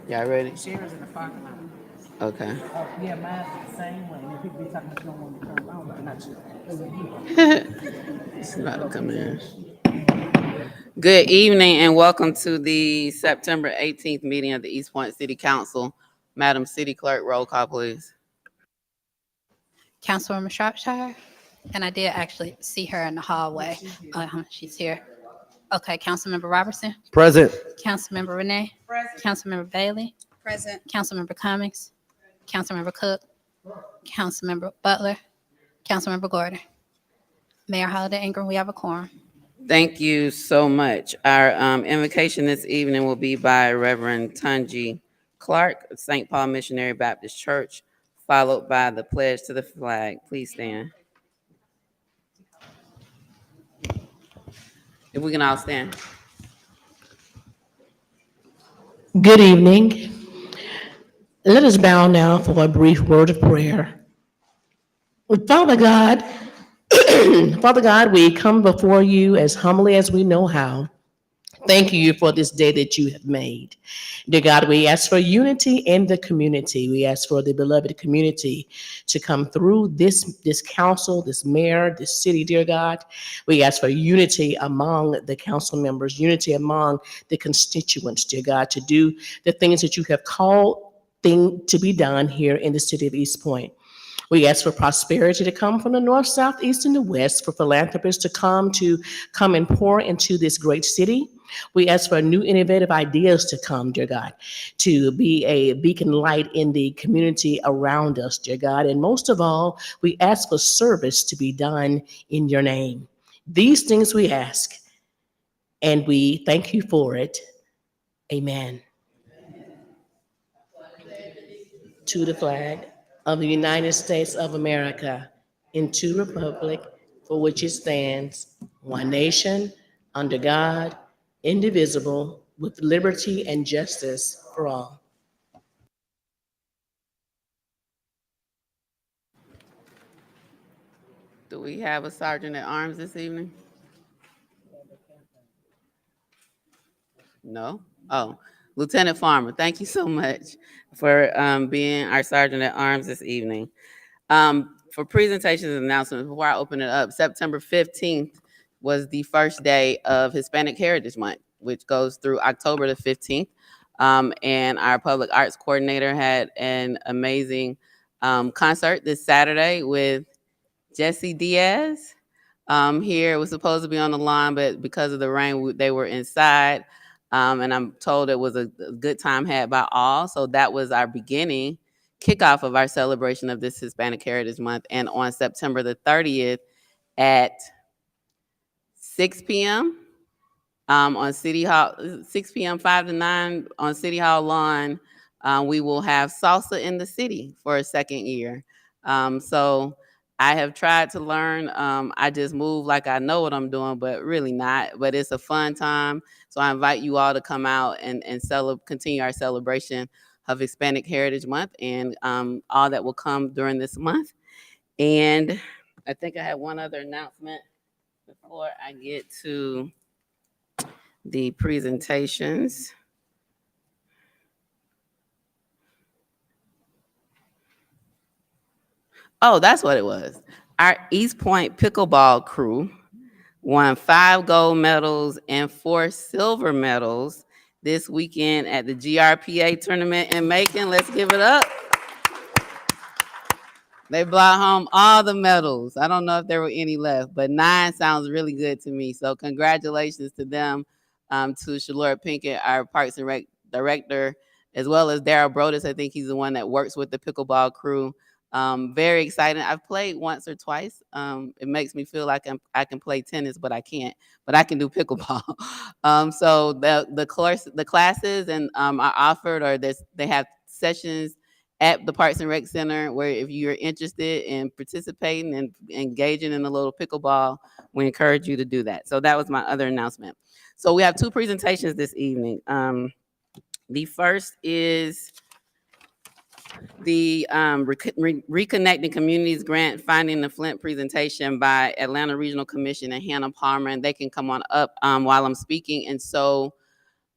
Y'all ready? Shares in the parking lot. Okay. Yeah, mine's the same way. And people be talking about you don't want to come. I don't know, not you. It was you. It's about to come in. Good evening and welcome to the September 18th meeting of the East Point City Council. Madam City Clerk, roll call, please. Councilwoman Shropshire, and I did actually see her in the hallway. She's here. Okay, Councilmember Robertson, Present. Councilmember Renee, Councilmember Bailey, Present. Councilmember Cummings, Councilmember Cook, Councilmember Butler, Councilmember Gordon. Mayor Holiday Ingram, we have a quorum. Thank you so much. Our invocation this evening will be by Reverend Tunji Clark, St. Paul Missionary Baptist Church, followed by the pledge to the flag. Please stand. If we can all stand. Good evening. Let us bow now for a brief word of prayer. Father God, Father God, we come before you as humbly as we know how. Thank you for this day that you have made. Dear God, we ask for unity in the community. We ask for the beloved community to come through this council, this mayor, this city, dear God. We ask for unity among the council members, unity among the constituents, dear God, to do the things that you have called to be done here in the city of East Point. We ask for prosperity to come from the north, south, east, and the west, for philanthropists to come and pour into this great city. We ask for new innovative ideas to come, dear God, to be a beacon light in the community around us, dear God. And most of all, we ask for service to be done in your name. These things we ask, and we thank you for it. Amen. To the flag of the United States of America, and to the republic for which it stands, one nation, under God, indivisible, with liberty and justice for all. Do we have a sergeant at arms this evening? No? Oh, Lieutenant Farmer, thank you so much for being our sergeant at arms this evening. For presentations and announcements, before I open it up, September 15th was the first day of Hispanic Heritage Month, which goes through October the 15th. And our public arts coordinator had an amazing concert this Saturday with Jesse Diaz. Here it was supposed to be on the lawn, but because of the rain, they were inside. And I'm told it was a good time had by all. So that was our beginning kickoff of our celebration of this Hispanic Heritage Month. And on September the 30th at 6 p.m. On City Hall, 6 p.m., 5 to 9 on City Hall lawn, we will have Salsa in the City for a second year. So I have tried to learn. I just move like I know what I'm doing, but really not. But it's a fun time. So I invite you all to come out and continue our celebration of Hispanic Heritage Month and all that will come during this month. And I think I had one other announcement before I get to the presentations. Oh, that's what it was. Our East Point pickleball crew won 5 gold medals and 4 silver medals this weekend at the GRPA tournament in Macon. Let's give it up. They brought home all the medals. I don't know if there were any left, but 9 sounds really good to me. So congratulations to them, to Shalora Pinkett, our Parks and Rec director, as well as Daryl Brodus. I think he's the one that works with the pickleball crew. Very exciting. I've played once or twice. It makes me feel like I can play tennis, but I can't. But I can do pickleball. So the classes and are offered, or they have sessions at the Parks and Rec Center, where if you're interested in participating and engaging in a little pickleball, we encourage you to do that. So that was my other announcement. So we have 2 presentations this evening. The first is the Reconnecting Communities Grant Finding the Flint presentation by Atlanta Regional Commission and Hannah Palmer, and they can come on up while I'm speaking. And so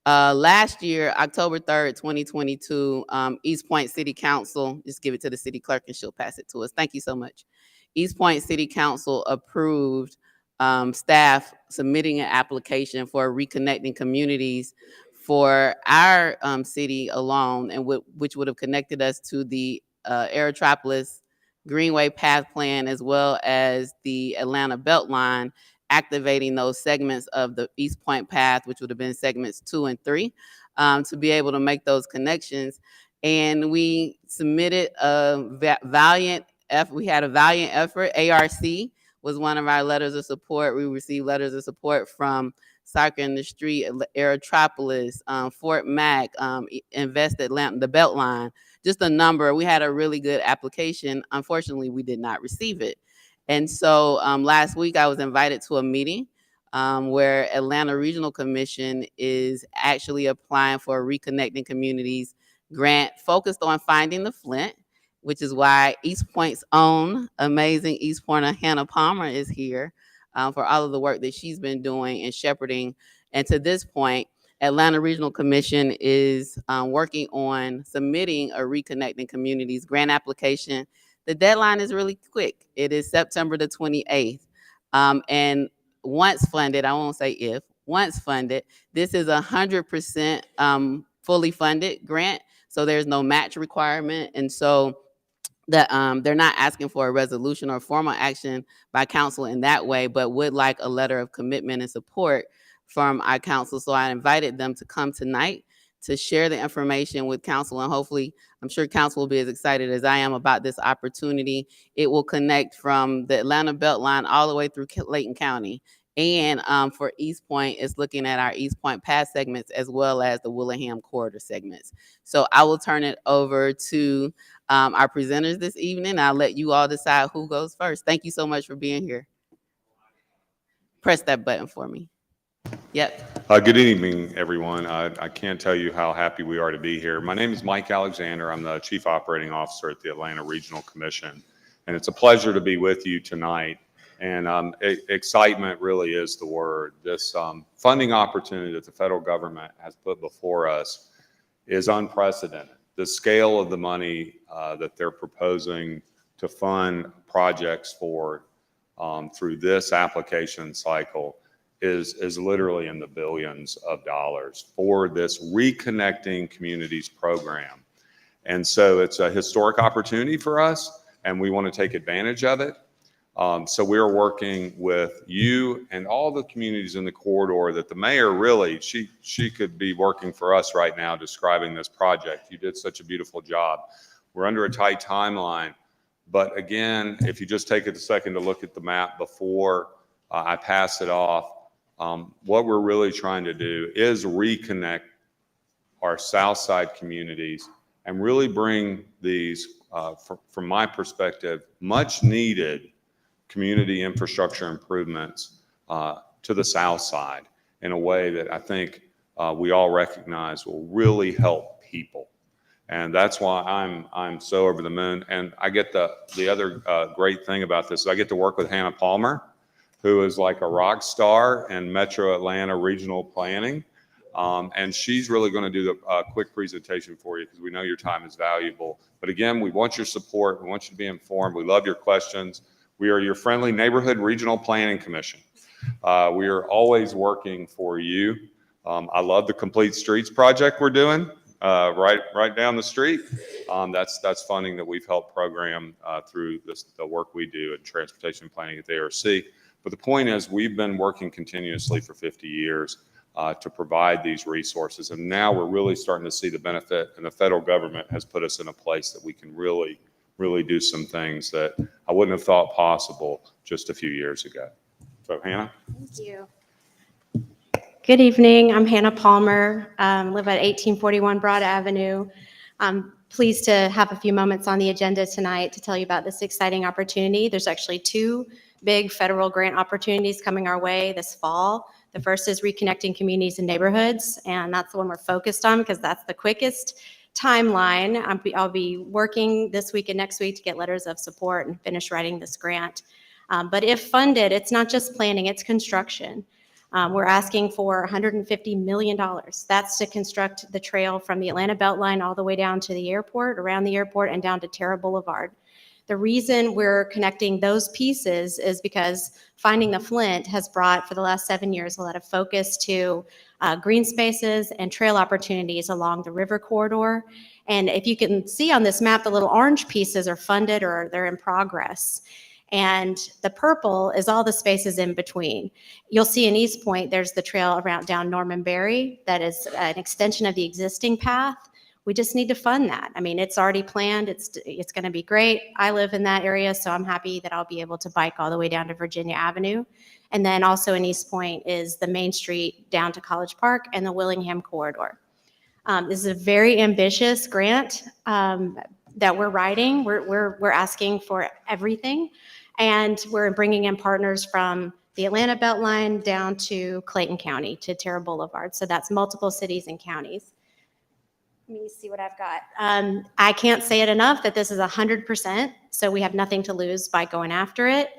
Last year, October 3rd, 2022, East Point City Council, just give it to the city clerk and she'll pass it to us. Thank you so much. East Point City Council approved staff submitting an application for reconnecting communities for our city alone, and which would have connected us to the Aerotropolis Greenway Path Plan as well as the Atlanta Beltline, activating those segments of the East Point Path, which would have been segments 2 and 3, to be able to make those connections. And we submitted a valiant effort. We had a valiant effort. ARC was one of our letters of support. We received letters of support from Soccer in the Street, Aerotropolis, Fort Mac, Invest Atlanta, the Beltline, just a number. We had a really good application. Unfortunately, we did not receive it. And so last week I was invited to a meeting where Atlanta Regional Commission is actually applying for a Reconnecting Communities grant focused on finding the Flint, which is why East Point's own amazing East Pointer Hannah Palmer is here for all of the work that she's been doing and shepherding. And to this point, Atlanta Regional Commission is working on submitting a Reconnecting Communities grant application. The deadline is really quick. It is September the 28th. And once funded, I won't say if, once funded, this is 100% fully funded grant. So there's no match requirement. And so that they're not asking for a resolution or formal action by council in that way, but would like a letter of commitment and support from our council. So I invited them to come tonight to share the information with council, and hopefully I'm sure council will be as excited as I am about this opportunity. It will connect from the Atlanta Beltline all the way through Layton County. And for East Point, it's looking at our East Point Pass segments as well as the Willingham Corridor segments. So I will turn it over to our presenters this evening. I'll let you all decide who goes first. Thank you so much for being here. Press that button for me. Yep. Good evening, everyone. I can't tell you how happy we are to be here. My name is Mike Alexander. I'm the Chief Operating Officer at the Atlanta Regional Commission, and it's a pleasure to be with you tonight. And excitement really is the word. This funding opportunity that the federal government has put before us is unprecedented. The scale of the money that they're proposing to fund projects for through this application cycle is literally in the billions of dollars for this Reconnecting Communities program. And so it's a historic opportunity for us, and we want to take advantage of it. So we're working with you and all the communities in the corridor that the mayor really, she could be working for us right now describing this project. You did such a beautiful job. We're under a tight timeline. But again, if you just take a second to look at the map before I pass it off, what we're really trying to do is reconnect our South Side communities and really bring these, from my perspective, much needed community infrastructure improvements to the South Side in a way that I think we all recognize will really help people. And that's why I'm so over the moon. And I get the other great thing about this is I get to work with Hannah Palmer, who is like a rock star in Metro Atlanta regional planning. And she's really going to do the quick presentation for you because we know your time is valuable. But again, we want your support. We want you to be informed. We love your questions. We are your friendly neighborhood regional planning commission. We are always working for you. I love the Complete Streets project we're doing right down the street. That's funding that we've helped program through the work we do in transportation planning at the ARC. But the point is, we've been working continuously for 50 years to provide these resources. And now we're really starting to see the benefit, and the federal government has put us in a place that we can really do some things that I wouldn't have thought possible just a few years ago. So Hannah? Thank you. Good evening. I'm Hannah Palmer, live at 1841 Broad Avenue. I'm pleased to have a few moments on the agenda tonight to tell you about this exciting opportunity. There's actually two big federal grant opportunities coming our way this fall. The first is Reconnecting Communities and Neighborhoods, and that's the one we're focused on because that's the quickest timeline. I'll be working this week and next week to get letters of support and finish writing this grant. But if funded, it's not just planning, it's construction. We're asking for $150 million. That's to construct the trail from the Atlanta Beltline all the way down to the airport, around the airport, and down to Terra Boulevard. The reason we're connecting those pieces is because Finding the Flint has brought, for the last 7 years, a lot of focus to green spaces and trail opportunities along the river corridor. And if you can see on this map, the little orange pieces are funded or they're in progress. And the purple is all the spaces in between. You'll see in East Point, there's the trail around down Norman Berry that is an extension of the existing path. We just need to fund that. I mean, it's already planned. It's going to be great. I live in that area, so I'm happy that I'll be able to bike all the way down to Virginia Avenue. And then also in East Point is the Main Street down to College Park and the Willingham corridor. This is a very ambitious grant that we're writing. We're asking for everything, and we're bringing in partners from the Atlanta Beltline down to Clayton County to Terra Boulevard. So that's multiple cities and counties. Let me see what I've got. I can't say it enough that this is 100%, so we have nothing to lose by going after it.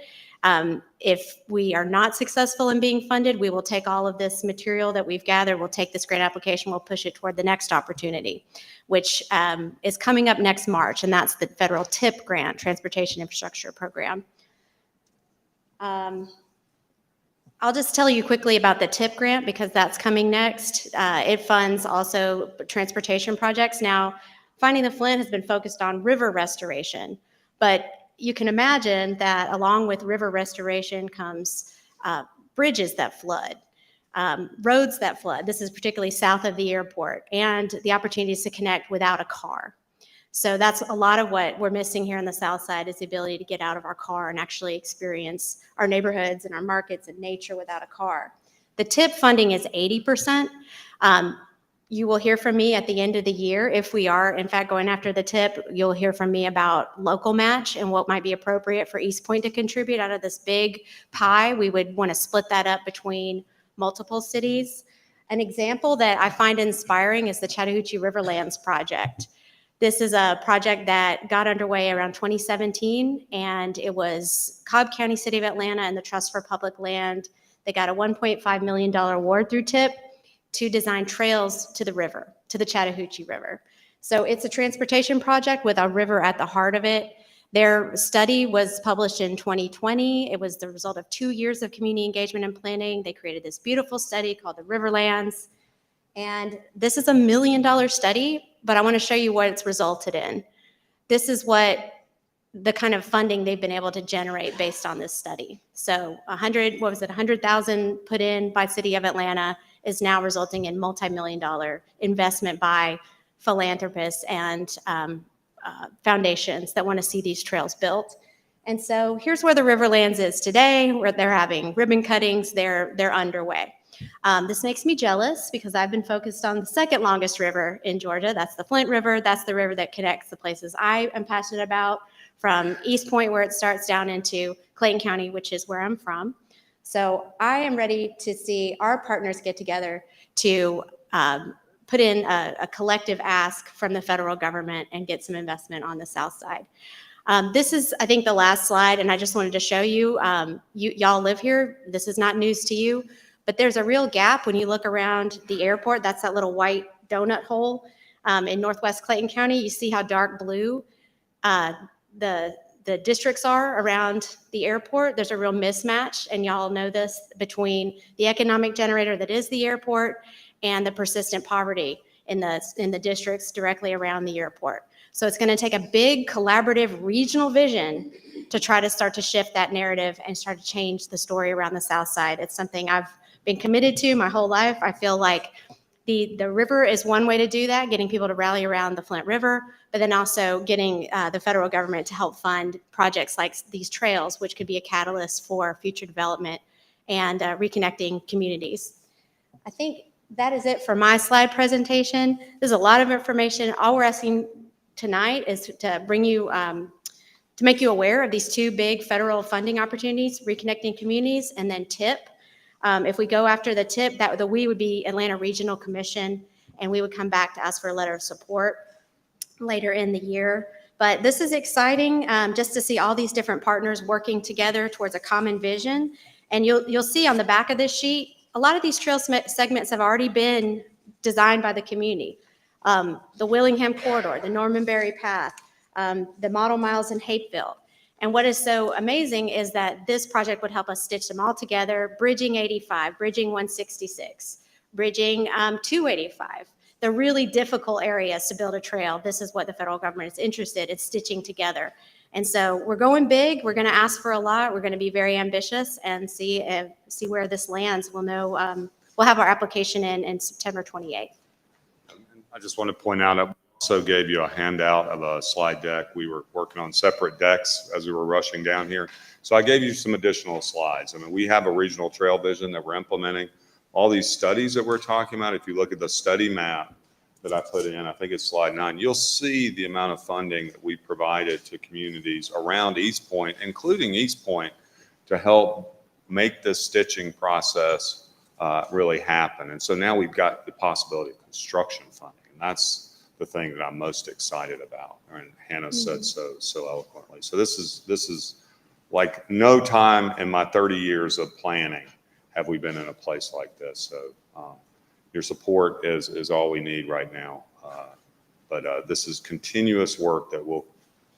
If we are not successful in being funded, we will take all of this material that we've gathered, we'll take this grant application, we'll push it toward the next opportunity, which is coming up next March, and that's the federal TIP grant, Transportation Infrastructure Program. I'll just tell you quickly about the TIP grant because that's coming next. It funds also transportation projects. Now, Finding the Flint has been focused on river restoration, but you can imagine that along with river restoration comes bridges that flood, roads that flood. This is particularly south of the airport, and the opportunities to connect without a car. So that's a lot of what we're missing here on the south side is the ability to get out of our car and actually experience our neighborhoods and our markets and nature without a car. The TIP funding is 80%. You will hear from me at the end of the year. If we are, in fact, going after the TIP, you'll hear from me about local match and what might be appropriate for East Point to contribute out of this big pie. We would want to split that up between multiple cities. An example that I find inspiring is the Chattahoochee Riverlands project. This is a project that got underway around 2017, and it was Cobb County, City of Atlanta, and the Trust for Public Land. They got a $1.5 million award through TIP to design trails to the river, to the Chattahoochee River. So it's a transportation project with a river at the heart of it. Their study was published in 2020. It was the result of 2 years of community engagement and planning. They created this beautiful study called the Riverlands. And this is a $1 million study, but I want to show you what it's resulted in. This is what the kind of funding they've been able to generate based on this study. So 100,000 put in by City of Atlanta is now resulting in multi-million-dollar investment by philanthropists and foundations that want to see these trails built. And so here's where the Riverlands is today, where they're having ribbon cuttings, they're underway. This makes me jealous because I've been focused on the second longest river in Georgia. That's the Flint River. That's the river that connects the places I am passionate about, from East Point, where it starts, down into Clayton County, which is where I'm from. So I am ready to see our partners get together to put in a collective ask from the federal government and get some investment on the south side. This is, I think, the last slide, and I just wanted to show you, y'all live here. This is not news to you. But there's a real gap when you look around the airport. That's that little white donut hole in northwest Clayton County. You see how dark blue the districts are around the airport. There's a real mismatch, and y'all know this, between the economic generator that is the airport and the persistent poverty in the districts directly around the airport. So it's going to take a big collaborative regional vision to try to start to shift that narrative and start to change the story around the south side. It's something I've been committed to my whole life. I feel like the river is one way to do that, getting people to rally around the Flint River, but then also getting the federal government to help fund projects like these trails, which could be a catalyst for future development and reconnecting communities. I think that is it for my slide presentation. There's a lot of information. All we're asking tonight is to bring you, to make you aware of these two big federal funding opportunities, Reconnecting Communities and then TIP. If we go after the TIP, the we would be Atlanta Regional Commission, and we would come back to ask for a letter of support later in the year. But this is exciting, just to see all these different partners working together towards a common vision. And you'll see on the back of this sheet a lot of these trail segments have already been designed by the community. The Willingham Corridor, the Norman Berry Path, the Model Miles in Hapeville. And what is so amazing is that this project would help us stitch them all together, bridging 85, bridging 166, bridging 285. The really difficult areas to build a trail. This is what the federal government is interested in stitching together. And so we're going big. We're going to ask for a lot. We're going to be very ambitious and see where this lands. We'll know. We'll have our application in September 28th. I just want to point out, I also gave you a handout of a slide deck. We were working on separate decks as we were rushing down here. So I gave you some additional slides. I mean, we have a regional trail vision that we're implementing. All these studies that we're talking about, if you look at the study map that I put in, I think it's slide 9, you'll see the amount of funding that we provided to communities around East Point, including East Point, to help make this stitching process really happen. And so now we've got the possibility of construction funding. And that's the thing that I'm most excited about. And Hannah said so eloquently. So this is like no time in my 30 years of planning have we been in a place like this. So your support is all we need right now. But this is continuous work that we'll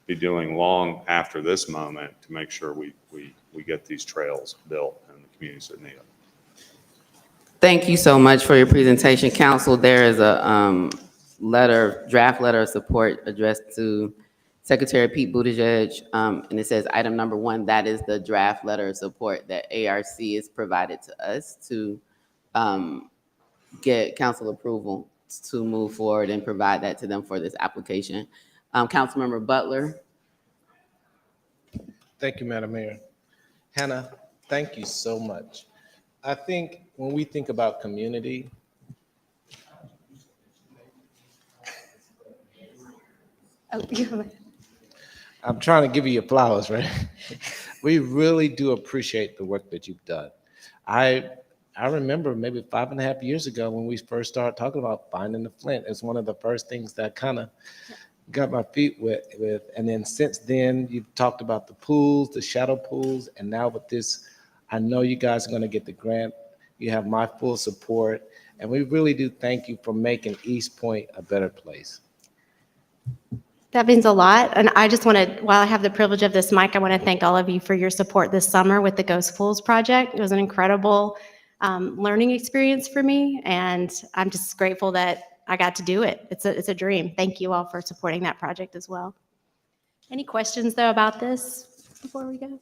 be doing long after this moment to make sure we get these trails built in the communities that need them. Thank you so much for your presentation, Council. There is a draft letter of support addressed to Secretary Pete Buttigieg, and it says item number 1, that is the draft letter of support that ARC has provided to us to get council approval to move forward and provide that to them for this application. Councilmember Butler. Thank you, Madam Mayor. Hannah, thank you so much. I think when we think about community, I'm trying to give you your flowers, right? We really do appreciate the work that you've done. I remember maybe 5.5 years ago when we first started talking about finding the Flint. It's one of the first things that kind of got my feet wet with. And then since then, you've talked about the pools, the shadow pools, and now with this, I know you guys are going to get the grant. You have my full support. And we really do thank you for making East Point a better place. That means a lot. And I just want to, while I have the privilege of this mic, I want to thank all of you for your support this summer with the Ghost Pools project. It was an incredible learning experience for me. And I'm just grateful that I got to do it. It's a dream. Thank you all for supporting that project as well. Any questions though about this before we go?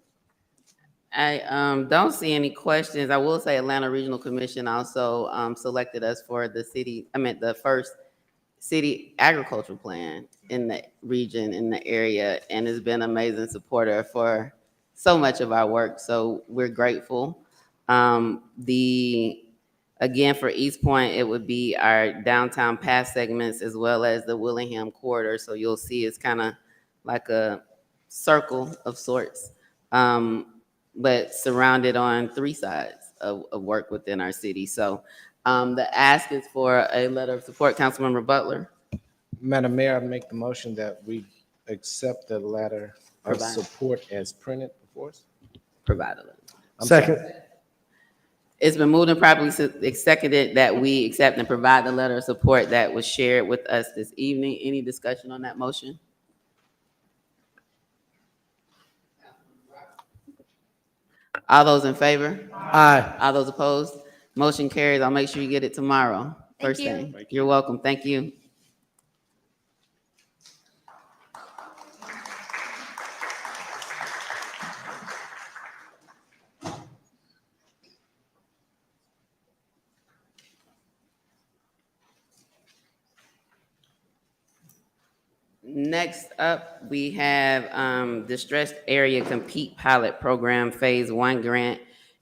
I don't see any questions. I will say Atlanta Regional Commission also selected us for the first city agricultural plan in the region, in the area, and has been an amazing supporter for so much of our work. So we're grateful. Again, for East Point, it would be our downtown pass segments as well as the Willingham corridor. So you'll see it's kind of like a circle of sorts, but surrounded on 3 sides of work within our city. So the ask is for a letter of support. Councilmember Butler. Madam Mayor, I make the motion that we accept the letter of Provide. support as printed before us. Provide a letter. Second. It's been moved and properly seconded that we accept and provide the letter of support that was shared with us this evening. Any discussion on that motion? All those in favor? Aye. All those opposed? Motion carries. I'll make sure you get it tomorrow. Thank First you. thing. Thank you. You're welcome. Thank you. Next up, we have Distressed Area Compete Pilot Program Phase 1 grant,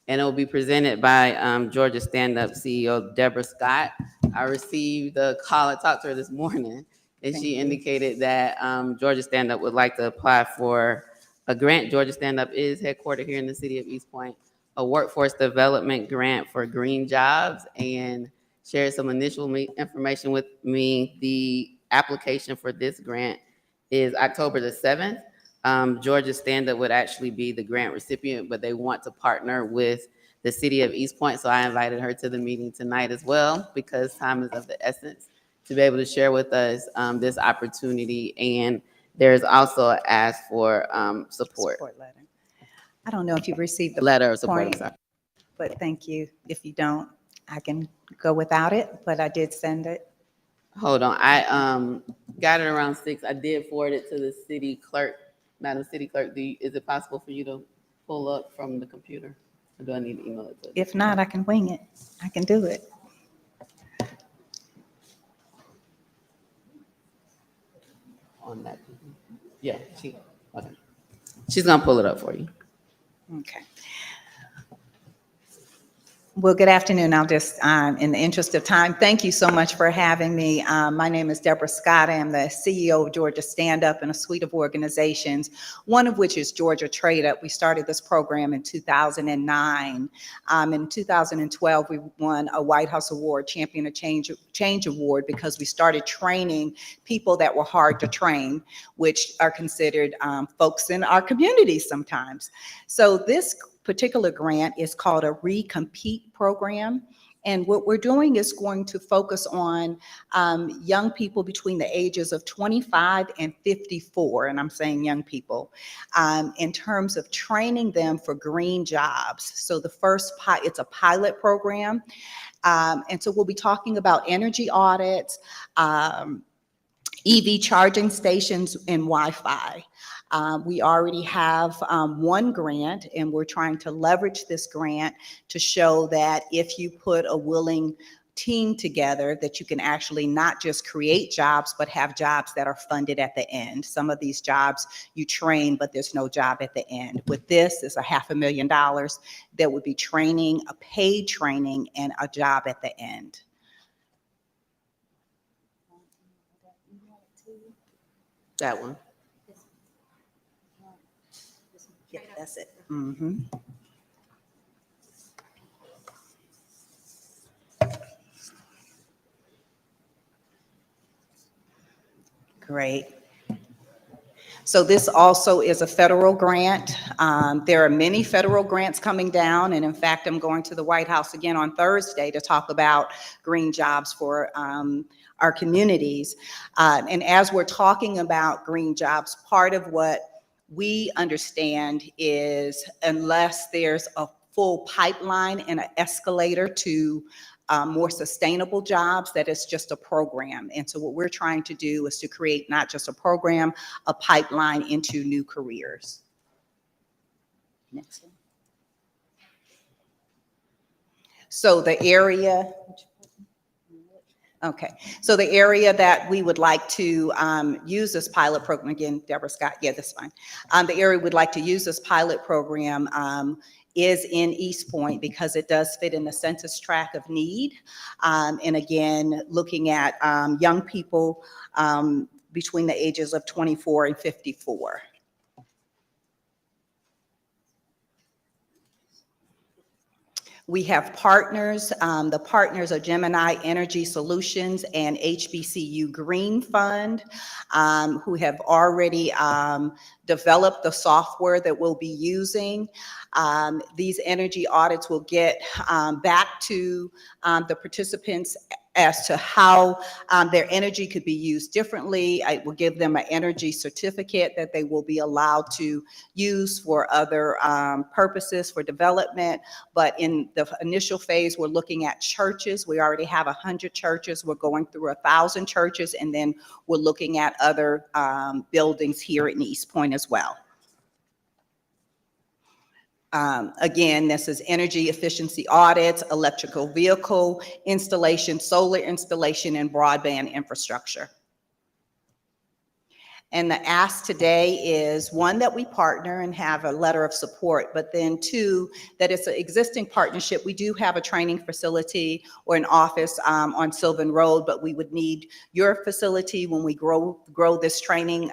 and it will be presented by Georgia Stand Up CEO Deborah Scott. I received a call. I talked to her this morning, and she indicated that Georgia Stand Up would like to apply for a grant. Georgia Stand Up is headquartered here in the city of East Point, a workforce development grant for green jobs, and shared some initial information with me. The application for this grant is October the 7th. Georgia Stand Up would actually be the grant recipient, but they want to partner with the city of East Point. So I invited her to the meeting tonight as well, because time is of the essence, to be able to share with us this opportunity. And there's also an ask for support, Support letter. I don't know if you've received the letter of support. I'm point, sorry. but thank you. If you don't, I can go without it, but I did send it. Hold on, I got it around 6. I did forward it to the city clerk. Madam City Clerk, is it possible for you to pull up from the computer? Or do I need to email it to you? If not, I can wing it. I can do it. On that? Yeah, okay. She's gonna pull it up for you. Okay. Well, good afternoon. I'll just, in the interest of time, thank you so much for having me. My name is Deborah Scott. I am the CEO of Georgia Stand Up and a suite of organizations, one of which is Georgia Trade Up. We started this program in 2009. In 2012, we won a White House Award, Champion of Change Award, because we started training people that were hard to train, which are considered folks in our communities sometimes. So this particular grant is called a Recompete program. And what we're doing is going to focus on young people between the ages of 25 and 54, and I'm saying young people, in terms of training them for green jobs. So the first, it's a pilot program. And so we'll be talking about energy audits, EV charging stations, and Wi-Fi. We already have one grant, and we're trying to leverage this grant to show that if you put a willing team together, that you can actually not just create jobs, but have jobs that are funded at the end. Some of these jobs you train, but there's no job at the end. With this, it's $500,000 that would be training, a paid training, and a job at the end. That one. Yeah, that's it. Mm-hmm. Great. So this also is a federal grant. There are many federal grants coming down, and in fact, I'm going to the White House again on Thursday to talk about green jobs for our communities. And as we're talking about green jobs, part of what we understand is unless there's a full pipeline and an escalator to more sustainable jobs, that it's just a program. And so what we're trying to do is to create not just a program, a pipeline into new careers. Next one. So the area, okay, so the area that we would like to use this pilot program, again, Deborah Scott, yeah, that's fine. The area we'd like to use this pilot program is in East Point because it does fit in the census tract of need. And again, looking at young people between the ages of 24 and 54. We have partners. The partners are Gemini Energy Solutions and HBCU Green Fund, who have already developed the software that we'll be using. These energy audits will get back to the participants as to how their energy could be used differently. I will give them an energy certificate that they will be allowed to use for other purposes for development. But in the initial phase, we're looking at churches. We already have 100 churches. We're going through 1,000 churches, and then we're looking at other buildings here in East Point as well. Again, this is energy efficiency audits, electrical vehicle installation, solar installation, and broadband infrastructure. And the ask today is, one, that we partner and have a letter of support, but then two, that it's an existing partnership. We do have a training facility or an office on Sylvan Road, but we would need your facility when we grow this training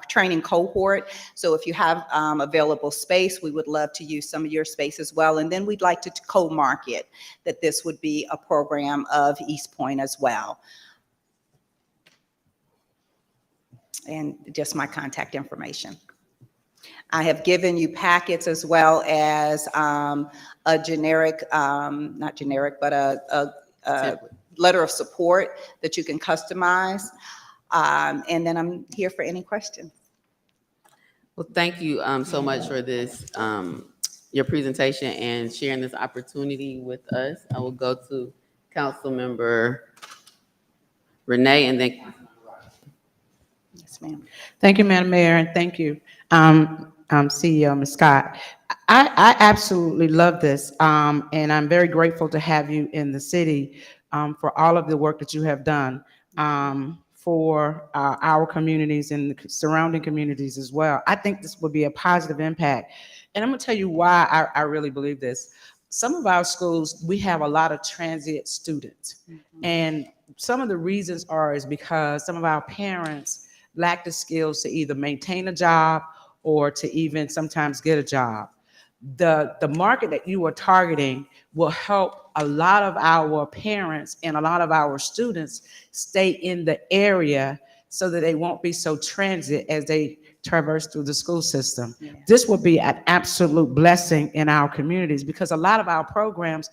training cohort. So if you have available space, we would love to use some of your space as well. And then we'd like to co-market that this would be a program of East Point as well. And just my contact information. I have given you packets as well as a generic, not generic, but a Template. letter of support that you can customize. And then I'm here for any questions. Well, thank you so much for this, your presentation and sharing this opportunity with us. I will go to Councilmember Renee and then Yes, ma'am. Thank you, Madam Mayor, and thank you, CEO Ms. Scott. I absolutely love this, and I'm very grateful to have you in the city for all of the work that you have done for our communities and the surrounding communities as well. I think this will be a positive impact, and I'm going to tell you why I really believe this. Some of our schools, we have a lot of transient students, and some of the reasons is because some of our parents lack the skills to either maintain a job or to even sometimes get a job. The market that you are targeting will help a lot of our parents and a lot of our students stay in the area so that they won't be so transient as they traverse through the school system. Yeah. This will be an absolute blessing in our communities because a lot of our programs,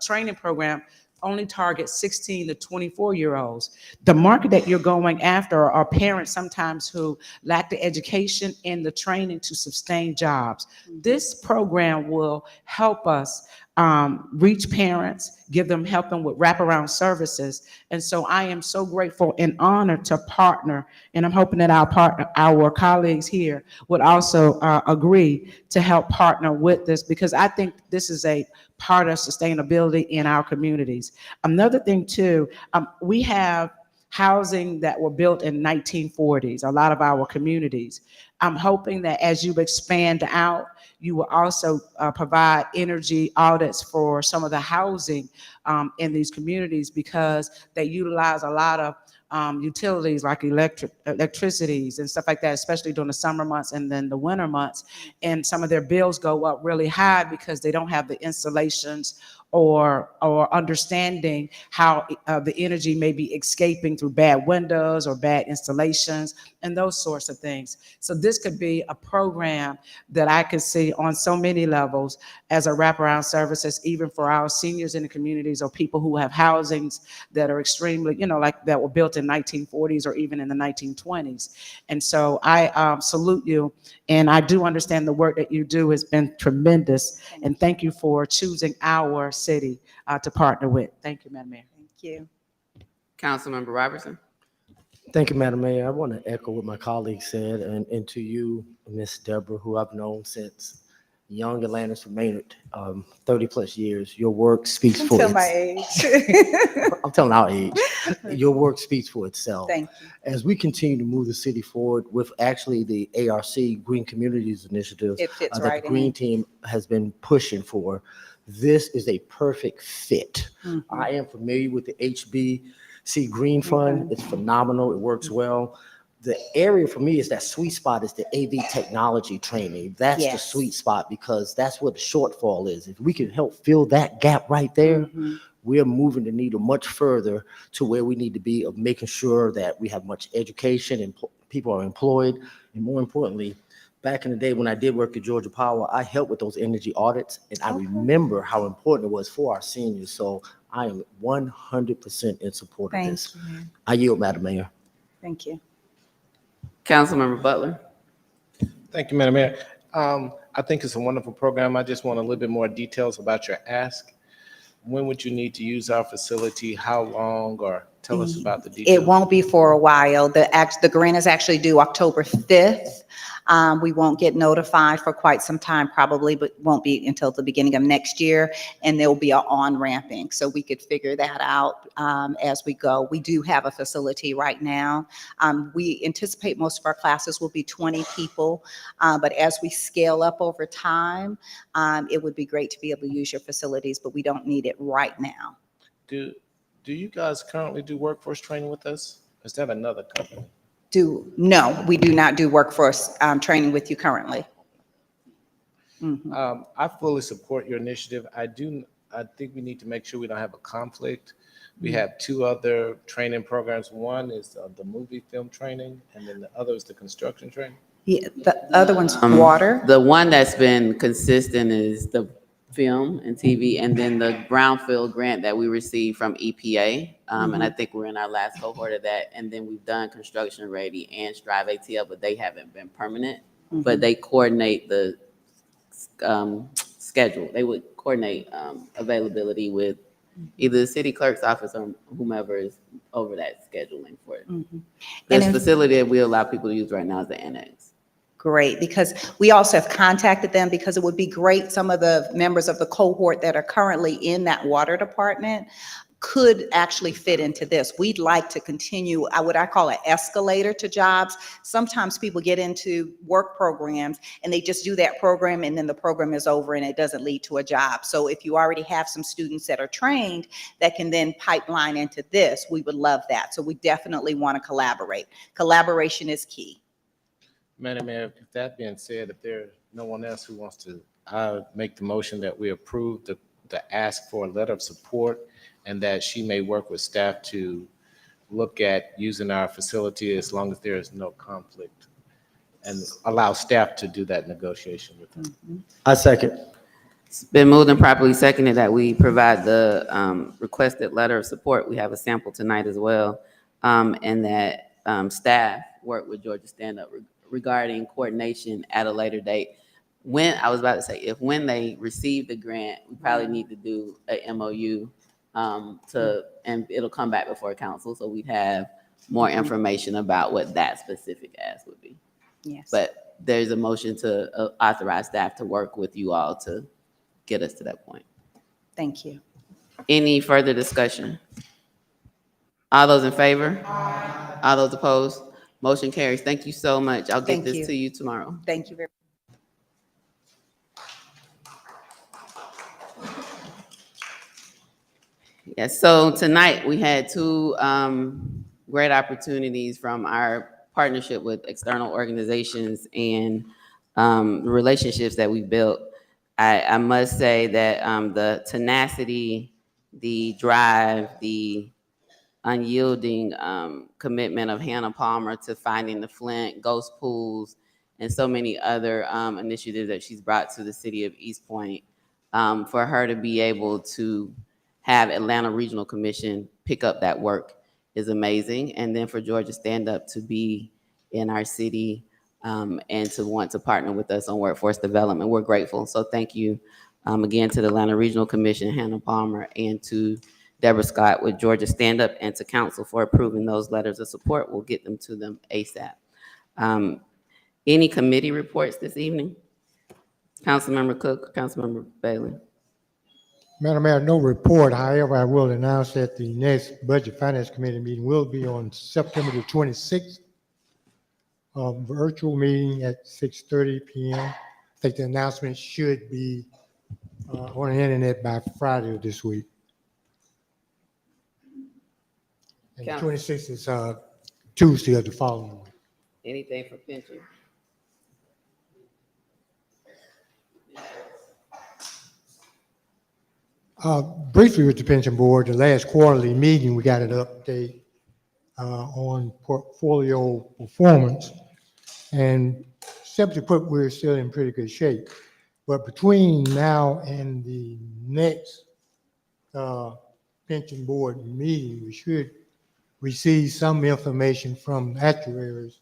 training program, only target 16 to 24-year-olds. The market that you're going after are parents sometimes who lack the education and the training to sustain jobs. This program will help us reach parents, help them with wraparound services. And so I am so grateful and honored to partner, and I'm hoping that our colleagues here would also agree to help partner with this because I think this is a part of sustainability in our communities. Another thing too, we have housing that were built in 1940s, a lot of our communities. I'm hoping that as you expand out, you will also provide energy audits for some of the housing in these communities because they utilize a lot of utilities like electricities and stuff like that, especially during the summer months and then the winter months. And some of their bills go up really high because they don't have the installations or understanding how the energy may be escaping through bad windows or bad installations and those sorts of things. So this could be a program that I could see on so many levels as a wraparound services, even for our seniors in the communities or people who have housings that are extremely, like that were built in 1940s or even in the 1920s. And so I salute you. And I do understand the work that you do has been tremendous. And thank you for choosing our city to partner with. Thank you, Madam Mayor. Thank you. Councilmember Robertson. Thank you, Madam Mayor. I want to echo what my colleague said, and to you, Miss Deborah, who I've known since young Atlantis from Maynard, 30 plus years. Your work speaks for Tell my itself. age. I'm telling our age. Your work speaks for itself. Thank you. As we continue to move the city forward with actually the ARC Green Communities Initiative It fits that right the in. Green Team has been pushing for, this is a perfect fit. I am familiar with the HBC Green Fund. It's phenomenal. It works well. The area for me is that sweet spot is the AV technology training. That's the Yes. sweet spot because that's what the shortfall is. If we can help fill that gap right there, we're moving the needle much further to where we need to be of making sure that we have much education and people are employed. And more importantly, back in the day when I did work at Georgia Power, I helped with those energy audits, and I remember how important it was for our seniors. So I am 100% in support of Thank this. you. I yield, Madam Mayor. Thank you. Councilmember Butler. Thank you, Madam Mayor. I think it's a wonderful program. I just want a little bit more details about your ask. When would you need to use our facility? How long? Or tell us about the details. It won't be for a while. The grant is actually due October 5th. We won't get notified for quite some time probably, but won't be until the beginning of next year. And there will be an on-ramping, so we could figure that out as we go. We do have a facility right now. We anticipate most of our classes will be 20 people, but as we scale up over time, it would be great to be able to use your facilities, but we don't need it right now. Do you guys currently do workforce training with us? Is that another company? No, we do not do workforce training with you currently. I fully support your initiative. I think we need to make sure we don't have a conflict. We have two other training programs. One is the movie film training, and then the other is the construction training. Yeah, the other one's water. The one that's been consistent is the film and TV, and then the brownfield grant that we received from EPA. And I think we're in our last cohort of that. And then we've done Construction Ready and Strive ATL, but they haven't been permanent. But they coordinate the schedule. They would coordinate availability with either the city clerk's office or whomever is over that scheduling for it. This And facility that we allow people to use right now is the annex. Great, because we also have contacted them because it would be great, some of the members of the cohort that are currently in that water department could actually fit into this. We'd like to continue what I call an escalator to jobs. Sometimes people get into work programs and they just do that program and then the program is over and it doesn't lead to a job. So if you already have some students that are trained that can then pipeline into this, we would love that. So we definitely want to collaborate. Collaboration is key. Madam Mayor, if that being said, if there's no one else who wants to, I make the motion that we approve the ask for a letter of support and that she may work with staff to look at using our facility as long as there is no conflict and allow staff to do that negotiation with them. I second. It's been moved and properly seconded that we provide the requested letter of support. We have a sample tonight as well. And that staff work with Georgia Stand Up regarding coordination at a later date. When they receive the grant, we probably need to do a MOU and it'll come back before council. So we'd have more information about what that specific ask would be. Yes. But there's a motion to authorize staff to work with you all to get us to that point. Thank you. Any further discussion? All those in favor? Aye. All those opposed? Motion carries. Thank you so much. I'll get Thank this you. to you tomorrow. Thank you very Yes, so tonight we had two great opportunities from our partnership with external organizations and the relationships that we built. I must say that the tenacity, the drive, the unyielding commitment of Hannah Palmer to finding the Flint, Ghost Pools, and so many other initiatives that she's brought to the city of East Point, for her to be able to have Atlanta Regional Commission pick up that work is amazing. And then for Georgia Stand Up to be in our city and to want to partner with us on workforce development, we're grateful. So thank you again to the Atlanta Regional Commission, Hannah Palmer, and to Deborah Scott with Georgia Stand Up, and to council for approving those letters of support. We'll get them to them ASAP. Any committee reports this evening? Councilmember Cook, Councilmember Bailey. Madam Mayor, no report. However, I will announce that the next Budget Finance Committee meeting will be on September the 26th, a virtual meeting at 6:30 p.m. I think the announcement should be on the internet by Friday of this week. And the 26th is Tuesday of the following week. Anything for pension? Briefly with the pension board, the last quarterly meeting, we got an update on portfolio performance. And simply put, we're still in pretty good shape. But between now and the next pension board meeting, we should receive some information from actuaries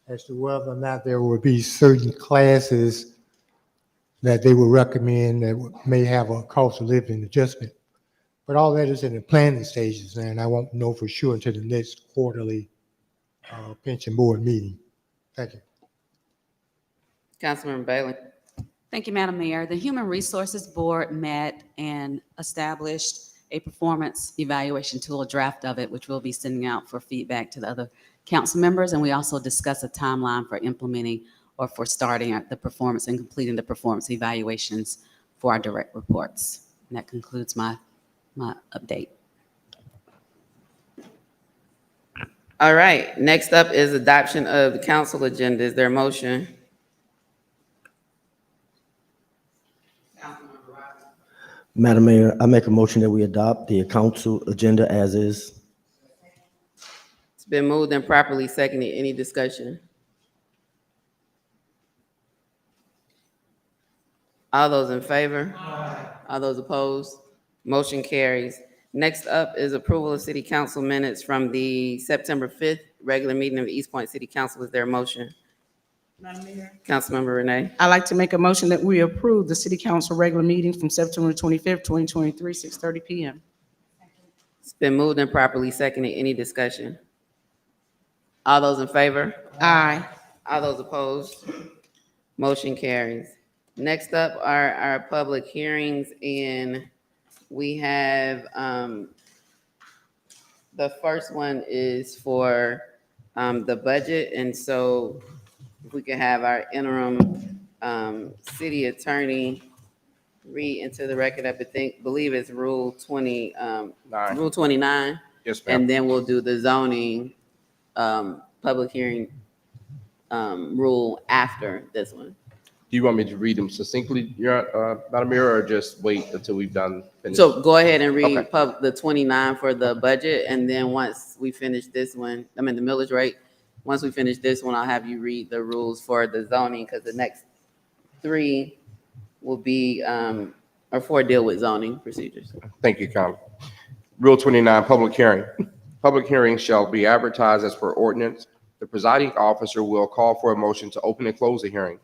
as to whether or not there will be certain classes that they will recommend that may have a cost of living adjustment. But all that is in the planning stages, and I won't know for sure until the next quarterly pension board meeting. Thank you. Councilmember Bailey. Thank you, Madam Mayor. The Human Resources Board met and established a performance evaluation tool, a draft of it, which we'll be sending out for feedback to the other council members. And we also discussed a timeline for implementing or for starting the performance and completing the performance evaluations for our direct reports. And that concludes my update. All right, next up is adoption of the council agenda. Is there a motion? Madam Mayor, I make a motion that we adopt the council agenda as is. It's been moved and properly seconded. Any discussion? All those in favor? All those opposed? Motion carries. Next up is approval of city council minutes from the September 5th regular meeting of the East Point City Council. Is there a motion? Madam Mayor. Councilmember Renee. I'd like to make a motion that we approve the city council regular meeting from September 25th, 2023, 6:30 PM. It's been moved and properly seconded. Any discussion? All those in favor? Aye. All those opposed? Motion carries. Next up are our public hearings, and we have, the first one is for, the budget, and so if we could have our interim, city attorney read into the record, believe it's Rule 20, Rule 29, Yes, ma'am. and then we'll do the zoning, public hearing, rule after this one. Do you want me to read them succinctly, Madam Mayor, or just wait until we've done? finished? So go ahead and read Okay. the 29 for the budget, and then once we finish this one, the millage rate, once we finish this one, I'll have you read the rules for the zoning, because the next three will be, or four deal with zoning procedures. Thank you, Council. Rule 29, public hearing. Public hearings shall be advertised as per ordinance. The presiding officer will call for a motion to open and close the hearing.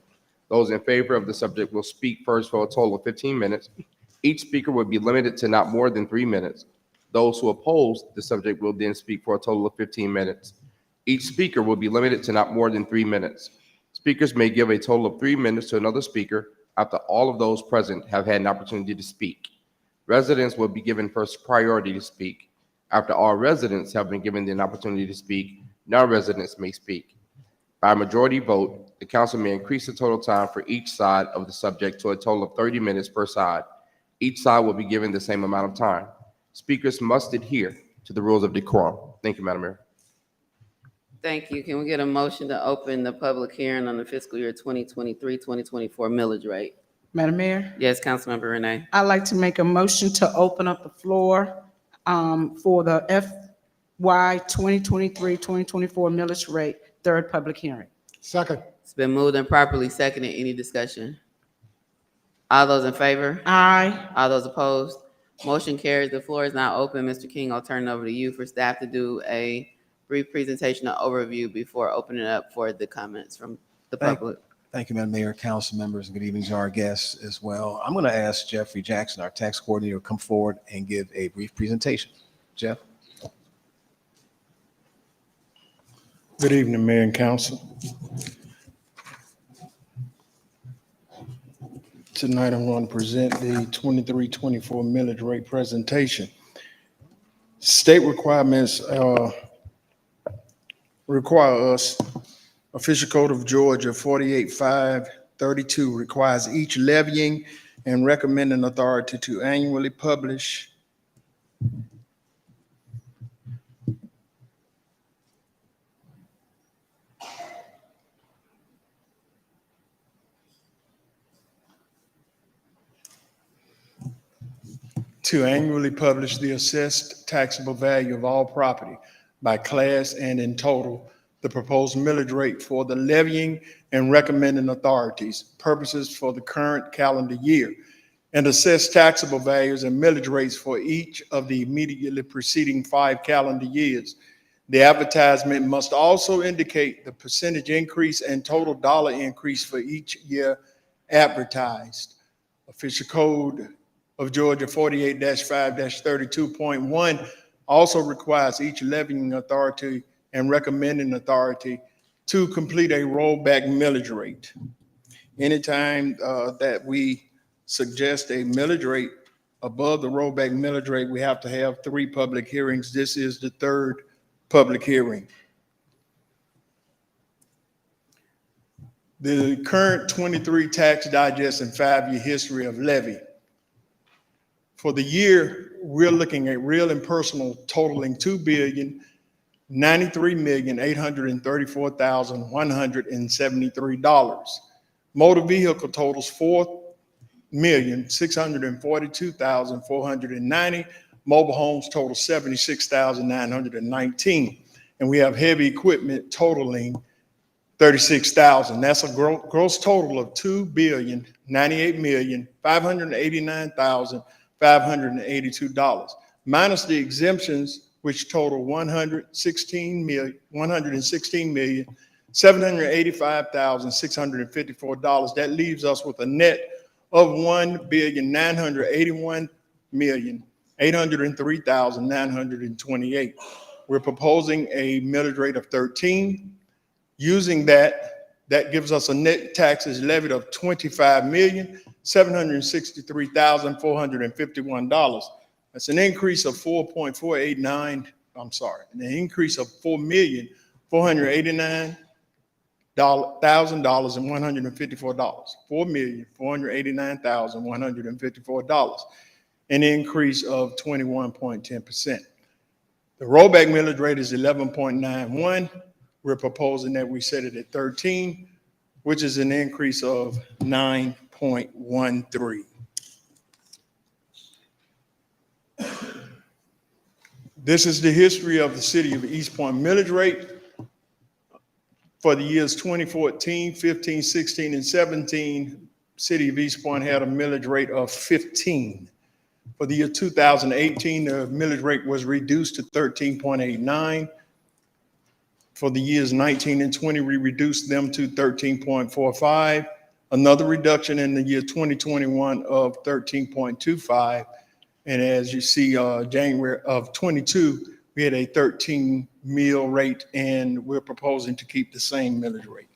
Those in favor of the subject will speak first for a total of 15 minutes. Each speaker will be limited to not more than 3 minutes. Those who oppose the subject will then speak for a total of 15 minutes. Each speaker will be limited to not more than 3 minutes. Speakers may give a total of 3 minutes to another speaker after all of those present have had an opportunity to speak. Residents will be given first priority to speak. After all residents have been given an opportunity to speak, non-residents may speak. By a majority vote, the council may increase the total time for each side of the subject to a total of 30 minutes per side. Each side will be given the same amount of time. Speakers must adhere to the rules of decorum. Thank you, Madam Mayor. Thank you. Can we get a motion to open the public hearing on the fiscal year 2023, 2024 millage rate? Madam Mayor, Yes, Councilmember Renee. I'd like to make a motion to open up the floor for the FY 2023, 2024 millage rate, third public hearing. Second. It's been moved and properly seconded. Any discussion? All those in favor? Aye. All those opposed? Motion carries. The floor is now open. Mr. King, I'll turn it over to you for staff to do a brief presentation or overview before opening up for the comments from the public. Thank you, Madam Mayor, council members, and good evening to our guests as well. I'm going to ask Jeffrey Jackson, our tax coordinator, to come forward and give a brief presentation. Jeff? Good evening, Mayor and Council. Tonight, I'm going to present the 23-24 millage rate presentation. State requirements require us, Official Code of Georgia 48532 requires each levying and recommending authority to annually publish the assessed taxable value of all property by class and in total, the proposed millage rate for the levying and recommending authorities, purposes for the current calendar year, and assess taxable values and millage rates for each of the immediately preceding 5 calendar years. The advertisement must also indicate the percentage increase and total dollar increase for each year advertised. Official Code of Georgia 48-5-32.1 also requires each levying authority and recommending authority to complete a rollback millage rate. Anytime that we suggest a millage rate above the rollback millage rate, we have to have 3 public hearings. This is the 3rd public hearing. The current 23 tax digest and 5-year history of levy. For the year, we're looking at real and personal totaling $2,093,834,173. Motor vehicle totals $4,642,490. Mobile homes total $76,919. And we have heavy equipment totaling 36,000. That's a gross total of $2,098,589,582, minus the exemptions, which total $116,785,654. That leaves us with a net of $1,981,803,928. We're proposing a millage rate of 13. Using that, that gives us a net taxes levied of $25,763,451. That's an increase of 4.489. I'm sorry, an increase of $4,489,154. $4,489,154. An increase of 21.10%. The rollback millage rate is 11.91. We're proposing that we set it at 13, which is an increase of 9.13. This is the history of the city of East Point millage rate. For the years 2014, 15, 16, and 17, city of East Point had a millage rate of 15. For the year 2018, the millage rate was reduced to 13.89. For the years 19 and 20, we reduced them to 13.45. Another reduction in the year 2021 of 13.25. And as you see, January of 22, we had a 13 mill rate, and we're proposing to keep the same millage rate.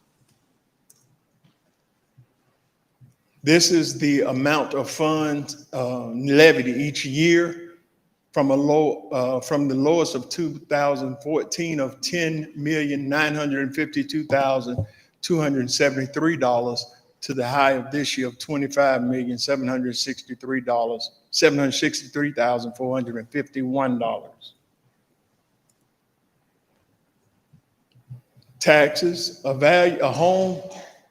This is the amount of funds levied each year from the lowest of 2014 of $10,952,273 to the high of this year of $25,763,451. Taxes, a home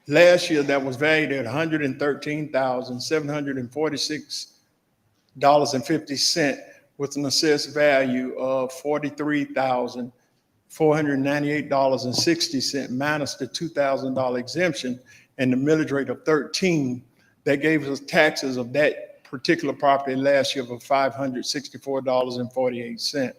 last year that was valued at $113,746.50 with an assessed value of $43,498.60 minus the $2,000 exemption and the millage rate of 13, that gave us taxes of that particular property last year of $564.48.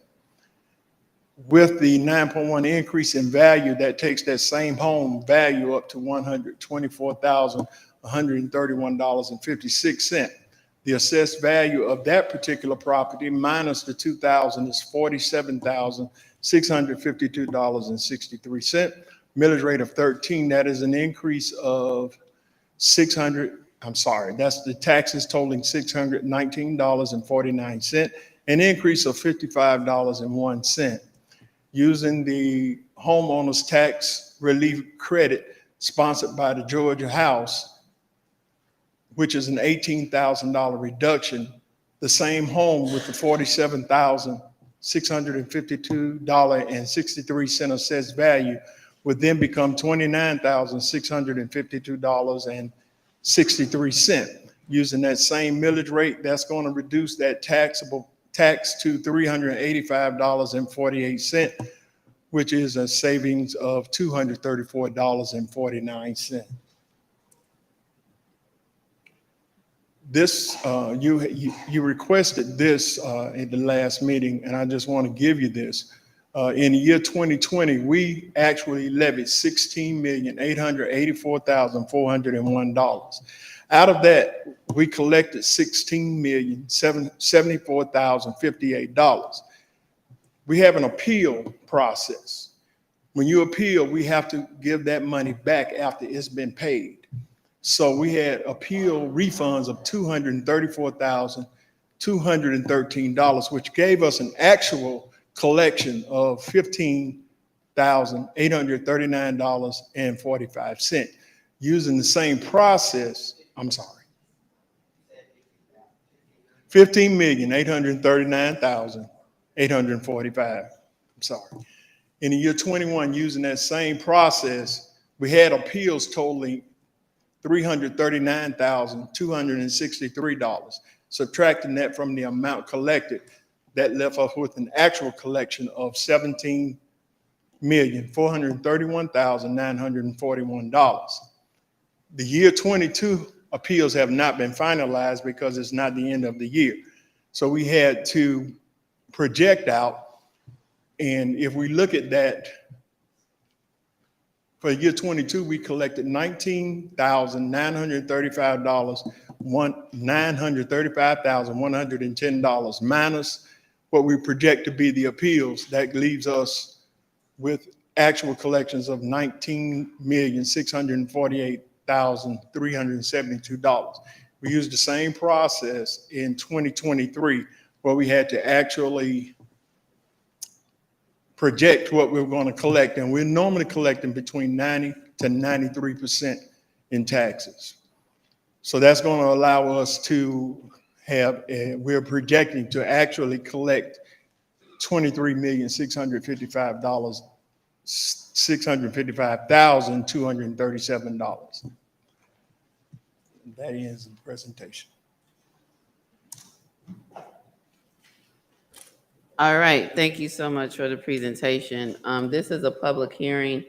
With the 9.1 increase in value, that takes that same home value up to $124,131.56. The assessed value of that particular property minus the 2,000 is $47,652.63. Millage rate of 13, that is an increase of that's the taxes totaling $619.49, an increase of $55.01. Using the homeowner's tax relief credit sponsored by the Georgia House, which is an $18,000 reduction, the same home with the $47,652.63 assessed value would then become $29,652.63. Using that same millage rate, that's going to reduce that taxable tax to $385.48, which is a savings of $234.49. This, you requested this in the last meeting, and I just want to give you this. In the year 2020, we actually levied $16,884,401. Out of that, we collected $16,074,058. We have an appeal process. When you appeal, we have to give that money back after it's been paid. So we had appeal refunds of $234,213, which gave us an actual collection of $15,839.45. Using the same process, $15,839,845. In the year 21, using that same process, we had appeals totaling $339,263. Subtracting that from the amount collected, that left us with an actual collection of $1,431,941. The year 22 appeals have not been finalized because it's not the end of the year. So we had to project out, and if we look at that, for year 22, we collected $935,110 minus what we project to be the appeals. That leaves us with actual collections of $19,648,372. We used the same process in 2023, where we had to actually project what we were going to collect, and we're normally collecting between 90 to 93% in taxes. So that's going to allow us to have, we're projecting to actually collect $655,237. That ends the presentation. All right, thank you so much for the presentation. This is a public hearing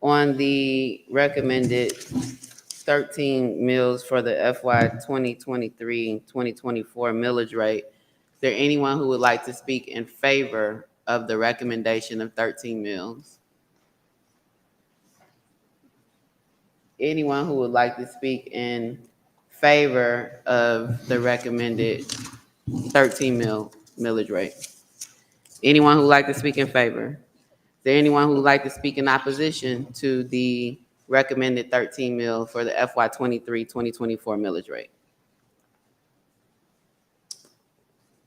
on the recommended 13 mills for the FY 2023-2024 millage rate. Is there anyone who would like to speak in favor of the recommendation of 13 mills? Anyone who would like to speak in favor of the recommended 13 millage rate? Anyone who would like to speak in favor? Is there anyone who would like to speak in opposition to the recommended 13 mil for the FY 23-2024 millage rate?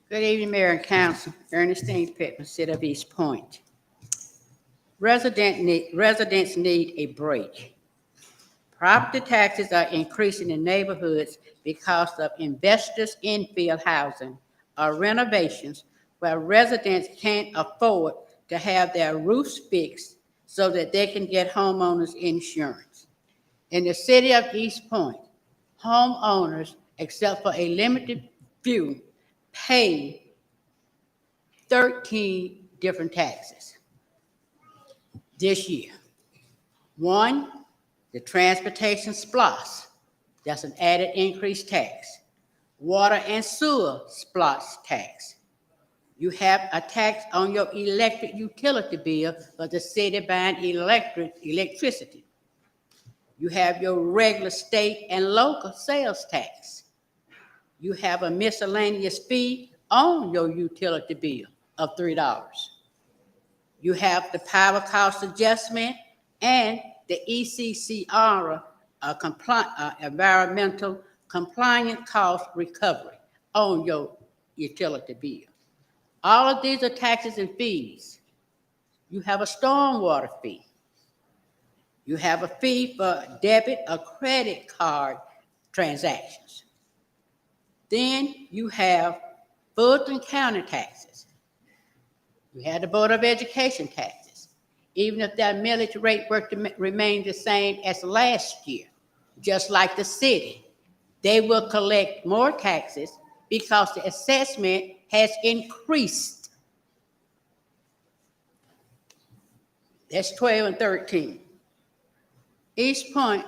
Good evening, Mayor and Council. Ernestine Pittman, City of East Point. Residents need a break. Property taxes are increasing in neighborhoods because of investors' infill housing or renovations where residents can't afford to have their roofs fixed so that they can get homeowners insurance. In the City of East Point, homeowners, except for a limited few, pay 13 different taxes this year. One, the transportation SPLOST, that's an added increased tax. Water and sewer SPLOST tax. You have a tax on your electric utility bill for the city buying electricity. You have your regular state and local sales tax. You have a miscellaneous fee on your utility bill of $3. You have the power cost adjustment and the ECCR, environmental compliant cost recovery on your utility bill. All of these are taxes and fees. You have a stormwater fee. You have a fee for debit or credit card transactions. Then you have Fulton County taxes. You have the Board of Education taxes. Even if that millage rate were to remain the same as last year, just like the city, they will collect more taxes because the assessment has increased. That's 12 and 13. East Point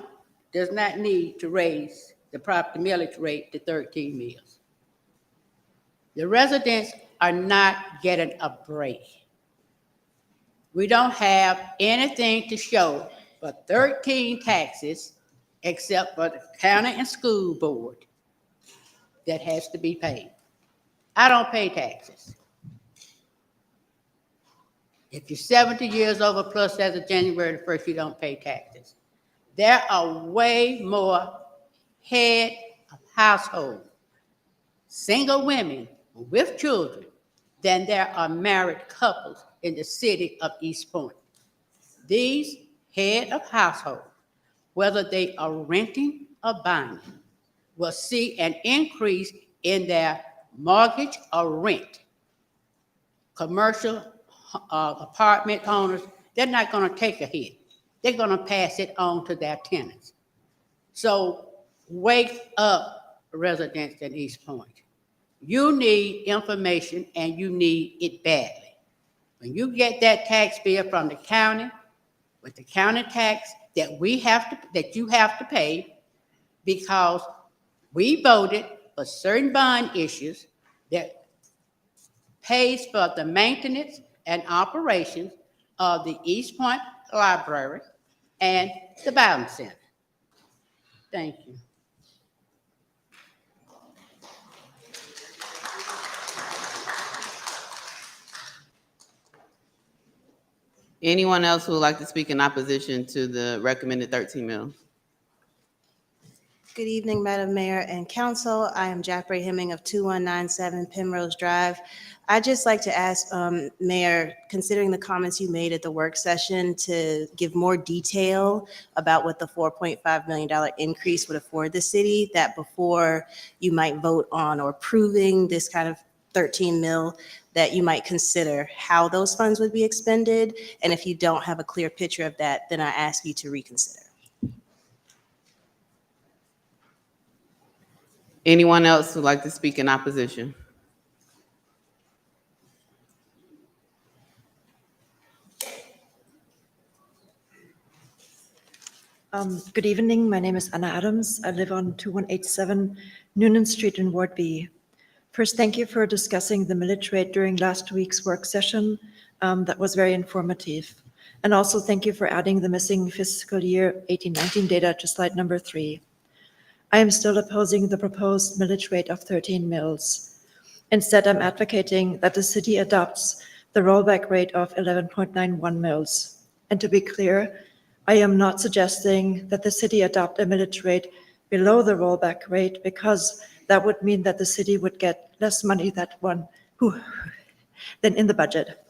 does not need to raise the property millage rate to 13 mills. The residents are not getting a break. We don't have anything to show for 13 taxes except for the county and school board that has to be paid. I don't pay taxes. If you're 70 years over plus as of January the 1st, you don't pay taxes. There are way more head of household, single women with children than there are married couples in the city of East Point. These head of household, whether they are renting or buying, will see an increase in their mortgage or rent. Commercial apartment owners, they're not going to take a hit. They're going to pass it on to their tenants. So wake up, residents in East Point. You need information and you need it badly. when you get that tax bill from the county, with the county tax that you have to pay, because we voted for certain bond issues that pays for the maintenance and operations of the East Point Library and the Bowden Center. Thank you. Anyone else who would like to speak in opposition to the recommended 13 mills? Good evening, Madam Mayor and Council. I am Jaffrey Hemming of 2197 Penrose Drive. I'd just like to ask, Mayor, considering the comments you made at the work session, to give more detail about what the $4.5 million increase would afford the city, that before you might vote on or approving this kind of 13 mil, that you might consider how those funds would be expended. And if you don't have a clear picture of that, then I ask you to reconsider. Anyone else who'd like to speak in opposition? Good evening. My name is Anna Adams. I live on 2187 Noonan Street in Ward B. First, thank you for discussing the millage rate during last week's work session. That was very informative. And also thank you for adding the missing fiscal year 18-19 data to slide number 3. I am still opposing the proposed millage rate of 13 mils. Instead, I'm advocating that the city adopts the rollback rate of 11.91 mils. And to be clear, I am not suggesting that the city adopt a millage rate below the rollback rate, because that would mean that the city would get less money than in the budget.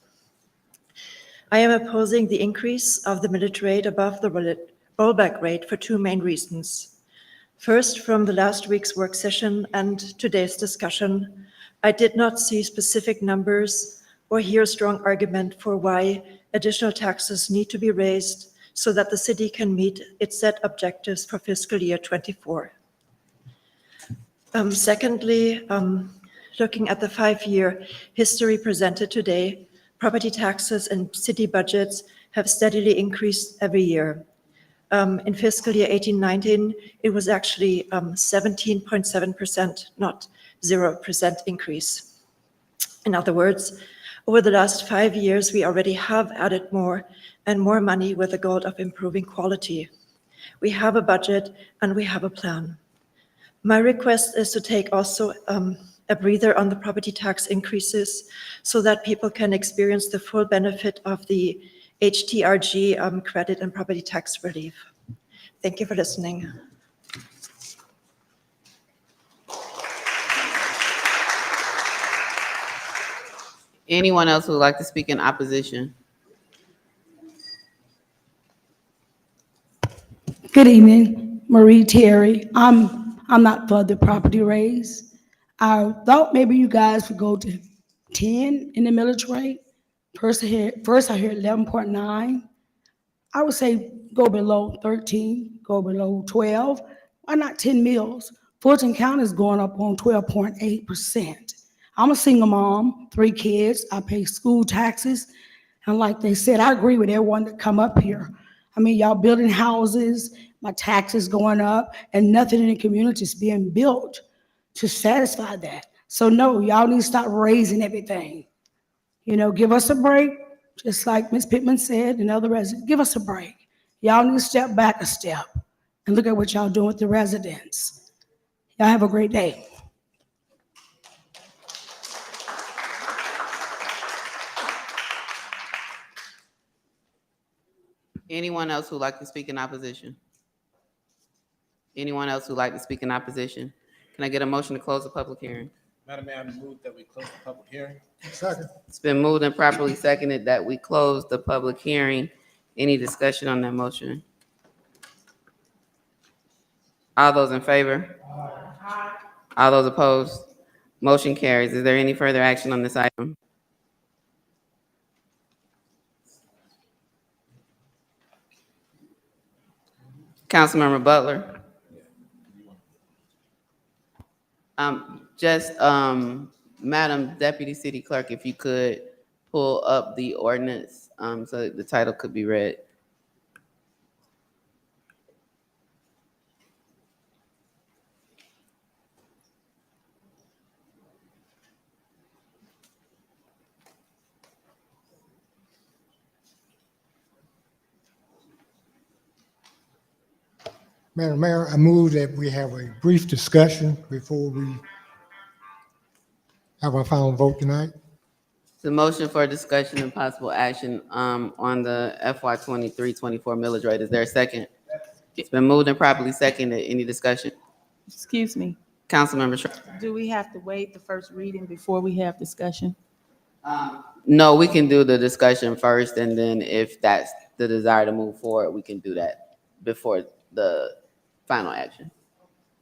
I am opposing the increase of the millage rate above the rollback rate for 2 main reasons. First, from the last week's work session and today's discussion, I did not see specific numbers or hear a strong argument for why additional taxes need to be raised so that the city can meet its set objectives for fiscal year 24. Secondly, looking at the 5-year history presented today, property taxes and city budgets have steadily increased every year. In fiscal year 18-19, it was actually 17.7%, not 0% increase. In other words, over the last 5 years, we already have added more and more money with the goal of improving quality. We have a budget and we have a plan. My request is to take also a breather on the property tax increases so that people can experience the full benefit of the HTRG credit and property tax relief. Thank you for listening. Anyone else who would like to speak in opposition? Good evening, Marie Terry. I'm not for the property raise. I thought maybe you guys would go to 10 in the millage rate. First I heard 11.9. I would say go below 13, go below 12. Why not 10 mills? Fulton County is going up on 12.8%. I'm a single mom, 3 kids. I pay school taxes. And like they said, I agree with everyone that come up here. I mean, y'all building houses, my taxes going up, and nothing in the community is being built to satisfy that. So no, y'all need to stop raising everything. You know, give us a break, just like Ms. Pittman said and other residents, give us a break. Y'all need to step back a step and look at what y'all doing with the residents. Y'all have a great day. Anyone else who'd like to speak in opposition? Anyone else who'd like to speak in opposition? Can I get a motion to close the public hearing? Madam Mayor, I move that we close the public hearing. Second. It's been moved and properly seconded that we close the public hearing. Any discussion on that motion? All those in favor? All those opposed? Motion carries. Is there any further action on this item? Councilmember Butler. Madam Deputy City Clerk, if you could pull up the ordinance, so that the title could be read. Madam Mayor, I move that we have a brief discussion before we have our final vote tonight. The motion for discussion and possible action on the FY 23-24 millage rate. Is there a second? It's been moved and properly seconded. Any discussion? Excuse me, Councilmember Shreve? do we have to wait the first reading before we have discussion? No, we can do the discussion first, and then if that's the desire to move forward, we can do that before the final action.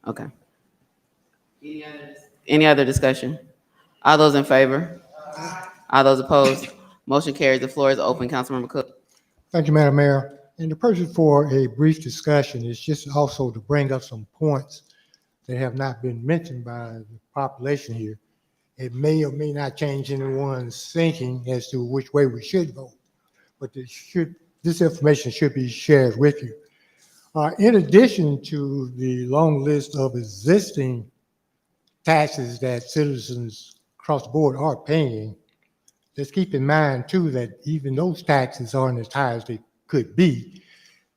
Okay. Any other discussion? All those in favor? All those opposed? Motion carries. The floor is open. Councilmember Cook. Thank you, Madam Mayor. And the purpose for a brief discussion is just also to bring up some points that have not been mentioned by the population here. It may or may not change anyone's thinking as to which way we should vote, but this information should be shared with you. In addition to the long list of existing taxes that citizens across the board are paying, let's keep in mind too that even those taxes aren't as high as they could be,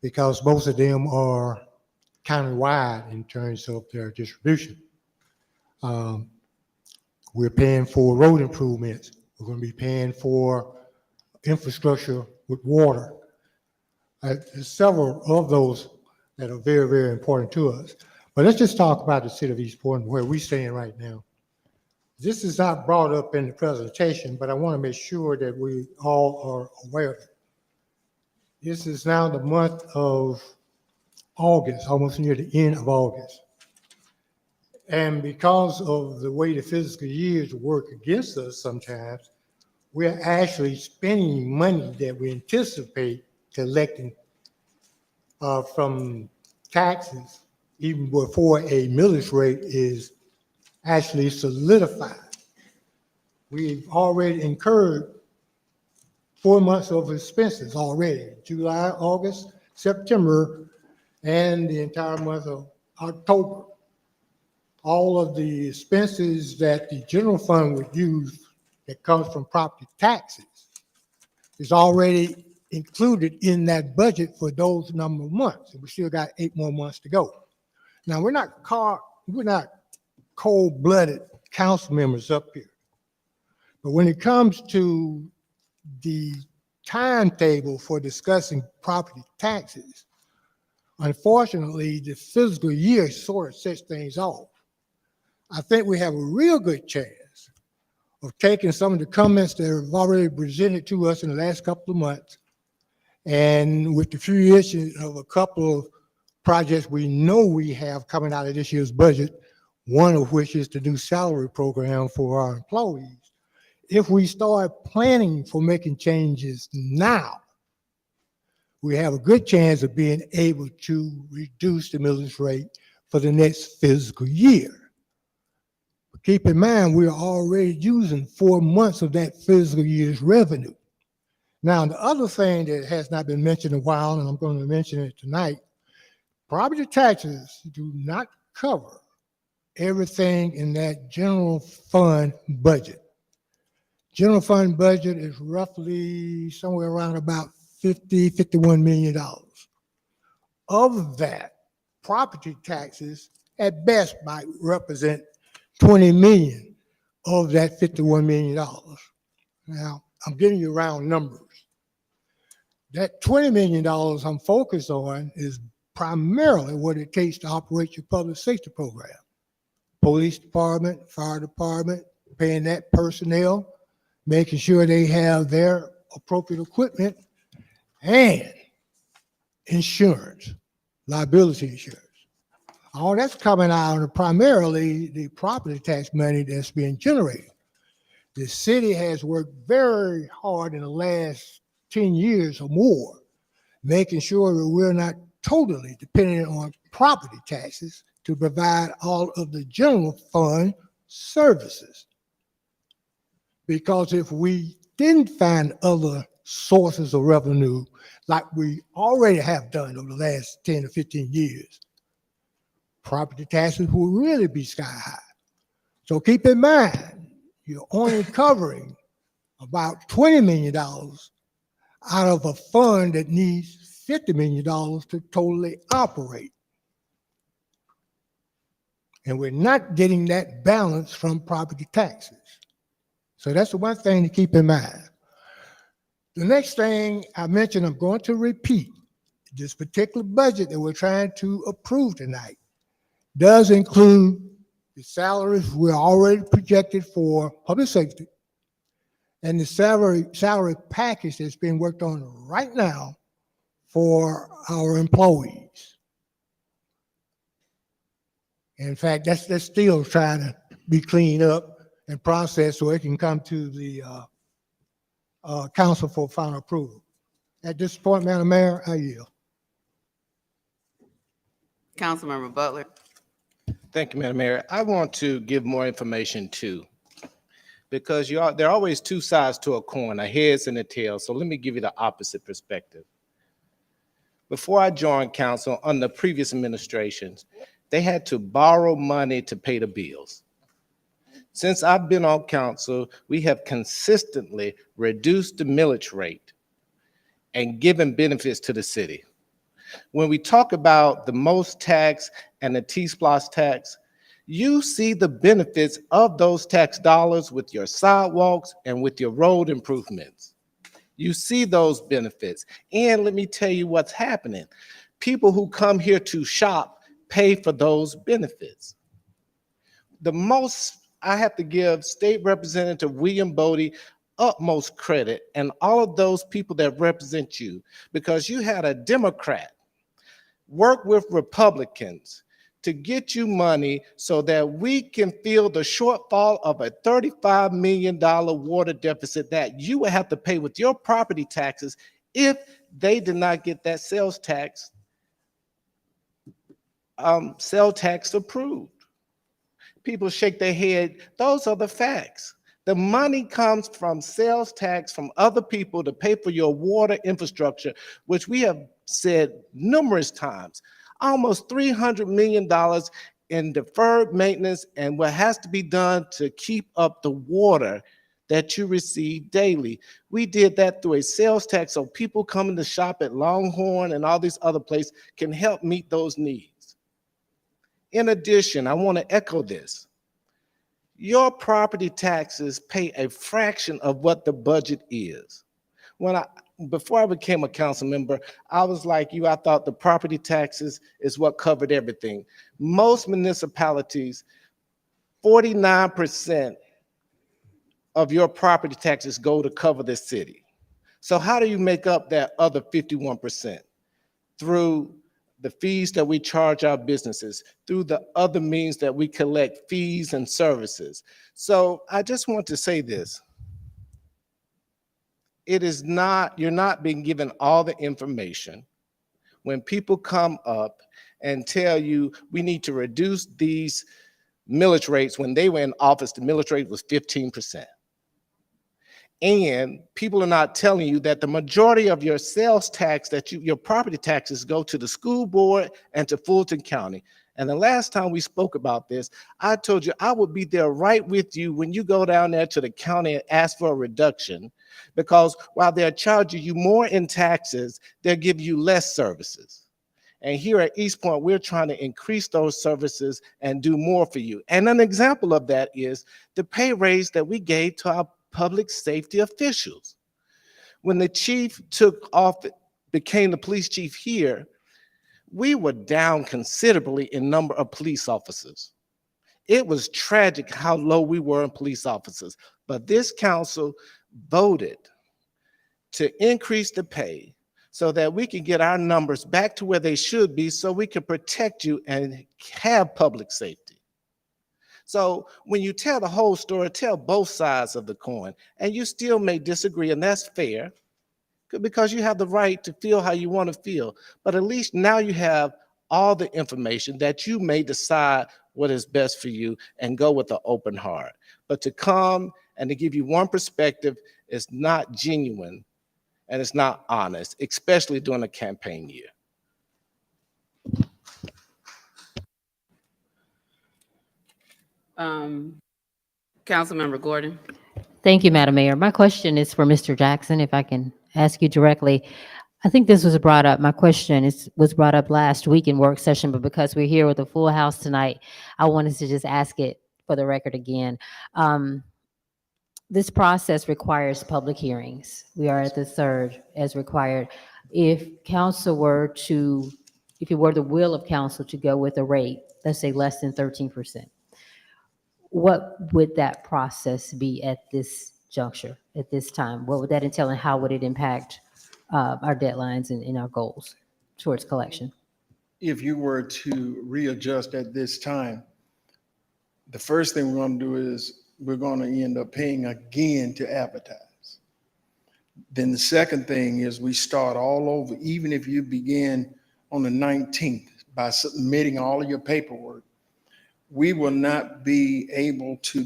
because most of them are countywide in terms of their distribution. We're paying for road improvements. We're going to be paying for infrastructure with water. There's several of those that are very, very important to us. But let's just talk about the city of East Point, where we stand right now. This is not brought up in the presentation, but I want to make sure that we all are aware of it. This is now the month of August, almost near the end of August. And because of the way the fiscal years work against us sometimes, we're actually spending money that we anticipate collecting from taxes even before a millage rate is actually solidified. We've already incurred 4 months of expenses already, July, August, September, and the entire month of October. All of the expenses that the general fund would use that comes from property taxes is already included in that budget for those number of months. And we still got 8 more months to go. Now, we're not cold-blooded council members up here. But when it comes to the timetable for discussing property taxes, unfortunately, the fiscal year sort of sets things off. I think we have a real good chance of taking some of the comments that have already presented to us in the last couple of months, and with the fruition of a couple of projects we know we have coming out of this year's budget, one of which is the new salary program for our employees. If we start planning for making changes now, we have a good chance of being able to reduce the millage rate for the next fiscal year. But keep in mind, we're already using 4 months of that fiscal year's revenue. Now, the other thing that has not been mentioned in a while, and I'm going to mention it tonight, property taxes do not cover everything in that general fund budget. General fund budget is roughly somewhere around about $51 million. Of that, property taxes at best might represent 20 million of that $51 million. Now, I'm giving you round numbers. That $20 million I'm focused on is primarily what it takes to operate your public safety program. Police department, fire department, paying that personnel, making sure they have their appropriate equipment, and insurance, liability insurance. All that's coming out of primarily the property tax money that's being generated. The city has worked very hard in the last 10 years or more, making sure that we're not totally dependent on property taxes to provide all of the general fund services. Because if we didn't find other sources of revenue like we already have done over the last 10 or 15 years, property taxes will really be sky high. So keep in mind, you're only covering about $20 million out of a fund that needs $50 million to totally operate. And we're not getting that balance from property taxes. So that's the one thing to keep in mind. The next thing I mentioned, I'm going to repeat, this particular budget that we're trying to approve tonight does include the salaries we're already projected for public safety and the salary package that's being worked on right now for our employees. In fact, that's still trying to be cleaned up and processed so it can come to the council for final approval. At this point, Madam Mayor, I yield. Councilmember Butler. Thank you, Madam Mayor. I want to give more information too, because there are always two sides to a coin, a heads and a tails. So let me give you the opposite perspective. Before I joined council, under previous administrations, they had to borrow money to pay the bills. Since I've been on council, we have consistently reduced the millage rate and given benefits to the city. When we talk about the most tax and the T-Splosh tax, you see the benefits of those tax dollars with your sidewalks and with your road improvements. You see those benefits. And let me tell you what's happening. People who come here to shop pay for those benefits. The most I have to give State Representative William Bodie utmost credit and all of those people that represent you, because you had a Democrat work with Republicans to get you money so that we can fill the shortfall of a $35 million water deficit that you would have to pay with your property taxes if they did not get that sales tax approved. People shake their head. Those are the facts. The money comes from sales tax from other people to pay for your water infrastructure, which we have said numerous times, almost $300 million in deferred maintenance and what has to be done to keep up the water that you receive daily. We did that through a sales tax so people coming to shop at Longhorn and all these other places can help meet those needs. In addition, I want to echo this. Your property taxes pay a fraction of what the budget is. Before I became a council member, I was like you. I thought the property taxes is what covered everything. Most municipalities, 49% of your property taxes go to cover the city. So how do you make up that other 51%? Through the fees that we charge our businesses, through the other means that we collect fees and services. So I just want to say this. You're not being given all the information. When people come up and tell you we need to reduce these millage rates, when they were in office, the millage rate was 15%. And people are not telling you that the majority of your sales tax, your property taxes go to the school board and to Fulton County. And the last time we spoke about this, I told you I would be there right with you when you go down there to the county and ask for a reduction, because while they're charging you more in taxes, they'll give you less services. And here at East Point, we're trying to increase those services and do more for you. And an example of that is the pay raise that we gave to our public safety officials. When the chief took off, became the police chief here, we were down considerably in number of police officers. It was tragic how low we were in police officers, but this council voted to increase the pay so that we can get our numbers back to where they should be so we can protect you and have public safety. So when you tell the whole story, tell both sides of the coin, and you still may disagree, and that's fair, because you have the right to feel how you want to feel. But at least now you have all the information that you may decide what is best for you and go with an open heart. But to come and to give you one perspective is not genuine and it's not honest, especially during a campaign year. Councilmember Gordon. Thank you, Madam Mayor. My question is for Mr. Jackson, if I can ask you directly. I think this was brought up, my question was brought up last week in work session, but because we're here with a full house tonight, I wanted to just ask it for the record again. This process requires public hearings. We are at the third as required. If council were to, if it were the will of council to go with a rate, let's say less than 13%, what would that process be at this juncture, at this time? What would that entail and how would it impact our deadlines and our goals towards collection? If you were to readjust at this time, the first thing we're going to do is we're going to end up paying again to advertise. Then the second thing is we start all over, even if you begin on the 19th by submitting all of your paperwork, we will not be able to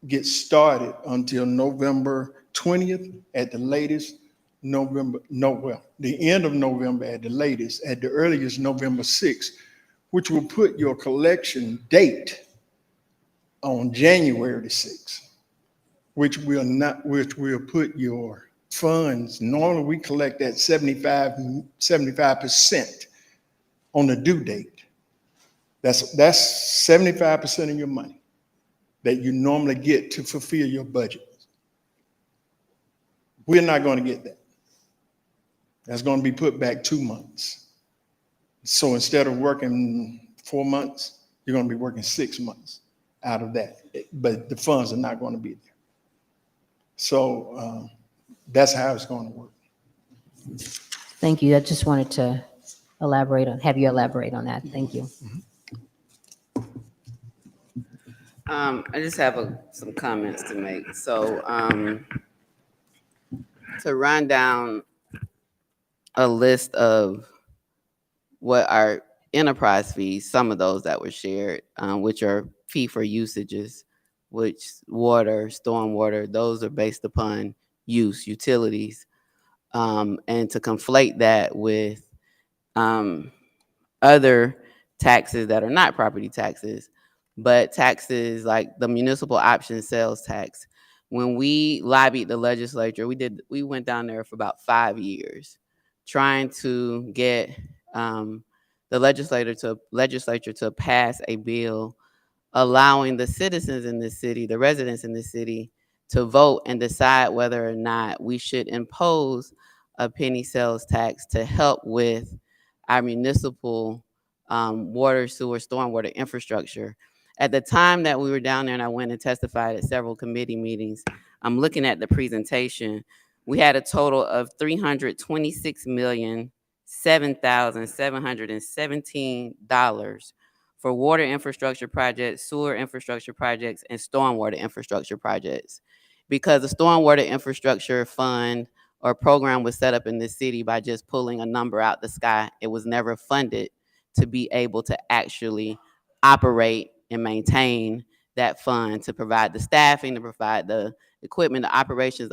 get started until November 20th at the latest, the end of November at the latest, at the earliest November 6th, which will put your collection date on January the 6th, which will put your funds, normally we collect at 75% on the due date. That's 75% of your money that you normally get to fulfill your budget. We're not going to get that. That's going to be put back 2 months. So instead of working 4 months, you're going to be working 6 months out of that, but the funds are not going to be there. So that's how it's going to work. Thank you. I just wanted to have you elaborate on that. Thank you. I just have some comments to make. So to run down a list of what our enterprise fees, some of those that were shared, which are fee for usages, which water, stormwater, those are based upon use, utilities, and to conflate that with other taxes that are not property taxes, but taxes like the municipal option sales tax. When we lobbied the legislature, we went down there for about 5 years trying to get the legislature to pass a bill allowing the citizens in the city, the residents in the city, to vote and decide whether or not we should impose a penny sales tax to help with our municipal water, sewer, stormwater infrastructure. At the time that we were down there and I went and testified at several committee meetings, I'm looking at the presentation, we had a total of $326,007,717 for water infrastructure projects, sewer infrastructure projects, and stormwater infrastructure projects. Because the stormwater infrastructure fund or program was set up in the city by just pulling a number out the sky, it was never funded to be able to actually operate and maintain that fund, to provide the staffing, to provide the equipment, the operation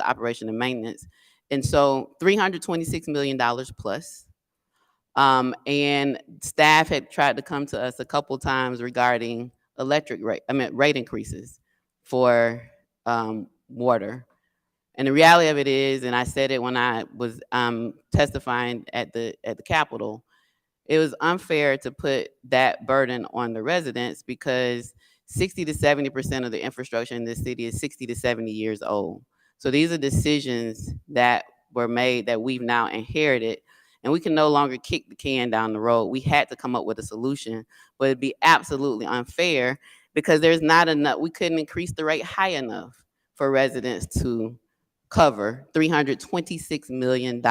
and maintenance. And so $326 million plus. And staff had tried to come to us a couple times regarding rate increases for water. And the reality of it is, and I said it when I was testifying at the Capitol, it was unfair to put that burden on the residents because 60 to 70% of the infrastructure in this city is 60 to 70 years old. So these are decisions that were made that we've now inherited, and we can no longer kick the can down the road. We had to come up with a solution, but it'd be absolutely unfair because there's not enough, we couldn't increase the rate high enough for residents to cover $326 million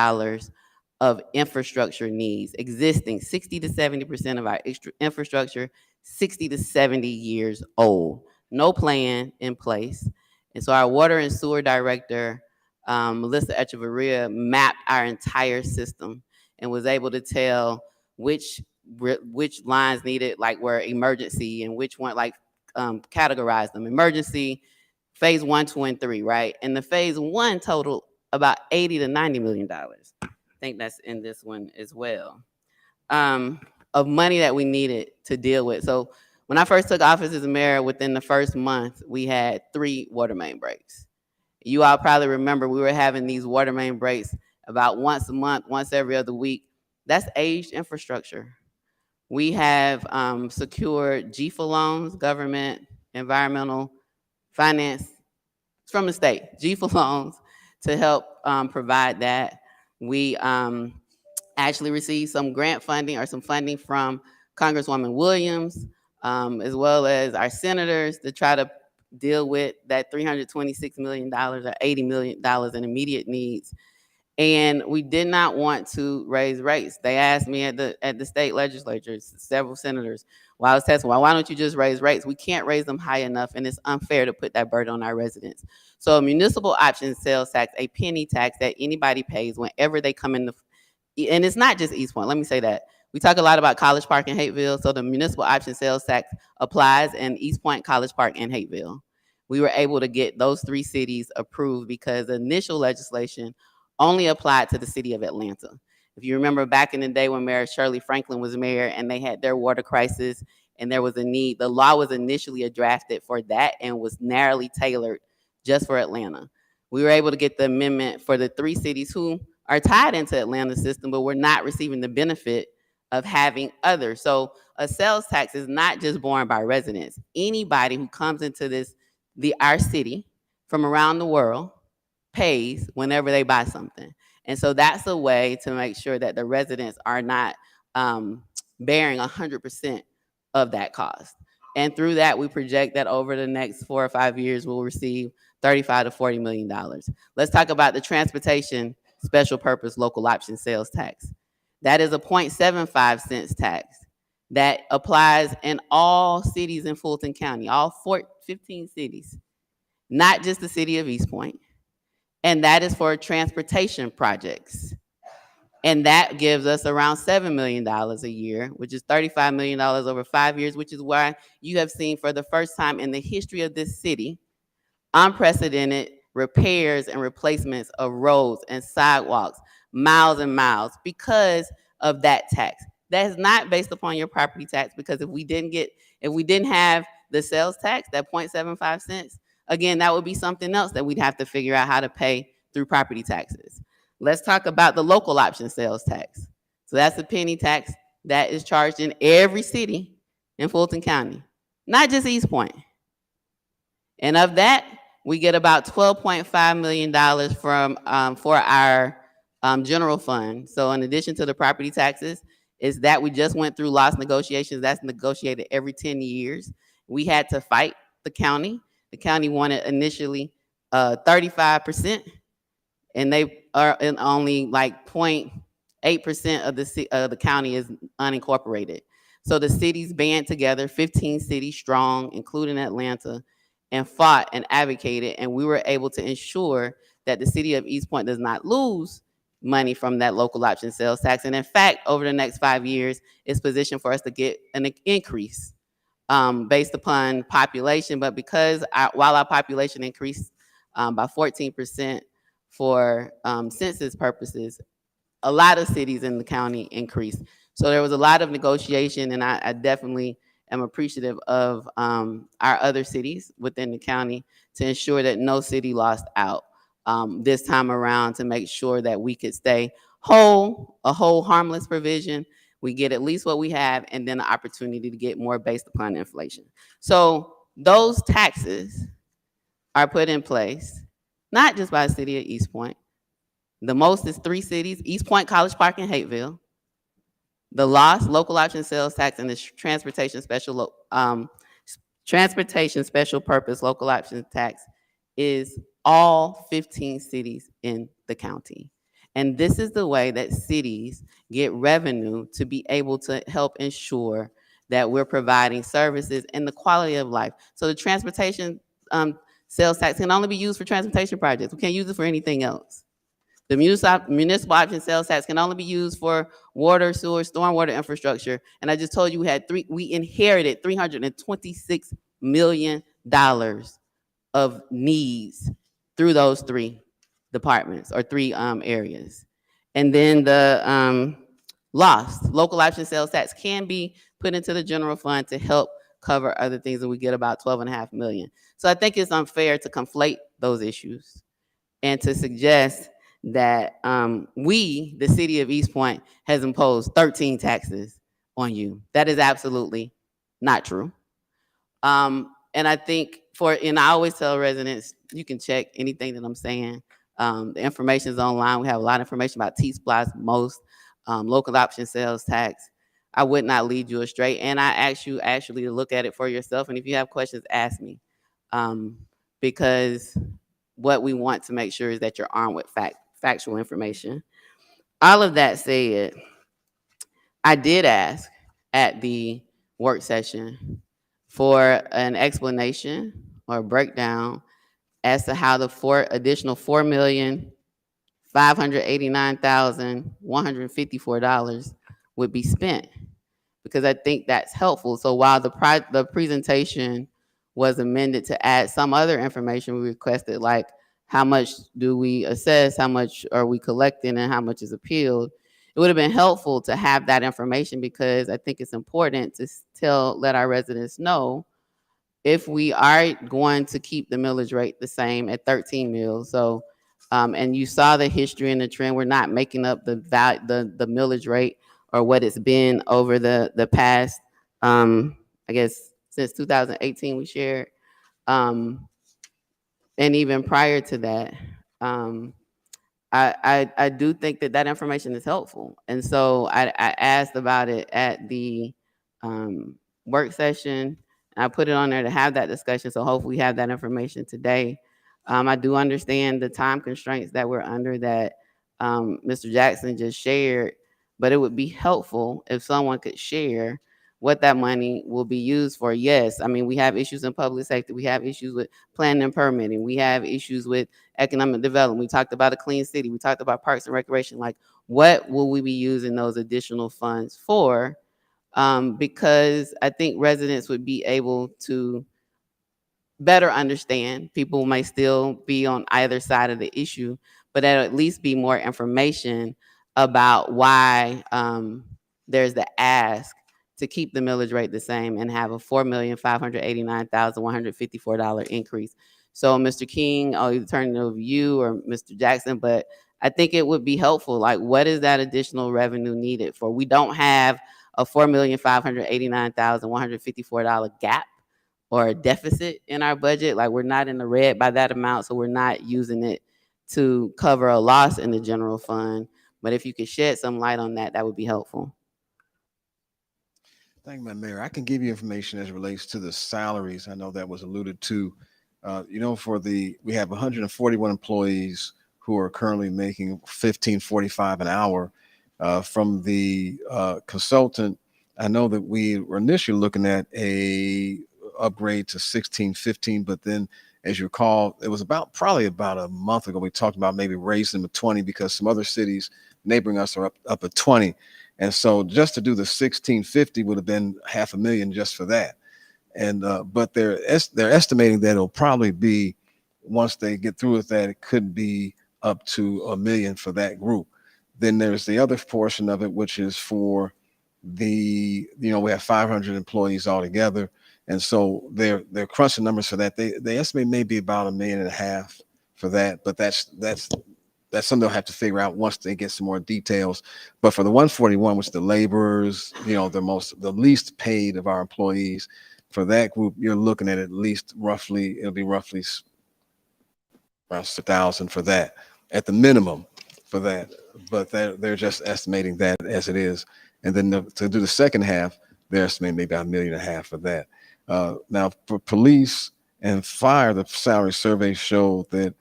of infrastructure needs, existing 60 to 70% of our infrastructure, 60 to 70 years old. No plan in place. And so our water and sewer director, Melissa Echevarria, mapped our entire system and was able to tell which which lines needed, like were emergency and which one, like categorize them. Emergency, phase 1, 2, and 3, right? And the phase 1 totaled about $80 to $90 million. I think that's in this one as well, of money that we needed to deal with. So when I first took office as mayor, within the first month, we had 3 water main breaks. You all probably remember we were having these water main breaks about once a month, once every other week. That's aged infrastructure. We have secured GFA loans, government, environmental, finance, from the state, GFA loans, to help provide that. We actually received some grant funding or some funding from Congresswoman Williams, as well as our senators, to try to deal with that $326 million or $80 million in immediate needs. And we did not want to raise rates. They asked me at the state legislatures, several senators, while I was testifying, why don't you just raise rates? We can't raise them high enough, and it's unfair to put that burden on our residents. So a municipal option sales tax, a penny tax that anybody pays whenever they come in and it's not just East Point, let me say that. We talk a lot about College Park and Hateville, so the municipal option sales tax applies in East Point, College Park, and Hateville. We were able to get those 3 cities approved because the initial legislation only applied to the city of Atlanta. If you remember back in the day when Mayor Shirley Franklin was mayor and they had their water crisis and there was a need, the law was initially drafted for that and was narrowly tailored just for Atlanta. We were able to get the amendment for the 3 cities who are tied into Atlanta's system, but we're not receiving the benefit of having others. So a sales tax is not just borne by residents. Anybody who comes into our city from around the world pays whenever they buy something. And so that's a way to make sure that the residents are not bearing 100% of that cost. And through that, we project that over the next 4 or 5 years, we'll receive $35 to $40 million. Let's talk about the transportation special purpose local option sales tax. That is a 0.75 cents tax that applies in all cities in Fulton County, all 15 cities, not just the city of East Point. And that is for transportation projects. And that gives us around $7 million a year, which is $35 million over 5 years, which is why you have seen for the first time in the history of this city, unprecedented repairs and replacements of roads and sidewalks, miles and miles, because of that tax. That is not based upon your property tax, because if we didn't have the sales tax, that 0.75 cents, again, that would be something else that we'd have to figure out how to pay through property taxes. Let's talk about the local option sales tax. So that's a penny tax that is charged in every city in Fulton County, not just East Point. And of that, we get about $12.5 million for our general fund. So in addition to the property taxes, is that we just went through loss negotiations. That's negotiated every 10 years. We had to fight the county. The county wanted initially 35%, and they are in only like 0.8% of the county is unincorporated. So the cities band together, 15 cities strong, including Atlanta, and fought and advocated, and we were able to ensure that the city of East Point does not lose money from that local option sales tax. And in fact, over the next 5 years, it's positioned for us to get an increase based upon population. But because while our population increased by 14% for census purposes, a lot of cities in the county increased. So there was a lot of negotiation, and I definitely am appreciative of our other cities within the county to ensure that no city lost out this time around, to make sure that we could stay whole, a whole harmless provision. We get at least what we have, and then the opportunity to get more based upon inflation. So those taxes are put in place, not just by the city of East Point. The most is 3 cities, East Point, College Park, and Hateville. The local option sales tax, and the transportation special purpose local option tax is all 15 cities in the county. And this is the way that cities get revenue to be able to help ensure that we're providing services and the quality of life. So the transportation sales tax can only be used for transportation projects. We can't use it for anything else. The municipal option sales tax can only be used for water, sewer, stormwater infrastructure. And I just told you we inherited $326 million of needs through those three departments or three areas. And then the local option sales tax can be put into the general fund to help cover other things, and we get about 12.5 million. So I think it's unfair to conflate those issues and to suggest that we, the city of East Point, has imposed 13 taxes on you. That is absolutely not true. And I think and I always tell residents, you can check anything that I'm saying. The information is online. We have a lot of information about T-Splot, most local option sales tax. I would not lead you astray. And I ask you actually to look at it for yourself. And if you have questions, ask me. Because what we want to make sure is that you're armed with factual information. All of that said, I did ask at the work session for an explanation or a breakdown as to how the additional $4,589,154 would be spent, because I think that's helpful. So while the presentation was amended to add some other information, we requested, like, how much do we assess, how much are we collecting, and how much is appealed. It would have been helpful to have that information, because I think it's important to let our residents know if we are going to keep the millage rate the same at 13 mills. So, and you saw the history and the trend. We're not making up the millage rate or what it's been over the past, I guess, since 2018 we shared. And even prior to that, I do think that information is helpful. And so I asked about it at the work session. I put it on there to have that discussion. So hopefully we have that information today. I do understand the time constraints that we're under that Mr. Jackson just shared, but it would be helpful if someone could share what that money will be used for. Yes, I mean, we have issues in public safety. We have issues with planning and permitting. We have issues with economic development. We talked about a clean city. We talked about parks and recreation. Like, what will we be using those additional funds for? Because I think residents would be able to better understand. People may still be on either side of the issue, but there'll at least be more information about why there's the ask to keep the millage rate the same and have a $4,589,154 increase. So, Mr. King, I'll either turn it over to you or Mr. Jackson, but I think it would be helpful. Like, what is that additional revenue needed for? We don't have a $4,589,154 gap or a deficit in our budget. Like, we're not in the red by that amount, so we're not using it to cover a loss in the general fund. But if you could shed some light on that, that would be helpful. Thank you, Madam Mayor. I can give you information as it relates to the salaries. I know that was alluded to. We have 141 employees who are currently making $15.45 an hour. From the consultant, I know that we were initially looking at a upgrade to $16.15, but then, as you recall, it was probably about a month ago, we talked about maybe raising them to 20 because some other cities neighboring us are up at 20. And so just to do the $16.50 would have been $500,000 just for that. And but they're estimating that it'll probably be, once they get through with that, it could be up to $1 million for that group. Then there's the other portion of it, which is for we have 500 employees altogether. And so they're crunching numbers for that. They estimate maybe about $1.5 million for that, but that's something they'll have to figure out once they get some more details. But for the 141, which the laborers, the least paid of our employees, for that group, you're looking at least roughly around 1,000 for that at the minimum for that. But they're just estimating that as it is. And then to do the second half, they're estimating maybe $1.5 million for that. Now for police and fire, the salary survey showed that,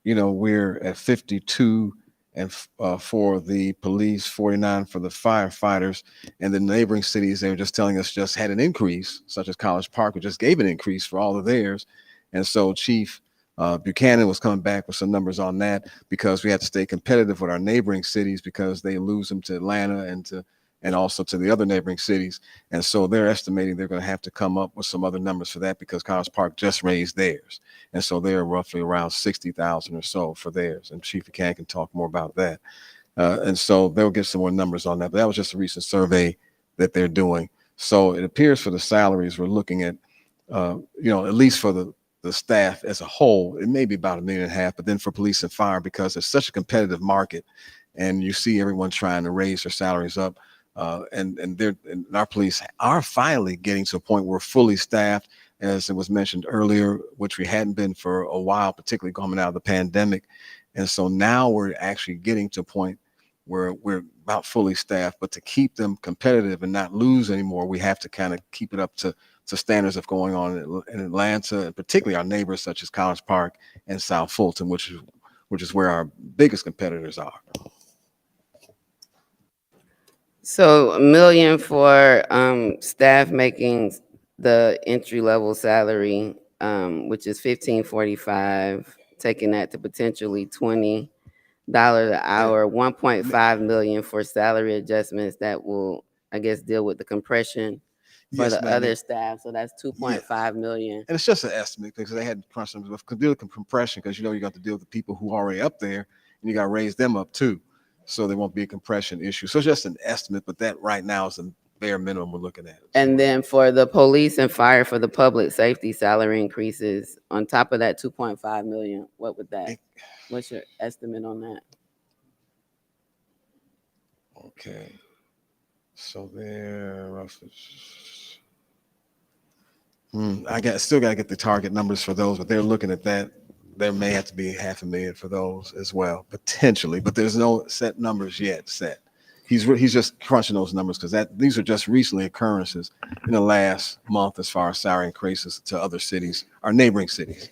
we're at 52 and for the police, 49 for the firefighters, and the neighboring cities, they were just telling us just had an increase, such as College Park, which just gave an increase for all of theirs. And so Chief Buchanan was coming back with some numbers on that because we had to stay competitive with our neighboring cities because they lose them to Atlanta and also to the other neighboring cities. And so they're estimating they're going to have to come up with some other numbers for that because College Park just raised theirs. And so they're roughly around 60,000 or so for theirs. And Chief Buchanan can talk more about that. And so they'll get some more numbers on that. But that was just a recent survey that they're doing. So it appears for the salaries, we're looking at, at least for the staff as a whole, it may be about $1.5 million, but then for police and fire, because it's such a competitive market and you see everyone trying to raise their salaries up. And our police are finally getting to a point where we're fully staffed, as it was mentioned earlier, which we hadn't been for a while, particularly coming out of the pandemic. And so now we're actually getting to a point where we're about fully staffed, but to keep them competitive and not lose anymore, we have to kind of keep it up to standards of going on in Atlanta, and particularly our neighbors such as College Park and South Fulton, which is where our biggest competitors are. So $1 million for staff making the entry level salary, which is $15.45, taking that to potentially $20 an hour, 1.5 million for salary adjustments that will, I guess, deal with the compression for Yes, the ma'am. other staff. So that's 2.5 million. And it's just an estimate because they had crunch numbers with deal with compression because you got to deal with the people who are already up there and you got to raise them up too. So there won't be a compression issue. So it's just an estimate, but that right now is the bare minimum we're looking at. And then for the police and fire for the public safety salary increases, on top of that 2.5 million, what would that, what's your estimate on that? Okay. So they're roughly. Still got to get the target numbers for those, but they're looking at that. There may have to be $500,000 for those as well, potentially, but there's no set numbers yet set. He's just crunching those numbers because these are just recently occurrences in the last month as far as salary increases to other cities, our neighboring cities.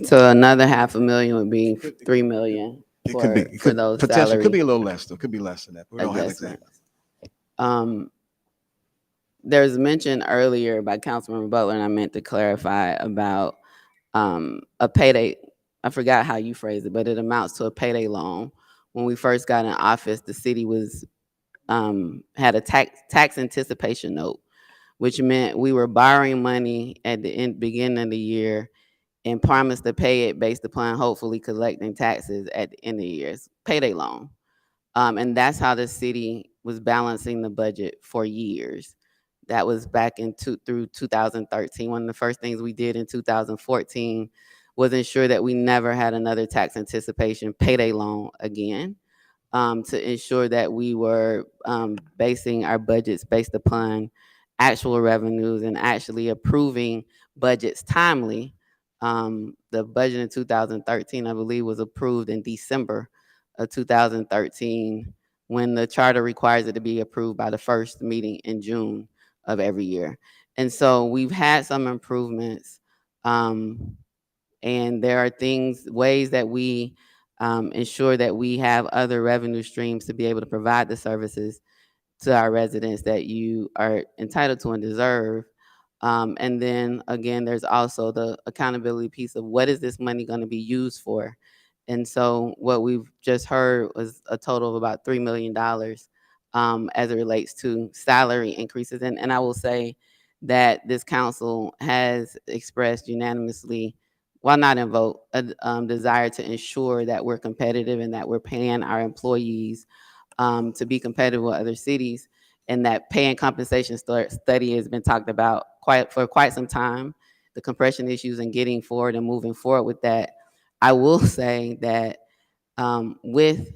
So another $500,000 would be 3 million for those potentially salary could be a little less though. Could be less than that. But we don't have adjustments. exact. There's mention earlier by Councilmember Butler, and I meant to clarify about a payday. I forgot how you phrased it, but it amounts to a payday loan. When we first got in office, the city was had a tax anticipation note, which meant we were borrowing money at the beginning of the year and promised to pay it based upon hopefully collecting taxes at the end of the year. It's payday loan. And that's how the city was balancing the budget for years. That was back through 2013. One of the first things we did in 2014 was ensure that we never had another tax anticipation payday loan again, to ensure that we were basing our budgets based upon actual revenues and actually approving budgets timely. The budget in 2013, I believe, was approved in December of 2013 when the charter requires it to be approved by the first meeting in June of every year. And so we've had some improvements, and there are ways that we ensure that we have other revenue streams to be able to provide the services to our residents that you are entitled to and deserve. And then again, there's also the accountability piece of what is this money going to be used for? And so what we've just heard was a total of about $3 million as it relates to salary increases. And I will say that this council has expressed unanimously, while not in vote, a desire to ensure that we're competitive and that we're paying our employees to be competitive with other cities. And that pay and compensation study has been talked about for quite some time, the compression issues and getting forward and moving forward with that. I will say that with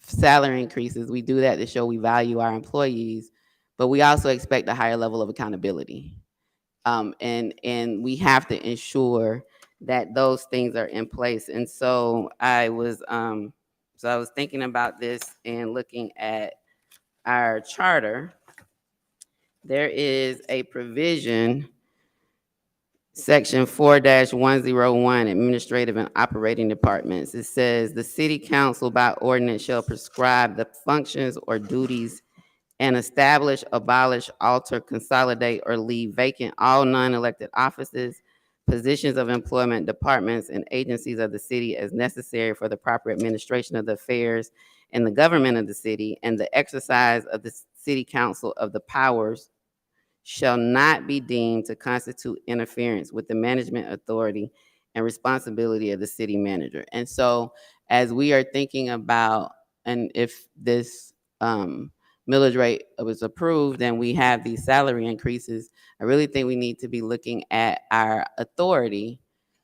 salary increases, we do that to show we value our employees, but we also expect a higher level of accountability. And we have to ensure that those things are in place. And so I was thinking about this and looking at our charter. There is a provision, Section 4-101, Administrative and Operating Departments. It says the city council by ordinance shall prescribe the functions or duties and establish, abolish, alter, consolidate, or leave vacant all non-elected offices, positions of employment, departments, and agencies of the city as necessary for the proper administration of the affairs and the government of the city, and the exercise of the city council of the powers shall not be deemed to constitute interference with the management authority and responsibility of the city manager. And so as we are thinking about, and if this millage rate was approved and we have these salary increases, I really think we need to be looking at our authority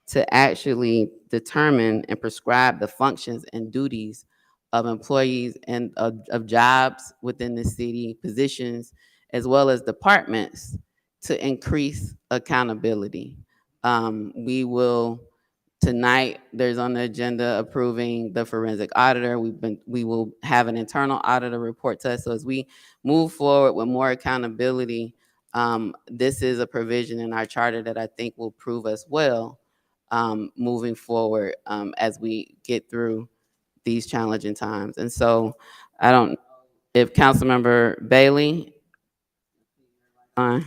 to actually determine and prescribe the functions and duties of employees and of jobs within the city, positions, as well as departments, to increase accountability. We will, tonight, there's on the agenda approving the forensic auditor. We will have an internal auditor report to us. So as we move forward with more accountability, this is a provision in our charter that I think will prove us well moving forward as we get through these challenging times. And so I don't know if Councilmember Bailey. Thank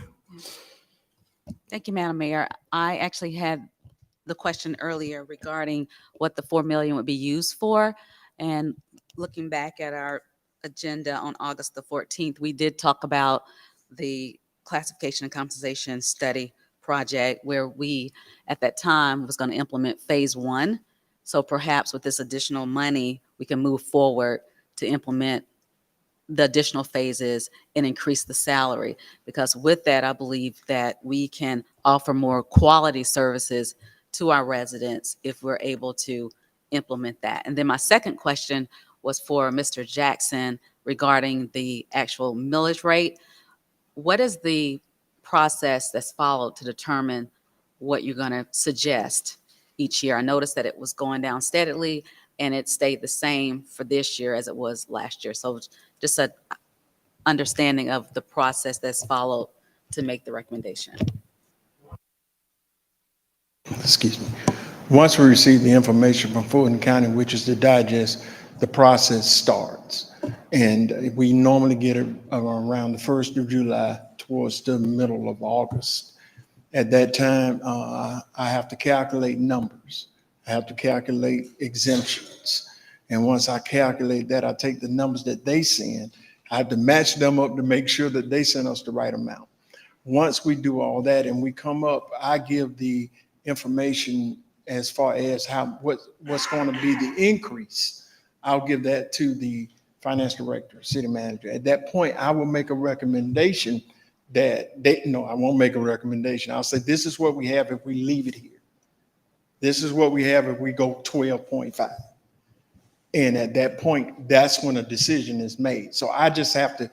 you, Madam Mayor. I actually had the question earlier regarding what the 4 million would be used for. And looking back at our agenda on August the 14th, we did talk about the classification and compensation study project where we, at that time, was going to implement phase 1. So perhaps with this additional money, we can move forward to implement the additional phases and increase the salary. Because with that, I believe that we can offer more quality services to our residents if we're able to implement that. And then my second question was for Mr. Jackson regarding the actual millage rate. What is the process that's followed to determine what you're going to suggest each year? I noticed that it was going down steadily and it stayed the same for this year as it was last year. So just an understanding of the process that's followed to make the recommendation. Excuse me. Once we receive the information from Fulton County, which is the digest, the process starts. And we normally get it around the 1st of July towards the middle of August. At that time, I have to calculate numbers. I have to calculate exemptions. And once I calculate that, I take the numbers that they send. I have to match them up to make sure that they send us the right amount. Once we do all that and we come up, I give the information as far as what's going to be the increase. I'll give that to the finance director, city manager. At that point, I will make a recommendation that I won't make a recommendation. I'll say, this is what we have if we leave it here. This is what we have if we go 12.5. And at that point, that's when a decision is made. So I just have to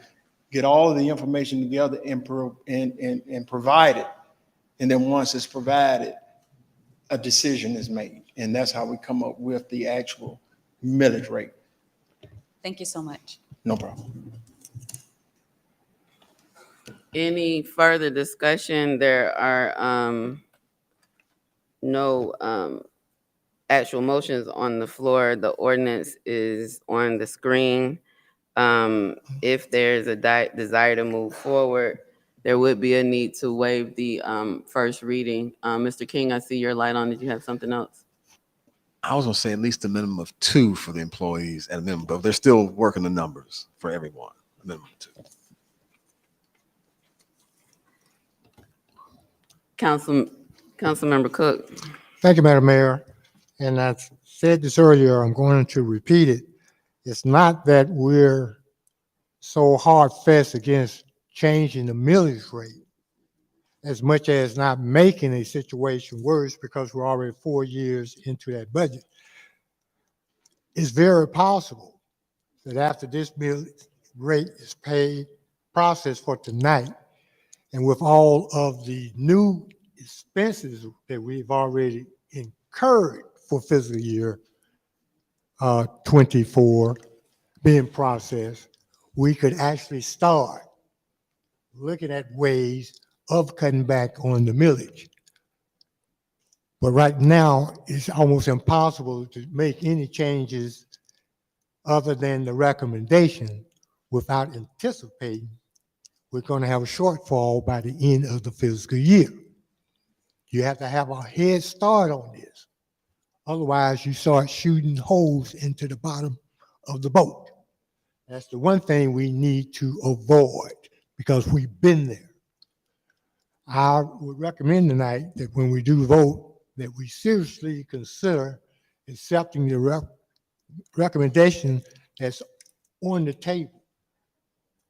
get all of the information together and provide it. And then once it's provided, a decision is made. And that's how we come up with the actual millage rate. Thank you so much. No problem. Any further discussion? There are no actual motions on the floor. The ordinance is on the screen. If there's a desire to move forward, there would be a need to waive the first reading. Mr. King, I see your light on. Did you have something else? I was gonna say at least a minimum of 2 for the employees at a minimum, but they're still working the numbers for everyone, a minimum of 2. Councilmember Cook. Thank you, Madam Mayor. And I said this earlier, I'm going to repeat it. It's not that we're so hard fast against changing the millage rate as much as not making a situation worse because we're already 4 years into that budget. It's very possible that after this millage rate is paid, processed for tonight, and with all of the new expenses that we've already incurred for fiscal year 24 being processed, we could actually start looking at ways of cutting back on the millage. But right now, it's almost impossible to make any changes other than the recommendation without anticipating we're going to have a shortfall by the end of the fiscal year. You have to have a head start on this. Otherwise, you start shooting holes into the bottom of the boat. That's the one thing we need to avoid because we've been there. I would recommend tonight that when we do vote, that we seriously consider accepting the recommendation that's on the table.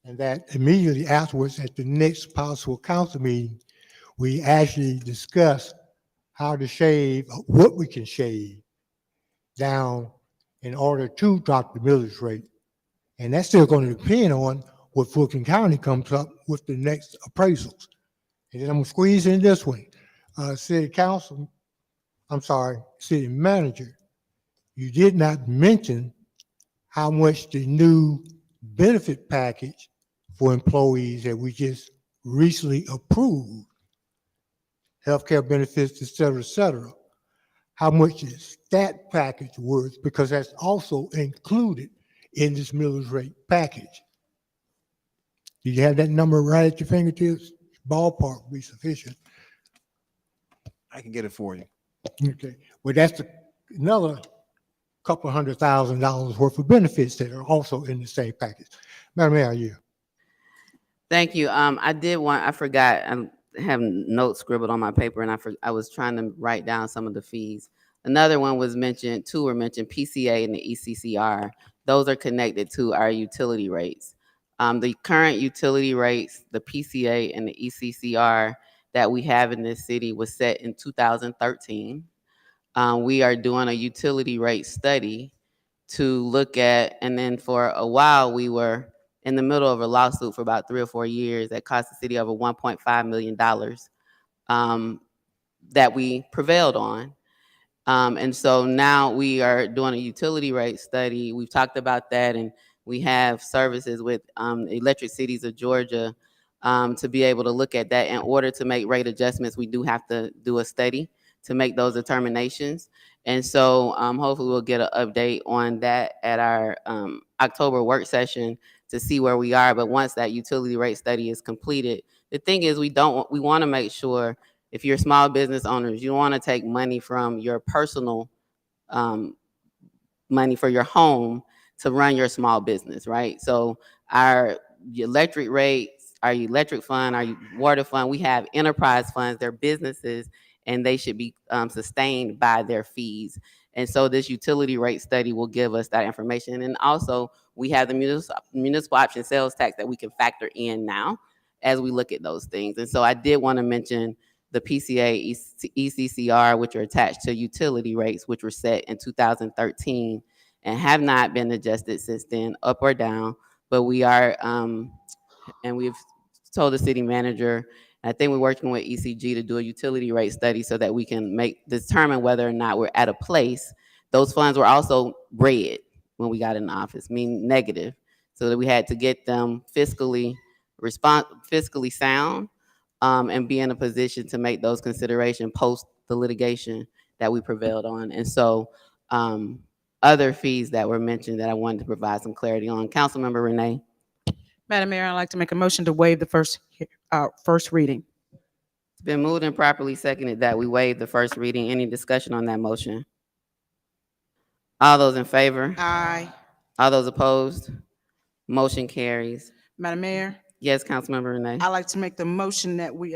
And that immediately afterwards, at the next possible council meeting, we actually discuss how to shave, what we can shave down in order to drop the millage rate. And that's still going to depend on what Fulton County comes up with the next appraisals. And then I'm gonna squeeze in this one. City manager, you did not mention how much the new benefit package for employees that we just recently approved, healthcare benefits, et cetera, how much is that package worth? Because that's also included in this millage rate package. Do you have that number right at your fingertips? Ballpark would be sufficient. I can get it for you. Okay, well, that's another couple $100,000 worth of benefits that are also in the same package. Madam Mayor, you. Thank you. I forgot, I have notes scribbled on my paper and I was trying to write down some of the fees. Another one was mentioned, two were mentioned, PCA and the ECCR. Those are connected to our utility rates. The current utility rates, the PCA and the ECCR that we have in this city was set in 2013. We are doing a utility rate study to look at, and then for a while we were in the middle of a lawsuit for about 3 or 4 years that cost the city over $1.5 million that we prevailed on. And so now we are doing a utility rate study. We've talked about that, and we have services with Electric Cities of Georgia to be able to look at that. In order to make rate adjustments, we do have to do a study to make those determinations. And so hopefully we'll get an update on that at our October work session to see where we are. But once that utility rate study is completed, the thing is we want to make sure if you're small business owners, you want to take money from your personal money for your home to run your small business, right? So our electric rates, our electric fund, our water fund, we have enterprise funds, they're businesses, and they should be sustained by their fees. And so this utility rate study will give us that information. And also we have the municipal option sales tax that we can factor in now as we look at those things. And so I did want to mention the PCA, ECCR, which are attached to utility rates, which were set in 2013 and have not been adjusted since then, up or down. But we are, and we've told the city manager, I think we're working with ECG to do a utility rate study so that we can determine whether or not we're at a place. Those funds were also red when we got in office, meaning negative, so that we had to get them fiscally sound and be in a position to make those considerations post the litigation that we prevailed on. And so other fees that were mentioned that I wanted to provide some clarity on. Councilmember Renee. Madam Mayor, I'd like to make a motion to waive the first reading. It's been moved and properly seconded that we waive the first reading. Any discussion on that motion? All those in favor? Aye. All those opposed? Motion carries. Madam Mayor, Yes, Councilmember Renee. I'd like to make the motion that we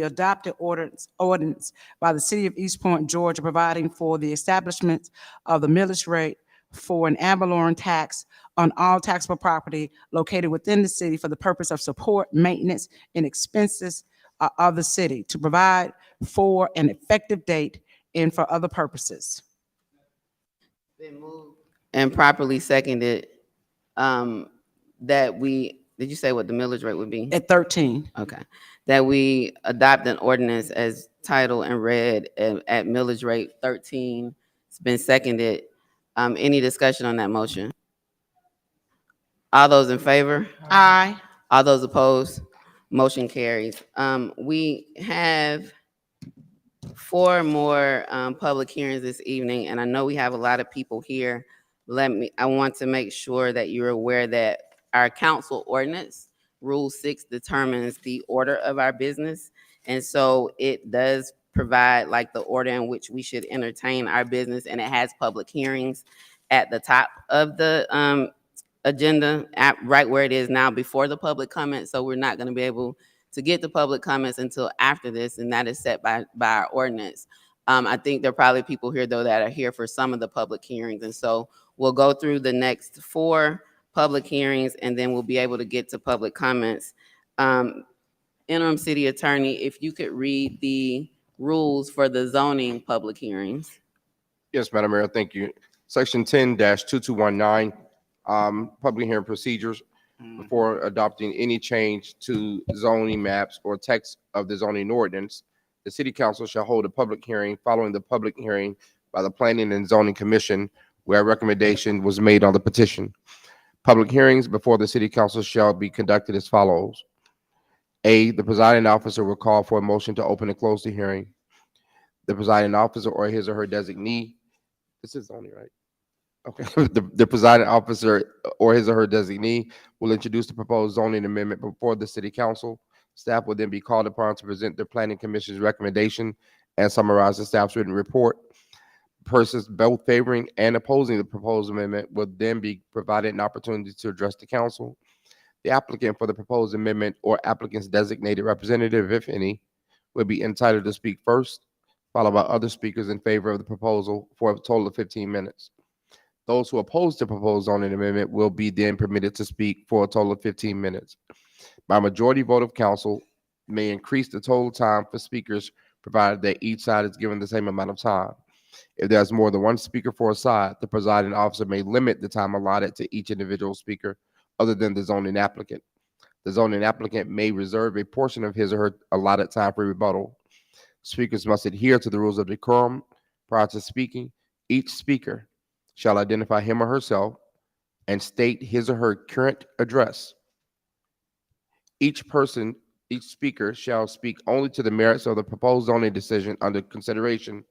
adopt the ordinance by the city of East Point, Georgia, providing for the establishment of the millage rate for an ad valorem tax on all taxable property located within the city for the purpose of support, maintenance, and expenses of the city, to provide for an effective date and for other purposes. Been moved and properly seconded that we, did you say what the millage rate would be? At 13. Okay. That we adopt an ordinance as titled and read at millage rate 13. It's been seconded. Any discussion on that motion? All those in favor? Aye. All those opposed? Motion carries. We have 4 more public hearings this evening, and I know we have a lot of people here. I want to make sure that you're aware that our council ordinance, Rule 6, determines the order of our business. And so it does provide like the order in which we should entertain our business, and it has public hearings at the top of the agenda, right where it is now before the public comment. So we're not going to be able to get the public comments until after this, and that is set by our ordinance. I think there are probably people here, though, that are here for some of the public hearings. And so we'll go through the next 4 public hearings, and then we'll be able to get to public comments. Interim City Attorney, if you could read the rules for the zoning public hearings. Yes, Madam Mayor, thank you. Section 10-2219, public hearing procedures. Before adopting any change to zoning maps or text of the zoning ordinance, the City Council shall hold a public hearing following the public hearing by the Planning and Zoning Commission where a recommendation was made on the petition. Public hearings before the City Council shall be conducted as follows. A, the presiding officer will call for a motion to open and close the hearing. The presiding officer or his or her designee, this is zoning, right? Okay. The presiding officer or his or her designee will introduce the proposed zoning amendment before the City Council. Staff will then be called upon to present the Planning Commission's recommendation and summarize the staff's written report. Persons both favoring and opposing the proposed amendment will then be provided an opportunity to address the council. The applicant for the proposed amendment or applicant's designated representative, if any, will be entitled to speak first, followed by other speakers in favor of the proposal for a total of 15 minutes. Those who oppose the proposed zoning amendment will be then permitted to speak for a total of 15 minutes. By majority vote of council may increase the total time for speakers provided that each side is given the same amount of time. If there's more than one speaker for a side, the presiding officer may limit the time allotted to each individual speaker other than the zoning applicant. The zoning applicant may reserve a portion of his or her allotted time for rebuttal. Speakers must adhere to the rules of decorum prior to speaking. Each speaker shall identify him or herself and state his or her current address. Each speaker shall speak only to the merits of the proposed zoning decision under consideration,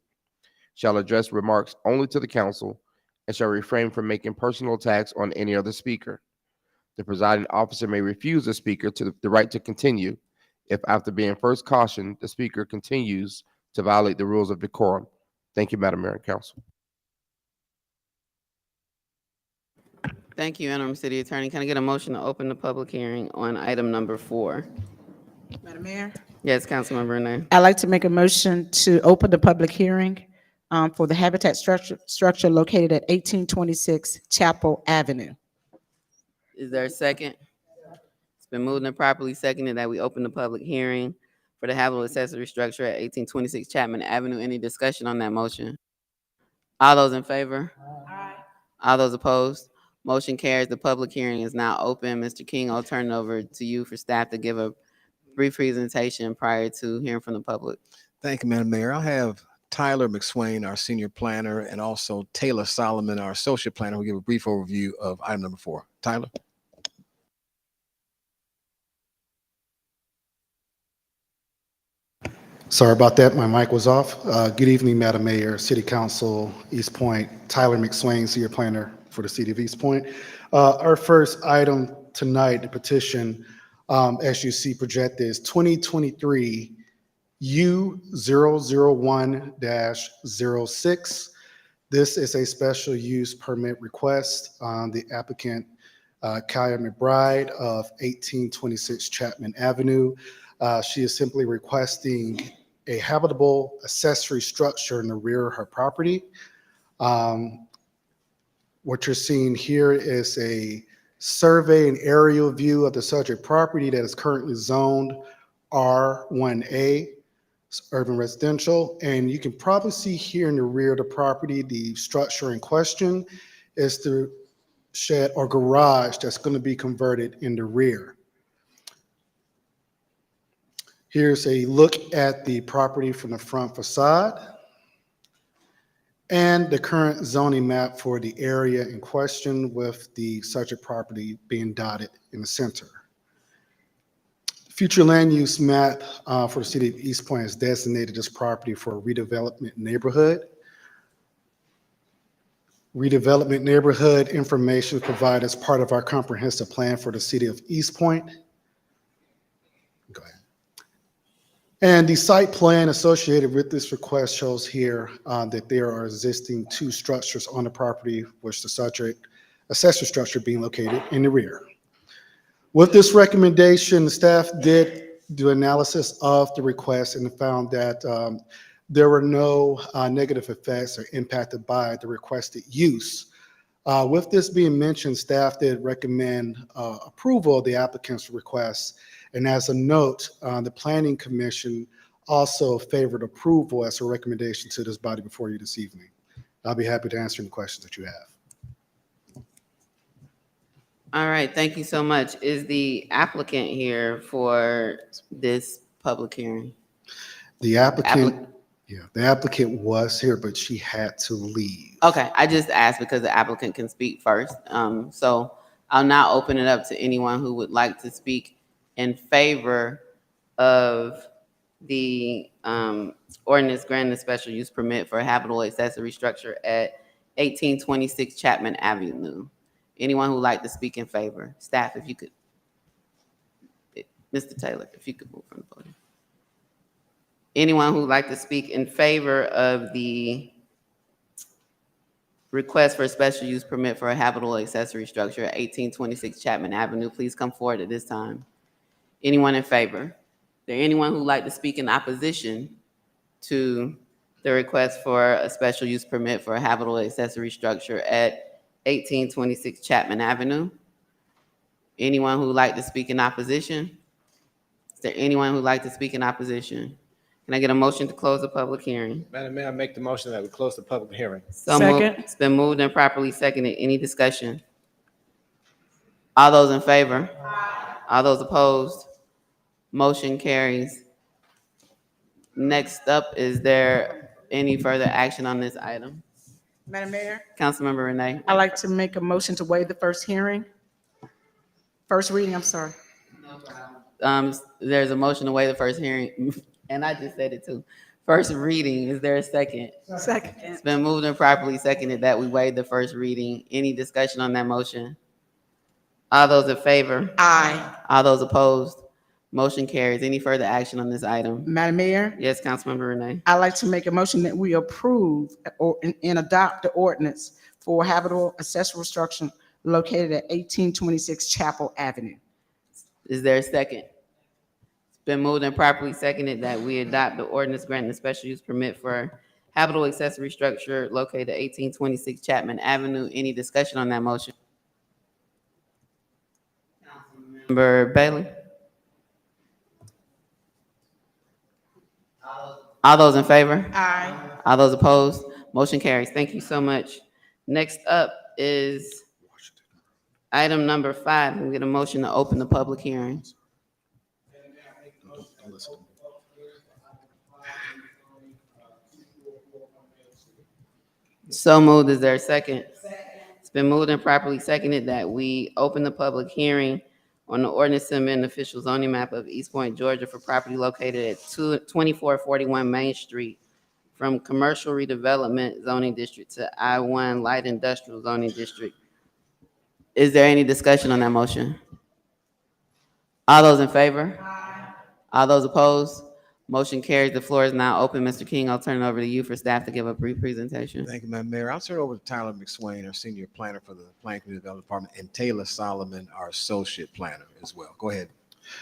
shall address remarks only to the council, and shall refrain from making personal attacks on any other speaker. The presiding officer may refuse a speaker the right to continue if, after being first cautioned, the speaker continues to violate the rules of decorum. Thank you, Madam Mayor and Council. Thank you, Interim City Attorney. Can I get a motion to open the public hearing on item number 4? Madam Mayor? Yes, Councilmember Renee. I'd like to make a motion to open the public hearing for the habitat structure located at 1826 Chapel Avenue. Is there a second? It's been moved and properly seconded that we open the public hearing for the habitable accessory structure at 1826 Chapman Avenue. Any discussion on that motion? All those in favor? Aye. All those opposed? Motion carries. The public hearing is now open. Mr. King, I'll turn it over to you for staff to give a brief presentation prior to hearing from the public. Thank you, Madam Mayor. I'll have Tyler McSwain, our senior planner, and also Taylor Solomon, our associate planner, who will give a brief overview of item number 4. Tyler? Sorry about that. My mic was off. Good evening, Madam Mayor, City Council, East Point. Tyler McSwain, Senior Planner for the City of East Point. Our first item tonight, the petition, as you see projected, is 2023 U001-06. This is a special use permit request on the applicant, Kaya McBride of 1826 Chapman Avenue. She is simply requesting a habitable accessory structure in the rear of her property. What you're seeing here is a survey and aerial view of the subject property that is currently zoned R1A, urban residential. And you can probably see here in the rear of the property, the structure in question is the shed or garage that's going to be converted in the rear. Here's a look at the property from the front facade and the current zoning map for the area in question, with the subject property being dotted in the center. Future land use map for the City of East Point has designated this property for a redevelopment neighborhood. Redevelopment neighborhood information is provided as part of our comprehensive plan for the City of East Point. Go ahead. And the site plan associated with this request shows here that there are existing 2 structures on the property, which the subject accessory structure being located in the rear. With this recommendation, the staff did do analysis of the request and found that there were no negative effects or impacted by the requested use. With this being mentioned, staff did recommend approval of the applicant's request. And as a note, the Planning Commission also favored approval as a recommendation to this body before you this evening. I'll be happy to answer any questions that you have. All right, thank you so much. Is the applicant here for this public hearing? The applicant, the applicant was here, but she had to leave. Okay, I just asked because the applicant can speak first. So I'll now open it up to anyone who would like to speak in favor of the ordinance granting a special use permit for a habitable accessory structure at 1826 Chapman Avenue. Anyone who would like to speak in favor? Staff, if you could. Mr. Taylor, if you could move from the podium. Anyone who would like to speak in favor of the request for a special use permit for a habitable accessory structure at 1826 Chapman Avenue, please come forward at this time. Anyone in favor? Is there anyone who would like to speak in opposition to the request for a special use permit for a habitable accessory structure at 1826 Chapman Avenue? Anyone who would like to speak in opposition? Is there anyone who would like to speak in opposition? Can I get a motion to close the public hearing? Madam Mayor, I make the motion that we close the public hearing. So moved. It's been moved and properly seconded. Any discussion? All those in favor? All those opposed? Motion carries. Next up, is there any further action on this item? Madam Mayor, Councilmember Renee. I'd like to make a motion to waive the first reading, I'm sorry. There's a motion to waive the first hearing, and I just said it too. First reading, is there a second? Second. It's been moved and properly seconded that we waive the first reading. Any discussion on that motion? All those in favor? Aye. All those opposed? Motion carries. Any further action on this item? Madam Mayor, Yes, Councilmember Renee. I'd like to make a motion that we approve and adopt the ordinance for habitable accessory structure located at 1826 Chapel Avenue. Is there a second? It's been moved and properly seconded that we adopt the ordinance granting a special use permit for habitable accessory structure located at 1826 Chapman Avenue. Any discussion on that motion? Councilmember Bailey? All those in favor? Aye. All those opposed? Motion carries. Thank you so much. Next up is item number 5. Can we get a motion to open the public hearing? So moved. Is there a second? It's been moved and properly seconded that we open the public hearing on the ordinance to amend the official zoning map of East Point, Georgia for property located at 2441 Main Street from commercial redevelopment zoning district to I-1 light industrial zoning district. Is there any discussion on that motion? All those in favor? All those opposed? Motion carries. The floor is now open. Mr. King, I'll turn it over to you for staff to give a brief presentation. Thank you, Madam Mayor. I'll turn it over to Tyler McSwain, our senior planner for the Planning Community Development Department, and Taylor Solomon, our associate planner as well. Go ahead,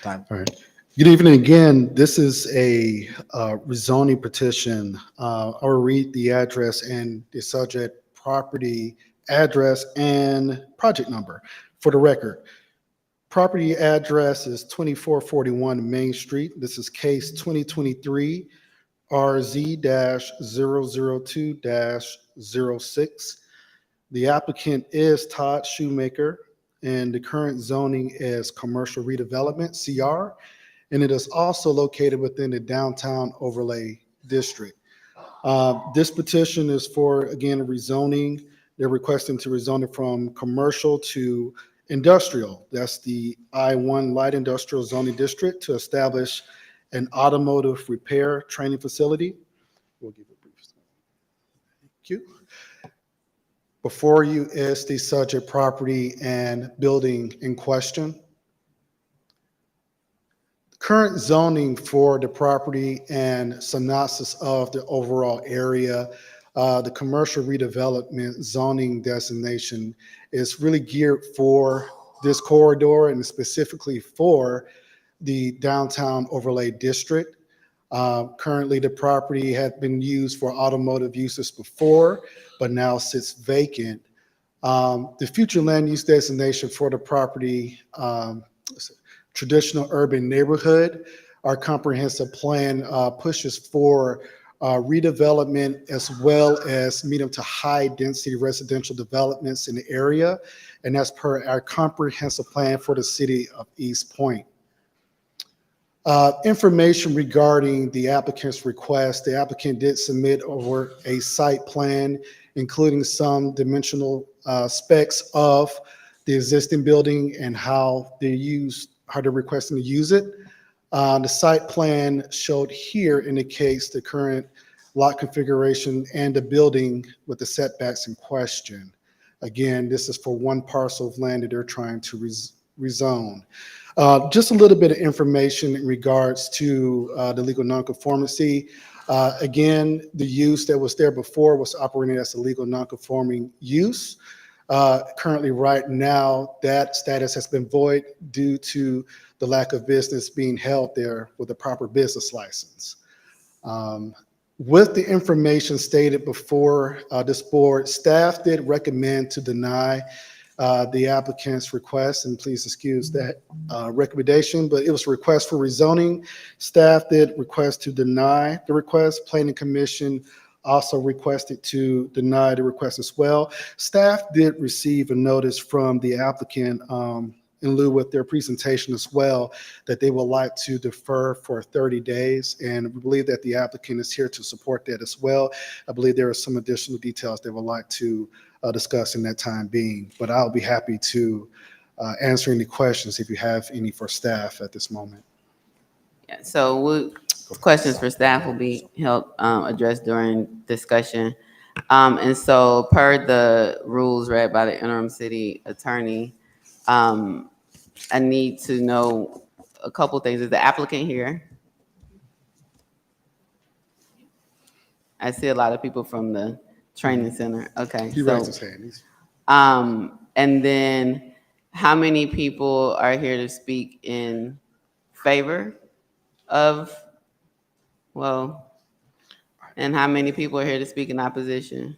Tyler. All right. Good evening again. This is a rezoning petition. I'll read the address and the subject property address and project number for the record. Property address is 2441 Main Street. This is case 2023 RZ-002-06. The applicant is Todd Shoemaker, and the current zoning is commercial redevelopment, CR, and it is also located within the downtown overlay district. This petition is for, again, a rezoning. They're requesting to rezone it from commercial to industrial. That's the I-1 light industrial zoning district to establish an automotive repair training facility. We'll give a brief. Thank you. Before you is the subject property and building in question. The current zoning for the property and synopsis of the overall area. The commercial redevelopment zoning designation is really geared for this corridor and specifically for the downtown overlay district. Currently, the property had been used for automotive uses before, but now sits vacant. The future land use designation for the property, traditional urban neighborhood. Our comprehensive plan pushes for redevelopment as well as medium to high density residential developments in the area. And that's per our comprehensive plan for the city of East Point. Information regarding the applicant's request. The applicant did submit over a site plan, including some dimensional specs of the existing building and how they're requesting to use it. The site plan showed here indicates the current lot configuration and the building with the setbacks in question. Again, this is for one parcel of land that they're trying to rezone. Just a little bit of information in regards to the legal nonconformity. Again, the use that was there before was operating as a legal nonconforming use. Currently, right now, that status has been void due to the lack of business being held there with a proper business license. With the information stated before this board, staff did recommend to deny the applicant's request, and please excuse that recommendation, but it was a request for rezoning. Staff did request to deny the request. Planning Commission also requested to deny the request as well. Staff did receive a notice from the applicant in lieu with their presentation as well, that they would like to defer for 30 days. And we believe that the applicant is here to support that as well. I believe there are some additional details they would like to discuss in that time being, but I'll be happy to answer any questions if you have any for staff at this moment. Yeah, so questions for staff will be addressed during discussion. And so per the rules read by the interim city attorney, I need to know a couple things. Is the applicant here? I see a lot of people from the training center. Okay. He raised his hand. And then how many people are here to speak in favor of, and how many people are here to speak in opposition?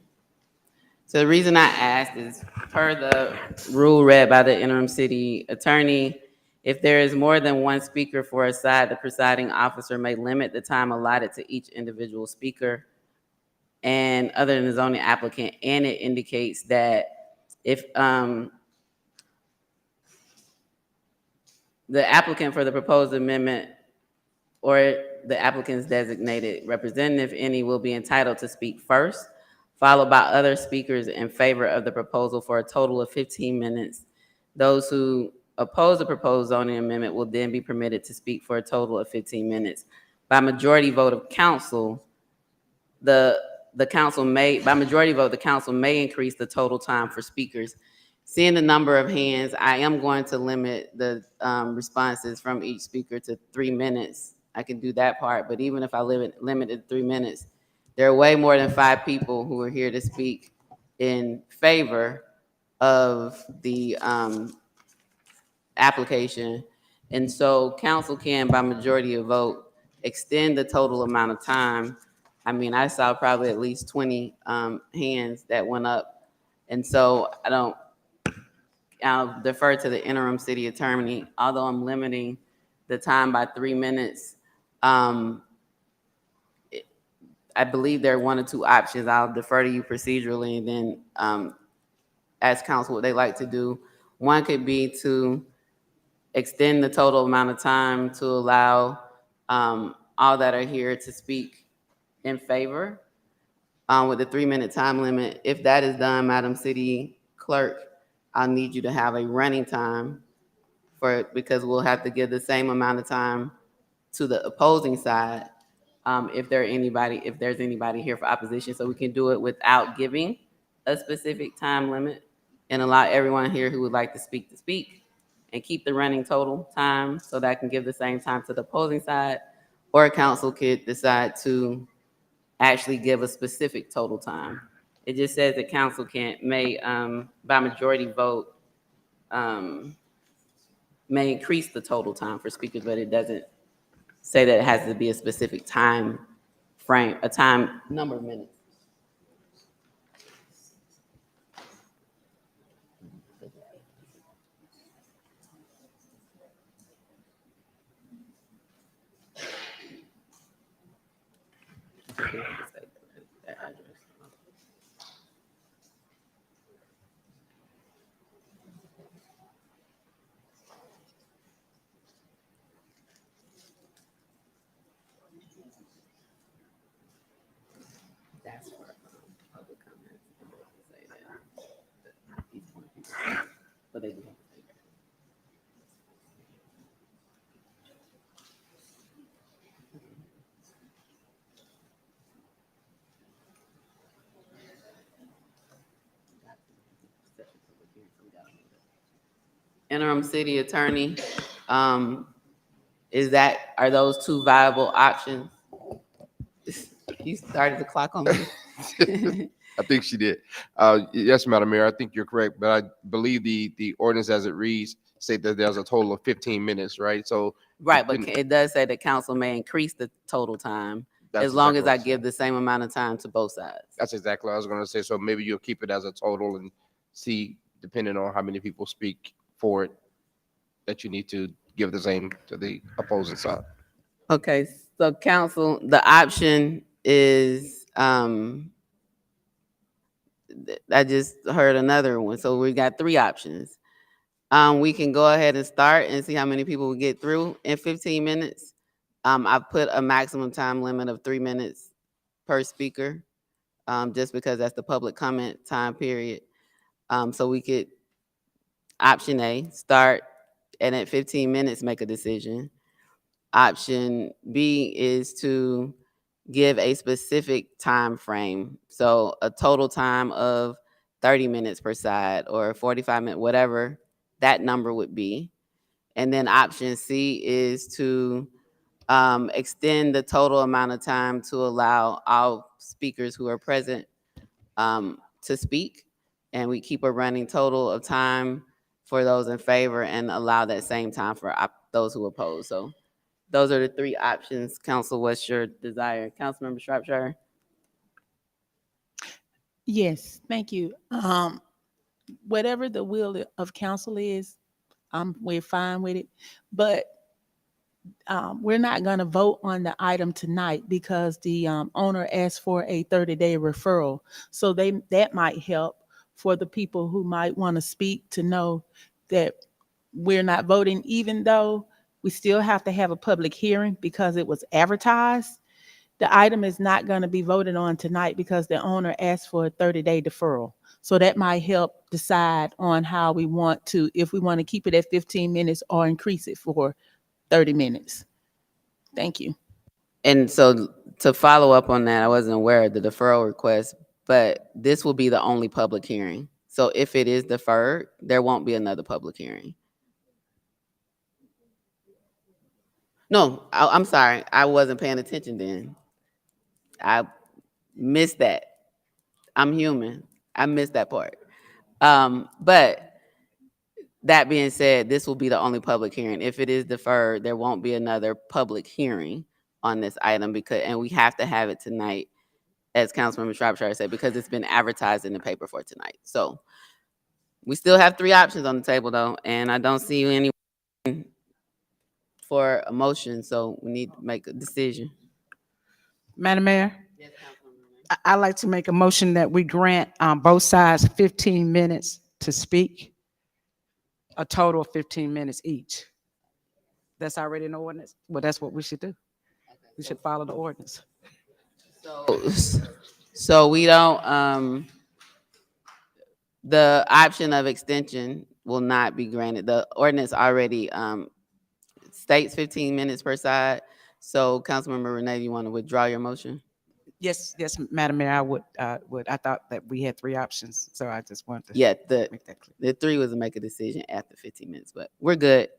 So the reason I asked is per the rule read by the interim city attorney, if there is more than one speaker for a side, the presiding officer may limit the time allotted to each individual speaker and other than the zoning applicant. And it indicates that if the applicant for the proposed amendment or the applicant's designated representative, any, will be entitled to speak first, followed by other speakers in favor of the proposal for a total of 15 minutes. Those who oppose the proposed zoning amendment will then be permitted to speak for a total of 15 minutes. By majority vote of council, the council may increase the total time for speakers. Seeing the number of hands, I am going to limit the responses from each speaker to 3 minutes. I can do that part, but even if I limit it to 3 minutes, there are way more than 5 people who are here to speak in favor of the application. And so council can, by majority of vote, extend the total amount of time. I mean, I saw probably at least 20 hands that went up. And so I'll defer to the interim city attorney, although I'm limiting the time by 3 minutes. I believe there are 1 or 2 options. I'll defer to you procedurally and then ask council what they like to do. One could be to extend the total amount of time to allow all that are here to speak in favor with the 3-minute time limit. If that is done, Madam City Clerk, I'll need you to have a running time for it because we'll have to give the same amount of time to the opposing side if there's anybody here for opposition, so we can do it without giving a specific time limit and allow everyone here who would like to speak to speak. and keep the running total time so that can give the same time to the opposing side, or council could decide to actually give a specific total time. It just says that council may, by majority vote, may increase the total time for speakers, but it doesn't say that it has to be a specific time frame, a time number of minutes. That's for public comments. Say that. But they do. Interim city attorney, are those two viable options? You started the clock on me. I think she did. Yes, Madam Mayor, I think you're correct, but I believe the ordinance as it reads state that there's a total of 15 minutes, right? So. Right, but it does say the council may increase the total time That's as long exactly as I what give the same amount of time to both sides. That's exactly what I was going to say. So maybe you'll keep it as a total and see, depending on how many people speak for it, that you need to give the same to the opposing side. Okay, so council, the option is, I just heard another one, so we got three options. We can go ahead and start and see how many people we get through in 15 minutes. I've put a maximum time limit of 3 minutes per speaker, just because that's the public comment time period. So we could, option A, start and at 15 minutes make a decision. Option B is to give a specific time frame. So a total time of 30 minutes per side or 45 minutes, whatever that number would be. And then option C is to extend the total amount of time to allow all speakers who are present to speak. And we keep a running total of time for those in favor and allow that same time for those who oppose. So those are the three options. Council, what's your desire? Councilmember Shropshire? Yes, thank you. Whatever the will of council is, we're fine with it. But we're not going to vote on the item tonight because the owner asked for a 30-day referral. So that might help for the people who might want to speak to know that we're not voting, even though we still have to have a public hearing because it was advertised. The item is not going to be voted on tonight because the owner asked for a 30-day deferral. So that might help decide on how we want to, if we want to keep it at 15 minutes or increase it for 30 minutes. Thank you. And so to follow up on that, I wasn't aware of the deferral request, but this will be the only public hearing. So if it is deferred, there won't be another public hearing. No, I'm sorry. I wasn't paying attention then. I missed that. I'm human. I missed that part. But that being said, this will be the only public hearing. If it is deferred, there won't be another public hearing on this item and we have to have it tonight, as Councilmember Shropshire said, because it's been advertised in the paper for tonight. So we still have three options on the table though, and I don't see anyone for a motion, so we need to make a decision. Madam Mayor? I'd like to make a motion that we grant both sides 15 minutes to speak, a total of 15 minutes each. That's already an ordinance. Well, that's what we should do. We should follow the ordinance. So we don't, the option of extension will not be granted. The ordinance already states 15 minutes per side. So Councilmember Renee, you want to withdraw your motion? Yes, Madam Mayor, I thought that we had 3 options, so I just wanted to. Yeah, make that clear. the 3 was to make a decision after 15 minutes, but we're good.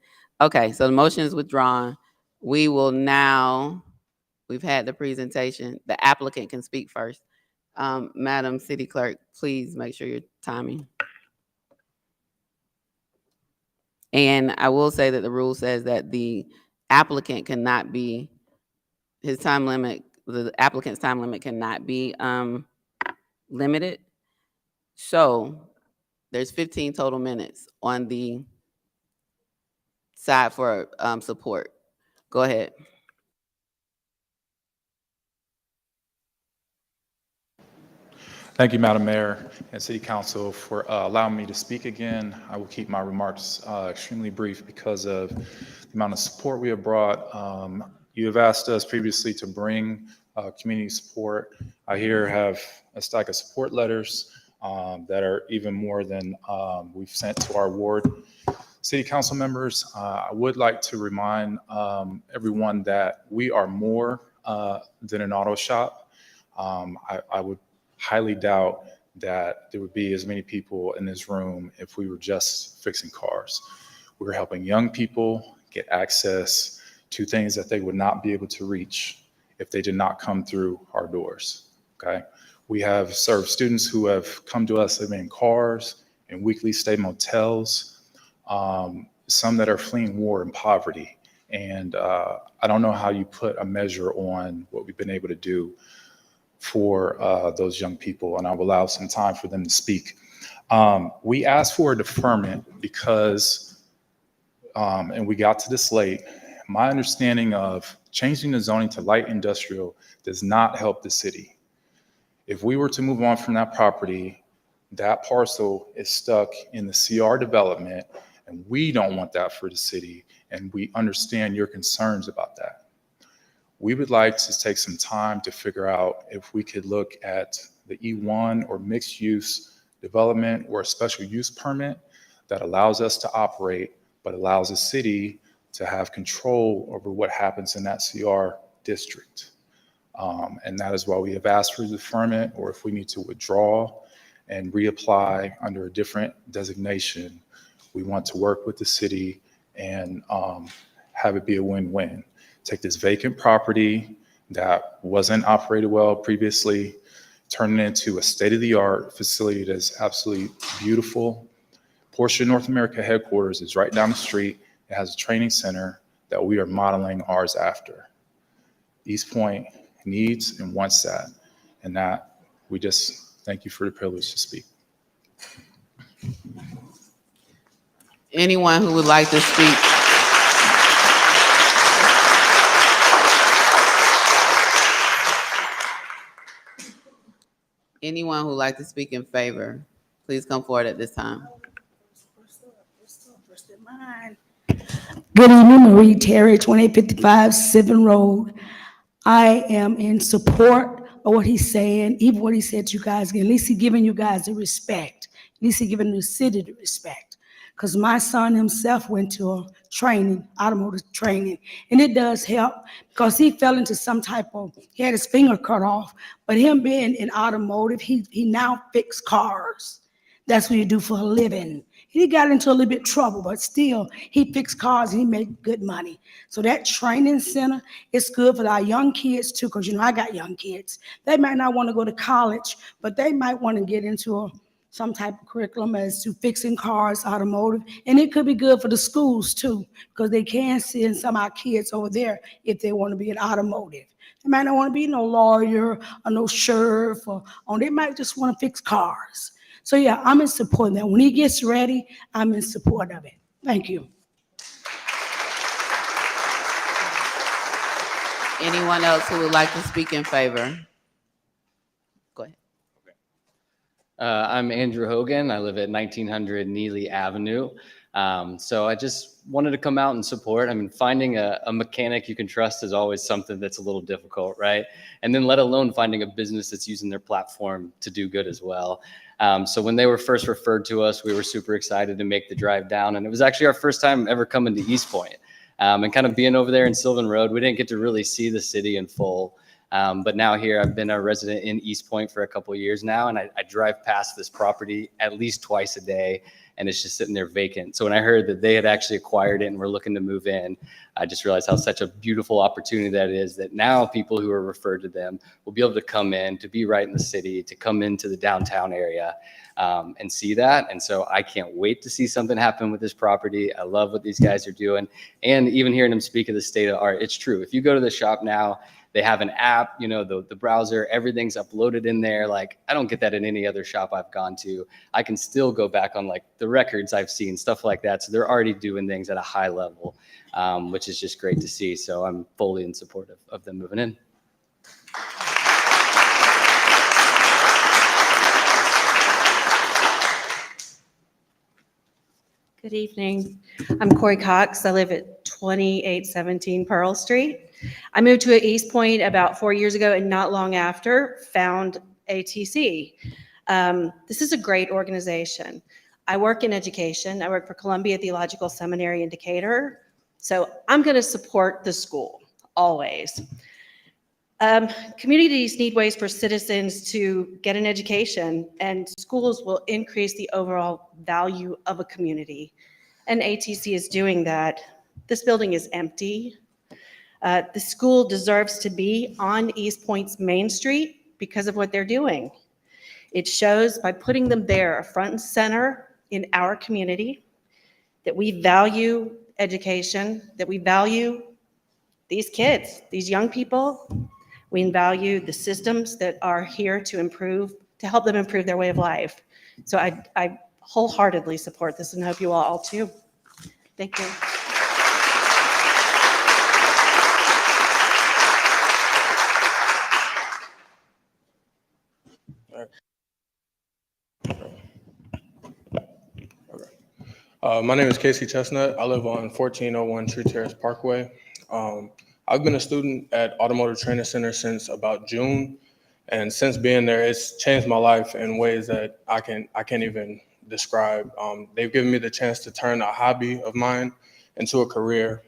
Okay, so the motion is withdrawn. We will now, we've had the presentation. The applicant can speak first. Madam City Clerk, please make sure you're timing. And I will say that the rule says that the applicant cannot be, his time limit, the applicant's time limit cannot be limited. So there's 15 total minutes on the side for support. Go ahead. Thank you, Madam Mayor and City Council, for allowing me to speak again. I will keep my remarks extremely brief because of the amount of support we have brought. You have asked us previously to bring community support. I here have a stack of support letters that are even more than we've sent to our ward city council members. I would like to remind everyone that we are more than an auto shop. I would highly doubt that there would be as many people in this room if we were just fixing cars. We're helping young people get access to things that they would not be able to reach if they did not come through our doors, okay? We have served students who have come to us living in cars, in weekly stay motels, some that are fleeing war and poverty. And I don't know how you put a measure on what we've been able to do for those young people, and I will allow some time for them to speak. We asked for a deferment because, and we got to this late, my understanding of changing the zoning to light industrial does not help the city. If we were to move on from that property, that parcel is stuck in the CR development, and we don't want that for the city, and we understand your concerns about that. We would like to take some time to figure out if we could look at the E1 or mixed use development or a special use permit that allows us to operate, but allows the city to have control over what happens in that CR district. And that is why we have asked for deferment, or if we need to withdraw and reapply under a different designation, we want to work with the city and have it be a win-win. Take this vacant property that wasn't operated well previously, turn it into a state-of-the-art facility that's absolutely beautiful. Porsche North America headquarters is right down the street. It has a training center that we are modeling ours after. East Point needs and wants that, and that we just thank you for the privilege to speak. Anyone who would like to speak? Anyone who would like to speak in favor, please come forward at this time. Good evening, Marie Terry, 2855 Seven Road. I am in support of what he's saying, even what he said to you guys. At least he's giving you guys the respect. At least he's giving the city the respect. Because my son himself went to a training, automotive training, and it does help because he fell into some type of, he had his finger cut off, but him being in automotive, he now fixes cars. That's what he do for a living. He got into a little bit of trouble, but still, he fixed cars and he made good money. So that training center is good for our young kids too, because I got young kids. They might not want to go to college, but they might want to get into some type of curriculum as to fixing cars, automotive, and it could be good for the schools too, because they can send some of our kids over there if they want to be an automotive. They might not want to be no lawyer or no sheriff, or they might just want to fix cars. So yeah, I'm in support of that. When he gets ready, I'm in support of it. Thank you. Anyone else who would like to speak in favor? Go ahead. I'm Andrew Hogan. I live at 1900 Neely Avenue. So I just wanted to come out and support. I mean, finding a mechanic you can trust is always something that's a little difficult, right? And then let alone finding a business that's using their platform to do good as well. So when they were first referred to us, we were super excited to make the drive down. And it was actually our first time ever coming to East Point. And kind of being over there in Sylvan Road, we didn't get to really see the city in full. But now here, I've been a resident in East Point for a couple of years now, and I drive past this property at least twice a day, and it's just sitting there vacant. So when I heard that they had actually acquired it and were looking to move in, I just realized how such a beautiful opportunity that is, that now people who are referred to them will be able to come in, to be right in the city, to come into the downtown area and see that. And so I can't wait to see something happen with this property. I love what these guys are doing. And even hearing them speak of the state of art, it's true. If you go to the shop now, they have an app, you know, the browser, everything's uploaded in there. Like, I don't get that in any other shop I've gone to. I can still go back on like the records I've seen, stuff like that. So they're already doing things at a high level, which is just great to see. So I'm fully in support of them moving in. Good evening. I'm Corey Cox. I live at 2817 Pearl Street. I moved to East Point about 4 years ago, and not long after found ATC. This is a great organization. I work in education. I work for Columbia Theological Seminary in Decatur. So I'm going to support the school, always. Communities need ways for citizens to get an education, and schools will increase the overall value of a community. And ATC is doing that. This building is empty. The school deserves to be on East Point's Main Street because of what they're doing. It shows by putting them there, front and center in our community, that we value education, that we value these kids, these young people. We value the systems that are here to improve, to help them improve their way of life. So I wholeheartedly support this and hope you all too. Thank you. My name is Casey Chestnut. I live on 1401 Tree Terrace Parkway. I've been a student at Automotive Training Center since about June, and since being there, it's changed my life in ways that I can't even describe. They've given me the chance to turn a hobby of mine into a career.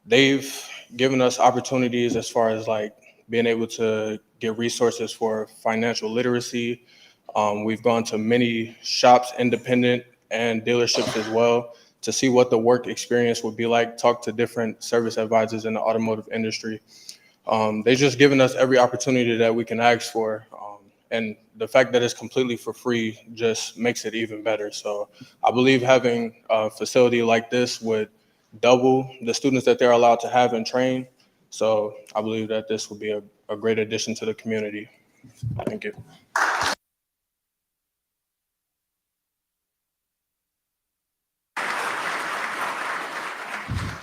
They've given us opportunities as far as like being able to get resources for financial literacy. We've gone to many shops, independent and dealerships as well, to see what the work experience would be like, talk to different service advisors in the automotive industry. They've just given us every opportunity that we can ask for. And the fact that it's completely for free just makes it even better. So I believe having a facility like this would double the students that they're allowed to have and train. So I believe that this will be a great addition to the community. Thank you.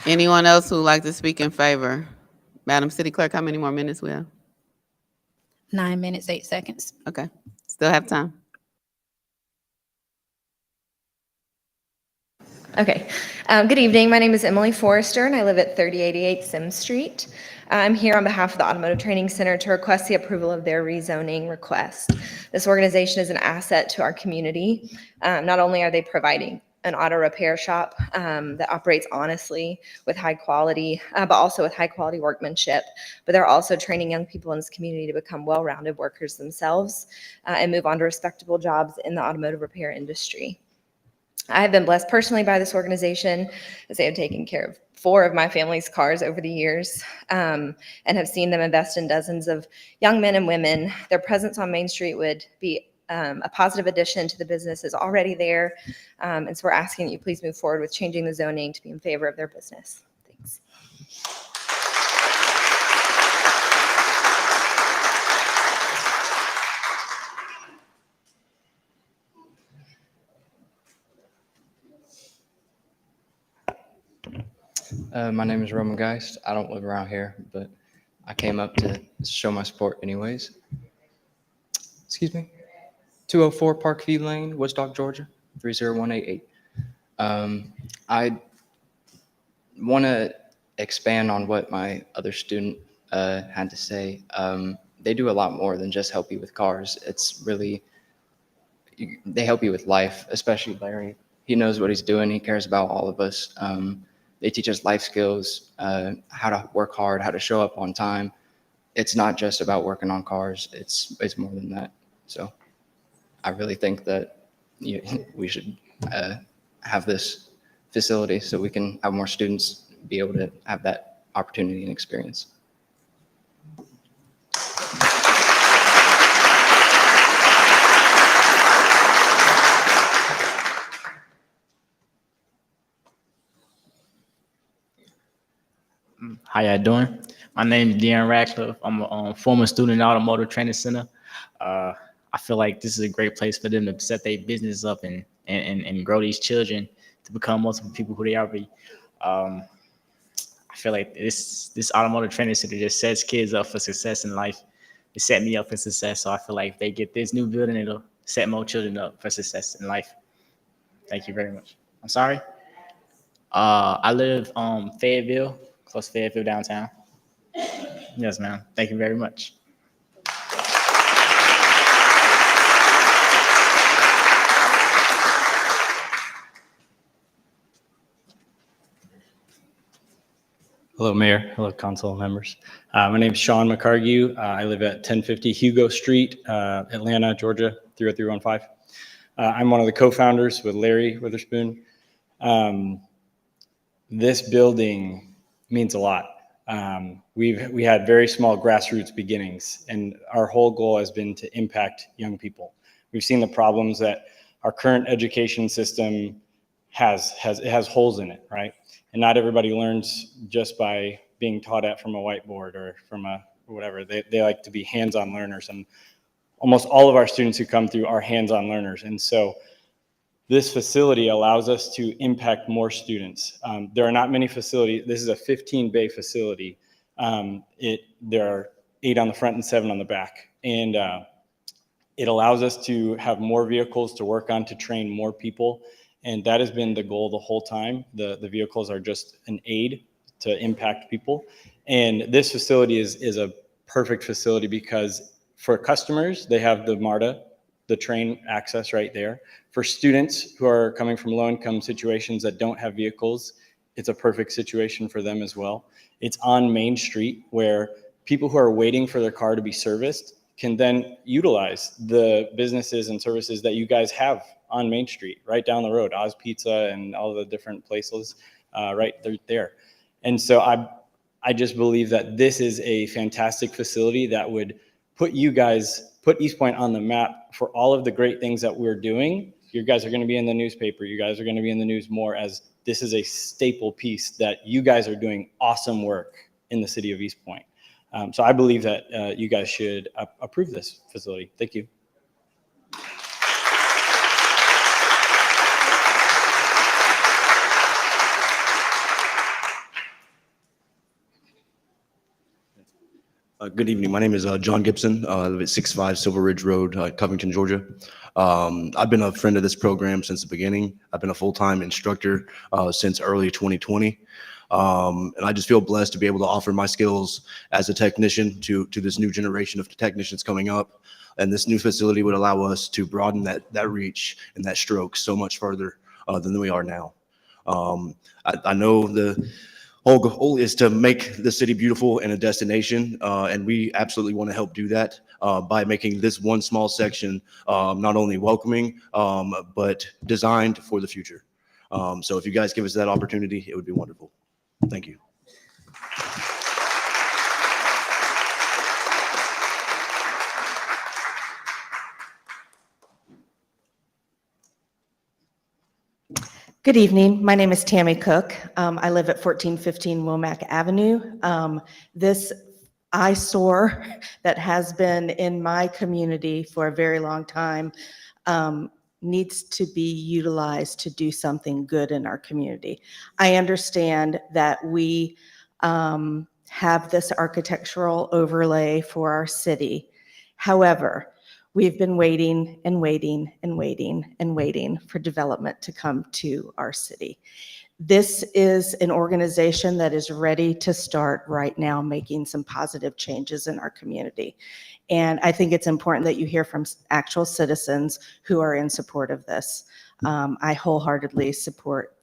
Anyone else who would like to speak in favor? Madam City Clerk, how many more minutes we have? 9 minutes, 8 seconds. Okay, still have time. Okay. Good evening. My name is Emily Forrester, and I live at 3088 Sims Street. I'm here on behalf of the Automotive Training Center to request the approval of their rezoning request. This organization is an asset to our community. Not only are they providing an auto repair shop that operates honestly with high quality, but also with high quality workmanship. But they're also training young people in this community to become well-rounded workers themselves and move on to respectable jobs in the automotive repair industry. I have been blessed personally by this organization, as they have taken care of 4 of my family's cars over the years, and have seen them invest in dozens of young men and women. Their presence on Main Street would be a positive addition to the businesses already there. And so we're asking that you please move forward with changing the zoning to be in favor of their business. Thanks. My name is Roman Geist. I don't live around here, but I came up to show my support anyways. Excuse me. 204 Parkview Lane, Woodstock, Georgia, 30188. I want to expand on what my other student had to say. They do a lot more than just help you with cars. It's really, they help you with life, especially Larry. He knows what he's doing. He cares about all of us. They teach us life skills, how to work hard, how to show up on time. it's not just about working on cars. It's more than that. So I really think that we should have this facility so we can have more students be able to have that opportunity and experience. How y'all doing? My name is De'Aaron Radcliffe. I'm a former student at Automotive Training Center. I feel like this is a great place for them to set their business up and grow these children to become multiple people who they are. I feel like this Automotive Training Center just sets kids up for success in life. It set me up for success. So I feel like if they get this new building, it'll set more children up for success in life. Thank you very much. I'm sorry. I live Fayetteville, close to Fayetteville downtown. Yes, ma'am. Thank you very much. Hello, Mayor. Hello, council members. My name is Sean McCargue. I live at 1050 Hugo Street, Atlanta, Georgia, 30315. I'm one of the co-founders with Larry Witherspoon. This building means a lot. We had very small grassroots beginnings, and our whole goal has been to impact young people. We've seen the problems that our current education system has holes in it, right? And not everybody learns just by being taught at from a whiteboard or from a whatever. They like to be hands-on learners, and almost all of our students who come through are hands-on learners. And so this facility allows us to impact more students. There are not many facilities. This is a 15-bay facility. There are 8 on the front and 7 on the back. And it allows us to have more vehicles to work on to train more people. And that has been the goal the whole time. The vehicles are just an aid to impact people. And this facility is a perfect facility because for customers, they have the MARTA, the train access right there. For students who are coming from low-income situations that don't have vehicles, it's a perfect situation for them as well. It's on Main Street where people who are waiting for their car to be serviced can then utilize the businesses and services that you guys have on Main Street, right down the road, Oz Pizza and all the different places right there. And so I just believe that this is a fantastic facility that would put East Point on the map for all of the great things that we're doing. You guys are going to be in the newspaper. You guys are going to be in the news more, as this is a staple piece that you guys are doing awesome work in the city of East Point. So I believe that you guys should approve this facility. Thank you. Good evening. My name is John Gibson. I live at 65 Silver Ridge Road, Covington, Georgia. I've been a friend of this program since the beginning. I've been a full-time instructor since early 2020. And I just feel blessed to be able to offer my skills as a technician to this new generation of technicians coming up. And this new facility would allow us to broaden that reach and that stroke so much further than we are now. I know the whole goal is to make the city beautiful and a destination, and we absolutely want to help do that by making this one small section not only welcoming, but designed for the future. So if you guys give us that opportunity, it would be wonderful. Thank you. Good evening. My name is Tammy Cook. I live at 1415 Womack Avenue. This eyesore that has been in my community for a very long time needs to be utilized to do something good in our community. I understand that we have this architectural overlay for our city. However, we've been waiting and waiting and waiting and waiting for development to come to our city. This is an organization that is ready to start right now making some positive changes in our community. And I think it's important that you hear from actual citizens who are in support of this. I wholeheartedly support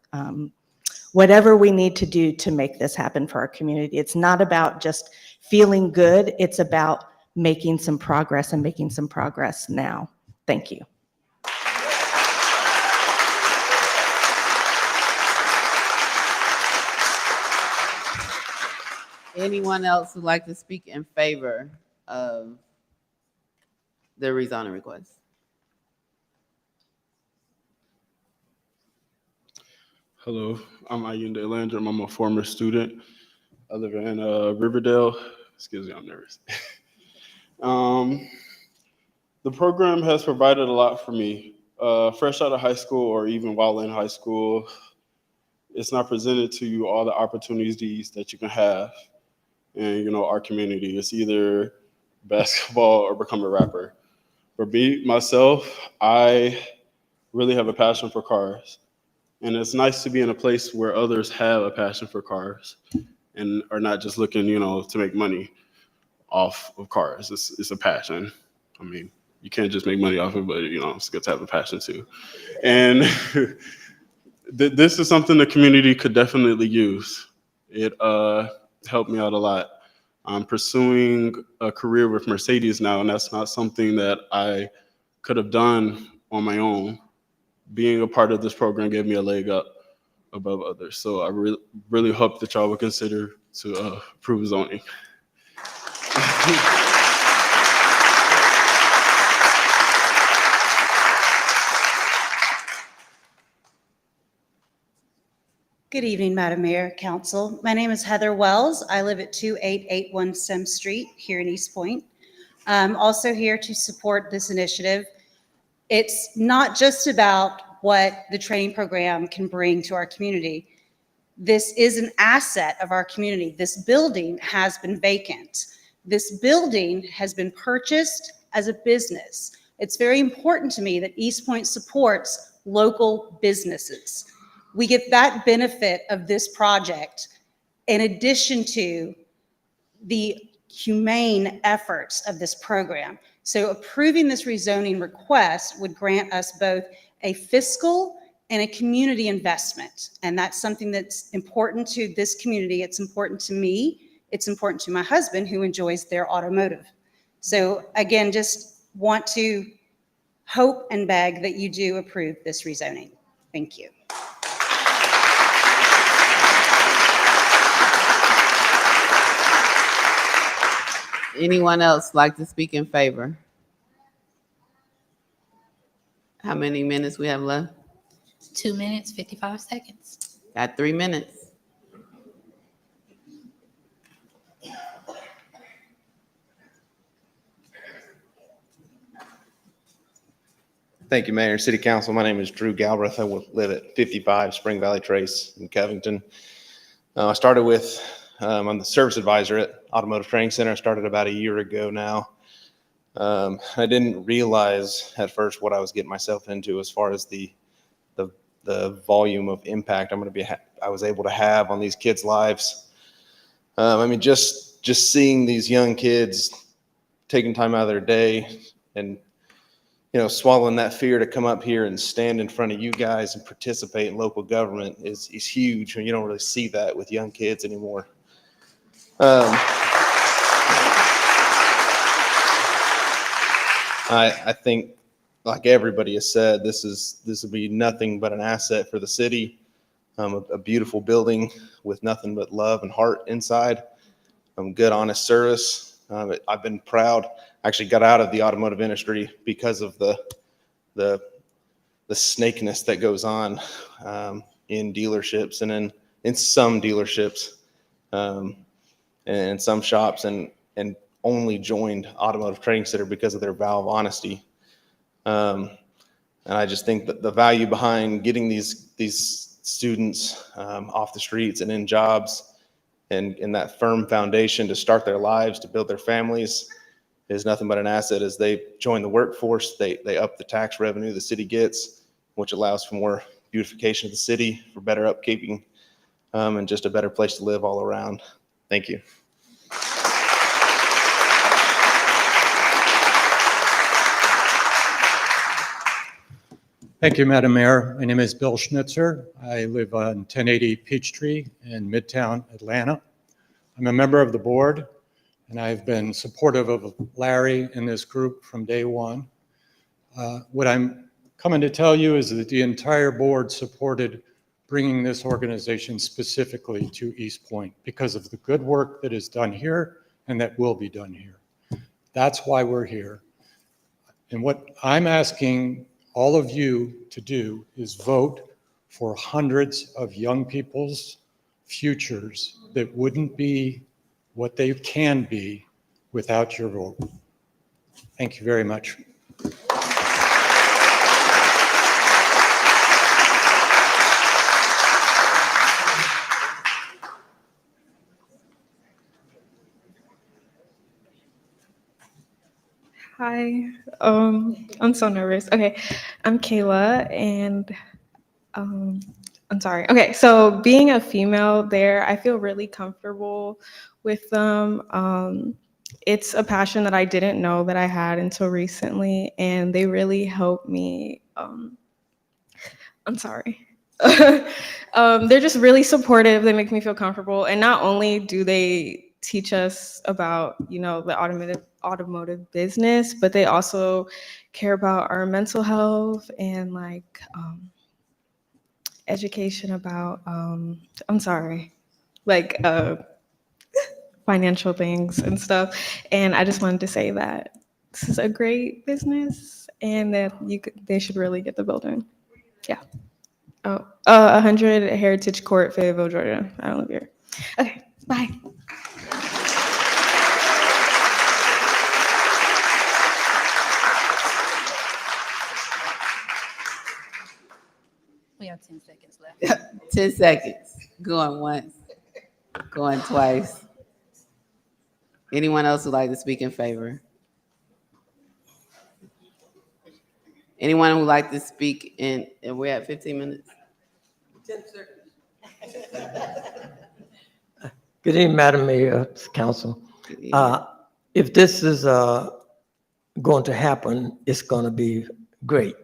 whatever we need to do to make this happen for our community. It's not about just feeling good. It's about making some progress and making some progress now. Thank you. Anyone else who'd like to speak in favor of the rezoning request? Hello, I'm Ayunde Landrum. I'm a former student. I live in Riverdale. Excuse me, I'm nervous. The program has provided a lot for me. Fresh out of high school or even while in high school, it's not presented to you all the opportunities that you can have in our community. It's either basketball or become a rapper. For me, myself, I really have a passion for cars. And it's nice to be in a place where others have a passion for cars and are not just looking, to make money off of cars. It's a passion. I mean, you can't just make money off it, but, it's good to have a passion too. And this is something the community could definitely use. It helped me out a lot. I'm pursuing a career with Mercedes now, and that's not something that I could have done on my own. Being a part of this program gave me a leg up above others. So I really hope that y'all would consider to approve zoning. Good evening, Madam Mayor, Council. My name is Heather Wells. I live at 2881 Sim Street here in East Point. I'm also here to support this initiative. It's not just about what the training program can bring to our community. This is an asset of our community. This building has been vacant. This building has been purchased as a business. It's very important to me that East Point supports local businesses. We get that benefit of this project in addition to the humane efforts of this program. So approving this rezoning request would grant us both a fiscal and a community investment. And that's something that's important to this community. It's important to me. It's important to my husband who enjoys their automotive. So again, just want to hope and beg that you do approve this rezoning. Thank you. Anyone else like to speak in favor? How many minutes we have left? 2 minutes, 55 seconds. Got 3 minutes. Thank you, Mayor. City Council. My name is Drew Galbraith. I live at 55 Spring Valley Trace in Covington. I started with, I'm the service advisor at Automotive Training Center. I started about a year ago now. I didn't realize at first what I was getting myself into as far as the volume of impact I was able to have on these kids' lives. I mean, just seeing these young kids taking time out of their day and swallowing that fear to come up here and stand in front of you guys and participate in local government is huge. And you don't really see that with young kids anymore. I think, like everybody has said, this will be nothing but an asset for the city. A beautiful building with nothing but love and heart inside. Good, honest service. I've been proud. I actually got out of the automotive industry because of the snakeness that goes on in dealerships and in some dealerships and some shops, and only joined Automotive Training Center because of their vow of honesty. And I just think that the value behind getting these students off the streets and in jobs and in that firm foundation to start their lives, to build their families, is nothing but an asset. As they join the workforce, they up the tax revenue the city gets, which allows for more beautification of the city, for better upkeeping, and just a better place to live all around. Thank you. Thank you, Madam Mayor. My name is Bill Schnitzer. I live on 1080 Peachtree in Midtown Atlanta. I'm a member of the board. and I've been supportive of Larry and this group from day one. What I'm coming to tell you is that the entire board supported bringing this organization specifically to East Point because of the good work that is done here and that will be done here. That's why we're here. And what I'm asking all of you to do is vote for hundreds of young people's futures that wouldn't be what they can be without your vote. Thank you very much. Hi, I'm so nervous. Okay, I'm Kayla, and I'm sorry. Okay, so being a female there, I feel really comfortable with them. It's a passion that I didn't know that I had until recently, and they really helped me. I'm sorry. They're just really supportive. They make me feel comfortable, and not only do they teach us about, you know, the automotive business, but they also care about our mental health and like education about I'm sorry, like financial things and stuff. And I just wanted to say that this is a great business and that they should really get the building. Yeah. 100 Heritage Court, Fayetteville, Georgia. I don't live here. Okay, bye. We have 10 seconds left. 10 seconds. Going once, going twice. Anyone else who'd like to speak in favor? Anyone who'd like to speak in, and we're at 15 minutes? 10 seconds. Good evening, Madam Mayor, Council. If this is going to happen, it's going to be great.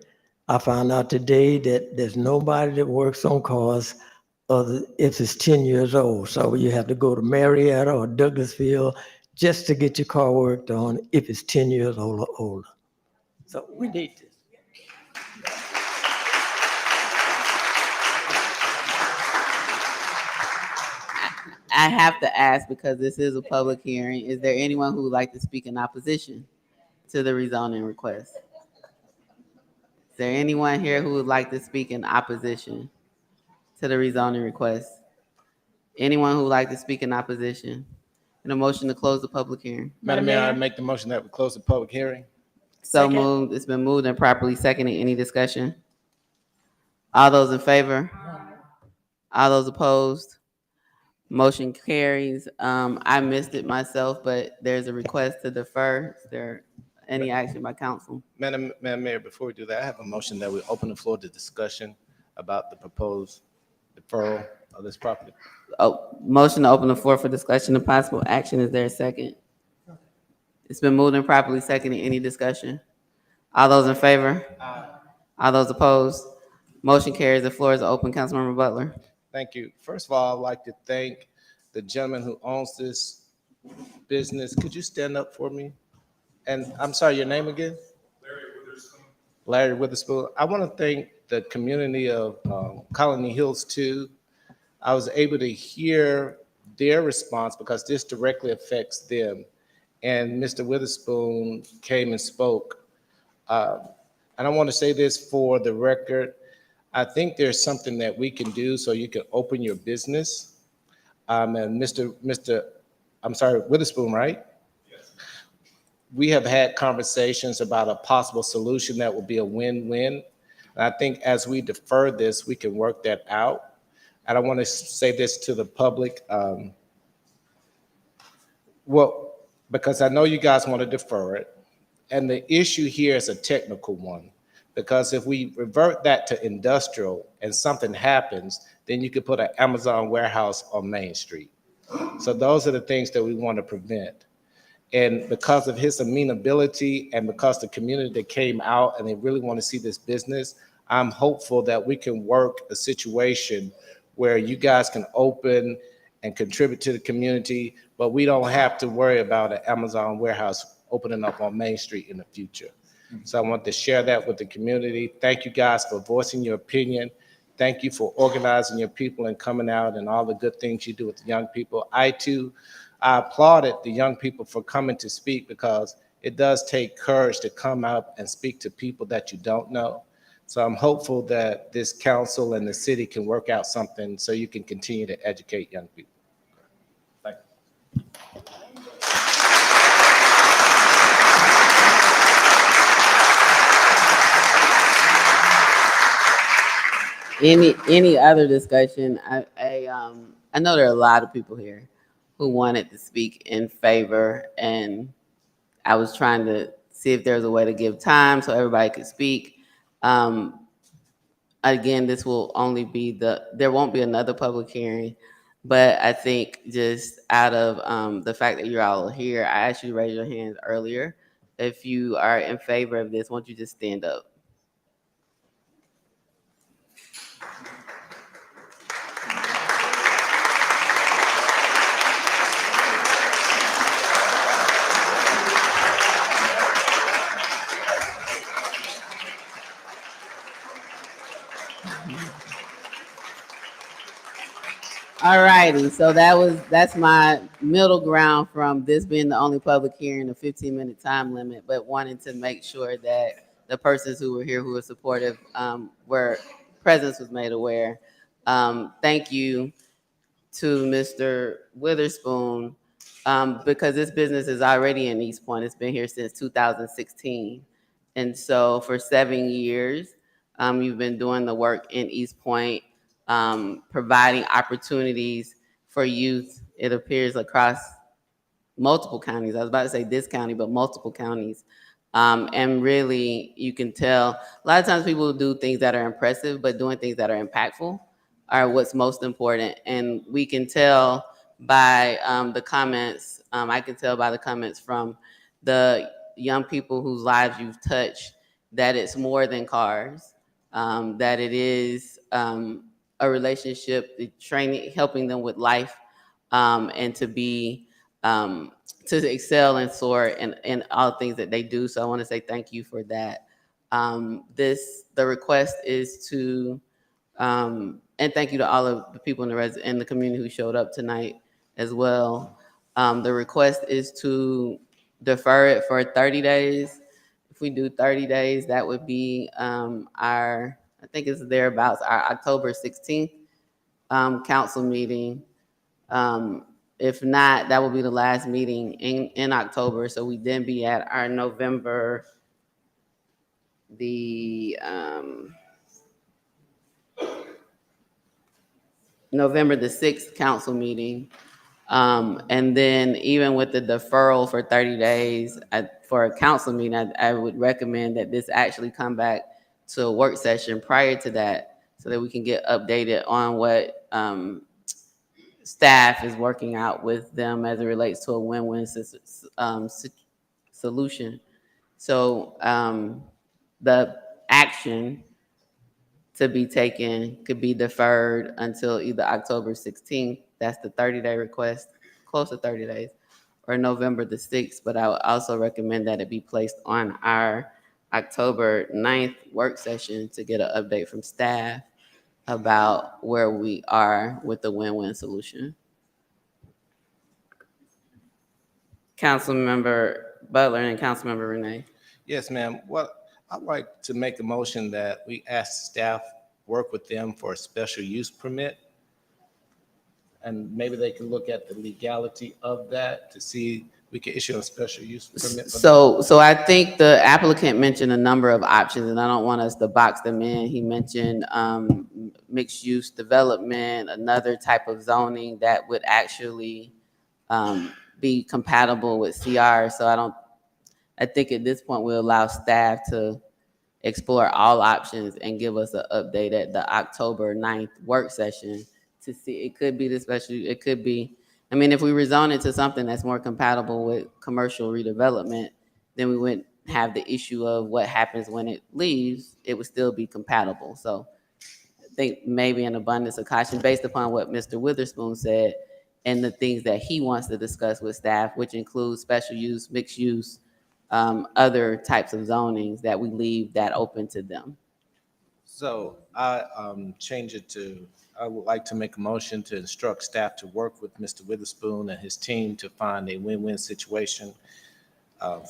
I found out today that there's nobody that works on cars if it's 10 years old. So you have to go to Marietta or Douglasville just to get your car worked on if it's 10 years old or older. So we need this. I have to ask because this is a public hearing. Is there anyone who would like to speak in opposition to the rezoning request? Is there anyone here who would like to speak in opposition to the rezoning request? Anyone who would like to speak in opposition? And a motion to close the public hearing. Madam Mayor, I make the motion that we close the public hearing. So moved. It's been moved and properly seconded. Any discussion? All those in favor? All those opposed? Motion carries. I missed it myself, but there's a request to defer. Is there any action by council? Madam Mayor, before we do that, I have a motion that we open the floor to discussion about the proposed deferral of this property. Oh, motion to open the floor for discussion and possible action. Is there a second? It's been moved and properly seconded. Any discussion? All those in favor? All those opposed? Motion carries. The floor is open. Councilmember Butler. Thank you. First of all, I'd like to thank the gentleman who owns this business. Could you stand up for me? And I'm sorry, your name again? Larry Witherspoon. Larry Witherspoon. I want to thank the community of Colony Hills too. I was able to hear their response because this directly affects them. And Mr. Witherspoon came and spoke. And I want to say this for the record. I think there's something that we can do so you can open your business. And Mr. Witherspoon, right? Yes. We have had conversations about a possible solution that will be a win-win. And I think as we defer this, we can work that out. And I want to say this to the public. Well, because I know you guys want to defer it. And the issue here is a technical one. Because if we revert that to industrial and something happens, then you could put an Amazon warehouse on Main Street. So those are the things that we want to prevent. And because of his amenability and because the community that came out and they really want to see this business, I'm hopeful that we can work a situation where you guys can open and contribute to the community, but we don't have to worry about an Amazon warehouse opening up on Main Street in the future. So I want to share that with the community. Thank you guys for voicing your opinion. Thank you for organizing your people and coming out and all the good things you do with the young people. I applauded the young people for coming to speak, because it does take courage to come out and speak to people that you don't know. So I'm hopeful that this council and the city can work out something so you can continue to educate young people. Thank you. Any other discussion? I know there are a lot of people here who wanted to speak in favor, and I was trying to see if there's a way to give time so everybody could speak. Again, this will only be there won't be another public hearing, but I think just out of the fact that you're all here, I asked you to raise your hands earlier. If you are in favor of this, won't you just stand up? All righty, so that's my middle ground from this being the only public hearing, a 15-minute time limit, but wanting to make sure that the persons who were here who were supportive were presence was made aware. Thank you to Mr. Witherspoon, because this business is already in East Point. It's been here since 2016. And so for 7 years, you've been doing the work in East Point, providing opportunities for youth, it appears, across multiple counties. I was about to say this county, but multiple counties. And really, you can tell, a lot of times people do things that are impressive, but doing things that are impactful are what's most important. And we can tell by the comments, I can tell by the comments from the young people whose lives you've touched, that it's more than cars, that it is a relationship, the training, helping them with life, and to be, to excel and soar in all things that they do. So I want to say thank you for that. The request is to, and thank you to all of the people in the community who showed up tonight as well. The request is to defer it for 30 days. If we do 30 days, that would be I think it's thereabouts, our October 16th council meeting. If not, that will be the last meeting in October. So we then be at our November the 6th council meeting. And then even with the deferral for 30 days for a council meeting, I would recommend that this actually come back to a work session prior to that, so that we can get updated on what staff is working out with them as it relates to a win-win solution. So the action to be taken could be deferred until either October 16th, that's the 30-day request, close to 30 days, or November the 6th. But I would also recommend that it be placed on our October 9th work session to get an update from staff about where we are with the win-win solution. Councilmember Butler and Councilmember Renee. Yes, ma'am. Well, I'd like to make a motion that we ask staff work with them for a special use permit. And maybe they can look at the legality of that to see we can issue a special use permit. So I think the applicant mentioned a number of options, and I don't want us to box them in. He mentioned mixed use development, another type of zoning that would actually be compatible with CR. So I think at this point we'll allow staff to explore all options and give us an update at the October 9th work session to see. It could be the special, it could be, I mean, if we rezone it to something that's more compatible with commercial redevelopment, then we wouldn't have the issue of what happens when it leaves. It would still be compatible. So I think maybe an abundance of caution based upon what Mr. Witherspoon said, and the things that he wants to discuss with staff, which includes special use, mixed use, other types of zonings that we leave that open to them. So I change it to, I would like to make a motion to instruct staff to work with Mr. Witherspoon and his team to find a win-win situation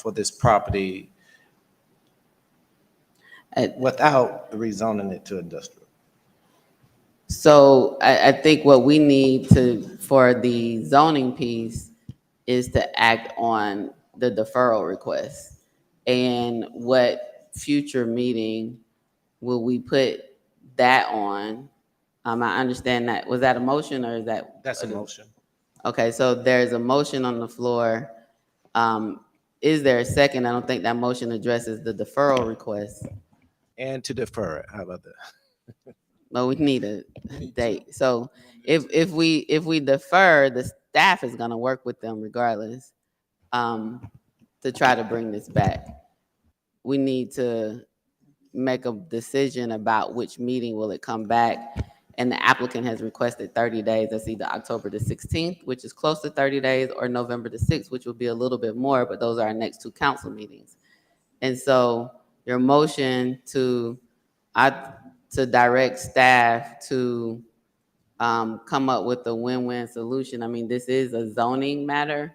for this property without rezoning it to industrial. So I think what we need for the zoning piece is to act on the deferral request. And what future meeting will we put that on? I understand that. Was that a motion or is that? That's a motion. Okay, so there's a motion on the floor. Is there a second? I don't think that motion addresses the deferral request. And to defer it, how about that? But we need a date. So if we defer, the staff is gonna work with them regardless, to try to bring this back. We need to make a decision about which meeting will it come back. And the applicant has requested 30 days. That's either October the 16th, which is close to 30 days, or November the 6th, which will be a little bit more, but those are our next two council meetings. And so your motion to direct staff to come up with a win-win solution. I mean, this is a zoning matter.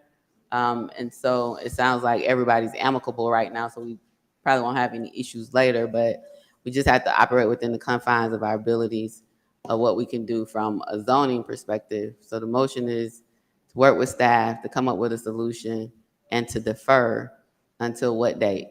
And so it sounds like everybody's amicable right now, so we probably won't have any issues later, but we just have to operate within the confines of our abilities of what we can do from a zoning perspective. So the motion is to work with staff to come up with a solution and to defer until what date?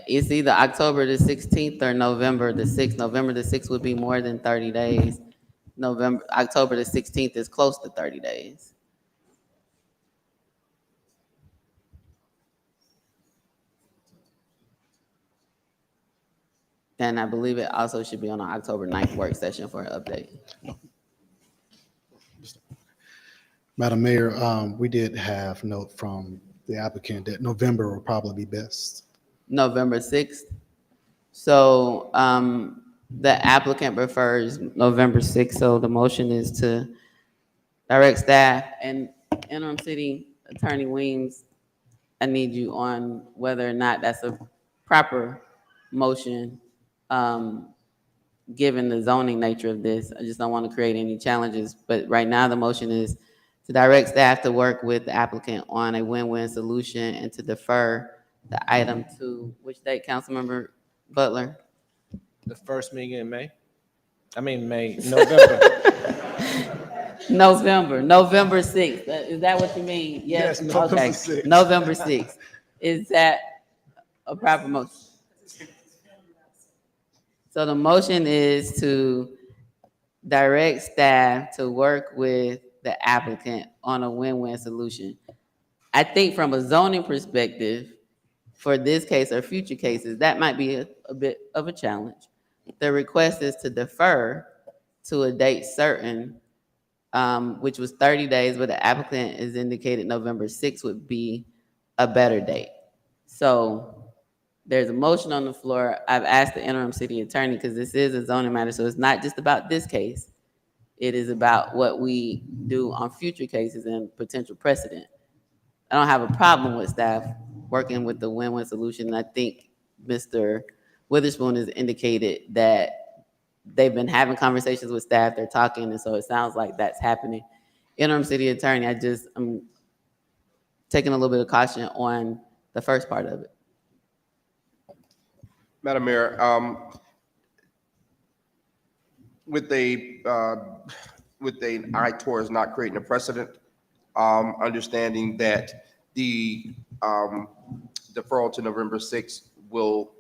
It's either October the 16th or November the 6th. November the 6th would be more than 30 days. October the 16th is close to 30 days. And I believe it also should be on an October 9th work session for an update. Madam Mayor, we did have note from the applicant that November will probably be best. November 6th. So the applicant prefers November 6th. So the motion is to direct staff and interim city attorney Weems. I need you on whether or not that's a proper motion, given the zoning nature of this. I just don't want to create any challenges. But right now the motion is to direct staff to work with the applicant on a win-win solution and to defer the item to which date, Councilmember Butler? The first meeting in May? November. November 6th. Is that what you mean? Yes. November Okay. 6th. November 6th. Is that a proper motion? So the motion is to direct staff to work with the applicant on a win-win solution. I think from a zoning perspective, for this case or future cases, that might be a bit of a challenge. The request is to defer to a date certain, which was 30 days, but the applicant has indicated November 6th would be a better date. So there's a motion on the floor. I've asked the interim city attorney, because this is a zoning matter, so it's not just about this case. It is about what we do on future cases and potential precedent. I don't have a problem with staff working with the win-win solution. I think Mr. Witherspoon has indicated that they've been having conversations with staff, they're talking, and so it sounds like that's happening. Interim city attorney, I'm taking a little bit of caution on the first part of it. Madam Mayor, with an eye towards not creating a precedent, understanding that the deferral to November 6th will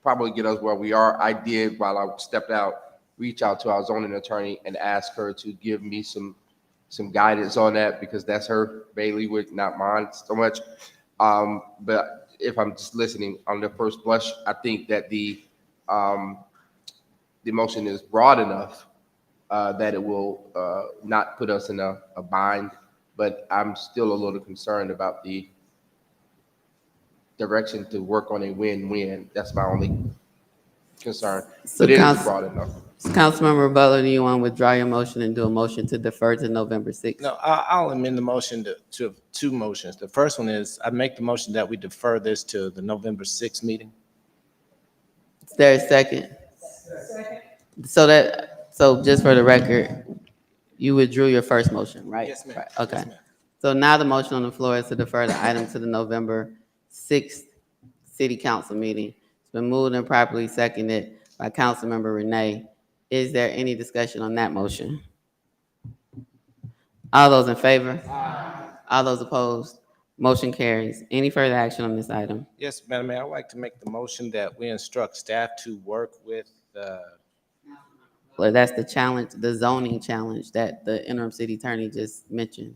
probably get us where we are. I did, while I stepped out, reach out to our zoning attorney and ask her to give me some guidance on that, because that's her bailiwick, not mine so much. But if I'm just listening on the first blush, I think that the motion is broad enough that it will not put us in a bind. But I'm still a little concerned about the direction to work on a win-win. That's my only concern. So But it is Council- broad enough. Councilmember Butler, do you want to withdraw your motion and do a motion to defer to November 6th? No, I'll amend the motion to two motions. The first one is I make the motion that we defer this to the November 6th meeting. Is there a second? So just for the record, you withdrew your first motion, right? Yes, ma'am. Right, okay. Yes, ma'am. So now the motion on the floor is to defer the item to the November 6th city council meeting. It's been moved and properly seconded by Councilmember Renee. Is there any discussion on that motion? All those in favor? All those opposed? Motion carries. Any further action on this item? Yes, Madam Mayor, I'd like to make the motion that we instruct staff to work with Well, that's the challenge, the zoning challenge that the interim city attorney just mentioned.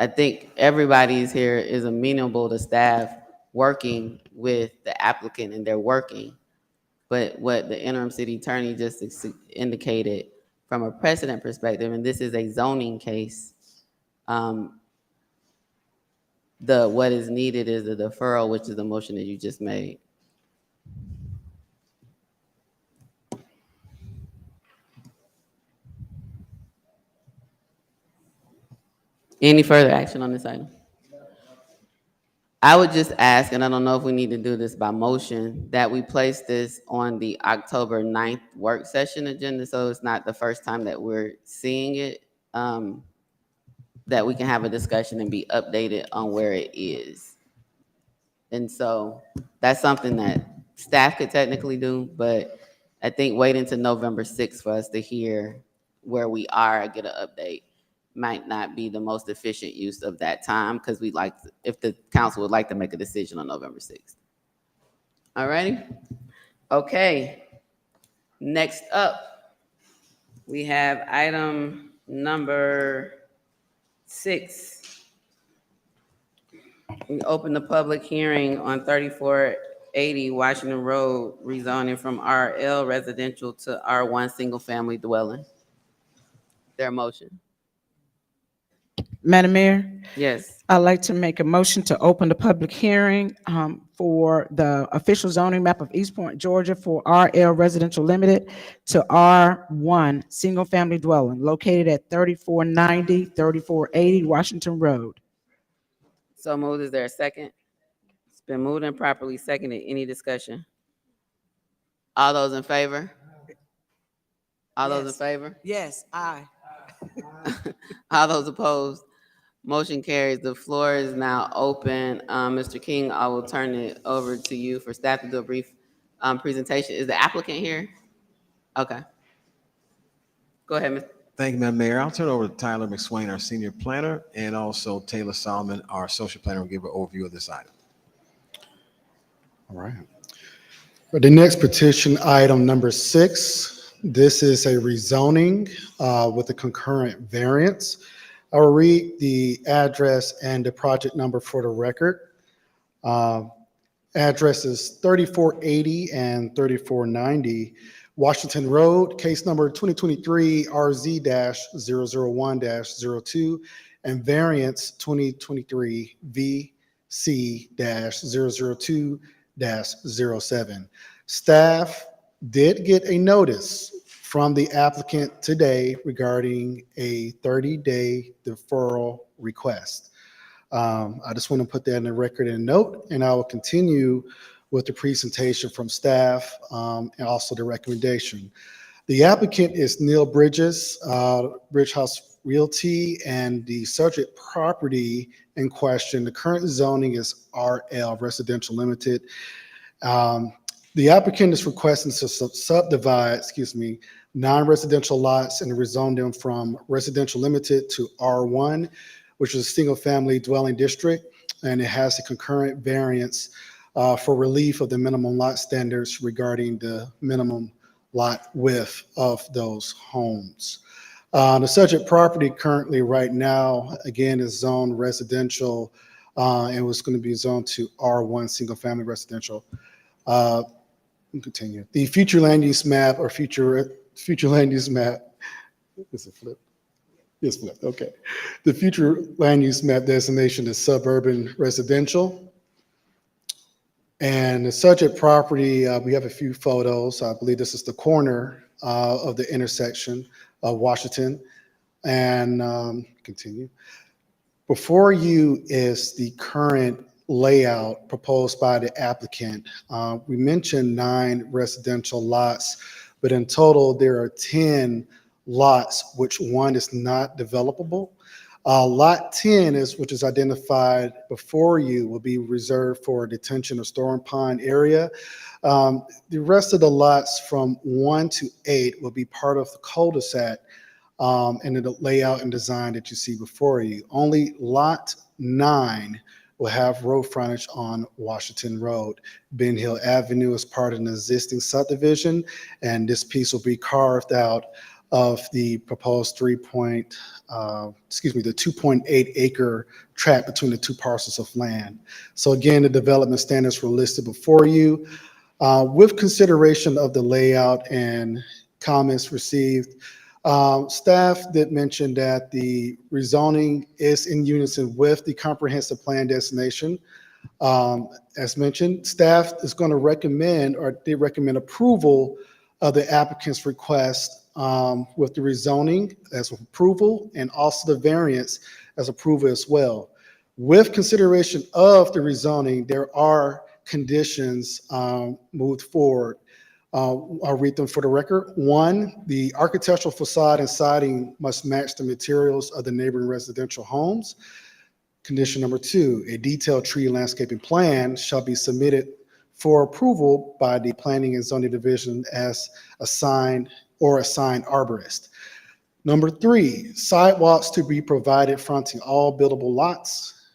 I think everybody's here is amenable to staff working with the applicant, and they're working. But what the interim city attorney just indicated from a precedent perspective, and this is a zoning case, what is needed is a deferral, which is the motion that you just made. Any further action on this item? I would just ask, and I don't know if we need to do this by motion, that we place this on the October 9th work session agenda, so it's not the first time that we're seeing it, that we can have a discussion and be updated on where it is. And so that's something that staff could technically do, but I think waiting until November 6th for us to hear where we are, get an update, might not be the most efficient use of that time, because we'd like, if the council would like to make a decision on November 6th. All righty. Okay. Next up, we have item number 6. We open the public hearing on 3480 Washington Road, rezoning from RL residential to R1 single family dwelling. Their motion. Madam Mayor, Yes. I'd like to make a motion to open the public hearing for the official zoning map of East Point, Georgia for RL Residential Limited to R1 Single Family Dwelling located at 3490, 3480 Washington Road. So moved. Is there a second? It's been moved and properly seconded. Any discussion? All those in favor? All those in Yes. favor? Yes, aye. All those opposed? Motion carries. The floor is now open. Mr. King, I will turn it over to you for staff to do a brief presentation. Is the applicant here? Okay. Go ahead, Mr. Thank you, Madam Mayor. I'll turn it over to Tyler McSwain, our senior planner, and also Taylor Solomon, our social planner, will give an overview of this item. All right. For the next petition, item number 6, this is a rezoning with a concurrent variance. I will read the address and the project number for the record. Address is 3480 and 3490 Washington Road, case number 2023 RZ-001-02, and variance 2023 VC-002-07. Staff did get a notice from the applicant today regarding a 30-day deferral request. I just want to put that in the record and note, and I will continue with the presentation from staff and also the recommendation. The applicant is Neil Bridges, Bridge House Realty, and the subject property in question, the current zoning is RL Residential Limited. The applicant is requesting to subdivide, non-residential lots and rezone them from residential limited to R1, which is a single family dwelling district, and it has a concurrent variance for relief of the minimum lot standards regarding the minimum lot width of those homes. The subject property currently right now, again, is zoned residential and was going to be zoned to R1 single family residential. Continue. The future land use map or future land use map, is it flipped? Yes, flipped, okay. The future land use map designation is suburban residential. And the subject property, we have a few photos. I believe this is the corner of the intersection of Washington. And continue. Before you is the current layout proposed by the applicant. We mentioned 9 residential lots, but in total there are 10 lots, which one is not developable. Lot 10 which is identified before you, will be reserved for detention or storm pond area. The rest of the lots from 1 to 8 will be part of the cul-de-sac and the layout and design that you see before you. Only lot 9 will have road frontage on Washington Road. Ben Hill Avenue is part of an existing subdivision, and this piece will be carved out of the proposed the 2.8 acre tract between the 2 parcels of land. So again, the development standards were listed before you. With consideration of the layout and comments received, staff did mention that the rezoning is in unison with the comprehensive plan designation. As mentioned, staff is going to recommend, or they recommend approval of the applicant's request with the rezoning as approval, and also the variance as approval as well. With consideration of the rezoning, there are conditions moved forward. I'll read them for the record. 1, the architectural facade and siding must match the materials of the neighboring residential homes. Condition number 2, a detailed tree landscaping plan shall be submitted for approval by the Planning and Zoning Division as assigned arborist. Number 3, sidewalks to be provided fronting all buildable lots.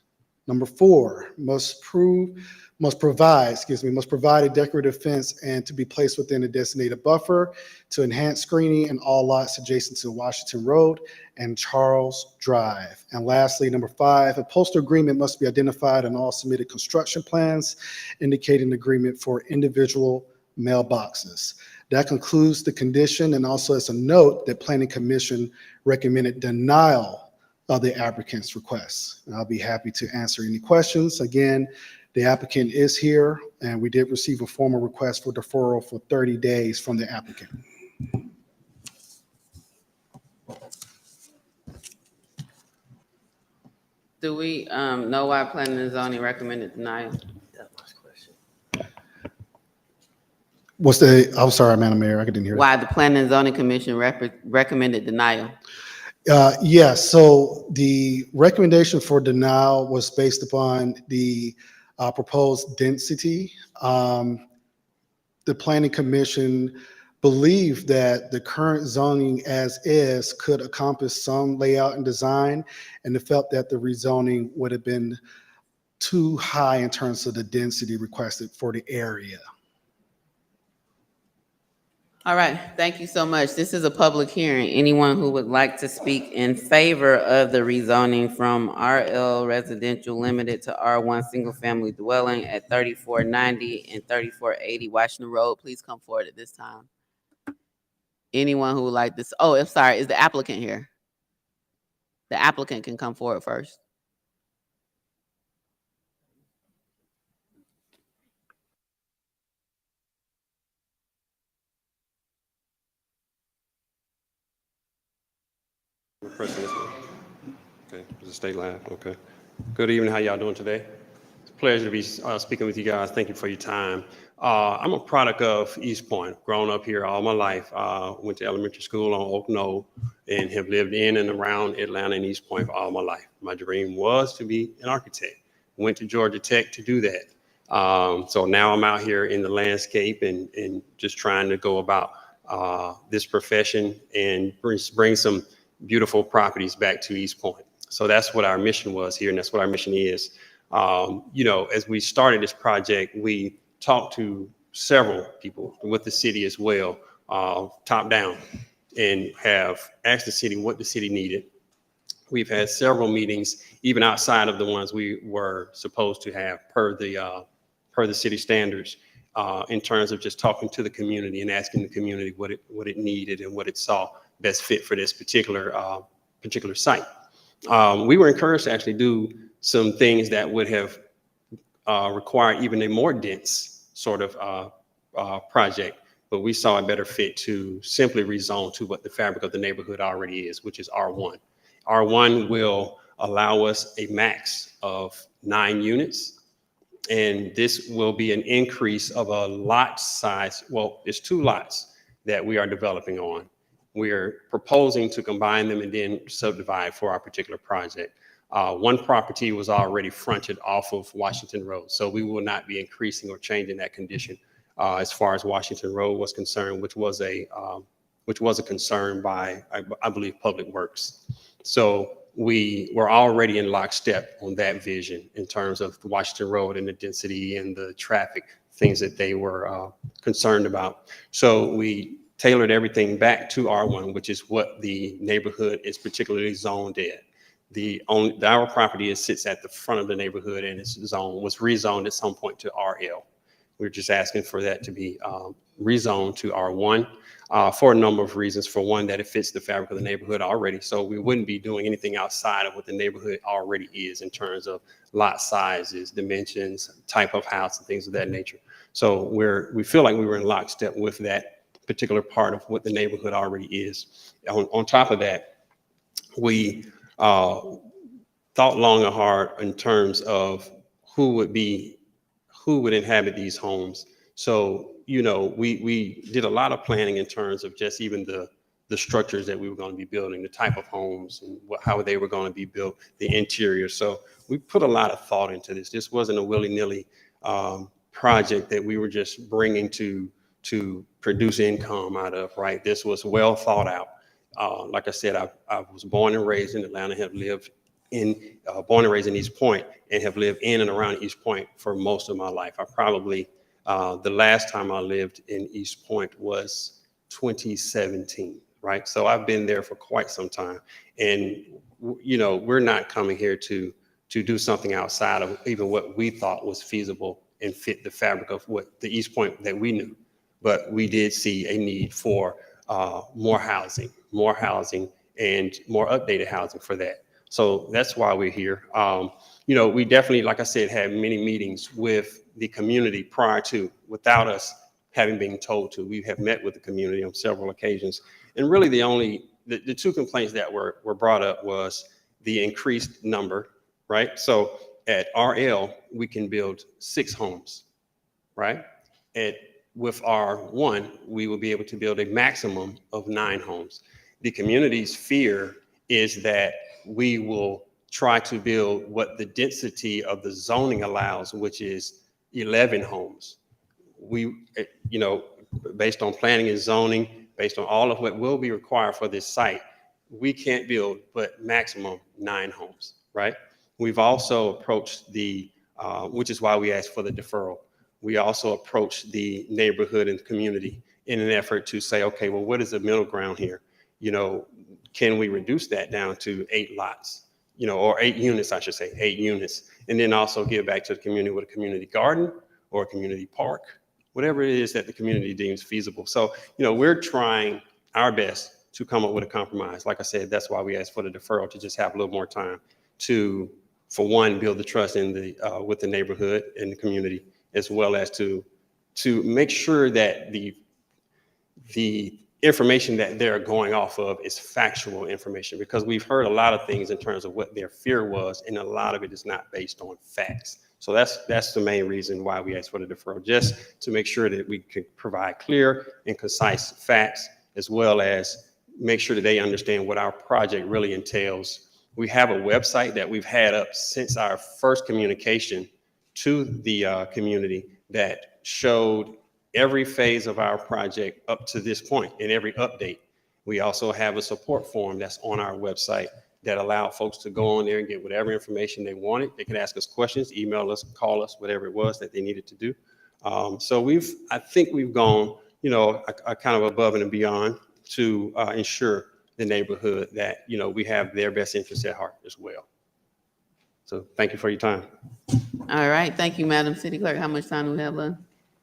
Number 4, must provide a decorative fence and to be placed within a designated buffer to enhance screening in all lots adjacent to Washington Road and Charles Drive. And lastly, number 5, a postal agreement must be identified on all submitted construction plans indicating agreement for individual mailboxes. That concludes the condition, and also as a note that Planning Commission recommended denial of the applicant's request. And I'll be happy to answer any questions. Again, the applicant is here, and we did receive a formal request for deferral for 30 days from the applicant. Do we know why Planning and Zoning recommended denial? I'm sorry, Madam Mayor, I didn't hear that. Why the Planning and Zoning Commission recommended denial? Yes, so the recommendation for denial was based upon the proposed density. The Planning Commission believed that the current zoning as is could accomplish some layout and design, and it felt that the rezoning would have been too high in terms of the density requested for the area. All right, thank you so much. This is a public hearing. Anyone who would like to speak in favor of the rezoning from RL Residential Limited to R1 Single Family Dwelling at 3490 and 3480 Washington Road, please come forward at this time. Anyone who would like this, oh, I'm sorry, is the applicant here? The applicant can come forward first. Pressing this one. Okay, is it stay live? Okay. Good evening. How y'all doing today? It's a pleasure to be speaking with you guys. Thank you for your time. I'm a product of East Point. Grown up here all my life. Went to elementary school on Oak Knoll and have lived in and around Atlanta and East Point for all my life. My dream was to be an architect. Went to Georgia Tech to do that. So now I'm out here in the landscape and just trying to go about this profession and bring some beautiful properties back to East Point. So that's what our mission was here, and that's what our mission is. As we started this project, we talked to several people with the city as well, top down, and have asked the city what the city needed. We've had several meetings, even outside of the ones we were supposed to have per the city standards, in terms of just talking to the community and asking the community what it needed and what it saw best fit for this particular site. We were encouraged to actually do some things that would have require even a more dense sort of project, but we saw a better fit to simply rezone to what the fabric of the neighborhood already is, which is R1. R1 will allow us a max of 9 units, and this will be an increase of a lot size. Well, it's 2 lots that we are developing on. We are proposing to combine them and then subdivide for our particular project. One property was already fronted off of Washington Road, so we will not be increasing or changing that condition as far as Washington Road was concerned, which was a concern by, I believe, Public Works. So we were already in lockstep on that vision in terms of the Washington Road and the density and the traffic, things that they were concerned about. So we tailored everything back to R1, which is what the neighborhood is particularly zoned at. Our property sits at the front of the neighborhood, and its zone was rezoned at some point to RL. We're just asking for that to be rezoned to R1 for a number of reasons. For one, that it fits the fabric of the neighborhood already. So we wouldn't be doing anything outside of what the neighborhood already is in terms of lot sizes, dimensions, type of house, and things of that nature. So we feel like we were in lockstep with that particular part of what the neighborhood already is. On top of that, we thought long and hard in terms of who would inhabit these homes. So, you know, we did a lot of planning in terms of just even the structures that we were going to be building, the type of homes and how they were going to be built, the interior. So we put a lot of thought into this. This wasn't a willy-nilly project that we were just bringing to produce income out of, right? This was well thought out. Like I said, I was born and raised in Atlanta, have lived born and raised in East Point, and have lived in and around East Point for most of my life. I probably, the last time I lived in East Point was 2017, right? So I've been there for quite some time. And, you know, we're not coming here to do something outside of even what we thought was feasible and fit the fabric of what the East Point that we knew. But we did see a need for more housing and more updated housing for that. So that's why we're here. You know, we definitely, like I said, had many meetings with the community prior to, without us having been told to. We have met with the community on several occasions. And really the 2 complaints that were brought up was the increased number, right? So at RL, we can build 6 homes, right? With R1, we will be able to build a maximum of 9 homes. The community's fear is that we will try to build what the density of the zoning allows, which is 11 homes. We, you know, based on planning and zoning, based on all of what will be required for this site, we can't build but maximum 9 homes, right? We've also approached which is why we asked for the deferral. We also approached the neighborhood and community in an effort to say, okay, well, what is the middle ground here? You know, can we reduce that down to 8 lots, you know, or 8 units, I should say, 8 units, and then also give back to the community with a community garden or a community park, whatever it is that the community deems feasible. So, you know, we're trying our best to come up with a compromise. Like I said, that's why we asked for the deferral, to just have a little more time to, for one, build the trust in with the neighborhood and the community, as well as to make sure that the information that they're going off of is factual information, because we've heard a lot of things in terms of what their fear was, and a lot of it is not based on facts. So that's the main reason why we asked for the deferral, just to make sure that we could provide clear and concise facts, as well as make sure that they understand what our project really entails. We have a website that we've had up since our first communication to the community that showed every phase of our project up to this point and every update. We also have a support form that's on our website that allowed folks to go on there and get whatever information they wanted. They could ask us questions, email us, call us, whatever it was that they needed to do. So I think we've gone, you know, a kind of above and beyond to ensure the neighborhood that, you know, we have their best interests at heart as well. So thank you for your time. All right. Thank you, Madam City Clerk. How much time do we have left?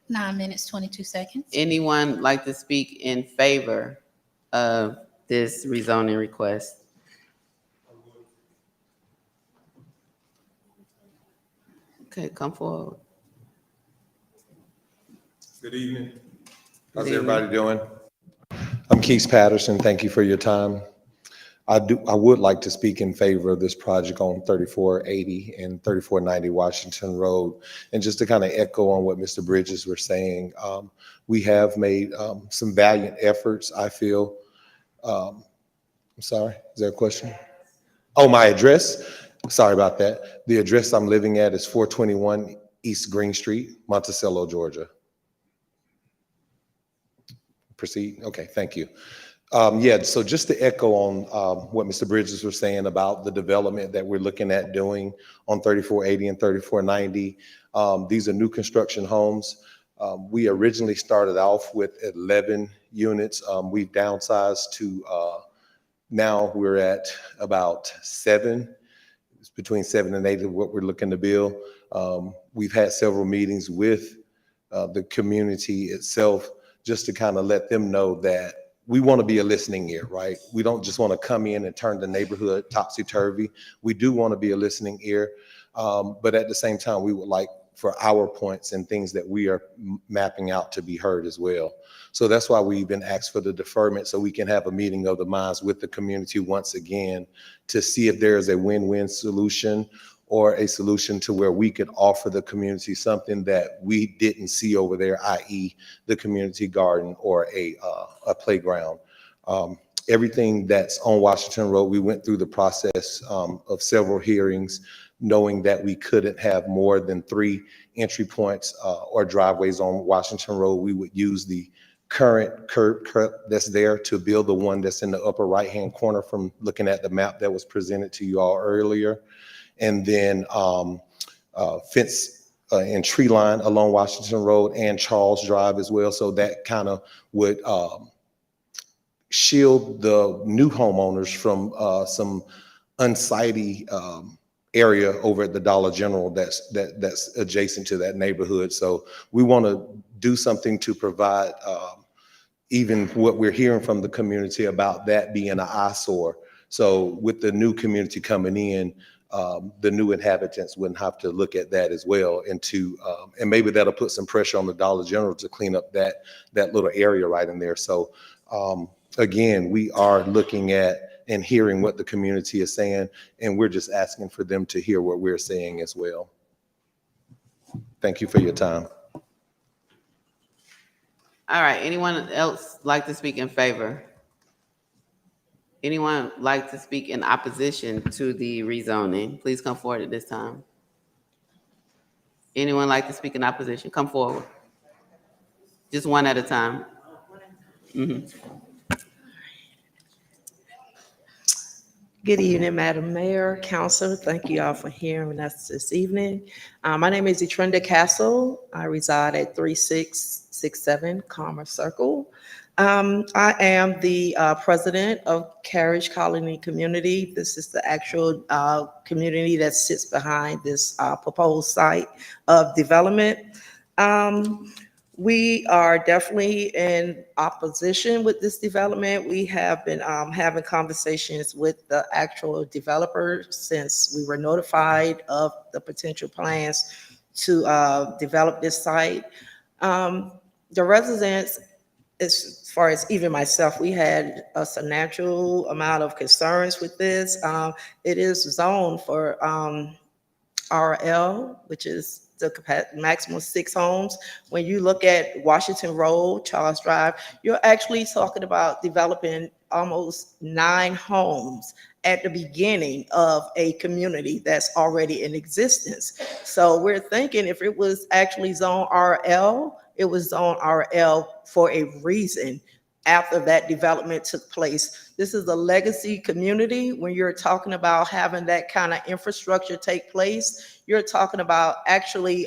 9 minutes, 22 seconds. Anyone like to speak in favor of this rezoning request? Okay, come forward. Good evening. How's Good evening. everybody doing? I'm Keith Patterson. Thank you for your time. I would like to speak in favor of this project on 3480 and 3490 Washington Road. And just to kind of echo on what Mr. Bridges was saying, we have made some valiant efforts, I feel. I'm sorry, is there a question? Oh, my address? Sorry about that. The address I'm living at is 421 East Green Street, Monticello, Georgia. Proceed? Okay, thank you. Yeah, so just to echo on what Mr. Bridges was saying about the development that we're looking at doing on 3480 and 3490, these are new construction homes. We originally started off with 11 units. We've downsized to now we're at about 7. It's between 7 and 8 of what we're looking to build. We've had several meetings with the community itself just to kind of let them know that we want to be a listening ear, right? We don't just want to come in and turn the neighborhood topsy-turvy. We do want to be a listening ear, but at the same time, we would like for our points and things that we are mapping out to be heard as well. So that's why we've been asked for the deferment, so we can have a meeting of the minds with the community once again to see if there is a win-win solution or a solution to where we could offer the community something that we didn't see over there, i.e. the community garden or a playground. Everything that's on Washington Road, we went through the process of several hearings, knowing that we couldn't have more than 3 entry points or driveways on Washington Road. We would use the current curb cut that's there to build the one that's in the upper right-hand corner from looking at the map that was presented to you all earlier. And then fence and tree line along Washington Road and Charles Drive as well. So that kind of would shield the new homeowners from some unsightly area over at the Dollar General that's adjacent to that neighborhood. So we want to do something to provide even what we're hearing from the community about that being an eyesore. So with the new community coming in, the new inhabitants wouldn't have to look at that as well, and maybe that'll put some pressure on the Dollar General to clean up that little area right in there. So again, we are looking at and hearing what the community is saying, and we're just asking for them to hear what we're saying as well. Thank you for your time. All right, anyone else like to speak in favor? Anyone like to speak in opposition to the rezoning? Please come forward at this time. Anyone like to speak in opposition? Come forward. Just one at a time. Good evening, Madam Mayor, Council. Thank you all for hearing us this evening. My name is Etrenda Castle. I reside at 3667 Commerce Circle. I am the president of Carriage Colony Community. This is the actual community that sits behind this proposed site of development. We are definitely in opposition with this development. We have been having conversations with the actual developer since we were notified of the potential plans to develop this site. The residents, as far as even myself, we had a substantial amount of concerns with this. It is zoned for RL, which is the maximum 6 homes. When you look at Washington Road, Charles Drive, you're actually talking about developing almost 9 homes at the beginning of a community that's already in existence. So we're thinking if it was actually zone RL, it was zone RL for a reason. After that development took place, this is a legacy community. When you're talking about having that kind of infrastructure take place, you're talking about actually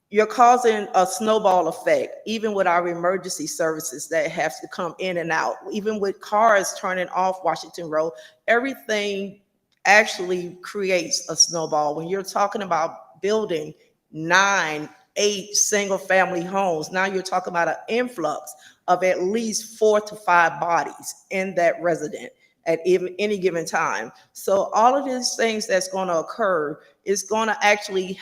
you're causing a snowball effect, even with our emergency services that have to come in and out, even with cars turning off Washington Road, everything actually creates a snowball. When you're talking about building 9, 8 single family homes, now you're talking about an influx of at least 4 to 5 bodies in that resident. at even any given time. So all of these things that's going to occur is going to actually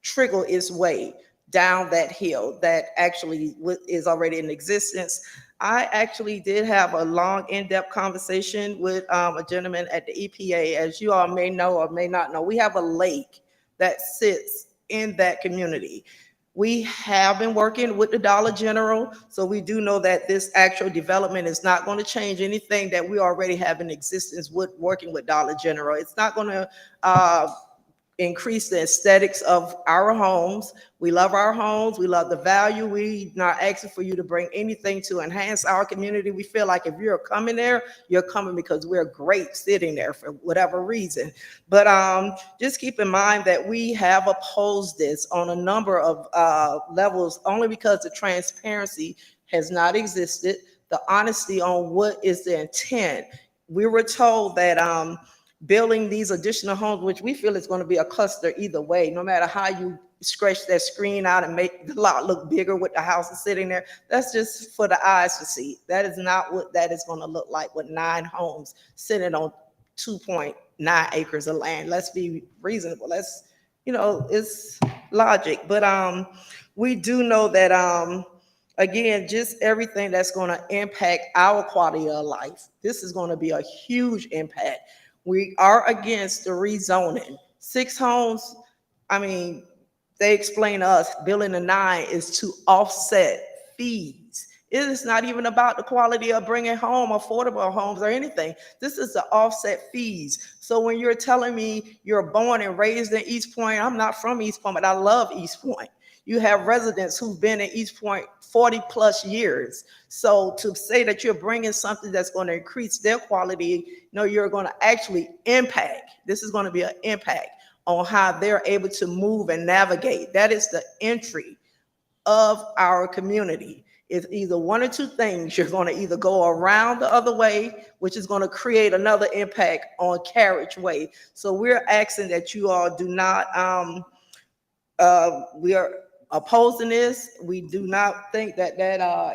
trickle its way down that hill that actually is already in existence. I actually did have a long, in-depth conversation with a gentleman at the EPA. As you all may know or may not know, we have a lake that sits in that community. We have been working with the Dollar General, so we do know that this actual development is not going to change anything that we already have in existence with working with Dollar General. It's not going to increase the aesthetics of our homes. We love our homes. We love the value. We not asking for you to bring anything to enhance our community. We feel like if you're coming there, you're coming because we're great sitting there for whatever reason. But just keep in mind that we have opposed this on a number of levels only because the transparency has not existed, the honesty on what is the intent. We were told that building these additional homes, which we feel is going to be a cluster either way, no matter how you stretch that screen out and make the lot look bigger with the houses sitting there. That's just for the eyes to see. That is not what that is going to look like with 9 homes sitting on 2.9 acres of land. Let's be reasonable. Let's, it's logic. But we do know that, again, just everything that's going to impact our quality of life. This is going to be a huge impact. We are against the rezoning. 6 homes, they explain to us building a 9 is to offset fees. It is not even about the quality of bringing home affordable homes or anything. This is to offset fees. So when you're telling me you're born and raised in East Point, I'm not from East Point, but I love East Point. You have residents who've been in East Point 40 plus years. So to say that you're bringing something that's going to increase their quality, you're going to actually impact. This is going to be an impact on how they're able to move and navigate. That is the entry of our community. It's either one or two things. You're going to either go around the other way, which is going to create another impact on carriageway. So we're asking that you all do not, we are opposing this. We do not think that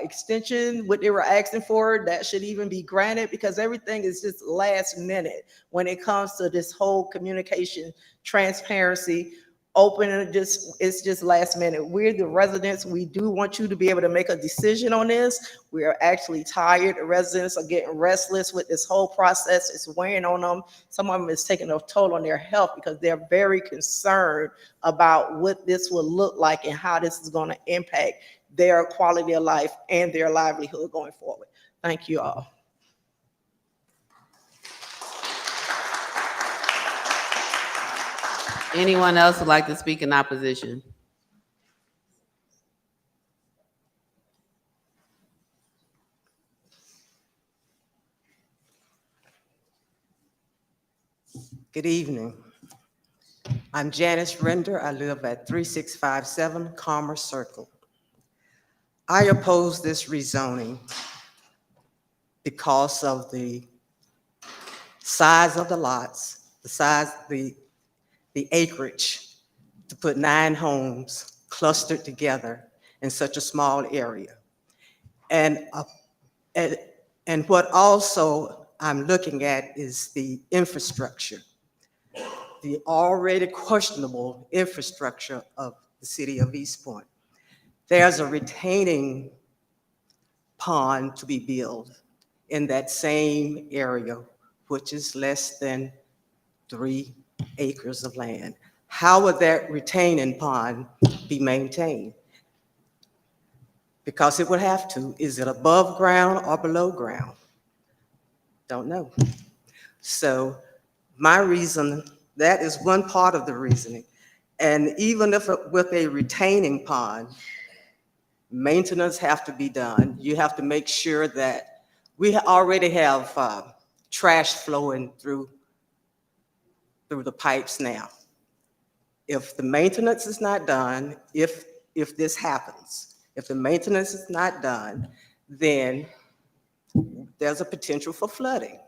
extension, what they were asking for, that should even be granted, because everything is just last minute when it comes to this whole communication, transparency, open, and it's just last minute. We're the residents. We do want you to be able to make a decision on this. We are actually tired. The residents are getting restless with this whole process. It's weighing on them. Some of them is taking a toll on their health because they're very concerned about what this will look like and how this is going to impact their quality of life and their livelihood going forward. Thank you all. Anyone else would like to speak in opposition? Good evening. I'm Janice Render. I live at 3657 Commerce Circle. I oppose this rezoning because of the size of the lots, the acreage to put 9 homes clustered together in such a small area. And what also I'm looking at is the infrastructure, the already questionable infrastructure of the city of East Point. There's a retaining pond to be built in that same area, which is less than 3 acres of land. How would that retaining pond be maintained? Because it would have to. Is it above ground or below ground? Don't know. So my reason, that is one part of the reasoning. And even if with a retaining pond, maintenance have to be done. You have to make sure that we already have trash flowing through the pipes now. If the maintenance is not done, if this happens, if the maintenance is not done, then there's a potential for flooding.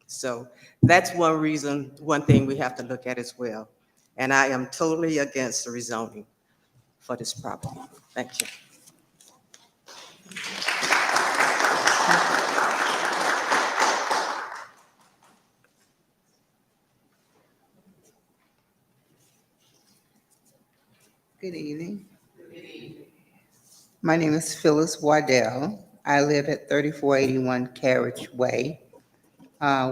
So that's one reason, one thing we have to look at as well. And I am totally against the rezoning for this property. Thank you. Good evening. My name is Phyllis Waddell. I live at 3481 Carriage Way,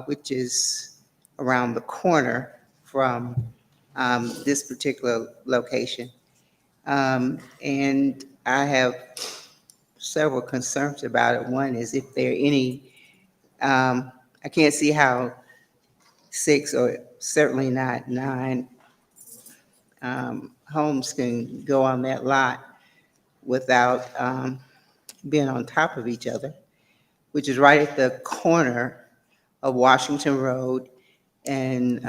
which is around the corner from this particular location. And I have several concerns about it. One is if there are any, I can't see how 6 or certainly not 9 homes can go on that lot without being on top of each other, which is right at the corner of Washington Road and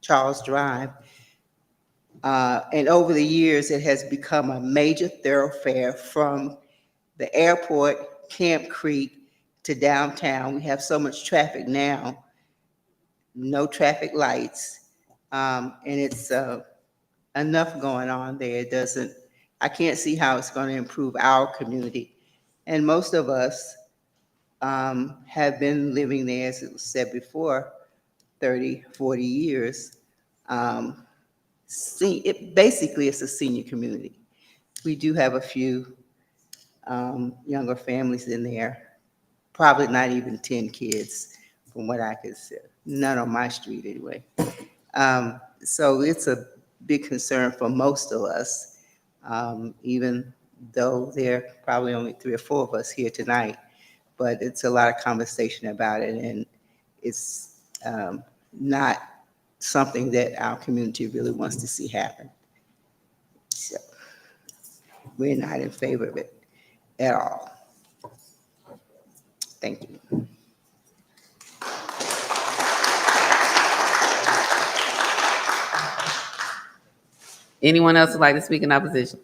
Charles Drive. And over the years, it has become a major thoroughfare from the airport, Camp Creek, to downtown. We have so much traffic now, no traffic lights, and it's enough going on there. It doesn't, I can't see how it's going to improve our community. And most of us have been living there, as it was said before, 30, 40 years. Basically, it's a senior community. We do have a few younger families in there, probably not even 10 kids from what I could see. None on my street anyway. So it's a big concern for most of us, even though there are probably only 3 or 4 of us here tonight, but it's a lot of conversation about it, and it's not something that our community really wants to see happen. So we're not in favor of it at all. Thank you. Anyone else would like to speak in opposition?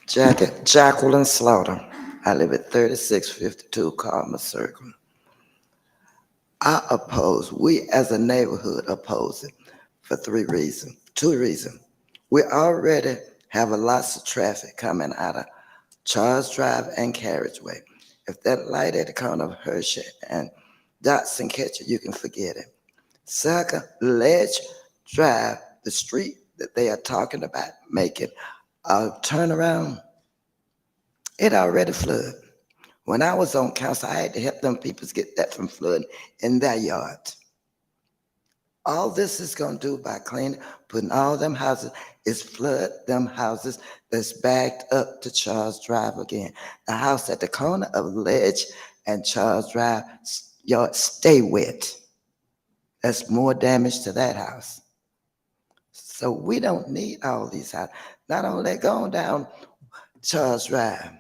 Jacqueline Slaughter. I live at 3652 Carmer Circle. I oppose, we as a neighborhood oppose it for 2 reasons. We already have lots of traffic coming out of Charles Drive and Carriageway. If that light at the corner of Hershey and Dotson catch it, you can forget it. Second, Ledge Drive, the street that they are talking about making a turnaround, it already flooded. When I was on council, I had to help them people get that from flooding in their yards. All this is going to do by cleaning, putting all them houses, is flood them houses that's backed up to Charles Drive again. The house at the corner of Ledge and Charles Drive, yard stay wet. That's more damage to that house. So we don't need all these houses. Not only going down Charles Drive,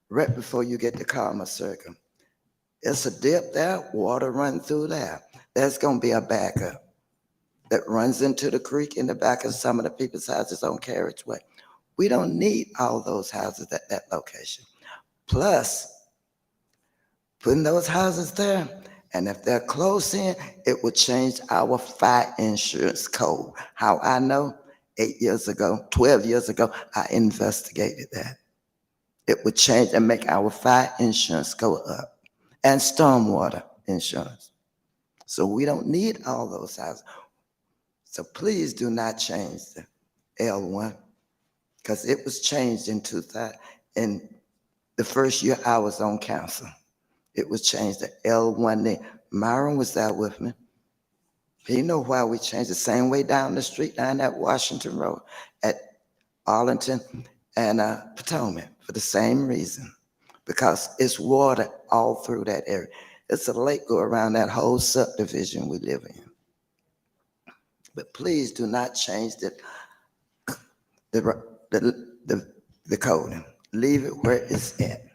right before you get to Carmer Circle. It's a dip there, water run through there. There's gonna be a backup that runs into the creek in the back of some of the people's houses on Carriageway. We don't need all those houses at that location. Plus, putting those houses there, and if they're close in, it would change our fire insurance code. How I know? 8 years ago, 12 years ago, I investigated that. It would change and make our fire insurance go up and stormwater insurance. So we don't need all those houses. So please do not change the L1 because it was changed in 2000, in the first year I was on council. It was changed to L1 name. Myron was there with me. He know why we changed the same way down the street, down that Washington Road at Arlington and Potomac for the same reason, because it's water all through that area. It's a lake go around that whole subdivision we live in. But please do not change the code. Leave it where it's at.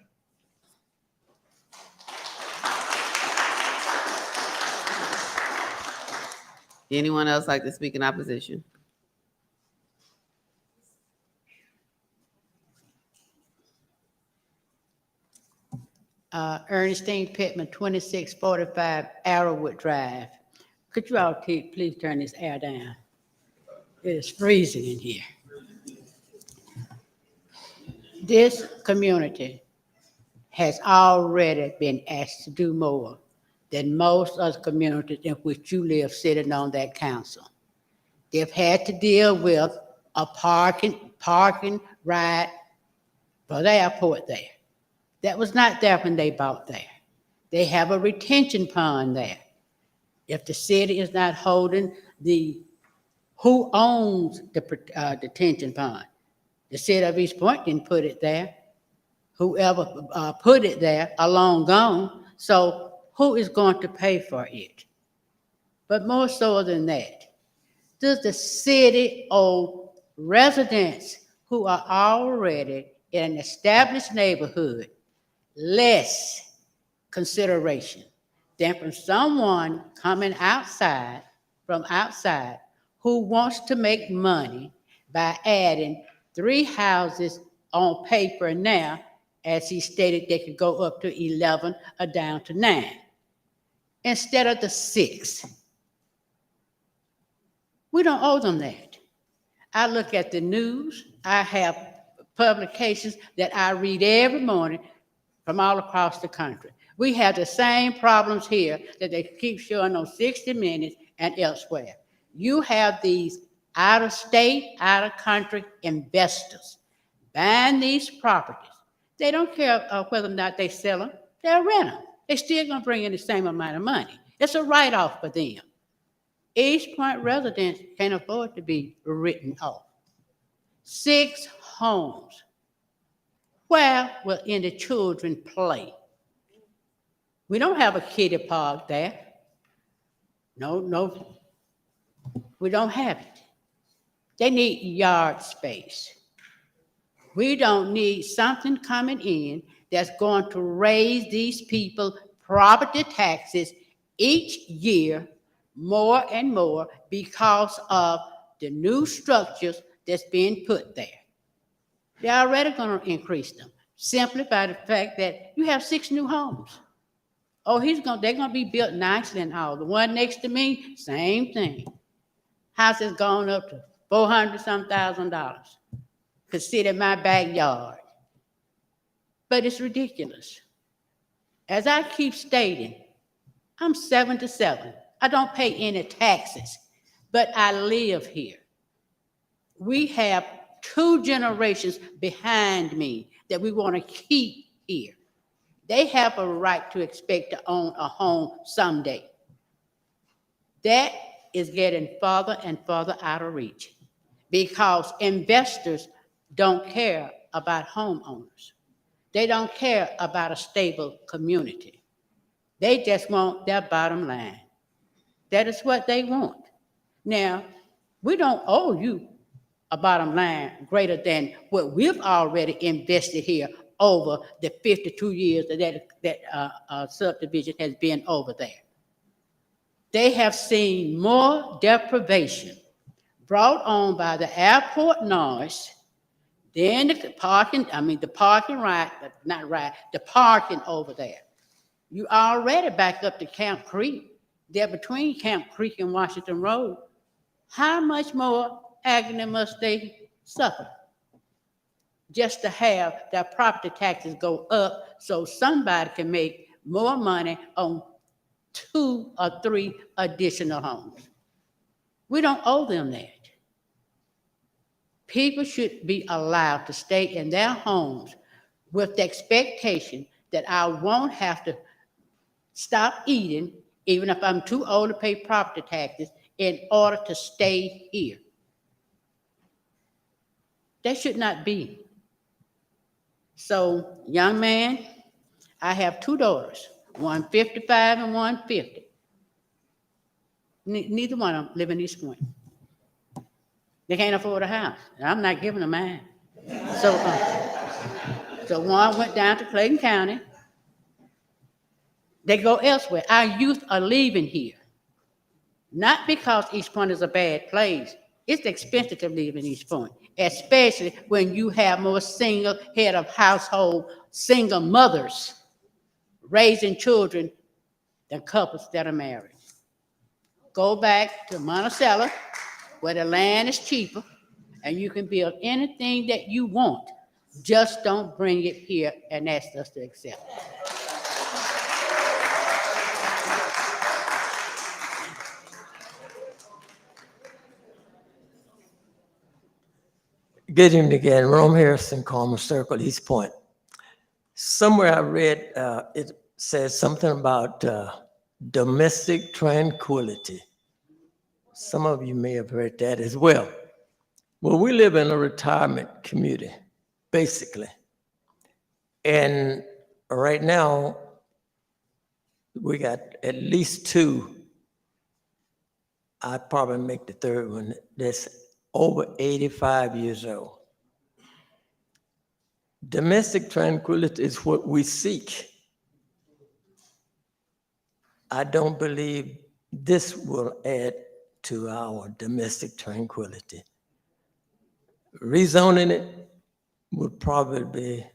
Anyone else like to speak in opposition? Ernestine Pittman, 2645 Arrowwood Drive. Could you all please turn this air down? It is freezing in here. This community has already been asked to do more than most other communities in which you live sitting on that council. they've had to deal with a parking right for the airport there. That was not there when they bought there. They have a retention pond there. If the city is not holding who owns the detention pond? The city of East Point didn't put it there. Whoever put it there are long gone. So who is going to pay for it? But more so than that, does the city owe residents who are already in an established neighborhood less consideration than from someone coming from outside who wants to make money by adding 3 houses on paper now, as he stated they could go up to 11 or down to 9, instead of the 6. We don't owe them that. I look at the news. I have publications that I read every morning from all across the country. We have the same problems here that they keep showing on 60 Minutes and elsewhere. You have these out-of-state, out-of-country investors buying these properties. They don't care whether or not they sell them. They'll rent them. They're still going to bring in the same amount of money. It's a write-off for them. East Point residents can't afford to be written off. 6 homes. Where will any children play? We don't have a kiddie park there. No, we don't have it. They need yard space. We don't need something coming in that's going to raise these people property taxes each year more and more because of the new structures that's being put there. They're already going to increase them simply by the fact that you have 6 new homes. Oh, they're going to be built nicely and all. The one next to me, same thing. House has gone up to $400,000. Could sit in my backyard. But it's ridiculous. As I keep stating, I'm 77. I don't pay any taxes, but I live here. We have 2 generations behind me that we want to keep here. They have a right to expect to own a home someday. That is getting further and further out of reach because investors don't care about homeowners. They don't care about a stable community. They just want their bottom line. That is what they want. Now, we don't owe you a bottom line greater than what we've already invested here over the 52 years that subdivision has been over there. They have seen more deprivation brought on by the airport noise, then the parking over there. You already back up to Camp Creek. They're between Camp Creek and Washington Road. How much more agony must they suffer just to have their property taxes go up so somebody can make more money on 2 or 3 additional homes? We don't owe them that. People should be allowed to stay in their homes with the expectation that I won't have to stop eating, even if I'm too old to pay property taxes, in order to stay here. That should not be. So, young man, I have 2 daughters, one 55 and one 50. Neither one of them live in East Point. They can't afford a house. I'm not giving them mine. So one went down to Clayton County. They go elsewhere. Our youth are leaving here. Not because East Point is a bad place. It's expensive to live in East Point, especially when you have more single head of household, single mothers raising children than couples that are married. Go back to Monticello, where the land is cheaper, and you can build anything that you want. Just don't bring it here and ask us to accept it. Good evening again. Rome Harrison, Carmel Circle, East Point. Somewhere I read, it says something about domestic tranquility. Some of you may have heard that as well. Well, we live in a retirement community, basically. And right now, we got at least two. I'd probably make the third one that's over 85 years old. Domestic tranquility is what we seek. I don't believe this will add to our domestic tranquility. Rezoning it would probably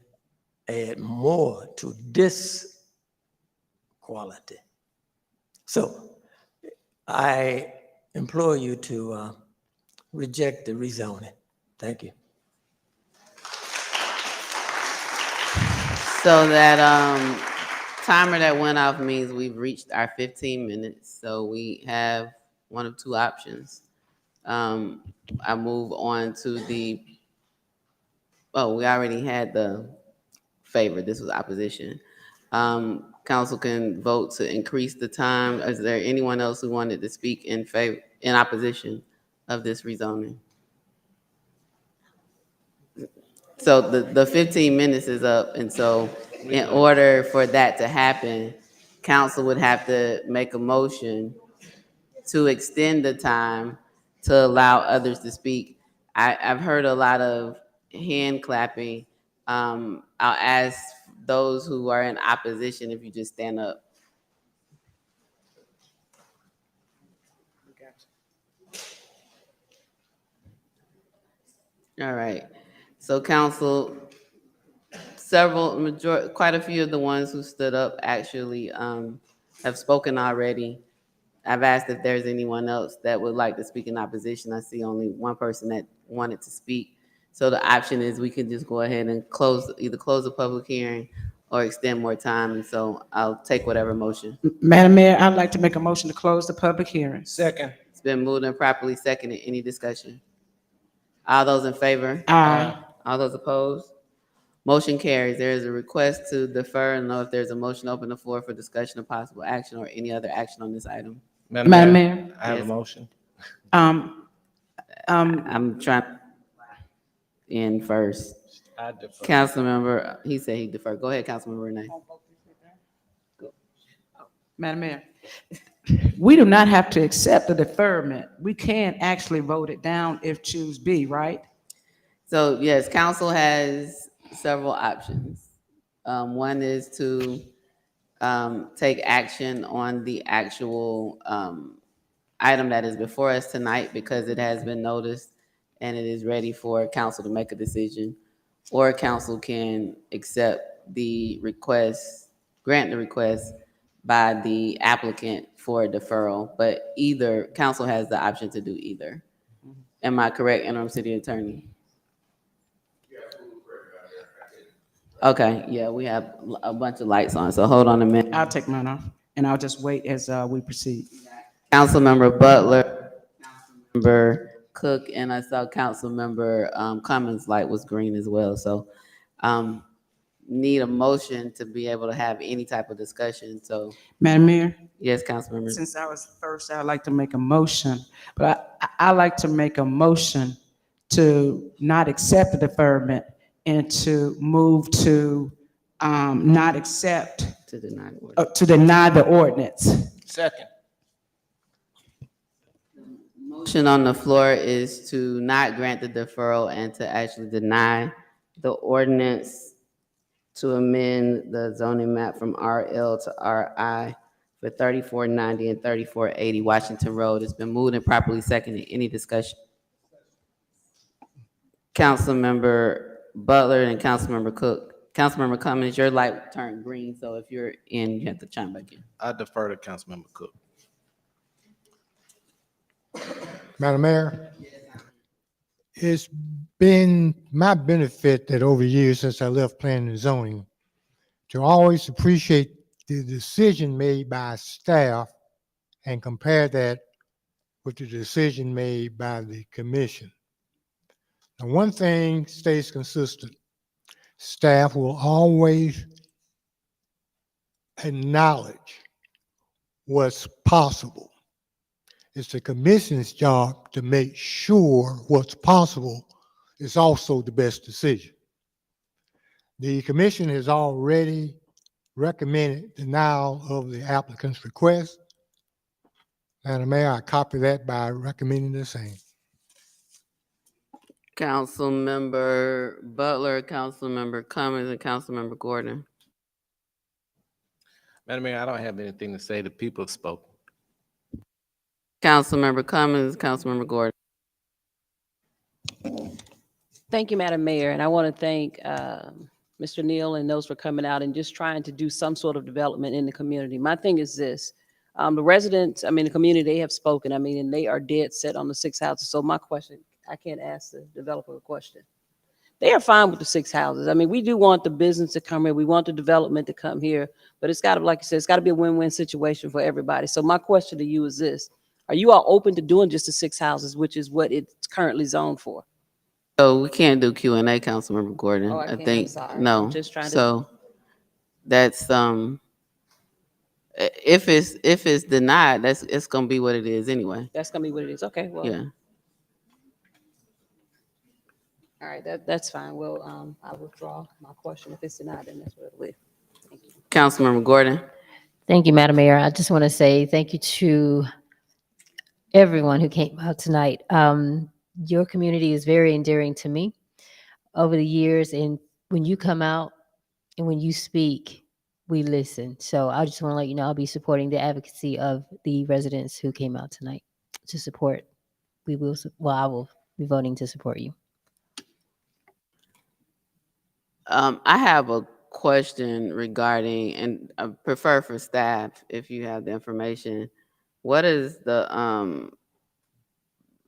add more to this quality. So I implore you to reject the rezoning. Thank you. So that timer that went off means we've reached our 15 minutes. So we have one of two options. I move on to the, oh, we already had the favor. This was opposition. Council can vote to increase the time. Is there anyone else who wanted to speak in favor, in opposition of this rezoning? So the 15 minutes is up, and so in order for that to happen, council would have to make a motion to extend the time to allow others to speak. I've heard a lot of hand clapping. I'll ask those who are in opposition if you just stand up. All right. So council, quite a few of the ones who stood up actually have spoken already. I've asked if there's anyone else that would like to speak in opposition. I see only one person that wanted to speak. So the option is we can just go ahead and either close the public hearing or extend more time. And so I'll take whatever motion. Madam Mayor, I'd like to make a motion to close the public hearing. Second. It's been moved and properly seconded. Any discussion? All those in favor? Aye. All those opposed? Motion carries. There is a request to defer and know if there's a motion to open the floor for discussion of possible action or any other action on this item. Madam Mayor. I have Yes. a motion. I'm trying in first. I defer. Councilmember, he said he deferred. Go ahead, Councilmember Renee. Madam Mayor, we do not have to accept the deferment. We can actually vote it down if choose be, right? So yes, council has several options. One is to take action on the actual item that is before us tonight because it has been noticed and it is ready for council to make a decision. Or council can accept the request, grant the request by the applicant for a deferral, but either, council has the option to do either. Am I correct, interim city attorney? Okay, yeah, we have a bunch of lights on, so hold on a minute. I'll take mine off and I'll just wait as we proceed. Councilmember Butler, Councilmember Cook, and I saw Councilmember Cummings' light was green as well, so need a motion to be able to have any type of discussion, so. Madam Mayor, Yes, Councilmember. since I was first, I'd like to make a motion, but I like to make a motion to not accept the deferment and to move to not accept, To deny the order. to deny the ordinance. Second. Motion on the floor is to not grant the deferral and to actually deny the ordinance to amend the zoning map from RL to RI for 3490 and 3480 Washington Road. It's been moved and properly seconded. Any discussion? Councilmember Butler and Councilmember Cook. Councilmember Cummings, your light turned green, so if you're in, you have to chime back in. I defer to Councilmember Cook. Madam Mayor, it's been my benefit that over the years since I left planning and zoning to always appreciate the decision made by staff and compare that with the decision made by the commission. And one thing stays consistent. Staff will always acknowledge what's possible. It's the commission's job to make sure what's possible is also the best decision. The commission has already recommended denial of the applicant's request. Madam Mayor, I copy that by recommending the same. Councilmember Butler, Councilmember Cummings, and Councilmember Gordon. Madam Mayor, I don't have anything to say. The people have spoken. Councilmember Cummings, Councilmember Gordon. Thank you, Madam Mayor, and I want to thank Mr. Neal and those for coming out and just trying to do some sort of development in the community. My thing is this, the residents, the community, they have spoken, and they are dead set on the 6 houses. So my question, I can't ask the developer a question. They are fine with the 6 houses. We do want the business to come here. We want the development to come here, but it's got to, like you said, it's got to be a win-win situation for everybody. So my question to you is this, are you all open to doing just the 6 houses, which is what it's currently zoned for? So we can't do Q&A, Councilmember Gordon. Oh, I I can't. I'm think, sorry. no. I'm just trying to- So that's, if it's denied, it's gonna be what it is anyway. That's gonna be what it is. Okay, well. Yeah. All right, that's fine. Well, I withdraw my question. If it's denied, then that's what it'll be. Councilmember Gordon. Thank you, Madam Mayor. I just want to say thank you to everyone who came out tonight. Your community is very endearing to me over the years, and when you come out and when you speak, we listen. So I just want to let you know I'll be supporting the advocacy of the residents who came out tonight to support. I will be voting to support you. I have a question regarding, and I prefer for staff, if you have the information, what is the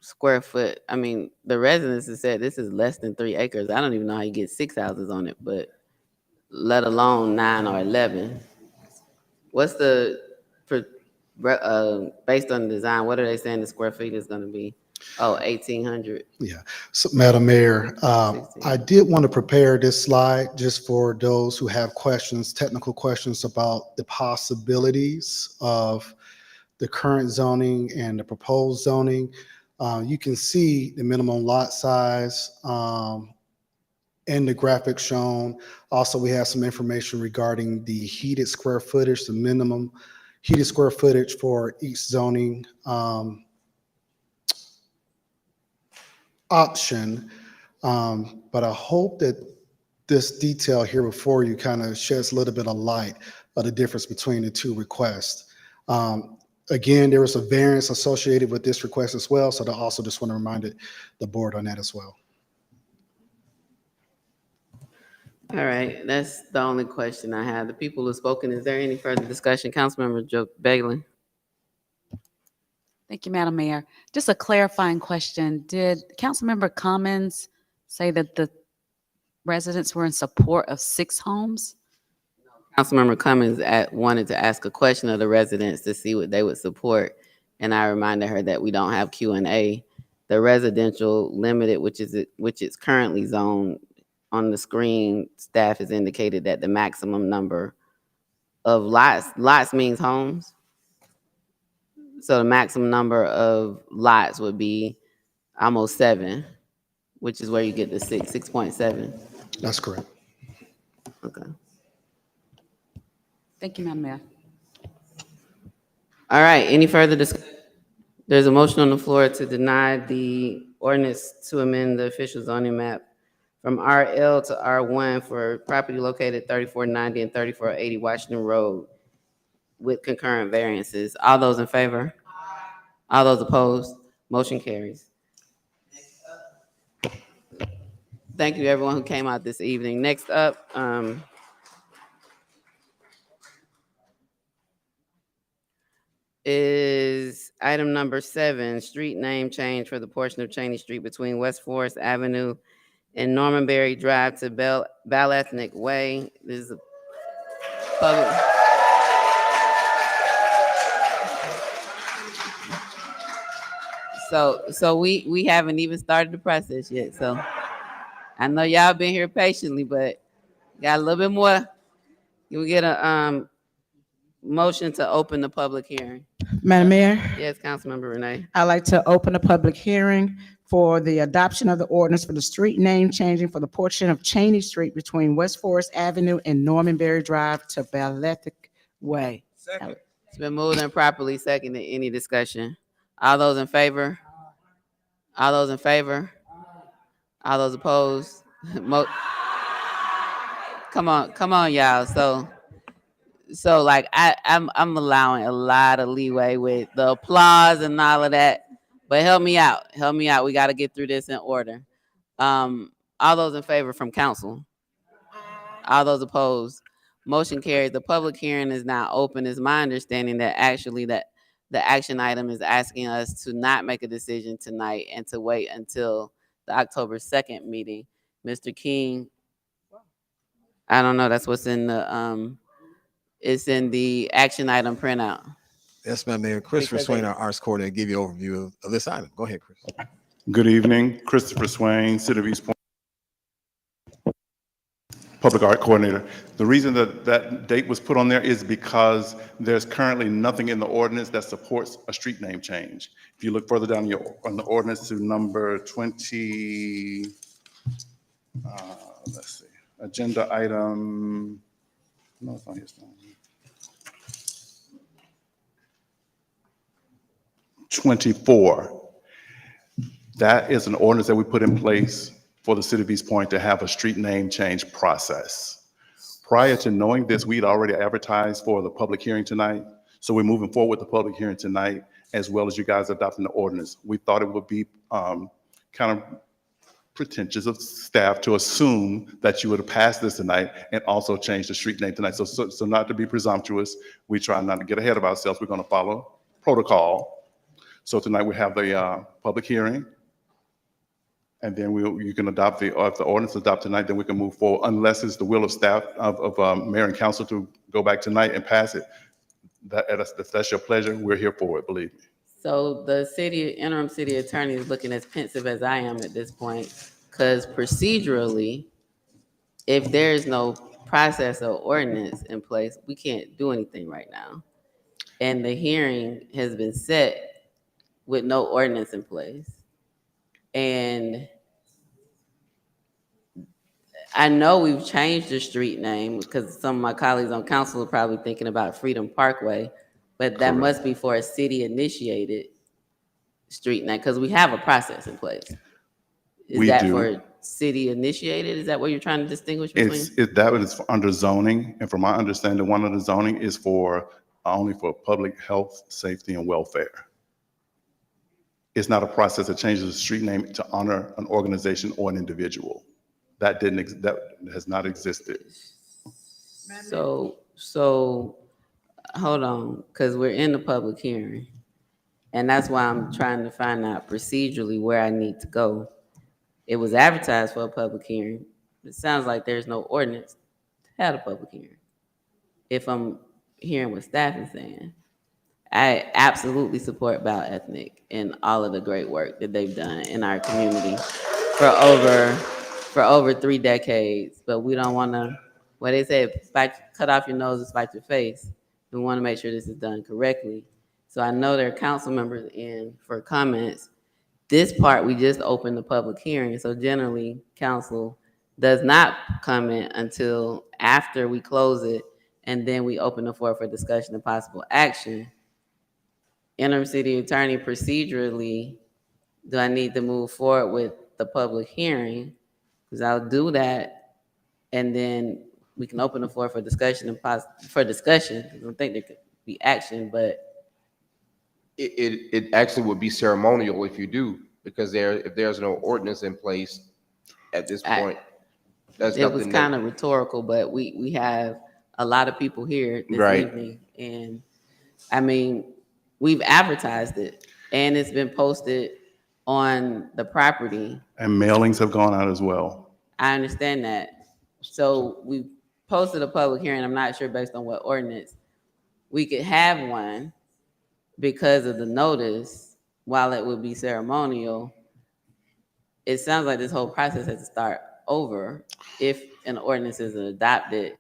square foot? The residents have said this is less than 3 acres. I don't even know how you get 6 houses on it, but let alone 9 or 11. What's the, based on the design, what are they saying the square feet is gonna be? Oh, 1,800. Yeah. So, Madam Mayor, I did want to prepare this slide just for those who have questions, technical questions about the possibilities of the current zoning and the proposed zoning. You can see the minimum lot size in the graphic shown. Also, we have some information regarding the heated square footage, the minimum heated square footage for each zoning option. But I hope that this detail here before you kind of sheds a little bit of light of the difference between the two requests. Again, there is a variance associated with this request as well, so I also just want to remind the board on that as well. All right, that's the only question I have. The people who have spoken, is there any further discussion? Councilmember Joe Bailey. Thank you, Madam Mayor. Just a clarifying question. Did Councilmember Cummings say that the residents were in support of 6 homes? Councilmember Cummings wanted to ask a question of the residents to see what they would support. And I reminded her that we don't have Q&A. The residential limited, which is currently zoned on the screen, staff has indicated that the maximum number of lots means homes. So the maximum number of lots would be almost 7, which is where you get the 6.7. That's correct. Okay. Thank you, Madam Mayor. All right, any further discussion? There's a motion on the floor to deny the ordinance to amend the official zoning map from RL to R1 for property located 3490 and 3480 Washington Road with concurrent variances. All those in favor? All those opposed? Motion carries. Thank you, everyone who came out this evening. Next up, is item number 7, street name change for the portion of Cheney Street between West Forest Avenue and Normanberry Drive to Bell Ethnic Way. This is a public. So we haven't even started the process yet. So I know y'all been here patiently, but got a little bit more. Can we get a motion to open the public hearing? Madam Mayor, Yes, Councilmember Renee. I'd like to open a public hearing for the adoption of the ordinance for the street name changing for the portion of Cheney Street between West Forest Avenue and Normanberry Drive to Ballethic Way. It's been moved and properly seconded. Any discussion? All those in favor? All those in favor? All those opposed? Come on, y'all. So like I'm allowing a lot of leeway with the applause and all of that, but help me out. We got to get through this in order. All those in favor from council? All those opposed? Motion carries. The public hearing is now open. It's my understanding that actually that the action item is asking us to not make a decision tonight and to wait until the October 2nd meeting. Mr. King, I don't know. That's what's in the it's in the action item printout. Yes, Madam Mayor. Christopher Swain, our arts coordinator, give you an overview of this item. Go ahead, Chris. Good evening, Christopher Swain, City of East Point Public Art Coordinator. The reason that that date was put on there is because there's currently nothing in the ordinance that supports a street name change. If you look further down on the ordinance to number 20, let's see, agenda item, no, it's not here. 24. That is an ordinance that we put in place for the City of East Point to have a street name change process. Prior to knowing this, we'd already advertised for the public hearing tonight. So we're moving forward with the public hearing tonight, as well as you guys adopting the ordinance. We thought it would be kind of pretentious of staff to assume that you would have passed this tonight and also changed the street name tonight. So not to be presumptuous, we try not to get ahead of ourselves. We're going to follow protocol. So tonight we have the public hearing, and then you can adopt if the ordinance adopted tonight, then we can move forward, unless it's the will of staff of mayor and council to go back tonight and pass it. If that's your pleasure, we're here for it, believe me. So the interim city attorney is looking as pensive as I am at this point, because procedurally, if there is no process or ordinance in place, we can't do anything right now. And the hearing has been set with no ordinance in place. And I know we've changed the street name because some of my colleagues on council are probably thinking about Freedom Parkway, but that must be for a city initiated street name because we have a process in place. Is that for city initiated? Is that what you're trying to distinguish between? That is under zoning, and from my understanding, one of the zoning is for only for public health, safety, and welfare. It's not a process that changes the street name to honor an organization or an individual. That has not existed. So hold on, because we're in the public hearing. And that's why I'm trying to find out procedurally where I need to go. It was advertised for a public hearing. It sounds like there's no ordinance to have a public hearing. If I'm hearing what staff is saying. I absolutely support Bal Ethnic and all of the great work that they've done in our community for over 3 decades. But we don't want to, what they say, cut off your nose and spite your face. We want to make sure this is done correctly. So I know there are council members in for comments. This part, we just opened the public hearing. So generally, council does not comment until after we close it, and then we open the floor for discussion and possible action. Interim city attorney, procedurally, do I need to move forward with the public hearing? Because I'll do that, and then we can open the floor for discussion and for discussion. I don't think there could be action, but it actually would be ceremonial if you do, because if there's no ordinance in place at this point, it was kind of rhetorical. But we have a lot of people here this evening, and I mean, we've advertised it, and it's been posted on the property. And mailings have gone out as well. I understand that. So we posted a public hearing. I'm not sure based on what ordinance we could have one because of the notice. While it would be ceremonial, it sounds like this whole process has to start over if an ordinance is adopted.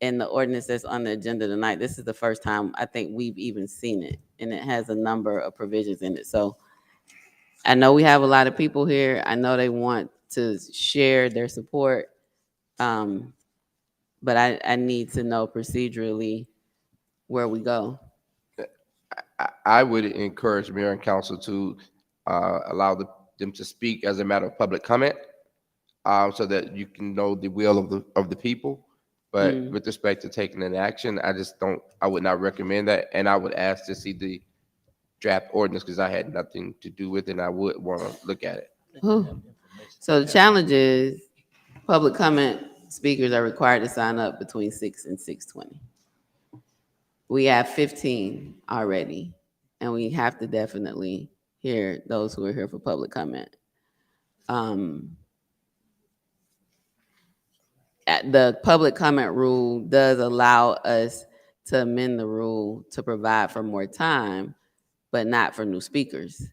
And the ordinance that's on the agenda tonight, this is the first time I think we've even seen it, and it has a number of provisions in it. So I know we have a lot of people here. I know they want to share their support, but I need to know procedurally where we go. I would encourage mayor and council to allow them to speak as a matter of public comment, so that you can know the will of the people. But with respect to taking an action, I would not recommend that. And I would ask to see the draft ordinance because I had nothing to do with it and I would want to look at it. Ooh. So the challenge is public comment speakers are required to sign up between 6 and 6:20. We have 15 already, and we have to definitely hear those who are here for public comment. The public comment rule does allow us to amend the rule to provide for more time, but not for new speakers,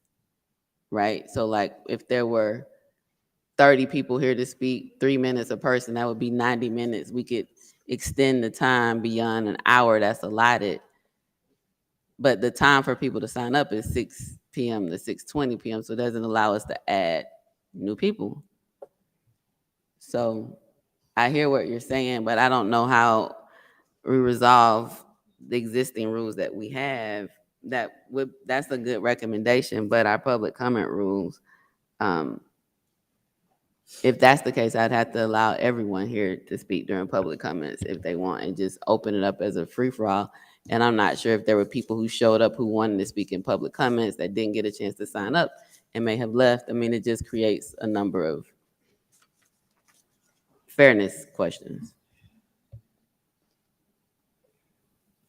right? So like if there were 30 people here to speak, 3 minutes a person, that would be 90 minutes. We could extend the time beyond an hour that's allotted. But the time for people to sign up is 6 p.m. to 6:20 p.m. So it doesn't allow us to add new people. So I hear what you're saying, but I don't know how we resolve the existing rules that we have. That's a good recommendation, but our public comment rules, if that's the case, I'd have to allow everyone here to speak during public comments if they want and just open it up as a free-for-all. And I'm not sure if there were people who showed up who wanted to speak in public comments that didn't get a chance to sign up and may have left. I mean, it just creates a number of fairness questions.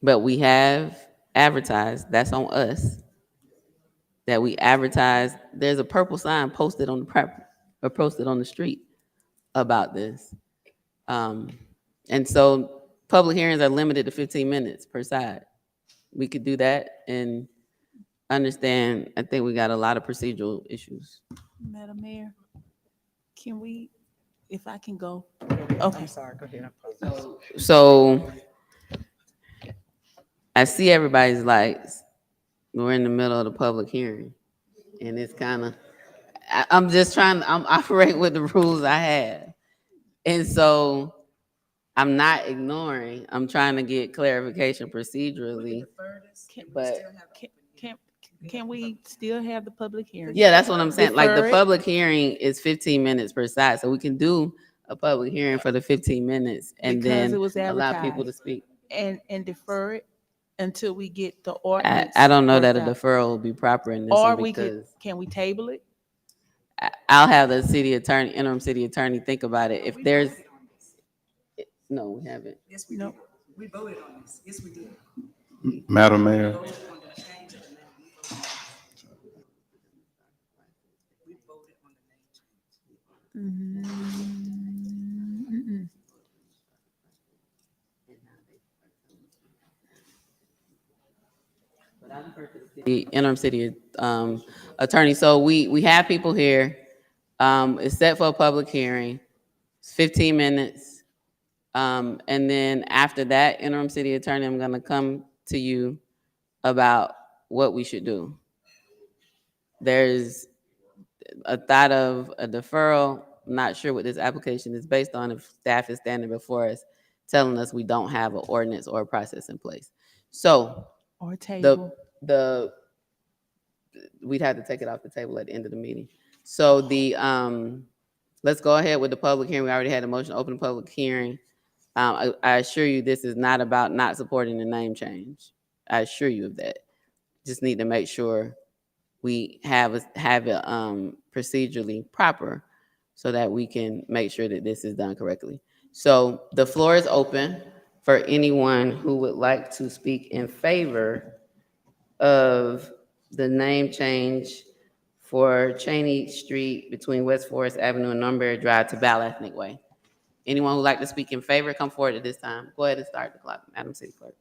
But we have advertised, that's on us, that we advertise. There's a purple sign posted on the property or posted on the street about this. And so public hearings are limited to 15 minutes per side. We could do that and understand, I think we got a lot of procedural issues. Madam Mayor, can we, if I can go? Okay. I'm sorry, go ahead. So I see everybody's lights. We're in the middle of the public hearing. And it's kind of, I'm operating with the rules I have. And so I'm not ignoring, I'm trying to get clarification procedurally. Can we still have the public hearing? Yeah, that's what I'm saying. Like the Defer it? public hearing is 15 minutes per side. So we can do a public hearing for the 15 minutes and Because then it was allow people to advertised. speak. And defer it until we get the ordinance. I don't know that a worked out. deferral will be proper in this Or one we could, because can we table it? I'll have the city attorney, interim city attorney think about it. If there's, no, we haven't. Yes, we do. We voted on this. Yes, we did. Madam Mayor, The interim city attorney. So we have people here. It's set for a public hearing. It's 15 minutes. And then after that, interim city attorney, I'm gonna come to you about what we should do. There's a thought of a deferral. I'm not sure what this application is based on if staff is standing before us telling us we don't have an ordinance or a process in place. So Or table. we'd have to take it off the table at the end of the meeting. So let's go ahead with the public hearing. We already had a motion to open the public hearing. I assure you this is not about not supporting the name change. I assure you of that. Just need to make sure we have it procedurally proper so that we can make sure that this is done correctly. So the floor is open for anyone who would like to speak in favor of the name change for Cheney Street between West Forest Avenue and Norbury Drive to Val Ethnic Way. Anyone who would like to speak in favor, come forward at this time. Go ahead and start the clock, Madam City Clerk.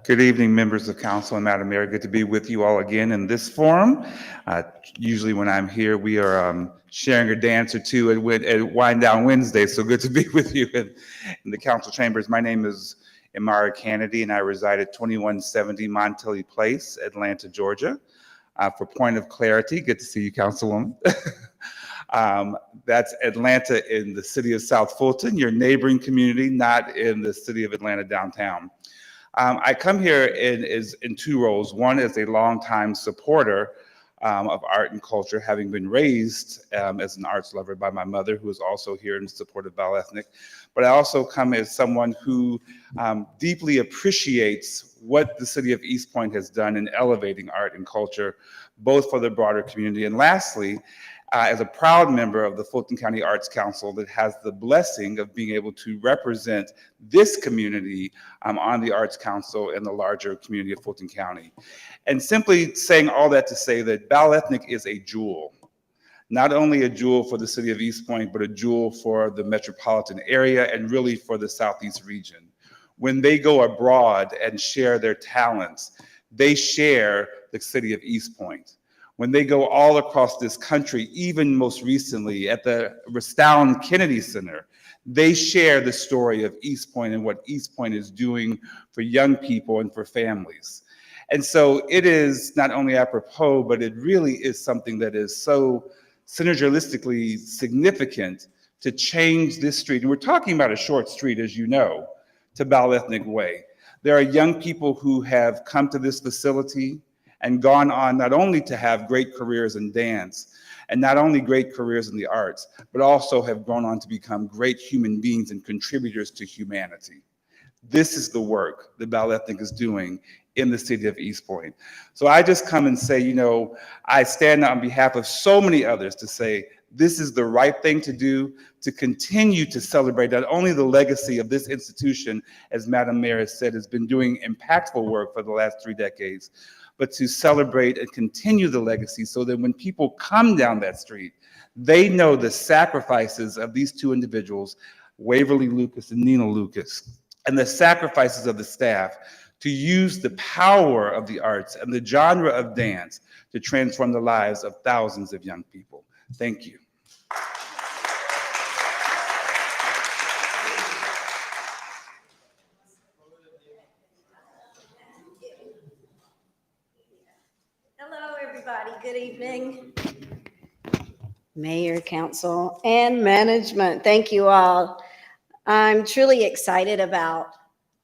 Good evening, members of council and Madam Mayor. Good to be with you all again in this forum. Usually when I'm here, we are sharing a dance or two at Wind Down Wednesday, so good to be with you in the council chambers. My name is Imara Kennedy, and I reside at 2170 Montelli Place, Atlanta, Georgia. For point of clarity, good to see you, Councilwoman. That's Atlanta in the city of South Fulton, your neighboring community, not in the city of Atlanta downtown. I come here in two roles. One is a longtime supporter of art and culture, having been raised as an arts lover by my mother, who is also here in support of Bioethnic. But I also come as someone who deeply appreciates what the city of East Point has done in elevating art and culture, both for the broader community. And lastly, as a proud member of the Fulton County Arts Council that has the blessing of being able to represent this community on the Arts Council and the larger community of Fulton County. And simply saying all that to say that Bioethnic is a jewel, not only a jewel for the city of East Point, but a jewel for the metropolitan area and really for the Southeast region. When they go abroad and share their talents, they share the city of East Point. When they go all across this country, even most recently at the Restown Kennedy Center, they share the story of East Point and what East Point is doing for young people and for families. And so it is not only apropos, but it really is something that is so synergistically significant to change this street. And we're talking about a short street, as you know, to Bioethnic Way. There are young people who have come to this facility and gone on not only to have great careers in dance and not only great careers in the arts, but also have gone on to become great human beings and contributors to humanity. This is the work that Bioethnic is doing in the city of East Point. So I just come and say, you know, I stand on behalf of so many others to say, this is the right thing to do, to continue to celebrate not only the legacy of this institution, as Madam Mayor has said, has been doing impactful work for the last 3 decades, but to celebrate and continue the legacy so that when people come down that street, they know the sacrifices of these two individuals, Waverly Lucas and Nina Lucas, and the sacrifices of the staff to use the power of the arts and the genre of dance to transform the lives of thousands of young people. Thank you. Hello, everybody. Good evening. Mayor, council, and management. Thank you all. I'm truly excited about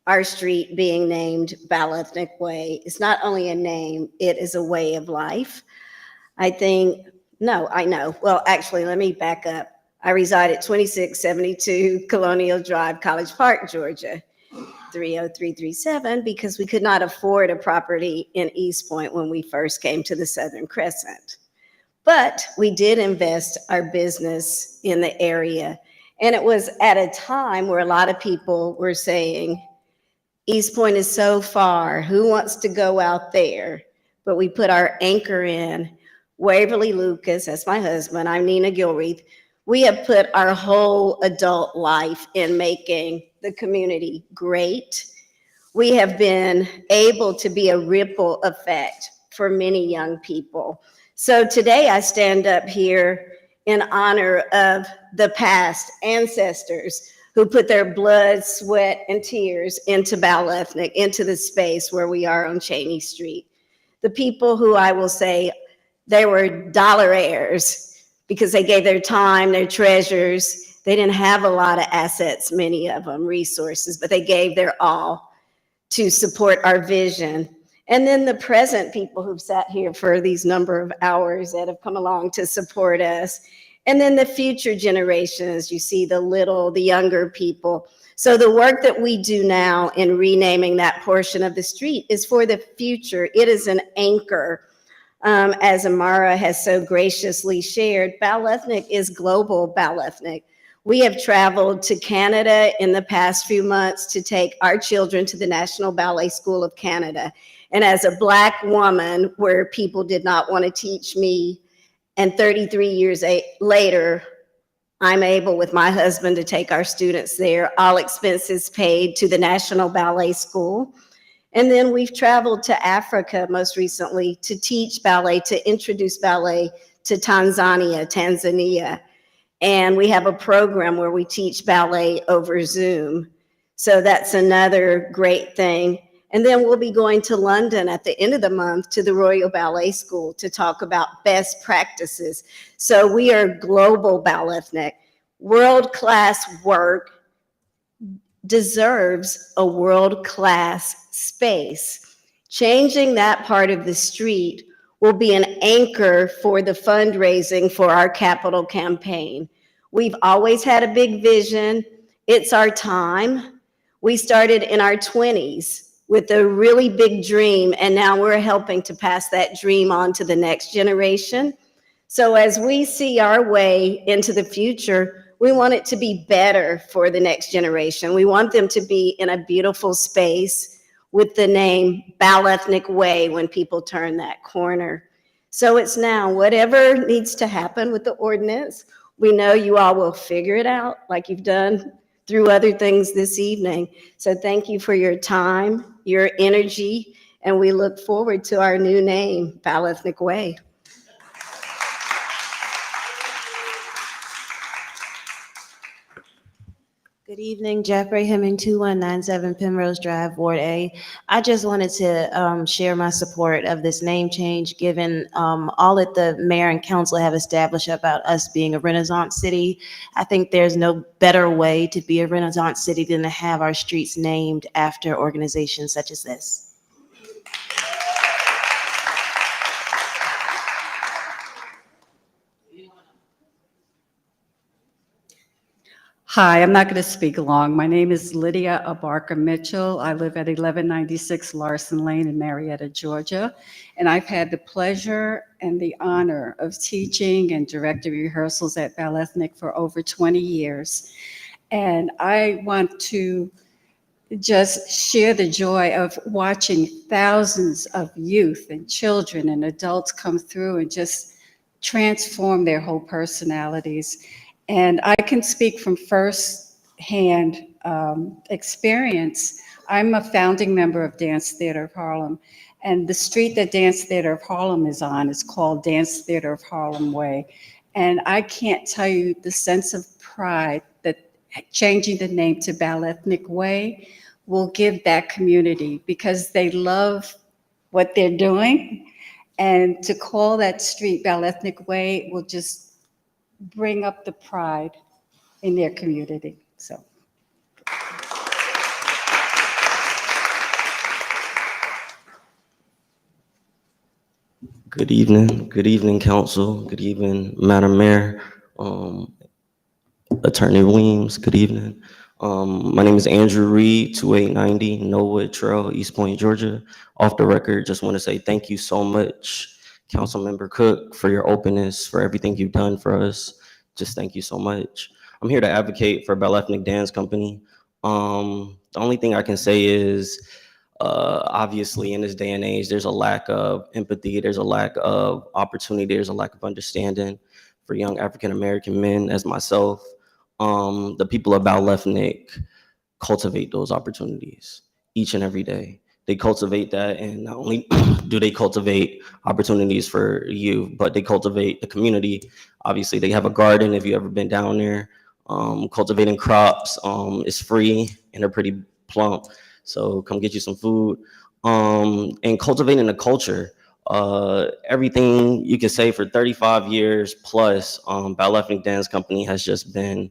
our street being named Bioethnic Way. It's not only a name, it is a way of life. I know. Well, actually, let me back up. I reside at 2672 Colonial Drive, College Park, Georgia, 30337, because we could not afford a property in East Point when we first came to the Southern Crescent. But we did invest our business in the area. And it was at a time where a lot of people were saying, East Point is so far, who wants to go out there? But we put our anchor in. Waverly Lucas, that's my husband, I'm Nina Gilreath. We have put our whole adult life in making the community great. We have been able to be a ripple effect for many young people. So today I stand up here in honor of the past ancestors who put their blood, sweat, and tears into Bioethnic, into the space where we are on Cheney Street. The people who I will say they were dollar heirs because they gave their time, their treasures. They didn't have a lot of assets, many of them, resources, but they gave their all to support our vision. And then the present people who've sat here for these number of hours that have come along to support us. And then the future generations, you see the younger people. So the work that we do now in renaming that portion of the street is for the future. It is an anchor. As Imara has so graciously shared, Bioethnic is global Bioethnic. We have traveled to Canada in the past few months to take our children to the National Ballet School of Canada. And as a Black woman, where people did not want to teach me, and 33 years later, I'm able with my husband to take our students there, all expenses paid, to the National Ballet School. And then we've traveled to Africa most recently to teach ballet, to introduce ballet to Tanzania. And we have a program where we teach ballet over Zoom. So that's another great thing. And then we'll be going to London at the end of the month to the Royal Ballet School to talk about best practices. So we are global Balethnic. World-class work deserves a world-class space. Changing that part of the street will be an anchor for the fundraising for our capital campaign. We've always had a big vision. It's our time. We started in our 20s with a really big dream, and now we're helping to pass that dream on to the next generation. So as we see our way into the future, we want it to be better for the next generation. We want them to be in a beautiful space with the name Balethnic Way when people turn that corner. So it's now, whatever needs to happen with the ordinance, we know you all will figure it out like you've done through other things this evening. So thank you for your time, your energy, and we look forward to our new name, Balethnic Way. Good evening, Jeffrey Hemming, 2197 Penrose Drive, Ward A. I just wanted to share my support of this name change, given all that the mayor and council have established about us being a Renaissance city. I think there's no better way to be a Renaissance city than to have our streets named after organizations such as this. Hi, I'm not going to speak long. My name is Lydia Abarca Mitchell. I live at 1196 Larson Lane in Marietta, Georgia. And I've had the pleasure and the honor of teaching and directing rehearsals at Balethnic for over 20 years. And I want to just share the joy of watching thousands of youth and children and adults come through and just transform their whole personalities. And I can speak from first-hand experience. I'm a founding member of Dance Theater of Harlem, and the street that Dance Theater of Harlem is on is called Dance Theater of Harlem Way. And I can't tell you the sense of pride that changing the name to Balethnic Way will give that community, because they love what they're doing. And to call that street Balethnic Way will just bring up the pride in their community. So. Good evening, council. Good evening, Madam Mayor, Attorney Weems. Good evening. My name is Andrew Reed, 2890 Norwood Trail, East Point, Georgia. Off the record, just want to say thank you so much, Councilmember Cook, for your openness, for everything you've done for us. Just thank you so much. I'm here to advocate for Balethnic Dance Company. The only thing I can say is, obviously in this day and age, there's a lack of empathy, there's a lack of opportunity, there's a lack of understanding for young African-American men as myself. The people of Balethnic cultivate those opportunities each and every day. They cultivate that, and not only do they cultivate opportunities for you, but they cultivate the community. Obviously, they have a garden, if you've ever been down there. Cultivating crops is free, and they're pretty plump. So come get you some food. And cultivating the culture. Everything you can say for 35 years plus, Balethnic Dance Company has just been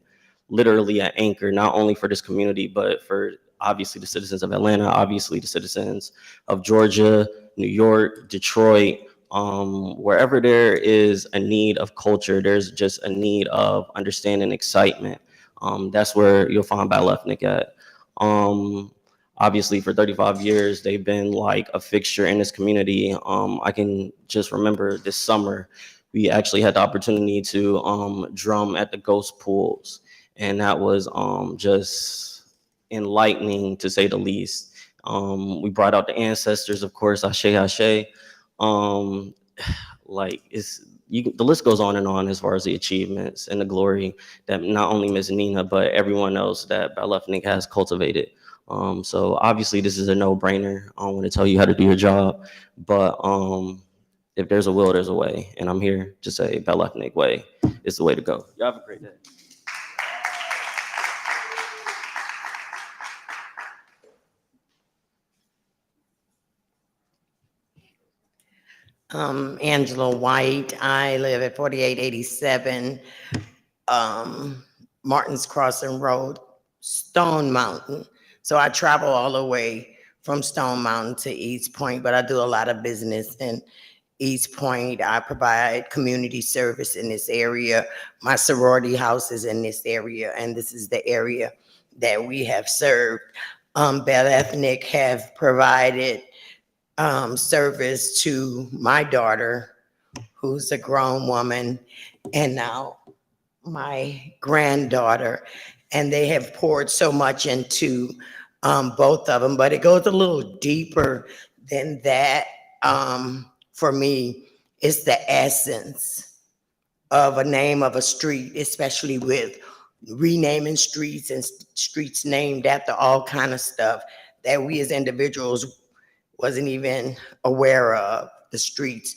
literally an anchor, not only for this community, but for obviously the citizens of Atlanta, obviously the citizens of Georgia, New York, Detroit. Wherever there is a need of culture, there's just a need of understanding, excitement. That's where you'll find Balethnic at. Obviously for 35 years, they've been like a fixture in this community. I can just remember this summer, we actually had the opportunity to drum at the Ghost Pools. And that was just enlightening, to say the least. We brought out the ancestors, of course, Ashe, Ashe. Like the list goes on and on as far as the achievements and the glory that not only Ms. Nina, but everyone else that Balethnic has cultivated. So obviously this is a no-brainer. I don't want to tell you how to do your job, but if there's a will, there's a way. And I'm here to say Bell Ethnic Way is the way to go. Y'all have a great day. Angela White. I live at 4887 Martin's Crossing Road, Stone Mountain. So I travel all the way from Stone Mountain to East Point, but I do a lot of business in East Point. I provide community service in this area. My sorority house is in this area, and this is the area that we have served. Bell Ethnic have provided service to my daughter, who's a grown woman, and now my granddaughter, and they have poured so much into both of them, but it goes a little deeper than that. For me, it's the essence of a name of a street, especially with renaming streets and streets named after all kind of stuff that we as individuals wasn't even aware of, the streets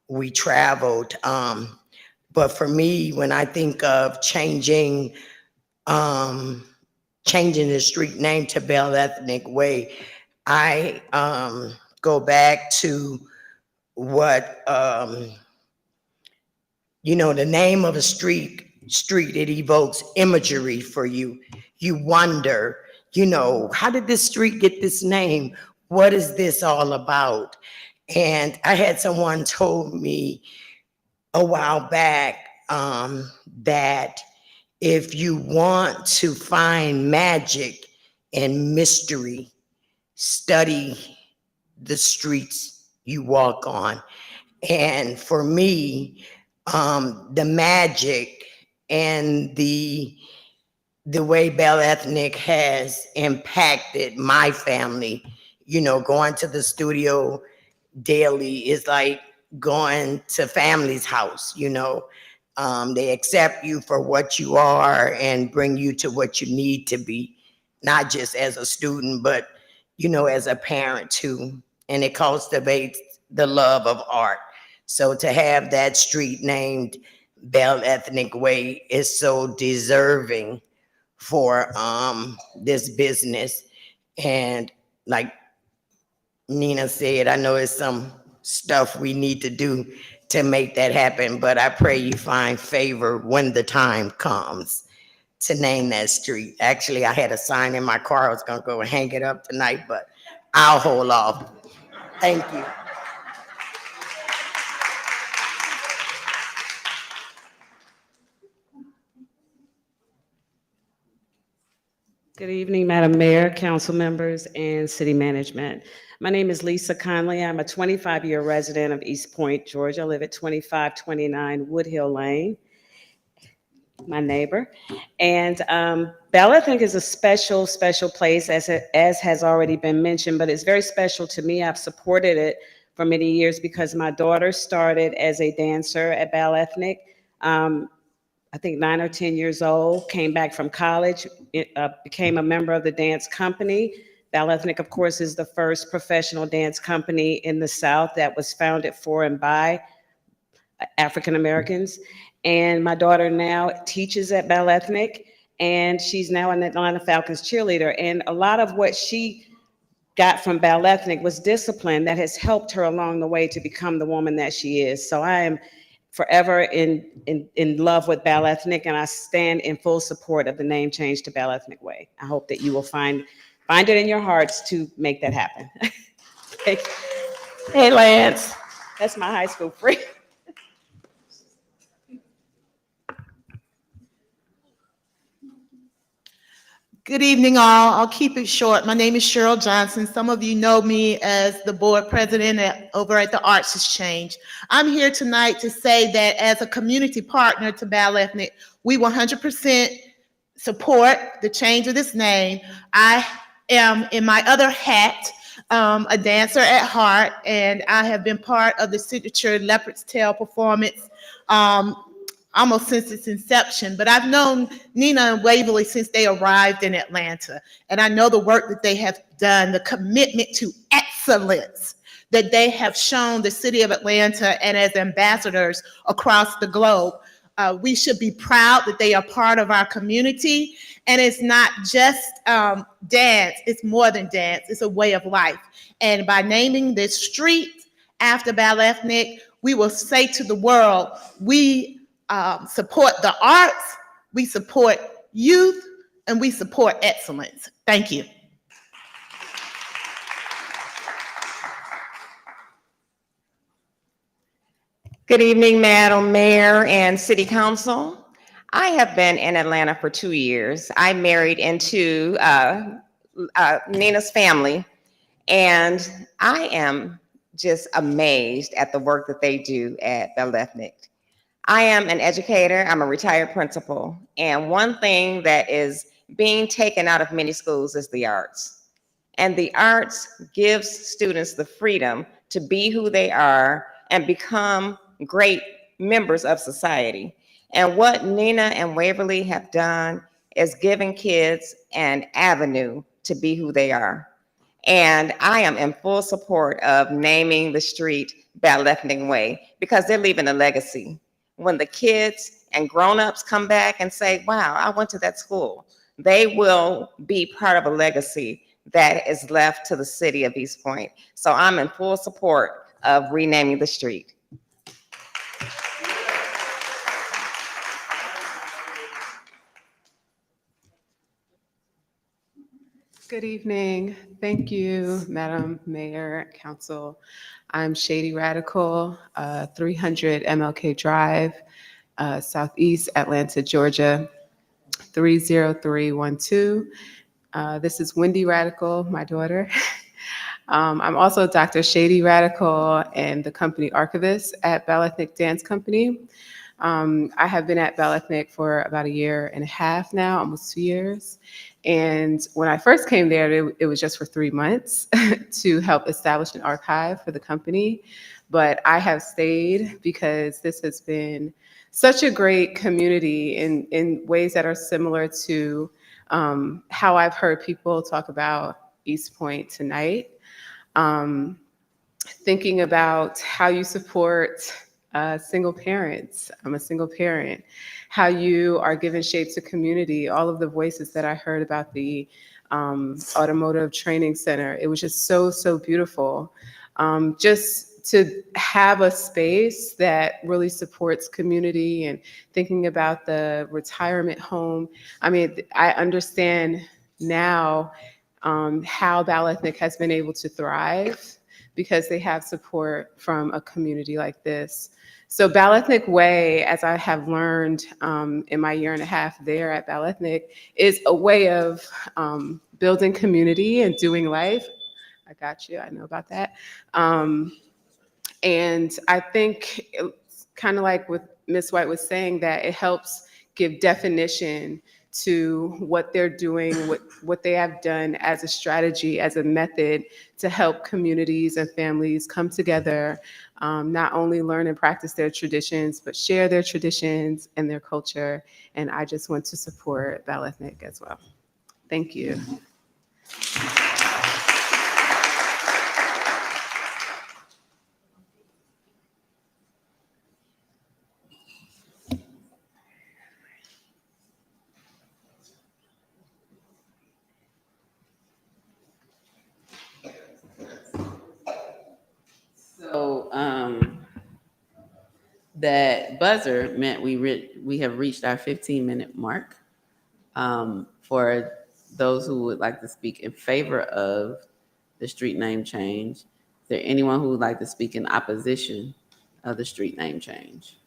we traveled. But for me, when I think of changing the street name to Bell Ethnic Way, I go back to what, the name of a street, it evokes imagery for you. You wonder, how did this street get this name? What is this all about? And I had someone told me a while back that if you want to find magic and mystery, study the streets you walk on. And for me, the magic and the way Bell Ethnic has impacted my family, going to the studio daily is like going to family's house. They accept you for what you are and bring you to what you need to be, not just as a student, but as a parent too. And it cultivates the love of art. So to have that street named Bell Ethnic Way is so deserving for this business. And like Nina said, I know it's some stuff we need to do to make that happen, but I pray you find favor when the time comes to name that street. Actually, I had a sign in my car. I was gonna go and hang it up tonight, but I'll hold off. Thank you. Good evening, Madam Mayor, council members, and city management. My name is Lisa Conley. I'm a 25-year resident of East Point, Georgia. I live at 2529 Woodhill Lane, my neighbor. And Bell Ethnic is a special place, as has already been mentioned, but it's very special to me. I've supported it for many years because my daughter started as a dancer at Bell Ethnic. I think 9 or 10 years old, came back from college, became a member of the dance company. Bell Ethnic, of course, is the first professional dance company in the South that was founded for and by African Americans. And my daughter now teaches at Bell Ethnic, and she's now an Atlanta Falcons cheerleader. And a lot of what she got from Bell Ethnic was discipline that has helped her along the way to become the woman that she is. So I am forever in love with Bell Ethnic, and I stand in full support of the name change to Bell Ethnic Way. I hope that you will find it in your hearts to make that happen. Hey, Lance. That's my high school friend. Good evening, all. I'll keep it short. My name is Cheryl Johnson. Some of you know me as the board president over at the Arts Exchange. I'm here tonight to say that as a community partner to Bell Ethnic, we 100% support the change of this name. I am, in my other hat, a dancer at heart, and I have been part of the signature Leopard's Tail performance almost since its inception, but I've known Nina and Waverly since they arrived in Atlanta. And I know the work that they have done, the commitment to excellence that they have shown the city of Atlanta and as ambassadors across the globe. We should be proud that they are part of our community. And it's not just dance, it's more than dance, it's a way of life. And by naming this street after Balethnik, we will say to the world, we support the arts, we support youth, and we support excellence. Thank you. Good evening, Madam Mayor and City Council. I have been in Atlanta for 2 years. I married into Nina's family, and I am just amazed at the work that they do at Balethnik. I am an educator, I'm a retired principal, and one thing that is being taken out of many schools is the arts. And the arts gives students the freedom to be who they are and become great members of society. And what Nina and Waverly have done is giving kids an avenue to be who they are. And I am in full support of naming the street Balethnik Way because they're leaving a legacy. When the kids and grown-ups come back and say, wow, I went to that school, they will be part of a legacy that is left to the city of East Point. So I'm in full support of renaming the street. Good evening. Thank you, Madam Mayor, Council. I'm Shady Radical, 300 MLK Drive, Southeast Atlanta, Georgia, 30312. This is Wendy Radical, my daughter. I'm also Dr. Shady Radical and the company archivist at Balethnik Dance Company. I have been at Balethnik for about 1.5 years now, almost 2 years. And when I first came there, it was just for 3 months to help establish an archive for the company. But I have stayed because this has been such a great community in ways that are similar to how I've heard people talk about East Point tonight. Thinking about how you support single parents. I'm a single parent. How you are giving shape to community, all of the voices that I heard about the Automotive Training Center. It was just so, so beautiful. Just to have a space that really supports community and thinking about the retirement home. I mean, I understand now how Balethnik has been able to thrive because they have support from a community like this. So Balethnik Way, as I have learned in my 1.5 years there at Balethnik, is a way of building community and doing life. I got you, I know about that. And I think, kind of like what Ms. White was saying, that it helps give definition to what they're doing, what they have done as a strategy, as a method to help communities and families come together, not only learn and practice their traditions, but share their traditions and their culture. And I just want to support Balethnik as well. Thank you. So that buzzer meant we have reached our 15-minute mark. For those who would like to speak in favor of the street name change, is there anyone who would like to speak in opposition of the street name change?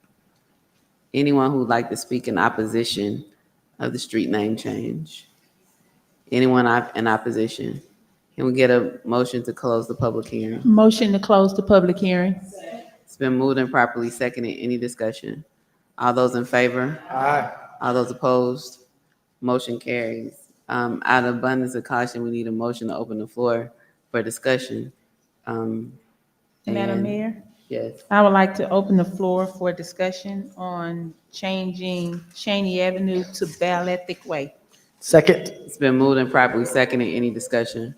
Anyone who would like to speak in opposition of the street name change? Anyone in opposition? Can we get a motion to close the public hearing? Motion to close the public hearing. It's been moved and properly seconded. Any discussion? All those in favor? Aye. All those opposed? Motion carries. Out of abundance of caution, we need a motion to open the floor for discussion. Madam Mayor, Yes. I would like to open the floor for discussion on changing Cheney Avenue to Ballethic Way. Second. It's been moved and properly seconded. Any discussion?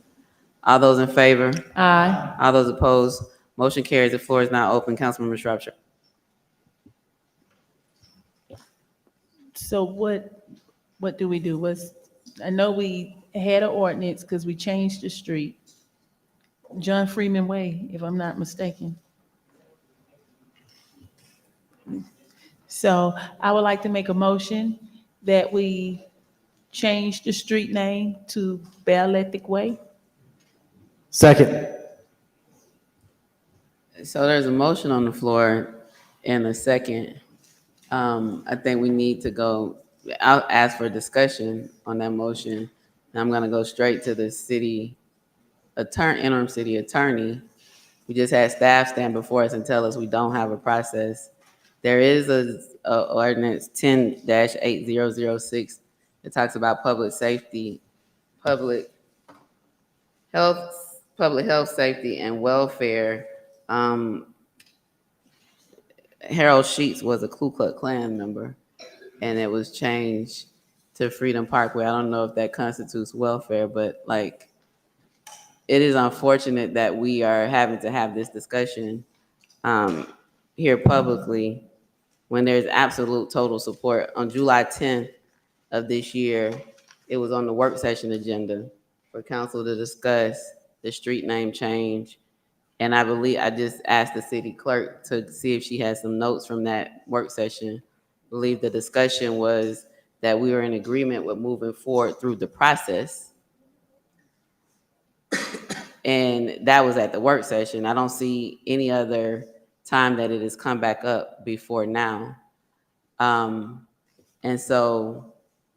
All those in favor? Aye. All those opposed? Motion carries. The floor is now open. Councilmember Shropshire. So what do we do? I know we had an ordinance because we changed the street. John Freeman Way, if I'm not mistaken. So I would like to make a motion that we change the street name to Ballethic Way. Second. So there's a motion on the floor and a second. I think we need to go, I'll ask for discussion on that motion. And I'm gonna go straight to the interim city attorney. We just had staff stand before us and tell us we don't have a process. There is a ordinance 10-8006 that talks about public safety, public health, safety and welfare. Harold Sheets was a Ku Klux Klan member, and it was changed to Freedom Parkway. I don't know if that constitutes welfare, but like, it is unfortunate that we are having to have this discussion here publicly when there's absolute total support. On July 10th of this year, it was on the work session agenda for council to discuss the street name change. And I believe I just asked the city clerk to see if she had some notes from that work session. I believe the discussion was that we were in agreement with moving forward through the process. And that was at the work session. I don't see any other time that it has come back up before now. And so,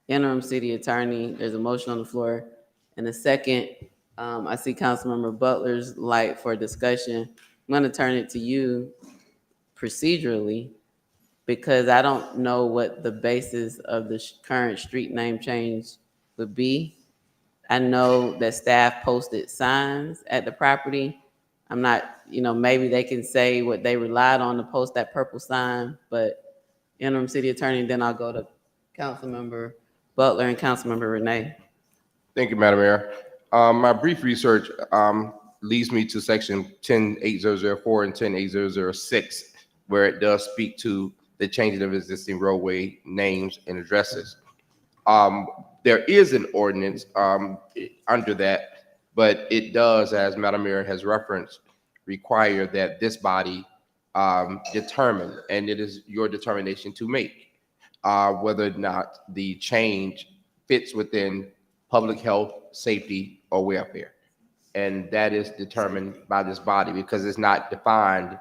interim city attorney, there's a motion on the floor. And the second, I see Councilmember Butler's light for discussion. I'm gonna turn it to you procedurally because I don't know what the basis of the current street name change would be. I know that staff posted signs at the property. I'm not, maybe they can say what they relied on to post that purple sign, but interim city attorney, then I'll go to Councilmember Butler and Councilmember Renee. Thank you, Madam Mayor. My brief research leads me to section 10-8004 and 10-8006, where it does speak to the changing of existing roadway names and addresses. There is an ordinance under that, but it does, as Madam Mayor has referenced, require that this body determine, and it is your determination to make, whether or not the change fits within public health, safety, or welfare. And that is determined by this body because it's not defined.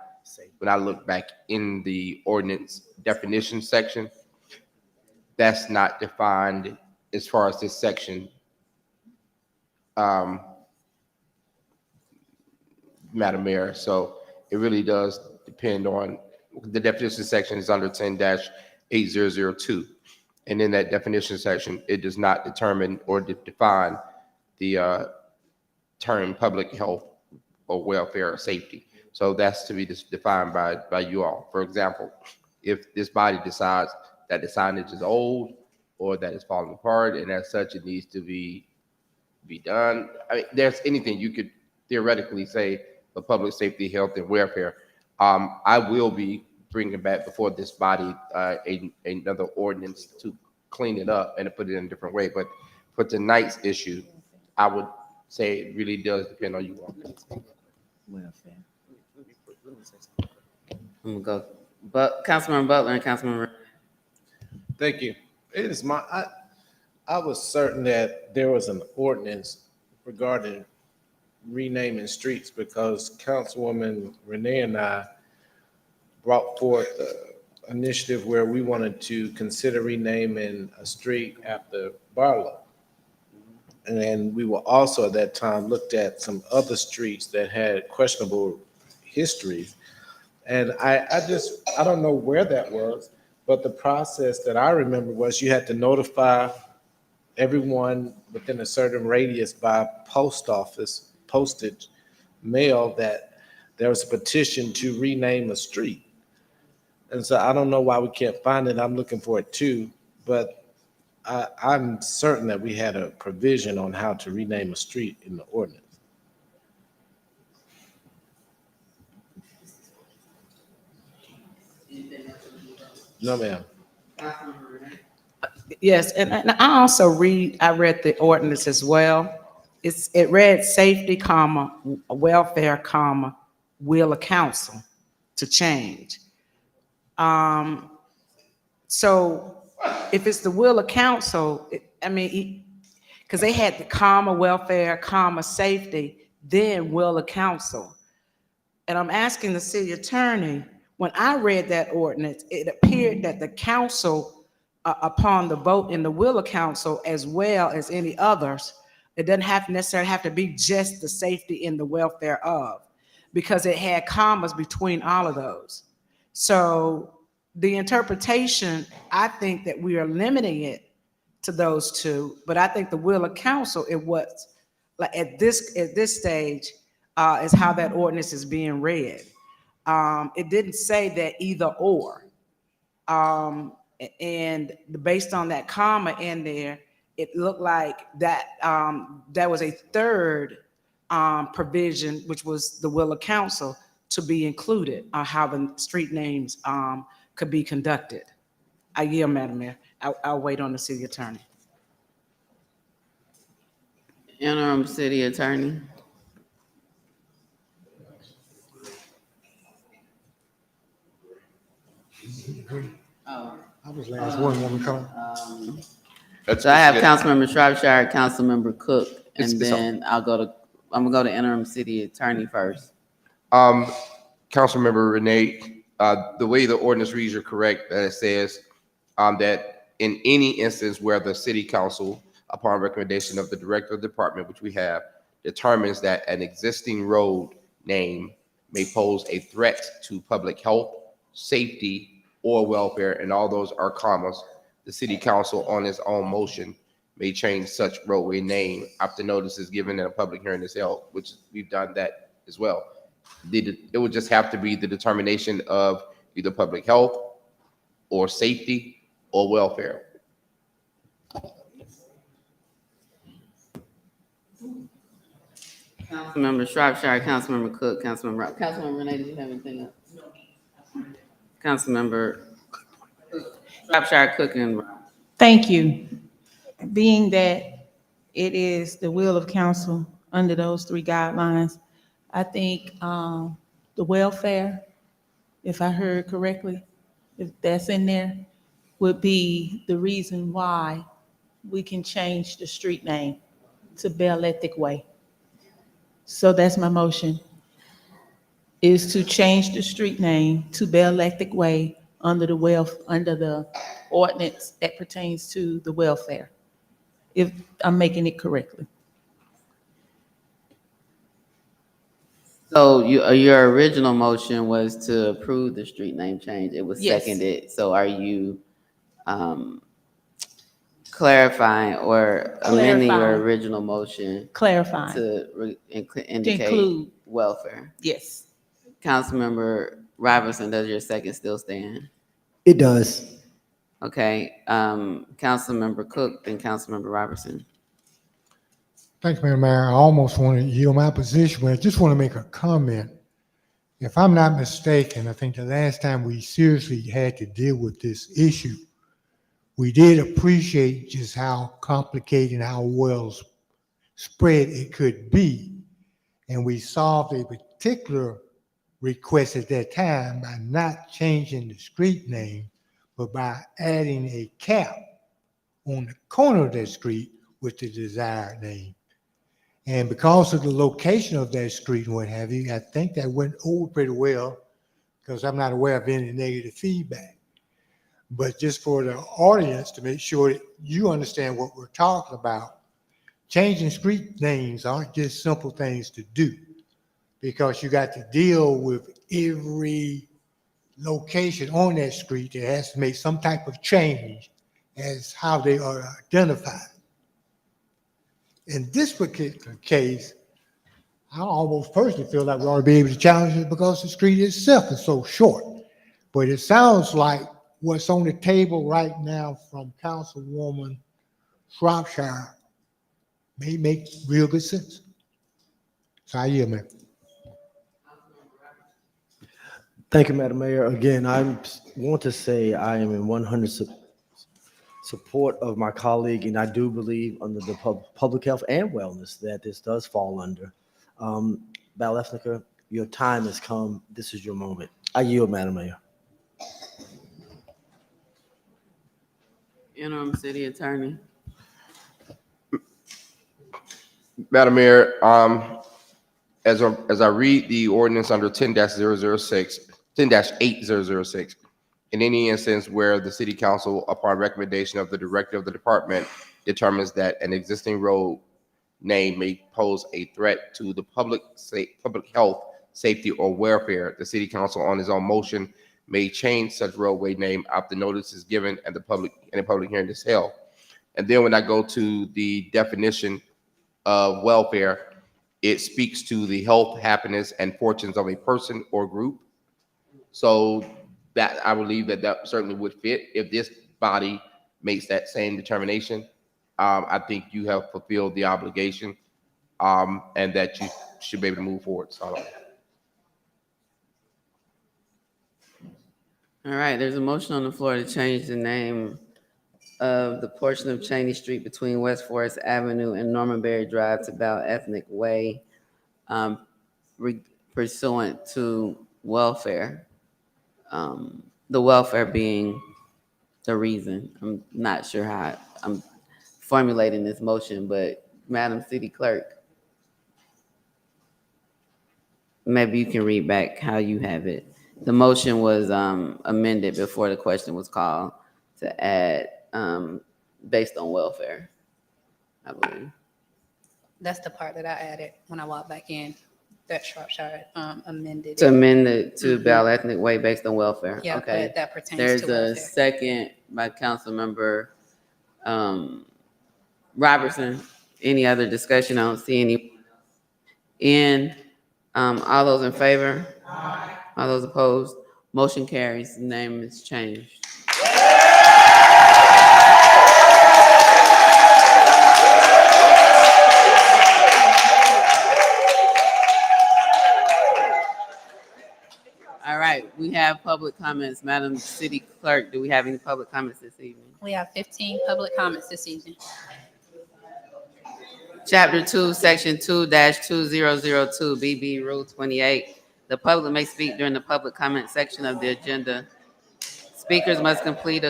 When I look back in the ordinance definition section, that's not defined as far as this section. Madam Mayor, so it really does depend on, the definition section is under 10-8002. And in that definition section, it does not determine or define the term public health or welfare or safety. So that's to be defined by you all. For example, if this body decides that the signage is old or that it's falling apart and as such it needs to be done, I mean, there's anything you could theoretically say for public safety, health, and welfare. I will be bringing back before this body another ordinance to clean it up and to put it in a different way. But for tonight's issue, I would say it really does depend on you all. Welfare. I'm gonna go, Councilmember Butler and Councilmember. Thank you. It is I was certain that there was an ordinance regarding renaming streets because Councilwoman Renee and I brought forth the initiative where we wanted to consider renaming a street after Barlow. And then we were also at that time looked at some other streets that had questionable history. And I don't know where that was, but the process that I remember was you had to notify everyone within a certain radius by postage mail that there was a petition to rename a street. And so I don't know why we can't find it. I'm looking for it too, but I'm certain that we had a provision on how to rename a street in the ordinance. No, ma'am. Yes, and I also I read the ordinance as well. It read safety, comma, welfare, comma, will of council to change. So if it's the will of council, because they had the comma, welfare, comma, safety, then will of council. And I'm asking the city attorney, when I read that ordinance, it appeared that the council, upon the vote in the will of council, as well as any others, it doesn't necessarily have to be just the safety and the welfare of, because it had commas between all of those. So the interpretation, I think that we are limiting it to those two, but I think the will of council, it was like at this stage, is how that ordinance is being read. It didn't say that either or. And based on that comma in there, it looked like that there was a third provision, which was the will of council, to be included on how the street names could be conducted. I yield, Madam Mayor. I'll wait on the city attorney. Interim city attorney. I was last one when we come. So I have Councilmember Shropshire, Councilmember Cook, and It's then I'm gonna go to interim city attorney first. Councilmember Renee, the way the ordinance reads, you're correct, that it says that in any instance where the city council, upon recommendation of the director of the department, which we have, determines that an existing road name may pose a threat to public health, safety, or welfare, and all those are commas, the city council on its own motion may change such roadway name after notice is given and a public hearing is held, which we've done that as well. It would just have to be the determination of either public health or safety or welfare. Councilmember Shropshire, Councilmember Cook, Councilmember Renee, did you have anything else? Councilmember Shropshire, Cook, and Thank you. Being that it is the will of council under those three guidelines, I think the welfare, if I heard correctly, if that's in there, would be the reason why we can change the street name to Bell Ethic Way. So that's my motion, is to change the street name to Bell Ethic Way under the ordinance that pertains to the welfare, if I'm making it correctly. so your original motion was to approve the street name change. It was Yes. seconded. So are you clarifying or amending your Clarifying. original motion Clarifying, to indicate include. welfare? Yes. Councilmember Robinson, does your second still stand? It does. Okay, Councilmember Cook, then Councilmember Robertson. Thanks, Madam Mayor. I almost want to yield my position, but I just want to make a comment. If I'm not mistaken, I think the last time we seriously had to deal with this issue, we did appreciate just how complicated and how well spread it could be. And we solved a particular request at that time by not changing the street name, but by adding a cap on the corner of that street with the desired name. And because of the location of that street and what have you, I think that went over pretty well, because I'm not aware of any negative feedback. But just for the audience to make sure that you understand what we're talking about, changing street names aren't just simple things to do, because you got to deal with every location on that street that has to make some type of change as how they are identified. In this particular case, I almost personally feel like we ought to be able to challenge it because the street itself is so short. But it sounds like what's on the table right now from Councilwoman Shropshire may make real good sense. So I yield, man. Thank you, Madam Mayor. Again, I want to say I am in 100 support of my colleague, and I do believe under the public health and wellness that this does fall under. Val Ethnica, your time has come. This is your moment. I yield, Madam Mayor. Interim City Attorney. Madam Mayor, as I read the ordinance under 10-006, 10-8006, in any instance where the city council, upon recommendation of the director of the department, determines that an existing road name may pose a threat to the public health, safety, or welfare, the city council on its own motion may change such roadway name after notice is given and a public hearing is held. And then when I go to the definition of welfare, it speaks to the health, happiness, and fortunes of a person or group. So that I believe that certainly would fit if this body makes that same determination. I think you have fulfilled the obligation, and that you should be able to move forward. So, All right, there's a motion on the floor to change the name of the portion of Cheney Street between West Forest Avenue and Norman Berry Drive to Val Ethnic Way, pursuant to welfare. The welfare being the reason. I'm not sure how I'm formulating this motion, but Madam City Clerk, maybe you can read back how you have it. The motion was amended before the question was called to add based on welfare, I believe. That's the part that I added when I walked back in, that Shropshire amended. To amend it to Val Ethnic Way based on welfare. Yeah, Okay. but that pertains There's to a welfare. second by Councilmember Robertson. Any other discussion? I don't see any. All those in favor? Aye. All those opposed? Motion carries. The name is changed. All right, we have public comments. Madam City Clerk, do we have any public comments this evening? We have 15 public comments this evening. Chapter 2, Section 2-2002, BB Rule 28. The public may speak during the public comment section of the agenda. Speakers must complete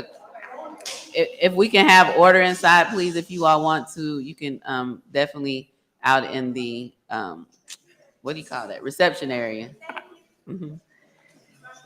if we can have order inside, please, if you all want to, you can definitely out in the, what do you call that? Reception area.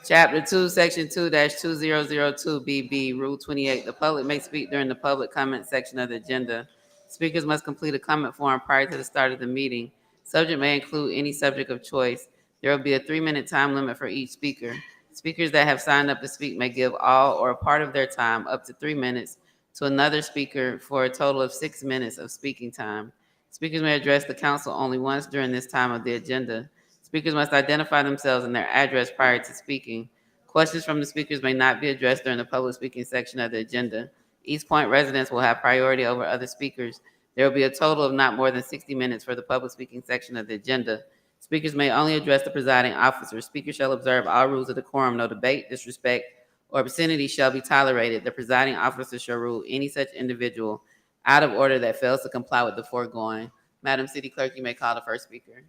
Chapter 2, Section 2-2002, BB Rule 28. The public may speak during the public comment section of the agenda. Speakers must complete a comment form prior to the start of the meeting. Subject may include any subject of choice. There will be a 3-minute time limit for each speaker. Speakers that have signed up to speak may give all or a part of their time, up to 3 minutes, to another speaker for a total of 6 minutes of speaking time. Speakers may address the council only once during this time of the agenda. Speakers must identify themselves and their address prior to speaking. Questions from the speakers may not be addressed during the public speaking section of the agenda. East Point residents will have priority over other speakers. There will be a total of not more than 60 minutes for the public speaking section of the agenda. Speakers may only address the presiding officer. Speakers shall observe all rules of decorum. No debate, disrespect, or obscenity shall be tolerated. The presiding officer shall rule any such individual out of order that fails to comply with the foregoing. Madam City Clerk, you may call the first speaker.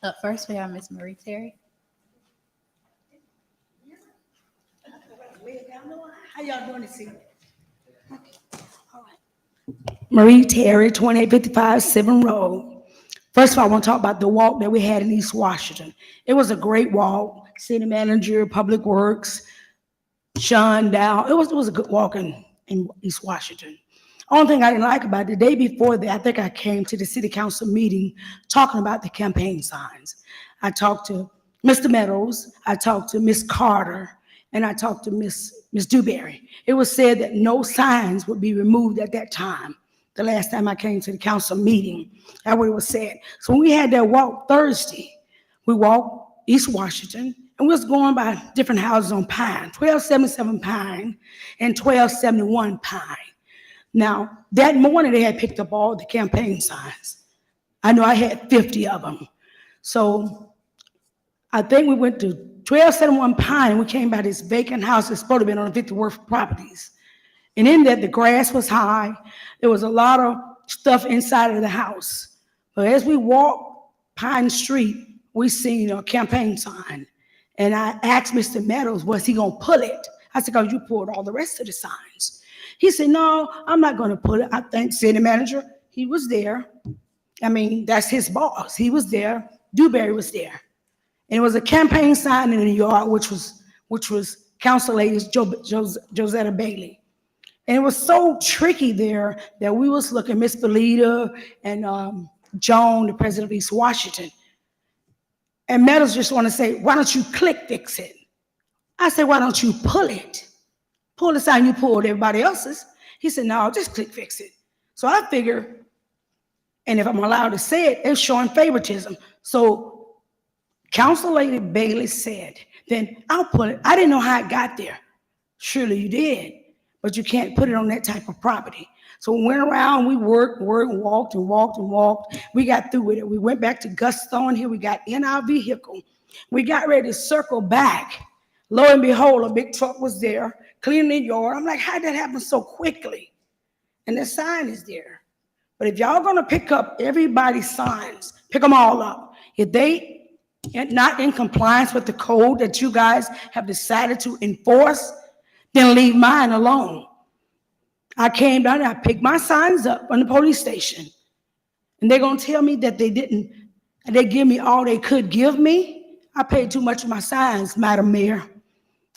Up first, we have Ms. Marie Terry. How y'all doing this evening? Marie Terry, 2855 Seven Road. First of all, I want to talk about the walk that we had in East Washington. It was a great walk. City manager, Public Works, Sean Dow. It was a good walk in East Washington. Only thing I didn't like about it, the day before that, I think I came to the city council meeting talking about the campaign signs. I talked to Mr. Meadows, I talked to Miss Carter, and I talked to Miss Dewberry. It was said that no signs would be removed at that time. the last time I came to the council meeting. That's what it was said. So when we had that walk Thursday, we walked East Washington, and we was going by different houses on Pine, 1277 Pine and 1271 Pine. Now, that morning, they had picked up all the campaign signs. I know I had 50 of them. So I think we went to 1271 Pine, and we came by this vacant house that's supposed to be on the Victor Worth properties. And in that, the grass was high. There was a lot of stuff inside of the house. But as we walked Pine Street, we seen a campaign sign. And I asked Mr. Meadows, was he gonna pull it? I said, because you pulled all the rest of the signs. He said, no, I'm not gonna pull it. I think city manager, he was there. I mean, that's his boss. He was there. Dewberry was there. And it was a campaign sign in the yard, which was Council Lady Josetta Bailey. And it was so tricky there that we was looking, Miss Belita and Joan, the president of East Washington. And Meadows just want to say, why don't you click fix it? I said, why don't you pull it? Pull the sign you pulled everybody else's. He said, no, just click fix it. So I figure, and if I'm allowed to say it, it's showing favoritism. So Council Lady Bailey said, then I'll pull it. I didn't know how it got there. Surely you did, but you can't put it on that type of property. So we went around, we worked, walked. We got through with it. We went back to Gus Thornhill. We got in our vehicle. We got ready to circle back. Lo and behold, a big truck was there cleaning the yard. I'm like, how did that happen so quickly? And the sign is there. But if y'all gonna pick up everybody's signs, pick them all up. If they are not in compliance with the code that you guys have decided to enforce, then leave mine alone. I came down and I picked my signs up on the police station. And they're gonna tell me that they didn't, and they give me all they could give me. I paid too much for my signs, Madam Mayor.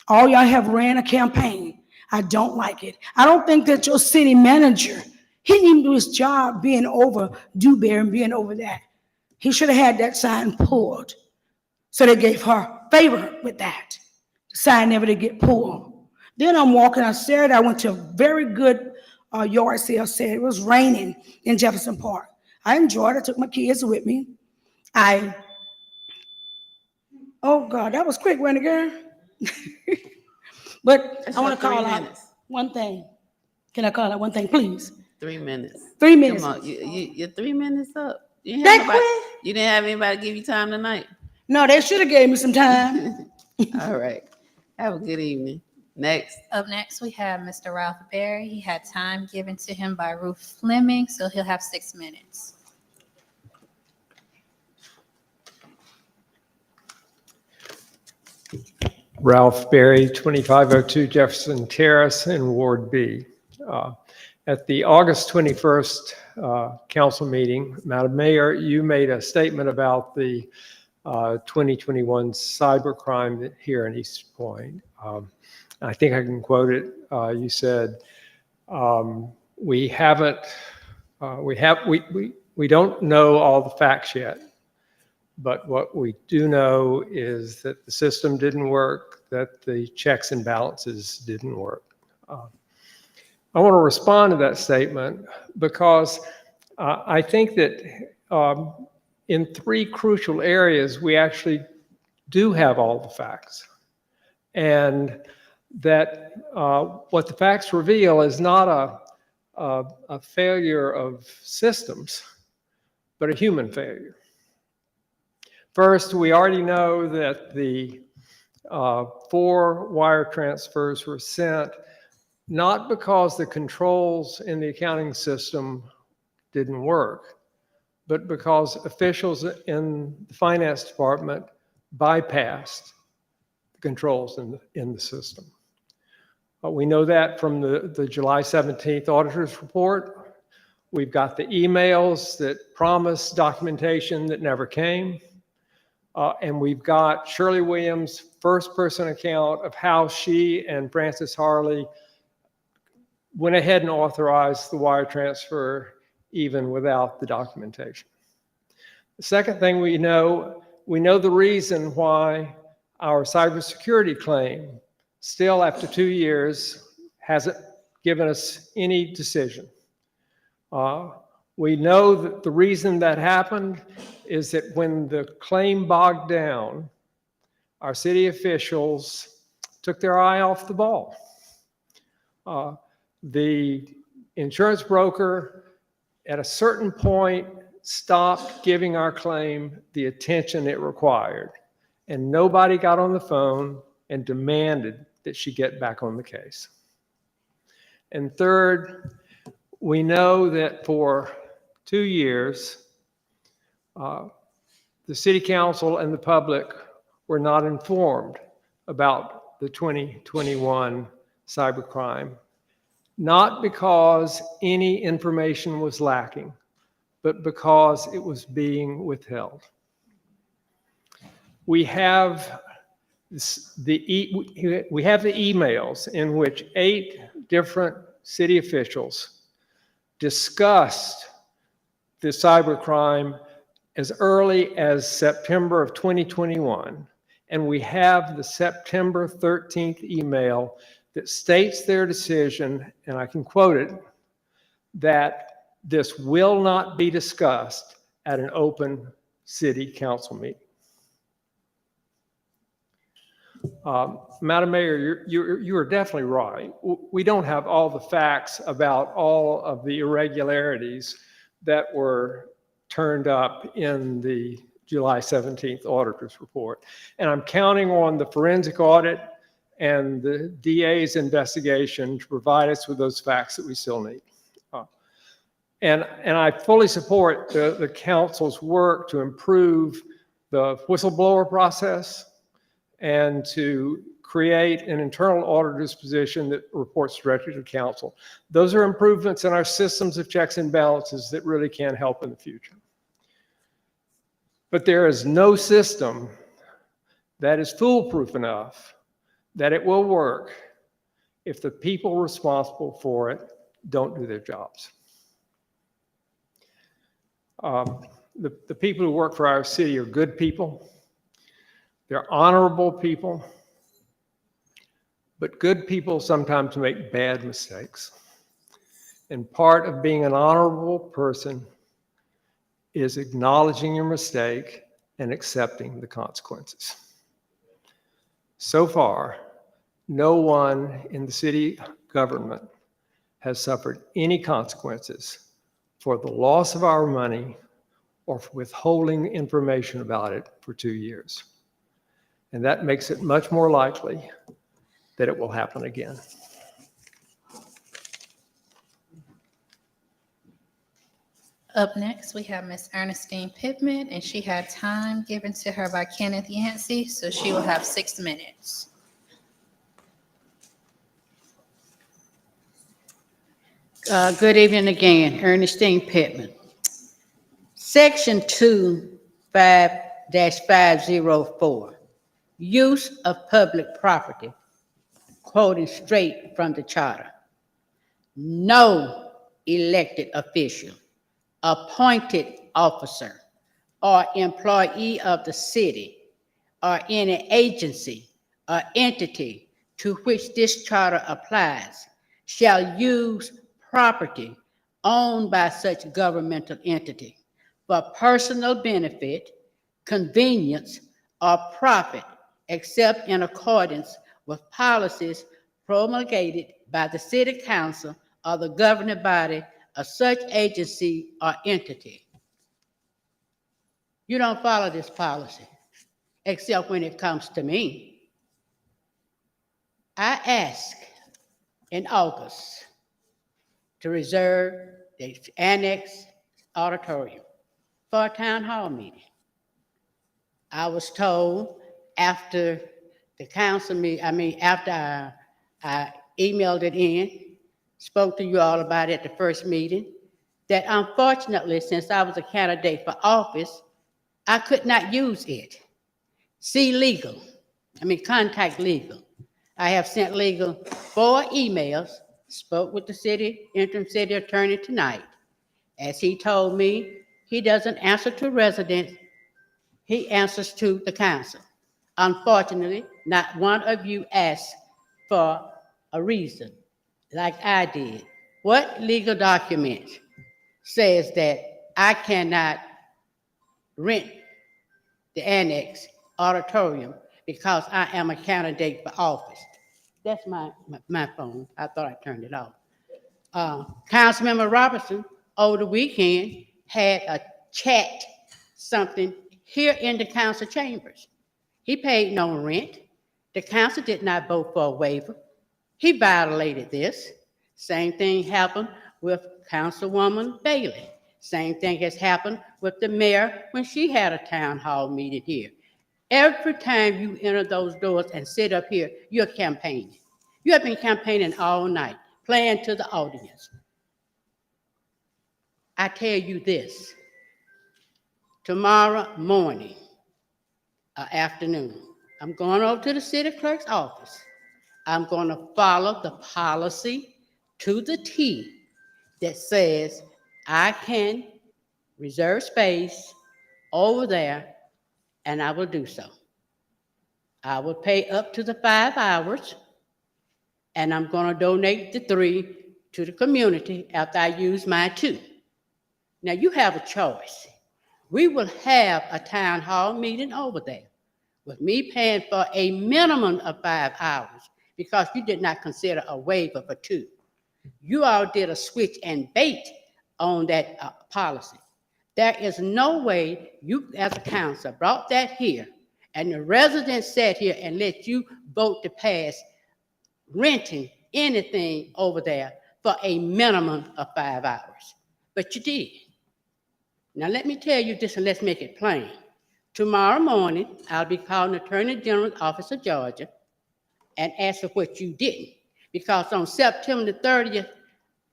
All y'all have ran a campaign. I don't like it. I don't think that your city manager, he didn't even do his job being over Dewberry and being over that. He should have had that sign pulled. So they gave her favor with that. The sign never did get pulled. Then I'm walking on Saturday. I went to a very good yard sale Saturday. It was raining in Jefferson Park. I enjoyed it. I took my kids with me. Oh God, that was quick, wasn't it, girl? But That's I want to your call 3 out minutes. one thing. Can I call out one thing, please? 3 minutes. 3 minutes. Come on, you're 3 minutes up. You didn't That have nobody- you didn't have anybody give you time tonight. No, they should have gave me some time. All right. Have a good evening. Next. Up next, we have Mr. Ralph Berry. He had time given to him by Ruth Fleming, so he'll have 6 minutes. Ralph Berry, 2502 Jefferson Terrace in Ward B. At the August 21st council meeting, Madam Mayor, you made a statement about the 2021 cybercrime here in East Point. I think I can quote it. You said, we don't know all the facts yet, but what we do know is that the system didn't work, that the checks and balances didn't work. I want to respond to that statement because I think that in 3 crucial areas, we actually do have all the facts. And that what the facts reveal is not a failure of systems, but a human failure. First, we already know that the 4 wire transfers were sent not because the controls in the accounting system didn't work, but because officials in the finance department bypassed the controls in the system. We know that from the July 17th auditor's report. We've got the emails that promised documentation that never came. And we've got Shirley Williams' first-person account of how she and Francis Harley went ahead and authorized the wire transfer even without the documentation. The second thing we know the reason why our cybersecurity claim still after 2 years hasn't given us any decision. We know that the reason that happened is that when the claim bogged down, our city officials took their eye off the ball. The insurance broker at a certain point stopped giving our claim the attention it required, and nobody got on the phone and demanded that she get back on the case. And third, we know that for 2 years, the city council and the public were not informed about the 2021 cybercrime, not because any information was lacking, but because it was being withheld. We have the emails in which 8 different city officials discussed the cybercrime as early as September of 2021. And we have the September 13th email that states their decision, and I can quote it, that this will not be discussed at an open city council meeting. Madam Mayor, you are definitely right. We don't have all the facts about all of the irregularities that were turned up in the July 17th auditor's report. And I'm counting on the forensic audit and the DA's investigation to provide us with those facts that we still need. And I fully support the council's work to improve the whistleblower process and to create an internal auditor's position that reports directly to council. Those are improvements in our systems of checks and balances that really can help in the future. But there is no system that is foolproof enough that it will work if the people responsible for it don't do their jobs. The people who work for our city are good people. They're honorable people. But good people sometimes make bad mistakes. And part of being an honorable person is acknowledging your mistake and accepting the consequences. So far, no one in the city government has suffered any consequences for the loss of our money or for withholding information about it for 2 years. And that makes it much more likely that it will happen again. Up next, we have Miss Ernestine Pittman, and she had time given to her by Kenneth Yancey, so she will have 6 minutes. Good evening again, Ernestine Pittman. Section 25-504, use of public property, quoting straight from the charter. No elected official, appointed officer, or employee of the city or any agency or entity to which this charter applies shall use property owned by such governmental entity for personal benefit, convenience, or profit, except in accordance with policies promulgated by the city council or the governing body of such agency or entity. You don't follow this policy, except when it comes to me. I asked in August to reserve the annex auditorium for a town hall meeting. I was told after the council meeting, after I emailed it in, spoke to you all about it at the first meeting, that unfortunately, since I was a candidate for office, I could not use it. Contact legal. I have sent legal 4 emails, spoke with the interim city attorney tonight. As he told me, he doesn't answer to residents, he answers to the council. Unfortunately, not one of you asked for a reason like I did. What legal document says that I cannot rent the annex auditorium because I am a candidate for office. That's my phone. I thought I turned it off. Councilmember Robertson over the weekend had a chat something here in the council chambers. He paid no rent. The council did not vote for a waiver. He violated this. Same thing happened with Councilwoman Bailey. Same thing has happened with the mayor when she had a town hall meeting here. Every time you enter those doors and sit up here, you're campaigning. You have been campaigning all night, playing to the audience. I tell you this, tomorrow morning or afternoon, I'm going over to the city clerk's office. I'm going to follow the policy to the T that says I can reserve space over there, and I will do so. I will pay up to the 5 hours, and I'm going to donate the 3 to the community after I use my 2. Now, you have a choice. We will have a town hall meeting over there with me paying for a minimum of 5 hours because you did not consider a waiver for 2. You all did a switch and bait on that policy. There is no way you as a council brought that here and the residents sat here and let you vote to pass renting anything over there for a minimum of 5 hours. But you did. Now let me tell you this and let's make it plain. Tomorrow morning, I'll be calling the Attorney General's Office of Georgia and ask for what you didn't. Because on September the 30th,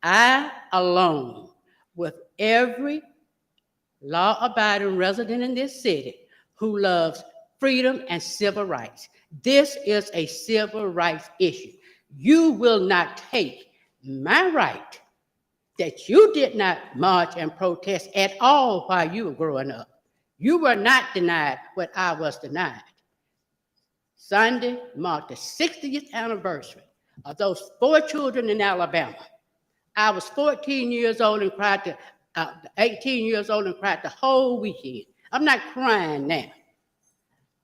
I alone with every law-abiding resident in this city who loves freedom and civil rights. This is a civil rights issue. You will not take my right that you did not march and protest at all while you were growing up. You were not denied what I was denied. Sunday marked the 60th anniversary of those 4 children in Alabama. I was 14 years old and cried 18 years old and cried the whole weekend. I'm not crying now.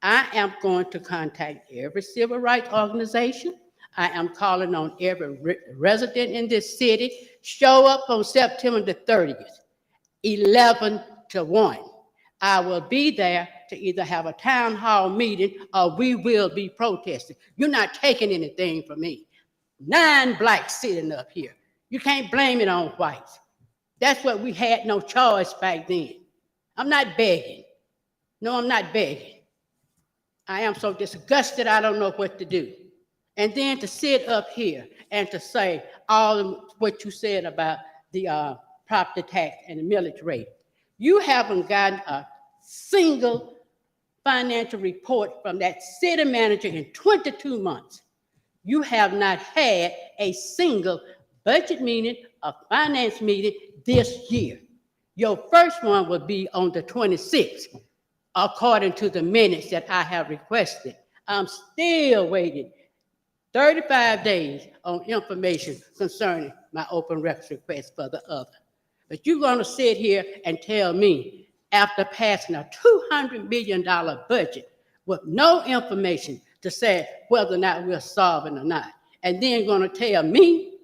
I am going to contact every civil rights organization. I am calling on every resident in this city. Show up on September the 30th, 11 to 1. I will be there to either have a town hall meeting or we will be protesting. You're not taking anything from me. 9 blacks sitting up here. You can't blame it on whites. That's what we had no choice back then. I'm not begging. No, I'm not begging. I am so disgusted I don't know what to do. And then to sit up here and to say all of what you said about the property tax and the millage rate. You haven't gotten a single financial report from that city manager in 22 months. You have not had a single budget meeting, a finance meeting this year. Your first one will be on the 26th, according to the minutes that I have requested. I'm still waiting 35 days on information concerning my open records request for the other. But you're gonna sit here and tell me after passing a $200 million budget with no information to say whether or not we're solving or not, and then gonna tell me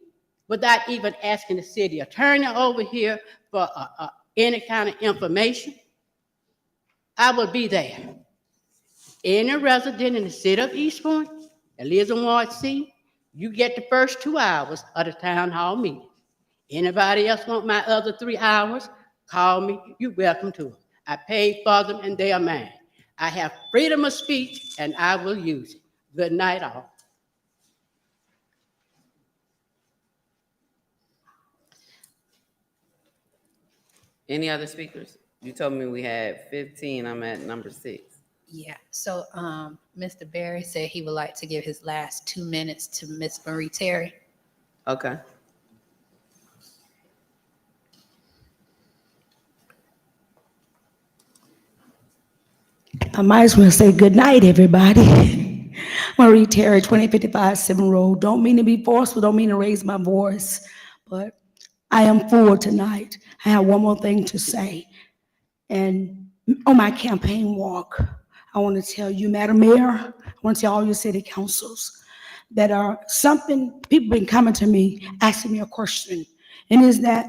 without even asking the city attorney over here for any kind of information, I will be there. Any resident in the city of East Point that lives in Ward C, you get the first 2 hours of the town hall meeting. Anybody else want my other 3 hours? Call me, you're welcome to them. I paid for them and they are mine. I have freedom of speech and I will use it. Good night all. Any other speakers? You told me we had 15. I'm at number 6. Yeah, so Mr. Barry said he would like to give his last 2 minutes to Ms. Marie Terry. Okay. I might as well say good night, everybody. Marie Terry, 2055 7 Road. Don't mean to be forceful, don't mean to raise my voice, but I am full tonight. I have one more thing to say. And on my campaign walk, I want to tell you, Madam Mayor, I want to tell all your city councils that people been coming to me, asking me a question. And is that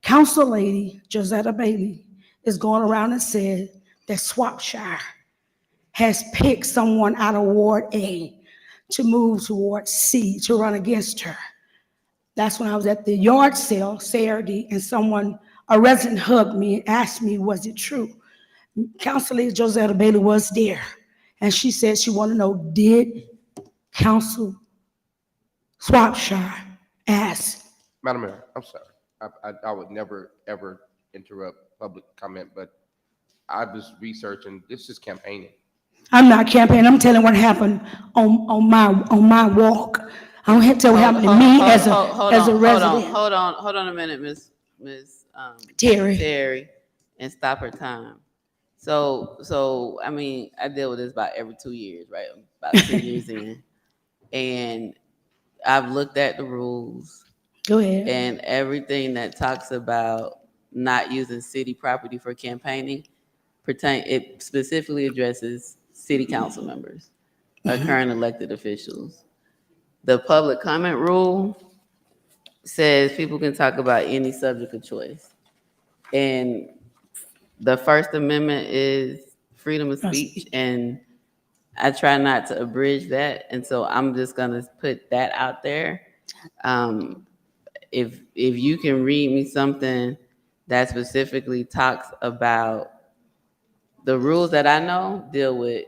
Council Lady Josetta Bailey is going around and said that Swapshire has picked someone out of Ward A to move to Ward C to run against her. That's when I was at the yard sale Saturday, and a resident hugged me and asked me, was it true? Council Lady Josetta Bailey was there, and she said she wanted to know, did Council Swapshire ask? Madam Mayor, I'm sorry. I would never, ever interrupt public comment, but I was researching, this is campaigning. I'm not campaigning, I'm telling what happened on my walk. I don't have to tell what happened to me as a resident. Hold on a minute, Miss Terry. and stop her time. So I mean, I deal with this about every 2 years, right? About 2 years in, and I've looked at the rules. Go ahead. And everything that talks about not using city property for campaigning it specifically addresses city council members or current elected officials. The public comment rule says people can talk about any subject of choice. And the First Amendment is freedom of speech, and I try not to abridge that. And so I'm just gonna put that out there. If you can read me something that specifically talks about the rules that I know deal with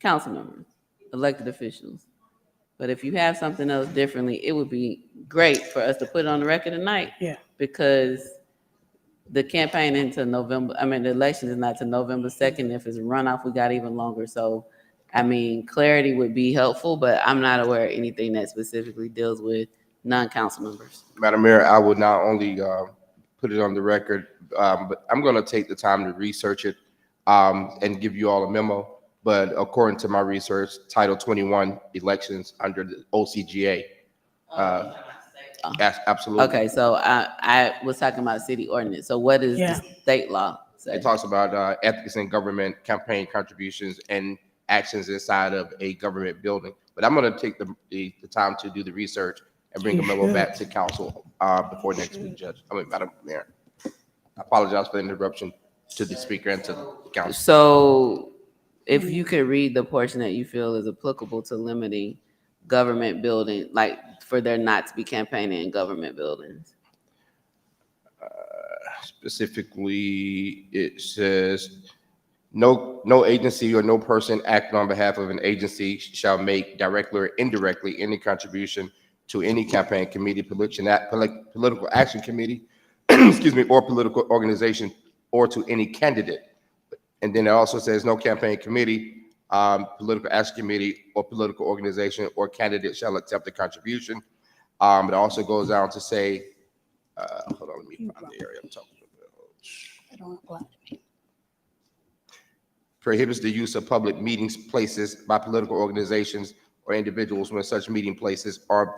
council members, elected officials. But if you have something else differently, it would be great for us to put it on the record tonight. Yeah. Because the campaign the election is not to November 2nd. If it's a runoff, we got even longer. So, I mean, clarity would be helpful, but I'm not aware of anything that specifically deals with non-council members. Madam Mayor, I would not only put it on the record, but I'm going to take the time to research it and give you all a memo. But according to my research, Title 21 elections under the OCGA. Absolutely. Okay, so I was talking about city ordinance. So what is the state law say? It talks about ethics in government, campaign contributions, and actions inside of a government building. But I'm going to take the time to do the research and bring a memo back to council before next week, Madam Mayor. I apologize for the interruption to the speaker and to the council. So if you could read the portion that you feel is applicable to limiting government building, like for there not to be campaigning in government buildings. Specifically, it says, no agency or no person acting on behalf of an agency shall make directly or indirectly any contribution to any campaign committee, political action committee, excuse me, or political organization, or to any candidate. And then it also says no campaign committee, political action committee, or political organization or candidate shall accept the contribution. It also goes down to say, hold on, let me find the area I'm talking about. Prohibits the use of public meetings places by political organizations or individuals when such meeting places are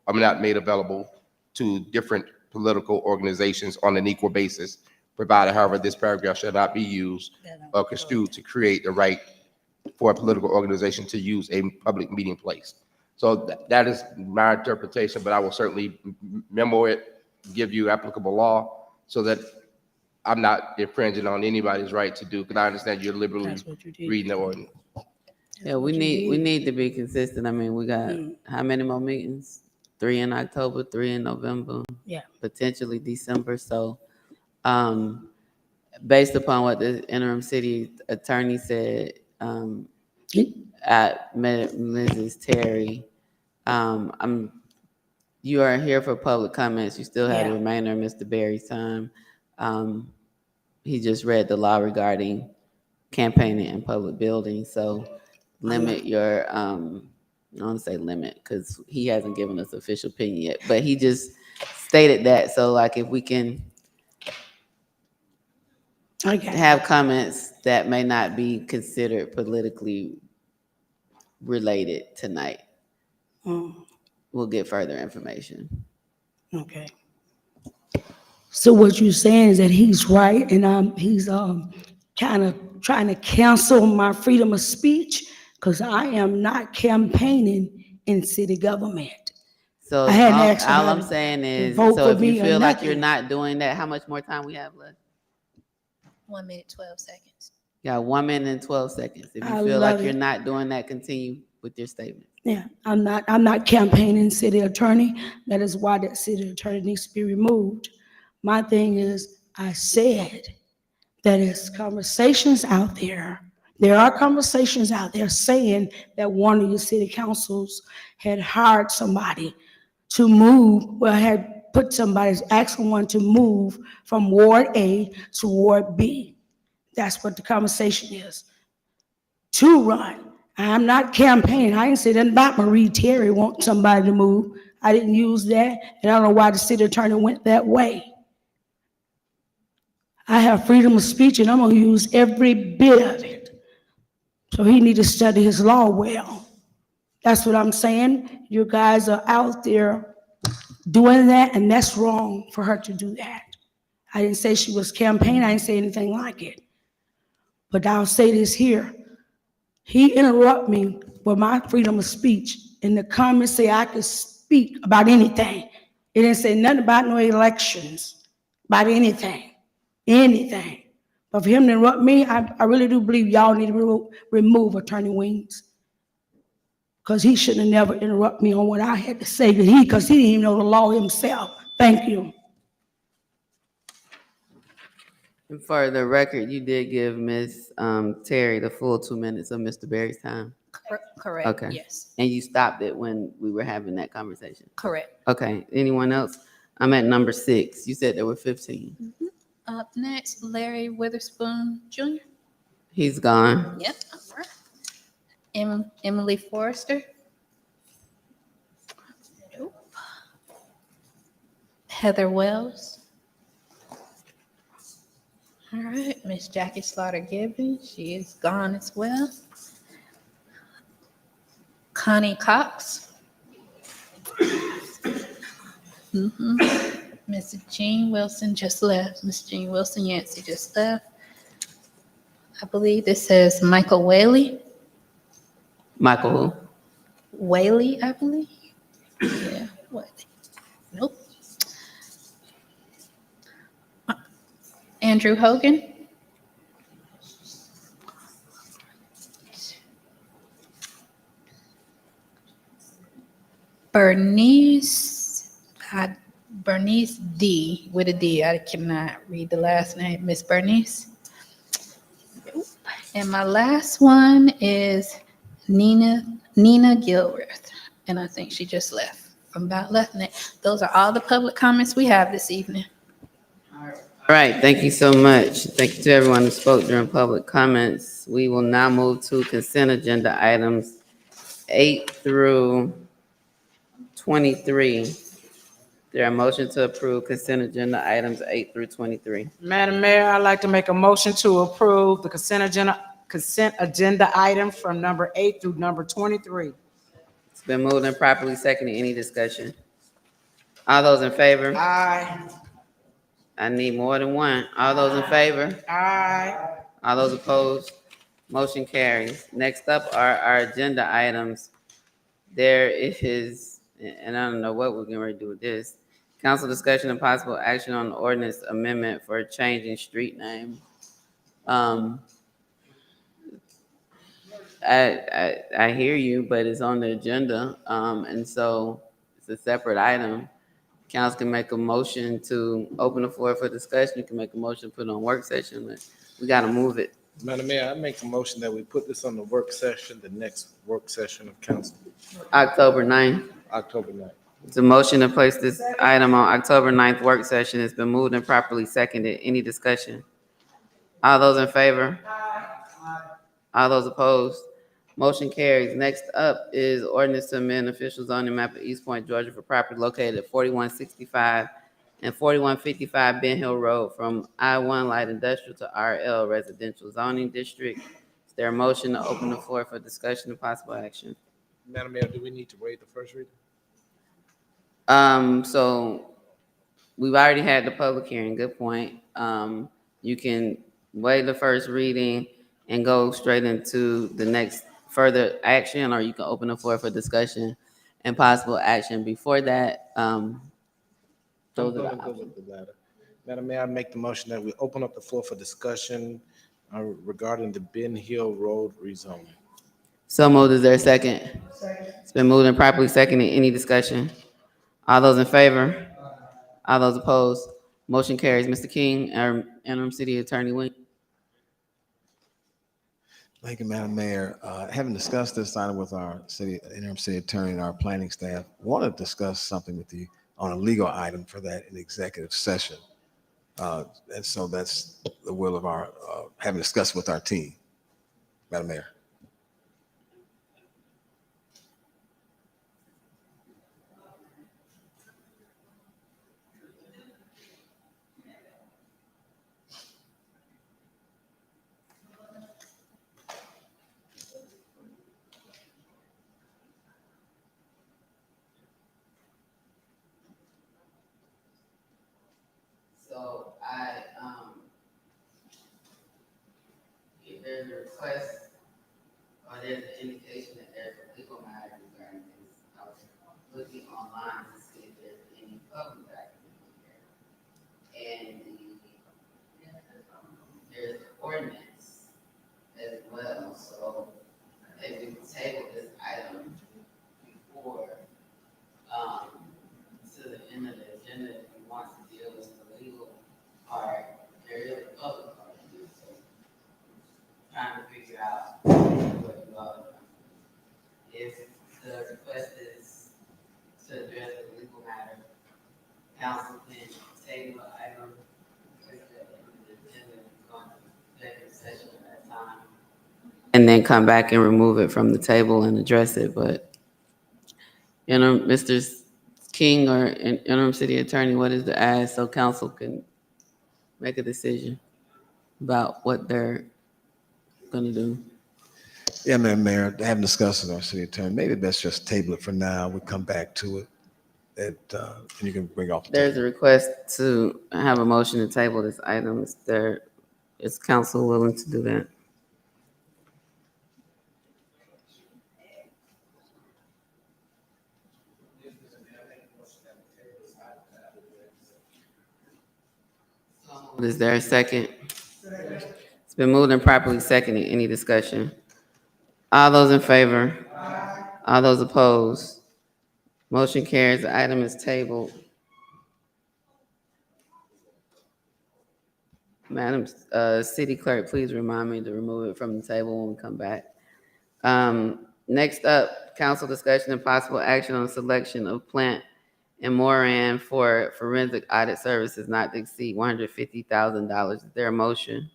not made available to different political organizations on an equal basis, provided, however, this paragraph shall not be used or construed to create the right for a political organization to use a public meeting place. So that is my interpretation, but I will certainly memo it, give you applicable law so that I'm not infringing on anybody's right to do, because I understand you're liberally reading the ordinance. Yeah, we need to be consistent. I mean, we got how many more meetings? 3 in October, 3 in November. Yeah. Potentially December. So based upon what the interim city attorney said, at Mrs. Terry, you are here for public comments. You still have the remainder of Mr. Berry's time. He just read the law regarding campaigning in public buildings. So limit your, I don't want to say limit because he hasn't given us official opinion yet, but he just stated that. So like if we can have comments that may not be considered politically related tonight, we'll get further information. Okay. So what you're saying is that he's right, and he's kind of trying to cancel my freedom of speech, because I am not campaigning in city government. So I hadn't asked all nobody I'm saying is, vote so for if you me or feel like you're nothing. not doing that, how much more time we have left? 1 minute, 12 seconds. Yeah, 1 minute and 12 seconds. If I you feel like love you're it. not doing that, continue with your statement. Yeah, I'm not campaigning city attorney. That is why that city attorney needs to be removed. My thing is, I said that there's conversations out there. There are conversations out there saying that one of your city councils had hired somebody to move, well, had put somebody, asked someone to move from Ward A to Ward B. That's what the conversation is. To run. I'm not campaigning. I didn't say nothing about Marie Terry want somebody to move. I didn't use that, and I don't know why the city attorney went that way. I have freedom of speech, and I'm gonna use every bit of it. So he need to study his law well. That's what I'm saying. You guys are out there doing that, and that's wrong for her to do that. I didn't say she was campaigning. I didn't say anything like it. But I'll say this here. He interrupted me with my freedom of speech. In the comments say I could speak about anything. It didn't say nothing about no elections, about anything. But for him to interrupt me, I really do believe y'all need to remove Attorney Wings. Because he should have never interrupted me on what I had to say, because he didn't even know the law himself. Thank you. And for the record, you did give Ms. Terry the full 2 minutes of Mr. Berry's time. Correct, Okay. yes, And you stopped it when we were having that conversation. correct. Okay, anyone else? I'm at number 6. You said there were 15. Up next, Larry Witherspoon Jr. He's gone. Yep, all right. Emily Forrester. Nope. Heather Wells. All right, Miss Jackie Slaughter Gibbons, she is gone as well. Connie Cox. Miss Jean Wilson just left. Miss Jean Wilson Yancey just left. I believe this says Michael Whaley. Michael who? Whaley, I believe. Yeah, Whaley. Nope. Andrew Hogan. Bernice D with a D. I cannot read the last name. Miss Bernice. Nope. And my last one is Nina Gilworth. And I think she just left from about left. Those are all the public comments we have this evening. All right, thank you so much. Thank you to everyone who spoke during public comments. We will now move to consent agenda items 8 through 23. There are motion to approve consent agenda items 8 through 23. Madam Mayor, I'd like to make a motion to approve the consent agenda items from number 8 through number 23. It's been moved and properly seconded. Any discussion? All those in favor? Aye. I need more than one. All those in favor? Aye. All those opposed? Motion carries. Next up are our agenda items. There is, and I don't know what we're getting ready to do with this. Council discussion and possible action on the ordinance amendment for changing street name. I hear you, but it's on the agenda, and so it's a separate item. Council can make a motion to open the floor for discussion. You can make a motion to put it on work session, but we gotta move it. Madam Mayor, I make a motion that we put this on the work session, the next work session of council, October 9th. October 9th. It's a motion to place this item on October 9th work session. It's been moved and properly seconded. Any discussion? All those in favor? All those opposed? Motion carries. Next up is ordinance to amend official zoning map of East Point, Georgia for property located at 4165 and 4155 Ben Hill Road from I-1 Light Industrial to RL Residential Zoning District. Is there a motion to open the floor for discussion and possible action? Madam Mayor, do we need to waive the first reading? So we've already had the public hearing, good point. You can waive the first reading and go straight into the next further action, or you can open the floor for discussion and possible action before that. Those are the I'm good options. with the latter. Madam Mayor, I make the motion that we open up the floor for discussion regarding the Ben Hill Road rezoning. So moved. Is there a second? It's been moved and properly seconded. Any discussion? All those in favor? All those opposed? Motion carries. Mr. King, our interim city attorney, Wing. Thank you, Madam Mayor. Having discussed this item with our interim city attorney and our planning staff, want to discuss something with you on a legal item for that in executive session. And so that's the will of our, having discussed with our team, Madam Mayor. So if there's a request or there's an indication that there's a legal matter regarding this, I was looking online to see if there's any public document here. And there's an ordinance as well, so if we table this item before, to the end of the agenda, if we want to deal with the legal part, there is a public part to do, so trying to figure out what you all do. If the request is to address the legal matter, council can table the item, place it at the end of the agenda, go into executive session at that time, and then come back and remove it from the table and address it. But Mr. King or interim city attorney, what is the ask so council can make a decision about what they're gonna do? Yeah, Madam Mayor, having discussed with our city attorney, maybe best just table it for now. We'll come back to it. And you can bring off. There's a request to have a motion to table this item. Is council willing to do that? Is there a second? It's been moved and properly seconded. Any discussion? All those in favor? All those opposed? Motion carries. The item is tabled. Madam City Clerk, please remind me to remove it from the table when we come back. Next up, council discussion and possible action on selection of Plant and Moran for forensic audit services not to exceed $150,000. Is there a motion?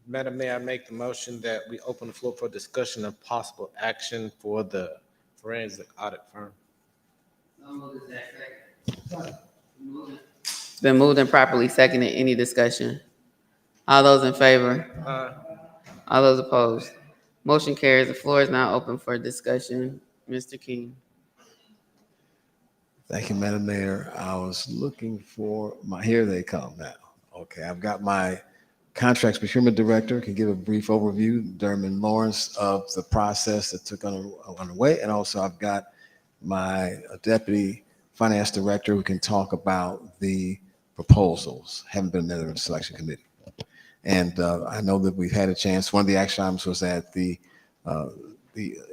Madam Mayor, I make the motion that we open the floor for discussion of possible action for the forensic audit firm. It's been moved and properly seconded. Any discussion? All those in favor? All those opposed? Motion carries. The floor is now open for discussion. Mr. King. Thank you, Madam Mayor. I was looking for here they come now. Okay, I've got my contracts procurement director can give a brief overview, Dermot Lawrence, of the process that took underway. And also I've got my deputy finance director who can talk about the proposals, haven't been in the selection committee. And I know that we've had a chance. One of the action items was that the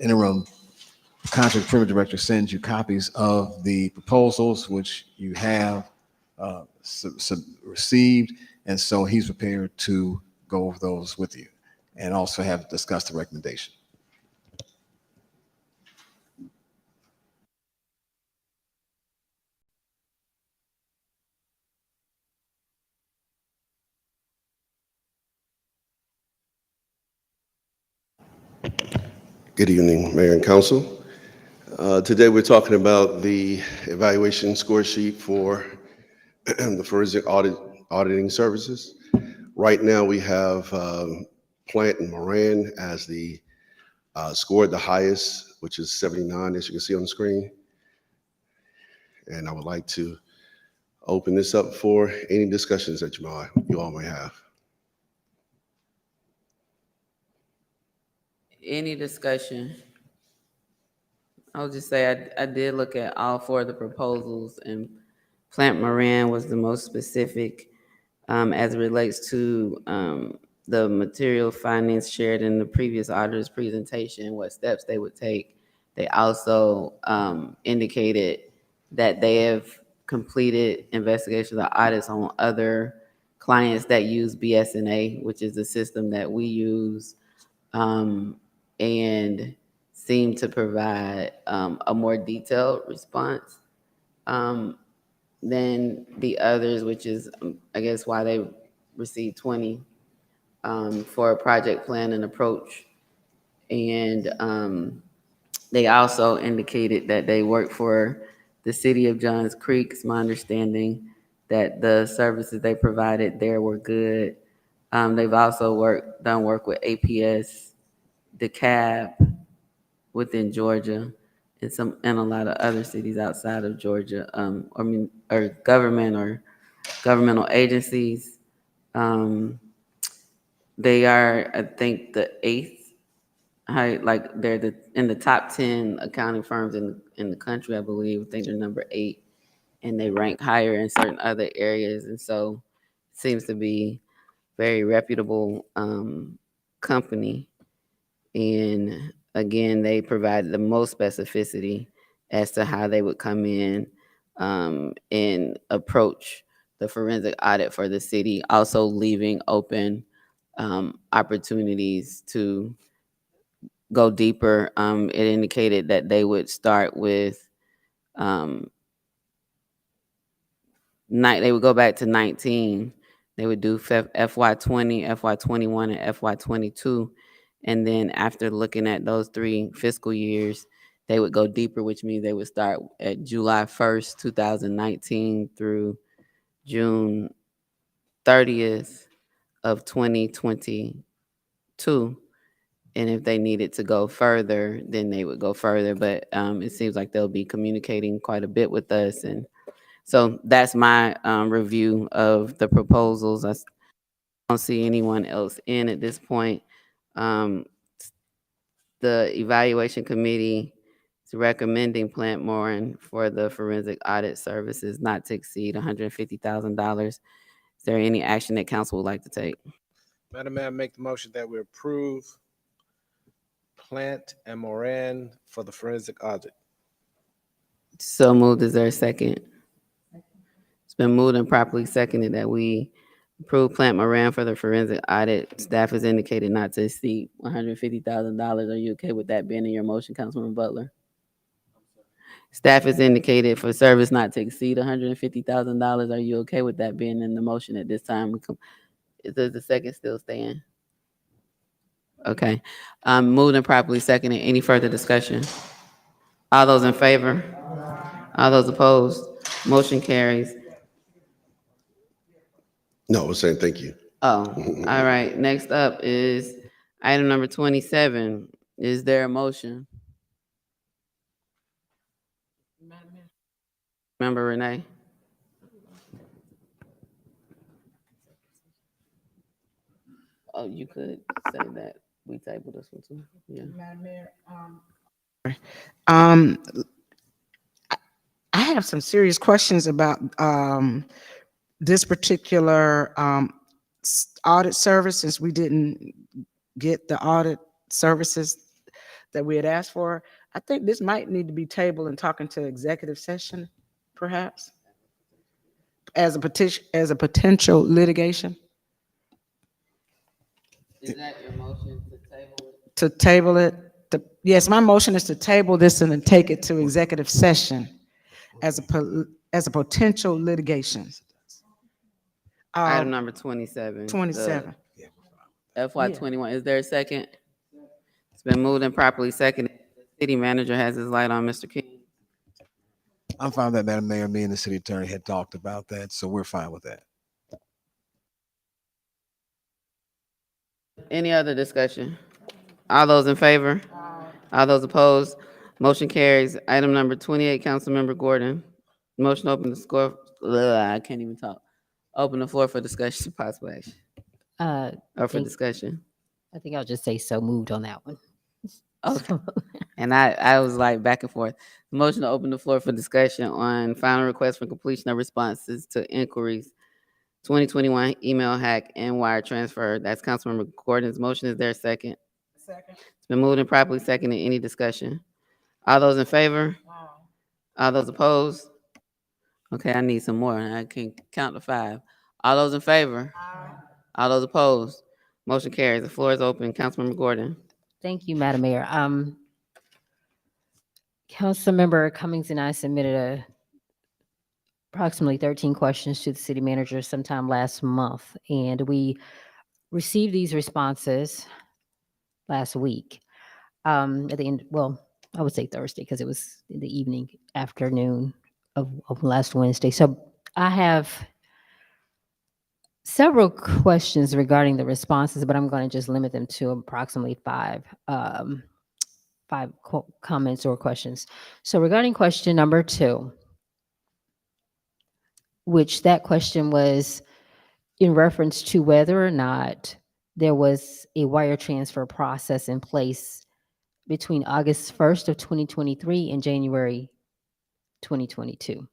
interim contract procurement director sends you copies of the proposals, which you have received. And so he's prepared to go over those with you and also have discussed the recommendation. Good evening, Mayor and Council. Today we're talking about the evaluation score sheet for the forensic auditing services. Right now we have Plant and Moran as the scored the highest, which is 79, as you can see on the screen. And I would like to open this up for any discussions that you all may have. Any discussion? I'll just say I did look at all four of the proposals, and Plant Moran was the most specific as it relates to the material findings shared in the previous auditor's presentation, what steps they would take. They also indicated that they have completed investigations or audits on other clients that use BSNA, which is the system that we use, and seem to provide a more detailed response than the others, which is, I guess, why they received 20 for a project plan and approach. And they also indicated that they work for the city of Johns Creek. It's my understanding that the services they provided there were good. They've also done work with APS, DeKalb within Georgia, and a lot of other cities outside of Georgia, or governmental agencies. They are, I think, the 8th. They're in the top 10 accounting firms in the country, I believe. I think they're number 8, and they rank higher in certain other areas. And so it seems to be very reputable company. And again, they provide the most specificity as to how they would come in and approach the forensic audit for the city, also leaving open opportunities to go deeper. It indicated that they would start with they would go back to 19. They would do FY20, FY21, and FY22. And then after looking at those 3 fiscal years, they would go deeper, which means they would start at July 1st, 2019 through June 30th of 2022. And if they needed to go further, then they would go further. But it seems like they'll be communicating quite a bit with us. And so that's my review of the proposals. I don't see anyone else in at this point. The evaluation committee is recommending Plant Moran for the forensic audit services not to exceed $150,000. Is there any action that council would like to take? Madam Mayor, I make the motion that we approve Plant and Moran for the forensic audit. So moved. Is there a second? It's been moved and properly seconded that we approve Plant Moran for the forensic audit. Staff has indicated not to exceed $150,000. Are you okay with that being in your motion, Councilman Butler? Staff has indicated for service not to exceed $150,000. Are you okay with that being in the motion at this time? Does the second still stand? Okay. Moved and properly seconded. Any further discussion? All those in favor? All those opposed? Motion carries. No, I was saying thank you. Oh, all right. Next up is item number 27. Is there a motion? Member Renee? Oh, you could say that we tabled this one too. Yeah. Madam Mayor, I have some serious questions about this particular audit service, since we didn't get the audit services that we had asked for. I think this might need to be tabled and talking to executive session, perhaps, as a potential litigation. Is that your motion to table it? To table it? Yes, my motion is to table this and then take it to executive session as a potential litigation. Item number 27. 27. FY21. Is there a second? It's been moved and properly seconded. The city manager has his light on, Mr. King. I'm fine with that, Madam Mayor. Me and the city attorney had talked about that, so we're fine with that. Any other discussion? All those in favor? All those opposed? Motion carries. Item number 28, Councilmember Gordon. Motion to open the score, I can't even talk. Open the floor for discussion, possible action, Uh, or for think- discussion. I think I'll just say so moved on that one. Okay. And I was like back and forth. Motion to open the floor for discussion on final request for completion of responses to inquiries 2021 email hack and wire transfer. That's Councilmember Gordon's motion. Is there a second? Second. It's been moved and properly seconded. Any discussion? All those in favor? All those opposed? Okay, I need some more. I can count to 5. All those in favor? All those opposed? Motion carries. The floor is open. Councilmember Gordon. Thank you, Madam Mayor. Councilmember Cummings and I submitted approximately 13 questions to the city manager sometime last month, and we received these responses last week. At the end, well, I would say Thursday because it was in the evening, afternoon of last Wednesday. So I have several questions regarding the responses, but I'm going to just limit them to approximately 5 comments or questions. So regarding question number 2, which that question was in reference to whether or not there was a wire transfer process in place between August 1st of 2023 and January 2022.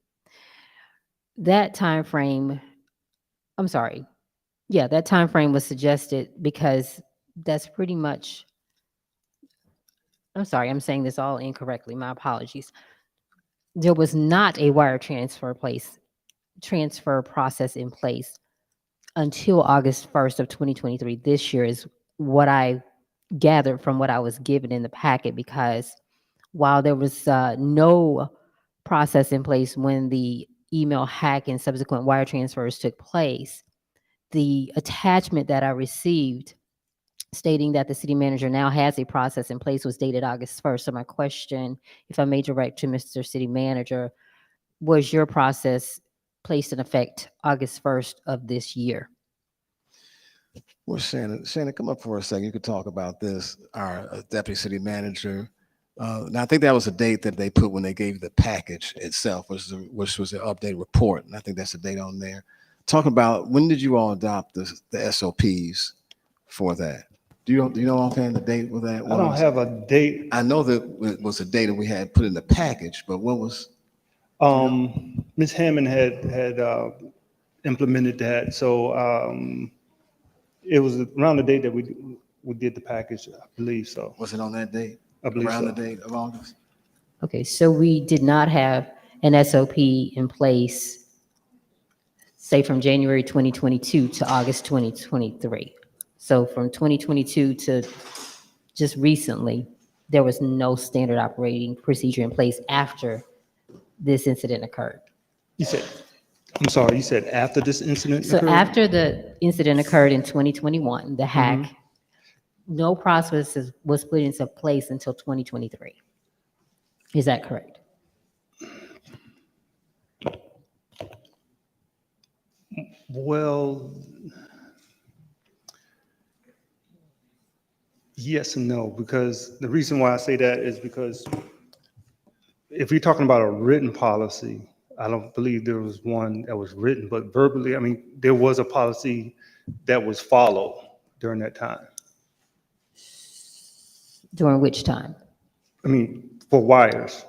That time frame, that time frame was suggested because that's pretty much, I'm sorry, I'm saying this all incorrectly, my apologies. There was not a wire transfer process in place until August 1st of 2023. This year is what I gathered from what I was given in the packet, because while there was no process in place when the email hack and subsequent wire transfers took place, the attachment that I received stating that the city manager now has a process in place was dated August 1st. So my question, if I may direct to Mr. City Manager, was your process placed in effect August 1st of this year? Well, Shannon, come up for a second. You could talk about this. Our deputy city manager. Now, I think that was a date that they put when they gave the package itself, which was the updated report. And I think that's the date on there. Talk about when did you all adopt the SOPs for that? Do you know offhand the date with that? I don't have a date. I know that it was a date that we had put in the package, but what was? Ms. Hammond had implemented that, so it was around the date that we did the package, I believe so. Was it on that date? I believe around so. the date of August? Okay, so we did not have an SOP in place, say from January 2022 to August 2023. So from 2022 to just recently, there was no standard operating procedure in place after this incident occurred. I'm sorry, you said after this incident So occurred? after the incident occurred in 2021, the hack, no process was put into place until 2023. Is that correct? Well, yes and no, because the reason why I say that is because if you're talking about a written policy, I don't believe there was one that was written, but verbally, I mean, there was a policy that was followed during that time. During which time? I mean, for wires.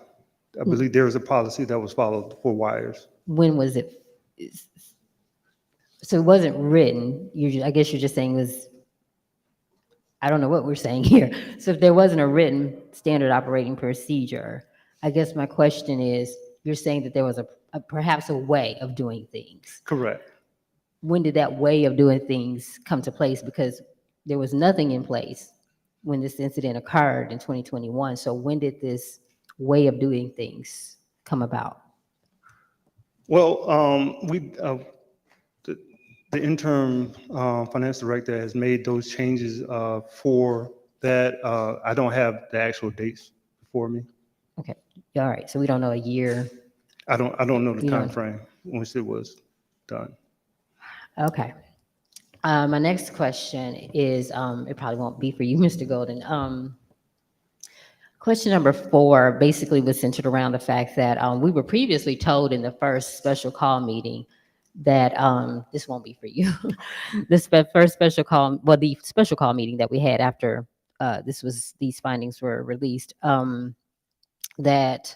I believe there was a policy that was followed for wires. When was it? So it wasn't written. I guess you're just saying was, I don't know what we're saying here. So if there wasn't a written standard operating procedure, I guess my question is, you're saying that there was perhaps a way of doing things. Correct. When did that way of doing things come to place? Because there was nothing in place when this incident occurred in 2021. So when did this way of doing things come about? Well, the interim finance director has made those changes for that. I don't have the actual dates for me. Okay, all right. So we don't know a year. I don't know the You time don't- frame once it was done. Okay. My next question is, it probably won't be for you, Mr. Golden. Question number 4 basically was centered around the fact that we were previously told in the first special call meeting that this won't be for you. First special call, well, the special call meeting that we had after these findings were released, that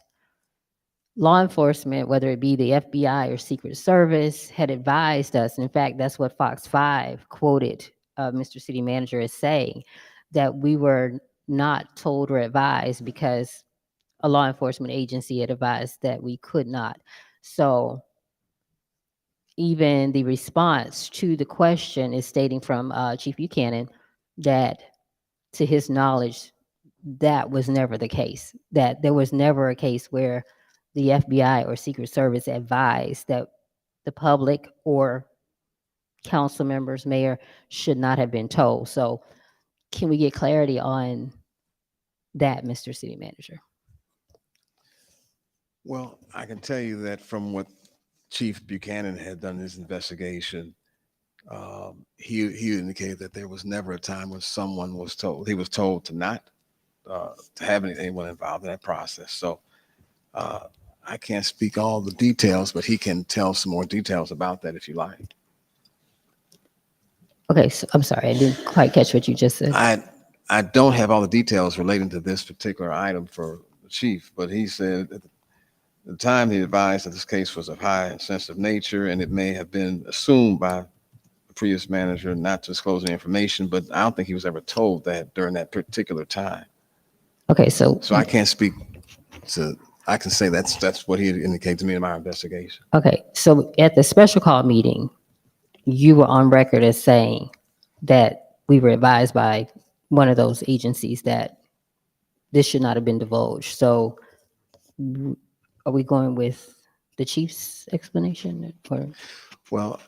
law enforcement, whether it be the FBI or Secret Service, had advised us. In fact, that's what Fox 5 quoted Mr. City Manager as saying, that we were not told or advised because a law enforcement agency had advised that we could not. So even the response to the question is stating from Chief Buchanan that, to his knowledge, that was never the case, that there was never a case where the FBI or Secret Service advised that the public or council members, mayor, should not have been told. So can we get clarity on that, Mr. City Manager? Well, I can tell you that from what Chief Buchanan had done his investigation, he indicated that there was never a time when someone was told, he was told to not to have anyone involved in that process. So I can't speak all the details, but he can tell some more details about that if you like. Okay, so I'm sorry, I didn't quite catch what you just said. I don't have all the details relating to this particular item for the chief, but he said at the time he advised that this case was of high and sensitive nature, and it may have been assumed by the previous manager not to disclose any information, but I don't think he was ever told that during that particular time. Okay, so I can't speak to, I can say that's what he indicated to me in my investigation. okay, so at the special call meeting, you were on record as saying that we were advised by one of those agencies that this should not have been divulged. So are we going with the chief's explanation? Or? Well,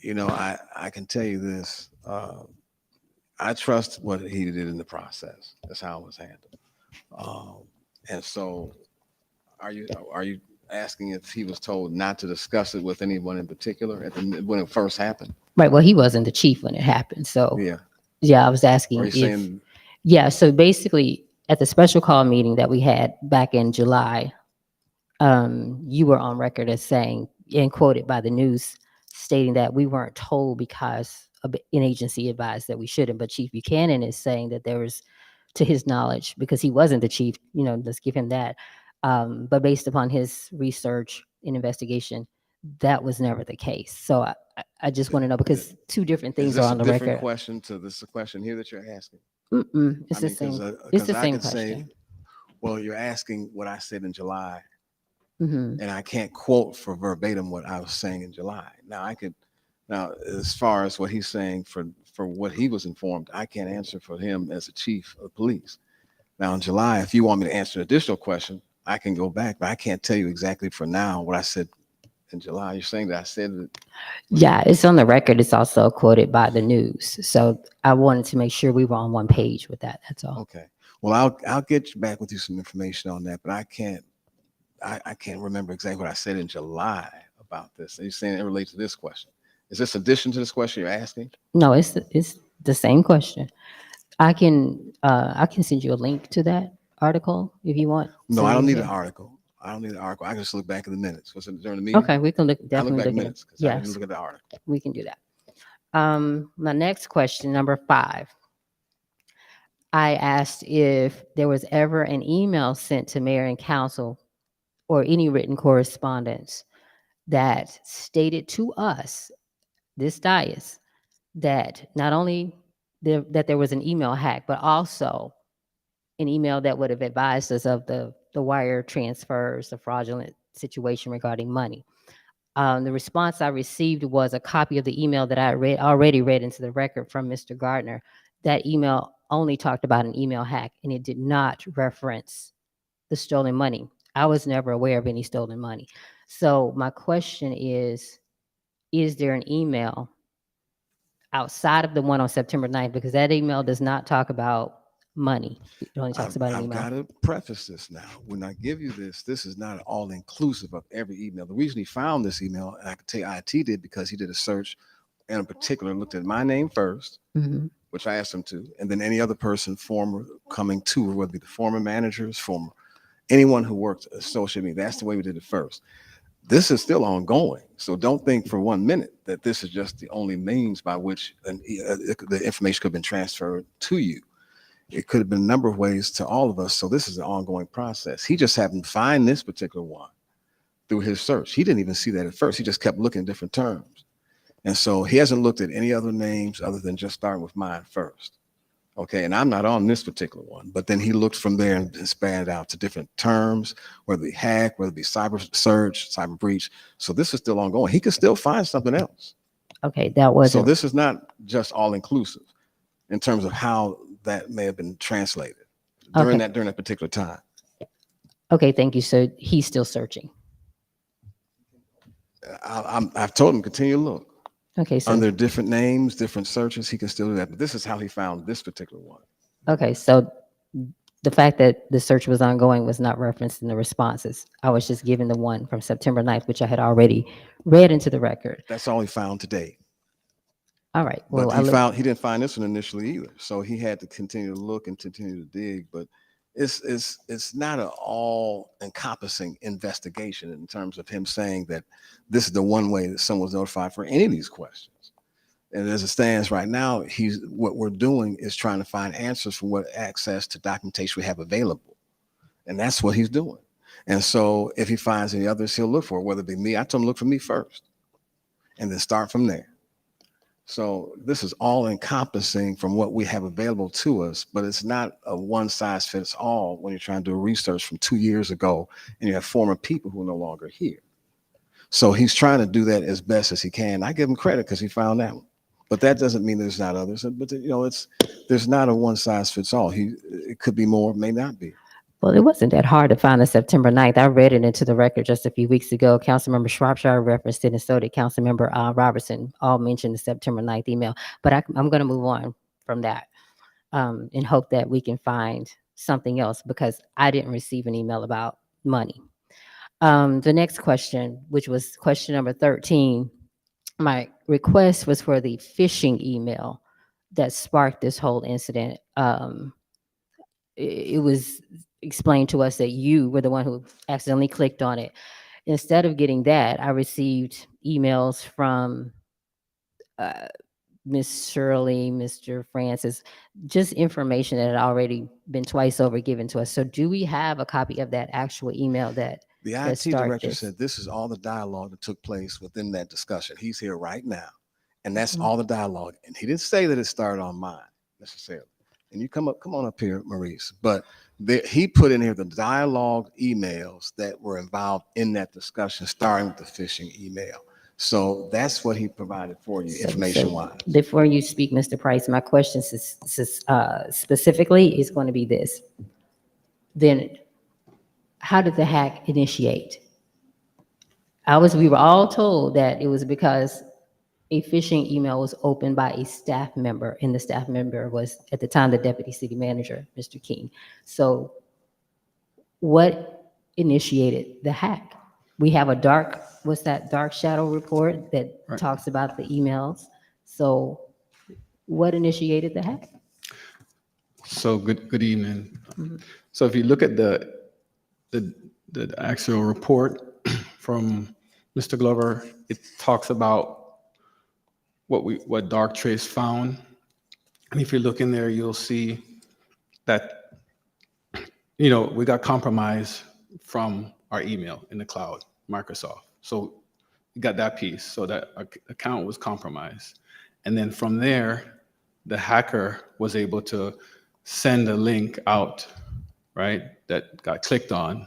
you know, I can tell you this. I trust what he did in the process. That's how it was handled. And so are you asking if he was told not to discuss it with anyone in particular when it first happened? Right, well, he wasn't the chief when it happened. So yeah, I was asking Are you if, saying, yeah, so basically at the special call meeting that we had back in July, you were on record as saying, and quoted by the news, stating that we weren't told because an agency advised that we shouldn't. But Chief Buchanan is saying that there was, to his knowledge, because he wasn't the chief, you know, let's give him that. But based upon his research and investigation, that was never the case. So I just want to know, because two different things are on the Is this a different record. question to this question here that you're asking? It's the same. It's the same question. Well, you're asking what I said in July, Mhm. and I can't quote for verbatim what I was saying in July. Now, as far as what he's saying for what he was informed, I can't answer for him as a chief of police. Now, in July, if you want me to answer an additional question, I can go back, but I can't tell you exactly for now what I said in July. You're saying that I said it. Yeah, it's on the record. It's also quoted by the news. So I wanted to make sure we were on one page with that. That's all. Okay. Well, I'll get you back with you some information on that, but I can't remember exactly what I said in July about this. Are you saying it relates to this question? Is this addition to this question you're asking? No, it's the same question. I can send you a link to that article if you want. No, So I don't you need an can- article. I don't need an article. I can just look back at the minutes. Was it during the meeting? Okay, we can look, I look definitely back look at minutes it. because I Yes, didn't look at the article. we can do that. My next question, number 5. I asked if there was ever an email sent to mayor and council or any written correspondence that stated to us, this dais, that not only that there was an email hack, but also an email that would have advised us of the wire transfers, the fraudulent situation regarding money. The response I received was a copy of the email that I already read into the record from Mr. Gardner. That email only talked about an email hack, and it did not reference the stolen money. I was never aware of any stolen money. So my question is there an email outside of the one on September 9th? Because that email does not talk about money. It only talks about an I've email. got to preface this now. When I give you this is not all inclusive of every email. The reason he found this email, and I can tell you IT did, because he did a search and in particular looked at my name first, Mhm. which I asked him to, and then any other person former coming to, whether it be the former managers, former, anyone who worked associated with me. That's the way we did it first. This is still ongoing. So don't think for 1 minute that this is just the only means by which the information could have been transferred to you. It could have been a number of ways to all of us. So this is an ongoing process. He just happened to find this particular one through his search. He didn't even see that at first. He just kept looking at different terms. And so he hasn't looked at any other names other than just starting with mine first. Okay, and I'm not on this particular one, but then he looked from there and expanded out to different terms, whether it be hack, whether it be cyber search, cyber breach. So this is still ongoing. He could still find something else. Okay, that was So this is not just all inclusive in terms of how that may have been translated during Okay. that particular time. okay. Thank you. So he's still searching. I've told him continue to look. Okay, so Under different names, different searches, he can still do that. But this is how he found this particular one. okay, so the fact that the search was ongoing was not referenced in the responses. I was just given the one from September 9th, which I had already read into the record. That's all he found today. All right. But Well, he didn't find this one initially either. So he had to continue to look and continue to dig. But it's not an all encompassing investigation in terms of him saying that this is the one way that someone's notified for any of these questions. And as it stands right now, what we're doing is trying to find answers for what access to documentation we have available. And that's what he's doing. And so if he finds any others, he'll look for it, whether it be me. I told him look for me first and then start from there. So this is all encompassing from what we have available to us, but it's not a one size fits all when you're trying to do research from 2 years ago and you have former people who are no longer here. So he's trying to do that as best as he can. I give him credit because he found that one, but that doesn't mean there's not others. But there's not a one size fits all. It could be more, may not be. well, it wasn't that hard to find the September 9th. I read it into the record just a few weeks ago. Councilmember Shropshire referenced it, and so did Councilmember Robertson, all mentioned the September 9th email. But I'm going to move on from that and hope that we can find something else, because I didn't receive an email about money. The next question, which was question number 13, my request was for the phishing email that sparked this whole incident. It was explained to us that you were the one who accidentally clicked on it. Instead of getting that, I received emails from Miss Shirley, Mr. Francis, just information that had already been twice over given to us. So do we have a copy of that actual email that The that IT started director this? said this is all the dialogue that took place within that discussion. He's here right now. And that's Mhm. all the dialogue. And he didn't say that it started on mine necessarily. And you come on up here, Maurice. But he put in here the dialogue emails that were involved in that discussion, starting with the phishing email. So that's what he provided for you, information wise. Before you speak, Mr. Price, my question specifically is going to be this. Then how did the hack initiate? We were all told that it was because a phishing email was opened by a staff member, and the staff member was at the time the deputy city manager, Mr. King. So what initiated the hack? We have a dark shadow report that Right. talks about the emails. So what initiated the hack? So good evening. Mhm. So if you look at the actual report from Mr. Glover, it talks about what Darktrace found. And if you look in there, you'll see that, we got compromised from our email in the cloud, Microsoft. So we got that piece. So that account was compromised. And then from there, the hacker was able to send a link out, right, that got clicked on.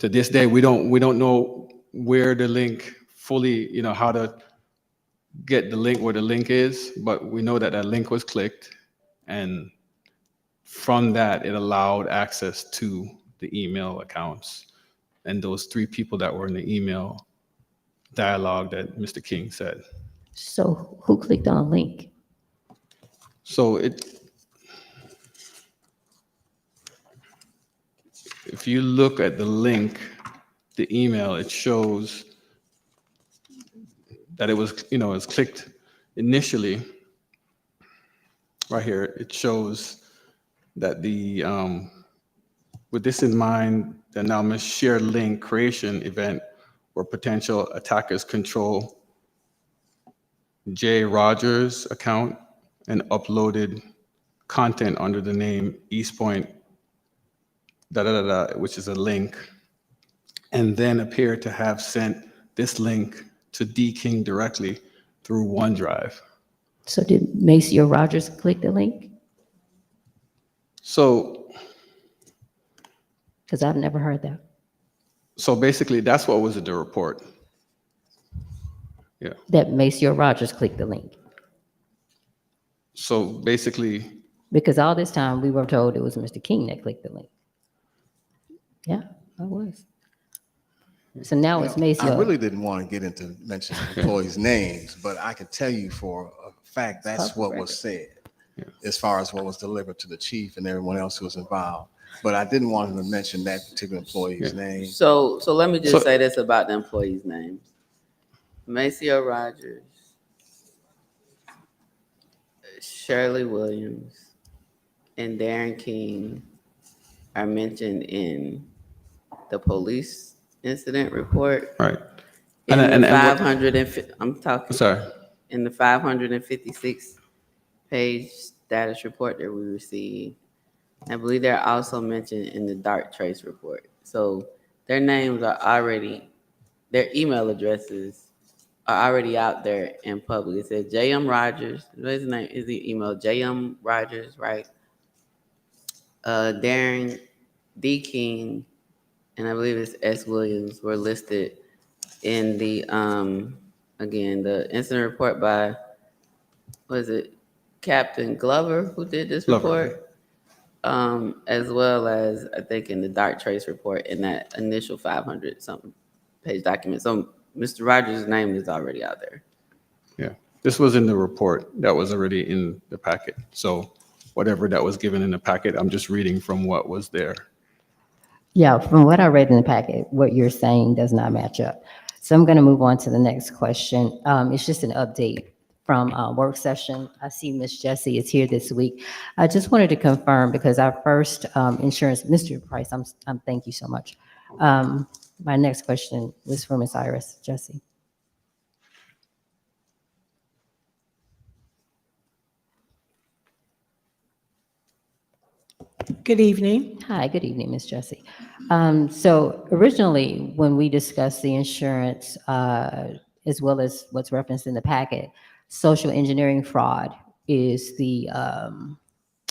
To this day, we don't know where the link fully, how to get the link where the link is, but we know that that link was clicked, and from that, it allowed access to the email accounts and those 3 people that were in the email dialogue that Mr. King said. So who clicked on a link? So if you look at the link, the email, it shows that it was, it was clicked initially. right here, it shows that with this in mind, the anonymous shared link creation event where potential attackers control Jay Rogers' account and uploaded content under the name East Point, which is a link, and then appear to have sent this link to D. King directly through OneDrive. So did Macy or Rogers click the link? So, Because I've never heard that. so basically, that's what was in the report. Yeah. That Macy or Rogers clicked the link. So basically, Because all this time we were told it was Mr. King that clicked the link. Yeah, I was. So now it's Macy. I or- really didn't want to get into mentioning employees' names, but I can tell you for a fact that's what was said as far as what was delivered to the chief and everyone else who was involved. But I didn't want him to mention that particular employee's name. So let me just say this about the employees' names. Maceo Rogers, Shirley Williams, and Darren King are mentioned in the police incident report. Right. In And the what- 550, I'm talking. Sorry. In the 556 page status report that we received. I believe they're also mentioned in the Dark Trace report. So their names are already, their email addresses are already out there in public. It says J.M. Rogers. What is his name? Is the email J.M. Rogers, right? Darren D. King, and I believe it's S. Williams were listed in the again the incident report by, was it Captain Glover who did this Glover. report? As well as I think in the Dark Trace report in that initial 500 something page document. So Mr. Rogers' name is already out there. Yeah, this was in the report that was already in the packet. So whatever that was given in the packet, I'm just reading from what was there. Yeah, from what I read in the packet, what you're saying does not match up. So I'm going to move on to the next question. It's just an update from work session. I see Miss Jessie is here this week. I just wanted to confirm because our first insurance, Mr. Price, I'm thank you so much. My next question was for Miss Iris Jessie. Good evening. Hi, good evening, Miss Jessie. So originally, when we discussed the insurance, as well as what's referenced in the packet, social engineering fraud is the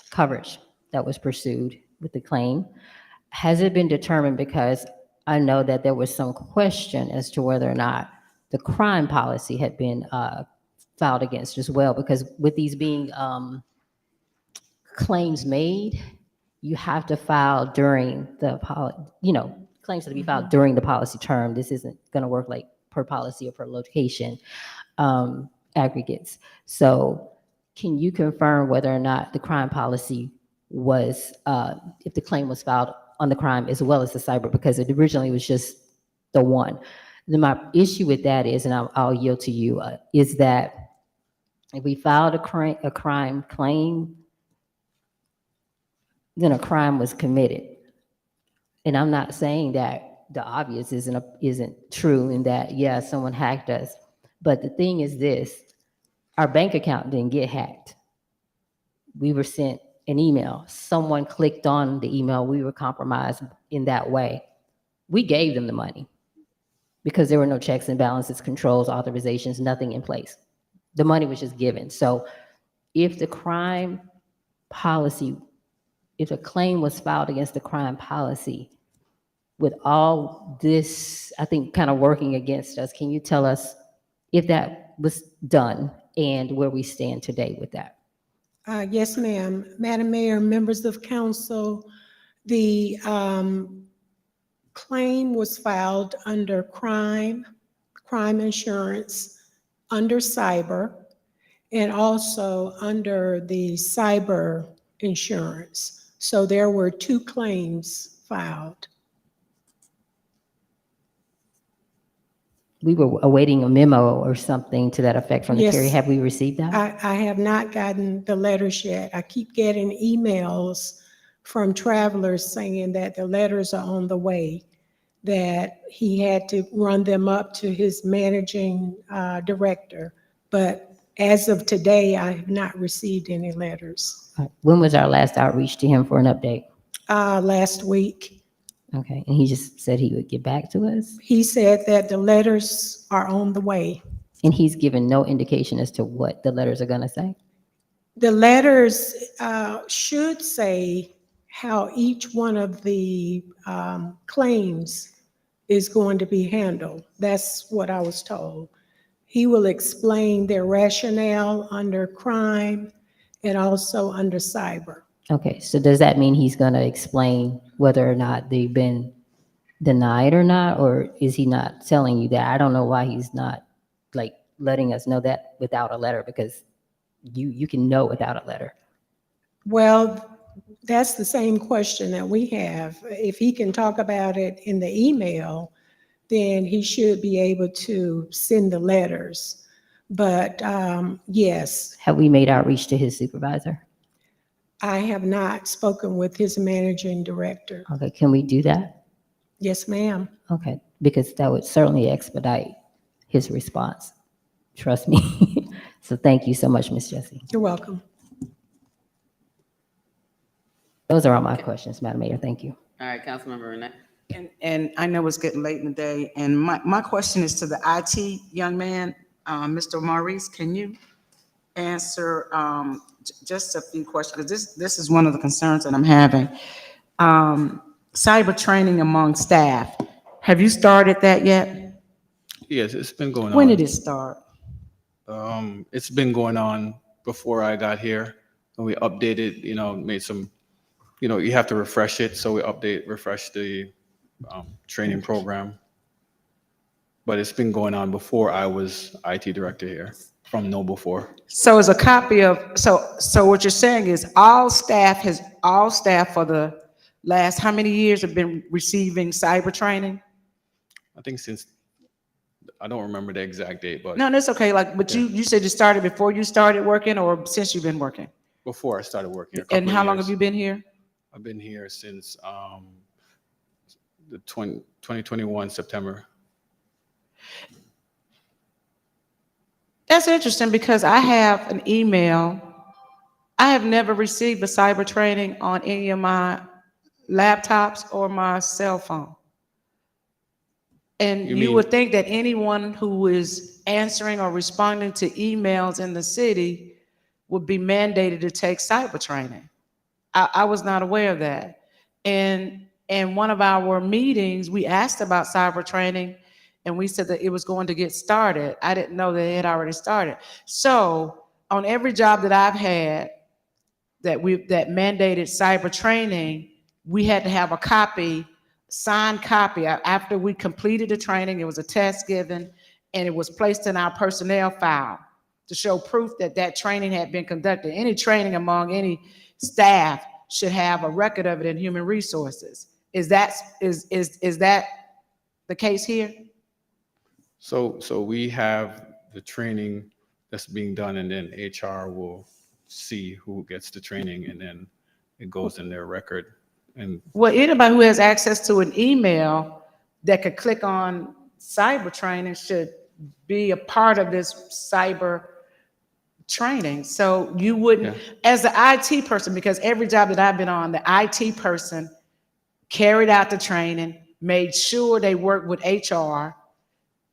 coverage that was pursued with the claim. Has it been determined, because I know that there was some question as to whether or not the crime policy had been filed against as well, because with these being claims made, you have to file during the, claims have to be filed during the policy term. This isn't going to work like per policy or per location aggregates. So can you confirm whether or not the crime policy was, if the claim was filed on the crime as well as the cyber, because it originally was just the one. Then my issue with that is, and I'll yield to you, is that if we filed a crime claim, then a crime was committed. And I'm not saying that the obvious isn't true in that, yeah, someone hacked us. But the thing is this, our bank account didn't get hacked. We were sent an email. Someone clicked on the email. We were compromised in that way. We gave them the money because there were no checks and balances, controls, authorizations, nothing in place. The money was just given. So if the crime policy, if a claim was filed against the crime policy, with all this, I think, kind of working against us, can you tell us if that was done and where we stand today with that? Yes, ma'am. Madam Mayor, members of council, the claim was filed under crime insurance, under cyber, and also under the cyber insurance. So there were two claims filed. We were awaiting a memo or something to that effect from the Yes. carrier. Have we received that? I have not gotten the letters yet. I keep getting emails from travelers saying that the letters are on the way, that he had to run them up to his managing director. But as of today, I have not received any letters. When was our last outreach to him for an update? Last week, Okay, and he just said he would get back to us? he said that the letters are on the way. And he's given no indication as to what the letters are gonna say? The letters should say how each one of the claims is going to be handled. That's what I was told. He will explain their rationale under crime and also under cyber. Okay, so does that mean he's gonna explain whether or not they've been denied or not, or is he not telling you that? I don't know why he's not like letting us know that without a letter, because you can know without a letter. Well, that's the same question that we have. If he can talk about it in the email, then he should be able to send the letters. But yes, Have we made outreach to his supervisor? I have not spoken with his managing director. Okay, can we do that? Yes, ma'am. Okay, because that would certainly expedite his response. Trust me. So thank you so much, Ms. Jessie. You're welcome. Those are all my questions, Madam Mayor. Thank you. All right, Councilmember Renee. And I know it's getting late in the day, and my question is to the IT young man, Mr. Maurice, can you answer just a few questions? Because this is one of the concerns that I'm having. Cyber training among staff. Have you started that yet? Yes, it's been going on. When did it start? It's been going on before I got here, and we updated, made some, you have to refresh it, so we refresh the training program. But it's been going on before I was IT director here, from Noble 4. So as a copy of, so what you're saying is all staff for the last how many years have been receiving cyber training? I think since, I don't remember the exact date, but No, that's okay. But you said you started before you started working, or since you've been working? before I started working. And how long have you been here? I've been here since the 2021 September. That's interesting because I have an email. I have never received a cyber training on any of my laptops or my cell phone. And you would think that anyone who is answering or responding to emails in the city would be mandated to take cyber training. I was not aware of that. And in one of our meetings, we asked about cyber training, and we said that it was going to get started. I didn't know that it had already started. So on every job that I've had that mandated cyber training, we had to have a copy, signed copy. After we completed the training, it was a test given, and it was placed in our personnel file to show proof that that training had been conducted. Any training among any staff should have a record of it in human resources. Is that the case here? So we have the training that's being done, and then HR will see who gets the training, and then it goes in their record. And Well, anybody who has access to an email that could click on cyber training should be a part of this cyber training. So you wouldn't, as the IT person, because every job that I've been on, the IT person carried out the training, made sure they worked with HR.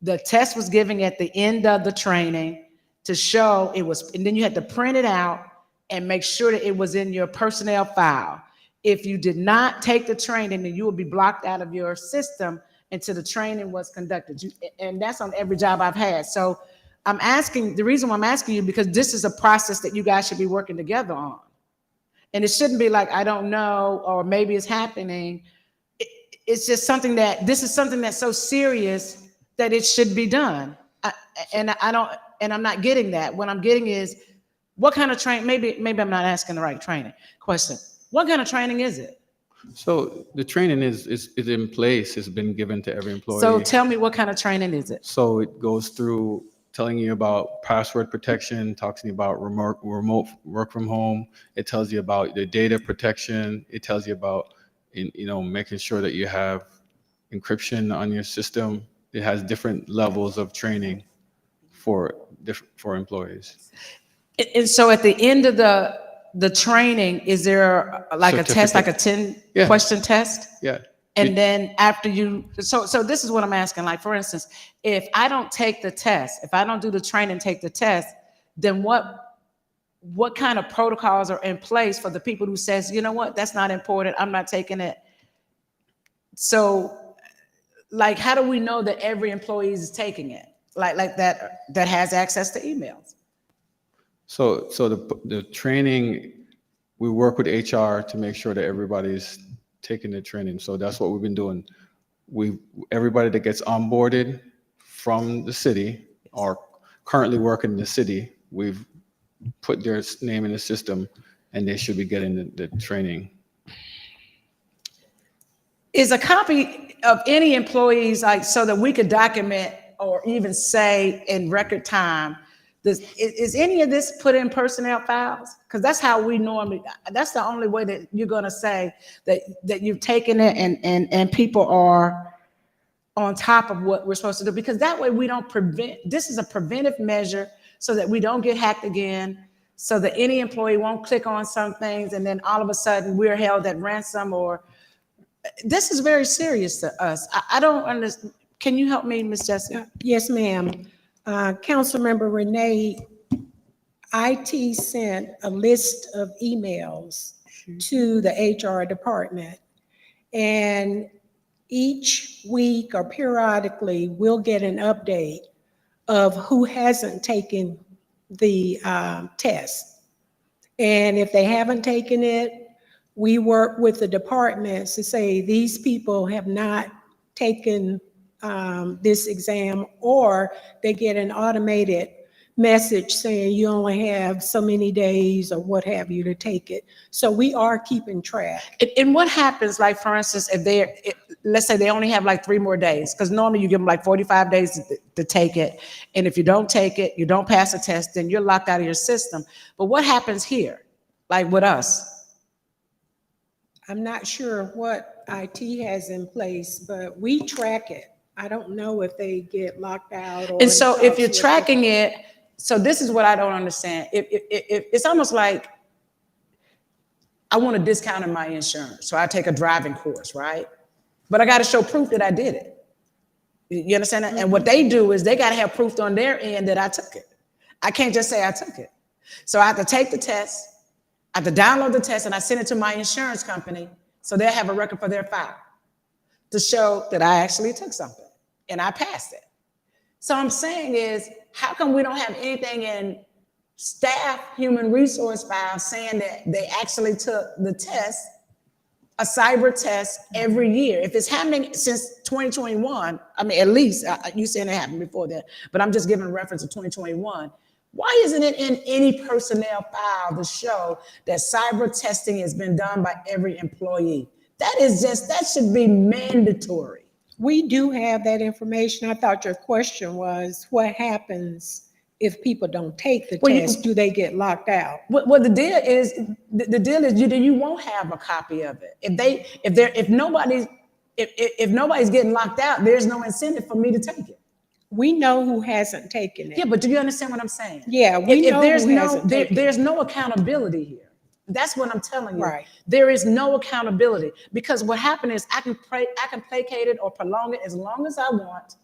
The test was given at the end of the training to show it was, and then you had to print it out and make sure that it was in your personnel file. If you did not take the training, then you would be blocked out of your system until the training was conducted. And that's on every job I've had. So I'm asking, the reason why I'm asking you, because this is a process that you guys should be working together on. And it shouldn't be like, I don't know, or maybe it's happening. It's just something that, this is something that's so serious that it should be done. And I'm not getting that. What I'm getting is, what kind of training, maybe I'm not asking the right training question. What kind of training is it? So the training is in place. It's been given to every employee. So tell me, what kind of training is it? So it goes through telling you about password protection, talks to you about remote work from home. It tells you about the data protection. It tells you about, making sure that you have encryption on your system. It has different levels of training for employees. And so at the end of the training, is there like a test, like a 10 Yeah. question test? Yeah. And then after so this is what I'm asking, like, for instance, if I don't take the test, if I don't do the training, take the test, then what kind of protocols are in place for the people who says, you know what, that's not important, I'm not taking it? So like, how do we know that every employee is taking it? Like that has access to emails? So the training, we work with HR to make sure that everybody's taking the training. So that's what we've been doing. Everybody that gets onboarded from the city or currently working in the city, we've put their name in the system and they should be getting the training. Is a copy of any employees, like, so that we could document or even say in record time, is any of this put in personnel files? Because that's how we normally, that's the only way that you're going to say that you've taken it and people are on top of what we're supposed to do. Because that way we don't this is a preventive measure so that we don't get hacked again, so that any employee won't click on some things and then all of a sudden we're held at ransom. Or this is very serious to us. I don't understand. Can you help me, Ms. Jessie? Yes, ma'am. Councilmember Renee, IT sent a list of emails to the HR department. And each week or periodically, we'll get an update of who hasn't taken the test. And if they haven't taken it, we work with the departments to say these people have not taken this exam, or they get an automated message saying you only have so many days or what have you to take it. So we are keeping track. And what happens, like, for instance, let's say they only have like 3 more days, because normally you give them like 45 days to take it. And if you don't take it, you don't pass the test, then you're locked out of your system. But what happens here, like with us? I'm not sure what IT has in place, but we track it. I don't know if they get locked out or. And so if you're tracking it, so this is what I don't understand. If it's almost like I want a discount in my insurance, so I take a driving course, right? But I got to show proof that I did it. You understand that? And what they do is they got to have proof on their end that I took it. I can't just say I took it. So I have to take the test, I have to download the test, and I send it to my insurance company so they'll have a record for their file to show that I actually took something and I passed it. So I'm saying is, how come we don't have anything in staff human resource files saying that they actually took the test, a cyber test every year? If it's happening since 2021, I mean, at least you saying it happened before that, but I'm just giving a reference to 2021. Why isn't it in any personnel file to show that cyber testing has been done by every employee? That should be mandatory. We do have that information. I thought your question was, what happens if people don't take the test? Do they get locked out? Well, the deal is you won't have a copy of it. If nobody's getting locked out, there's no incentive for me to take it. We know who hasn't taken it. Yeah, but do you understand what I'm saying? Yeah, we know there's who hasn't taken it. There's no accountability here. That's what I'm telling you. Right. There is no accountability, because what happened is I can placate it or prolong it as long as I want.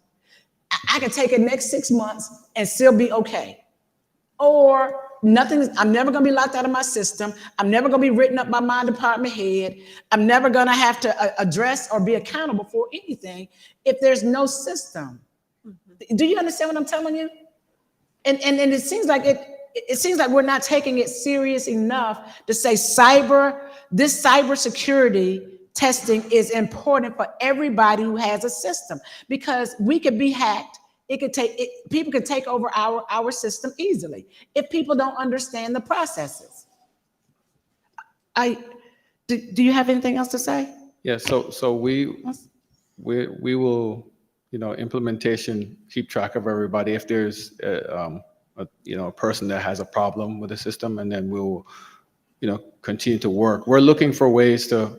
I can take it next 6 months and still be okay. Or I'm never gonna be locked out of my system. I'm never gonna be written up by my department head. I'm never gonna have to address or be accountable for anything if there's no system. Mm-hmm. Do you understand what I'm telling you? And it seems like it seems like we're not taking it serious enough to say this cybersecurity testing is important for everybody who has a system, because we could be hacked. People could take over our system easily if people don't understand the processes. Do you have anything else to say? Yeah, so we will, implementation, keep track of everybody. If there's, a person that has a problem with the system, and then we'll, continue to work. We're looking for ways to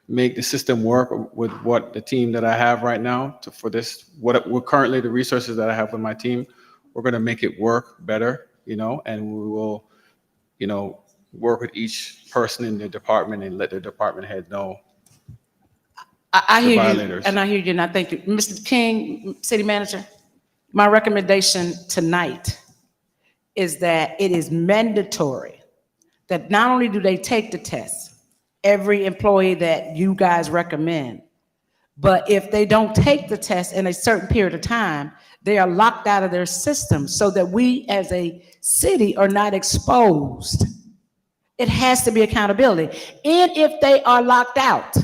make the system work with what the team that I have right now for this, what we're currently, the resources that I have with my team, we're going to make it work better, and we will, work with each person in the department and let the department head know. I The hear you, violators. and I hear you, and I thank you. Mr. King, City Manager, my recommendation tonight is that it is mandatory that not only do they take the test, every employee that you guys recommend, but if they don't take the test in a certain period of time, they are locked out of their system so that we as a city are not exposed. It has to be accountability. And if they are locked out,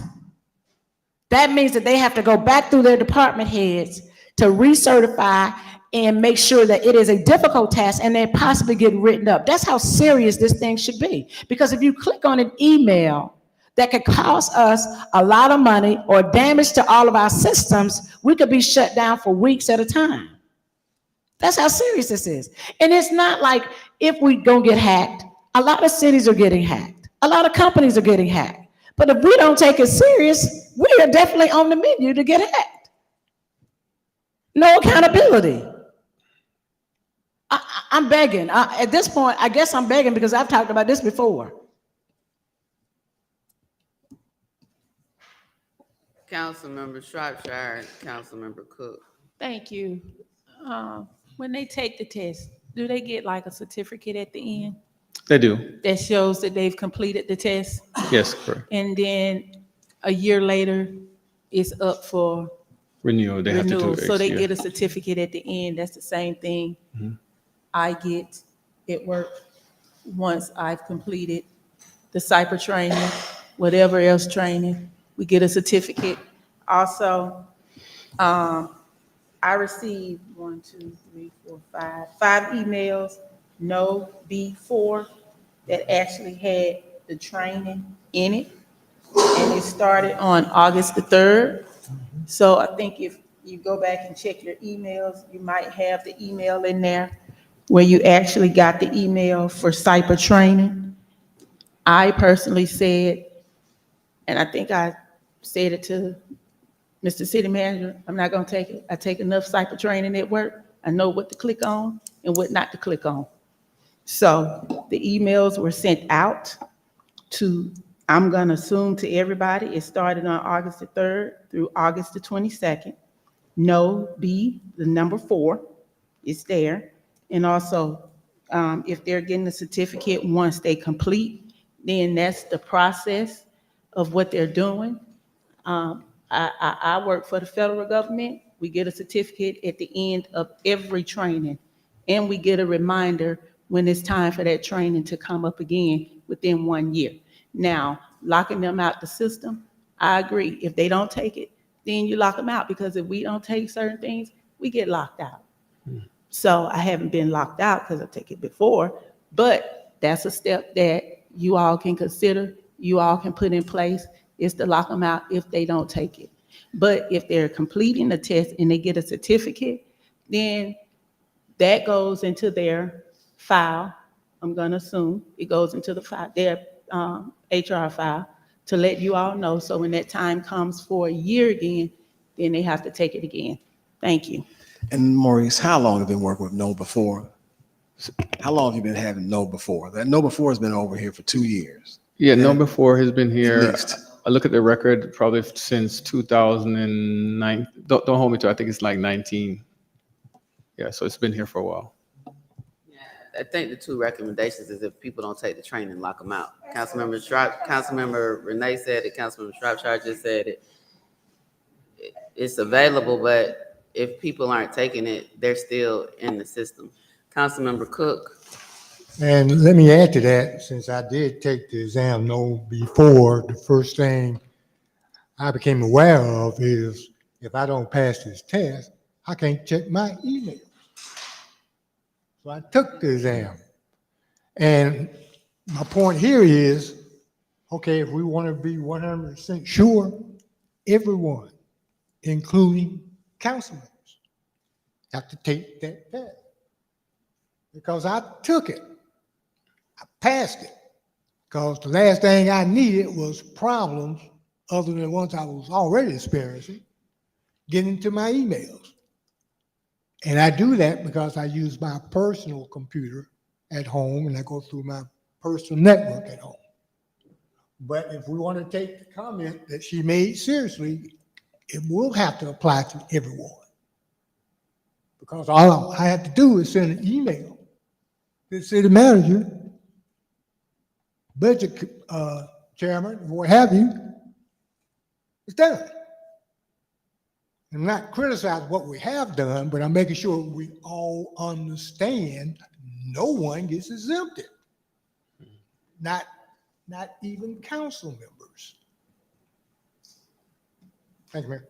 that means that they have to go back through their department heads to recertify and make sure that it is a difficult task and they possibly get written up. That's how serious this thing should be. Because if you click on an email that could cost us a lot of money or damage to all of our systems, we could be shut down for weeks at a time. That's how serious this is. And it's not like if we gonna get hacked. A lot of cities are getting hacked. A lot of companies are getting hacked. But if we don't take it serious, we are definitely on the menu to get hacked. No accountability. I'm begging. At this point, I guess I'm begging because I've talked about this before. Councilmember Shropshire, Councilmember Cook. Thank you. When they take the test, do they get like a certificate at the end They do. that shows that they've completed the test? Yes, correct. And then a year later, it's up for Renewal. They have to do renewal. it. So they yeah. get a certificate at the end. That's the same thing Mhm. I get at work once I've completed the cyber training, whatever else training, we get a certificate. Also, I received 5 emails, no B4, that actually had the training in it. And it started on August the 3rd. So I think if you go back and check your emails, you might have the email in there where you actually got the email for cyber training. I personally said, and I think I said it to Mr. City Manager, I'm not gonna take it. I take enough cyber training at work. I know what to click on and what not to click on. So the emails were sent out to, I'm gonna assume to everybody, it started on August the 3rd through August the 22nd. No B, the number 4, is there. And also, if they're getting a certificate once they complete, then that's the process of what they're doing. I work for the federal government. We get a certificate at the end of every training. And we get a reminder when it's time for that training to come up again within 1 year. Now, locking them out the system, I agree. If they don't take it, then you lock them out, because if we don't take certain things, we get locked out. So I haven't been locked out because I take it before, but that's a step that you all can consider, you all can put in place, is to lock them out if they don't take it. But if they're completing the test and they get a certificate, then that goes into their file. I'm gonna assume it goes into the file, their HR file, to let you all know. So when that time comes for a year again, then they have to take it again. Thank you. And Maurice, how long have you been working with Know Before? How long have you been having Know Before? That Know Before has been over here for 2 years. Yeah, No Before has been At here. least. I look at the record probably since 2009. Don't hold me to it. I think it's like 19. Yeah, so it's been here for a while. I think the 2 recommendations is if people don't take the training, lock them out. Councilmember Renee said it, Councilmember Shropshire just said it. It's available, but if people aren't taking it, they're still in the system. Councilmember Cook. And let me add to that, since I did take the exam Know Before, the first thing I became aware of is if I don't pass this test, I can't check my email. So I took the exam. And my point here is, okay, if we want to be 100% sure, everyone, including council members, have to take that test. Because I took it. I passed it. Because the last thing I needed was problems other than ones I was already experiencing, getting to my emails. And I do that because I use my personal computer at home and I go through my personal network at home. But if we want to take the comment that she made seriously, it will have to apply to everyone. Because all I have to do is send an email to the city manager, budget chairman, what have you. It's done. I'm not criticizing what we have done, but I'm making sure we all understand no one gets exempted. Not even council members. Thank you, Mayor.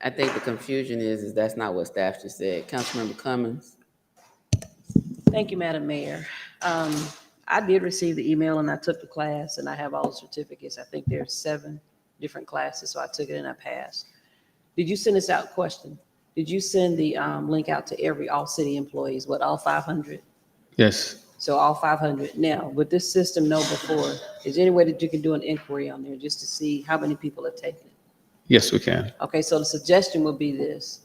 I think the confusion is that's not what staff just said. Councilmember Cummings. Thank you, Madam Mayor. I did receive the email and I took the class and I have all the certificates. I think there's 7 different classes, so I took it and I passed. Did you send this out? Question. Did you send the link out to all city employees? What, all 500? Yes. So all 500. Now, with this system know before, is there any way that you can do an inquiry on there just to see how many people have taken it? Yes, we can. Okay, so the suggestion would be this.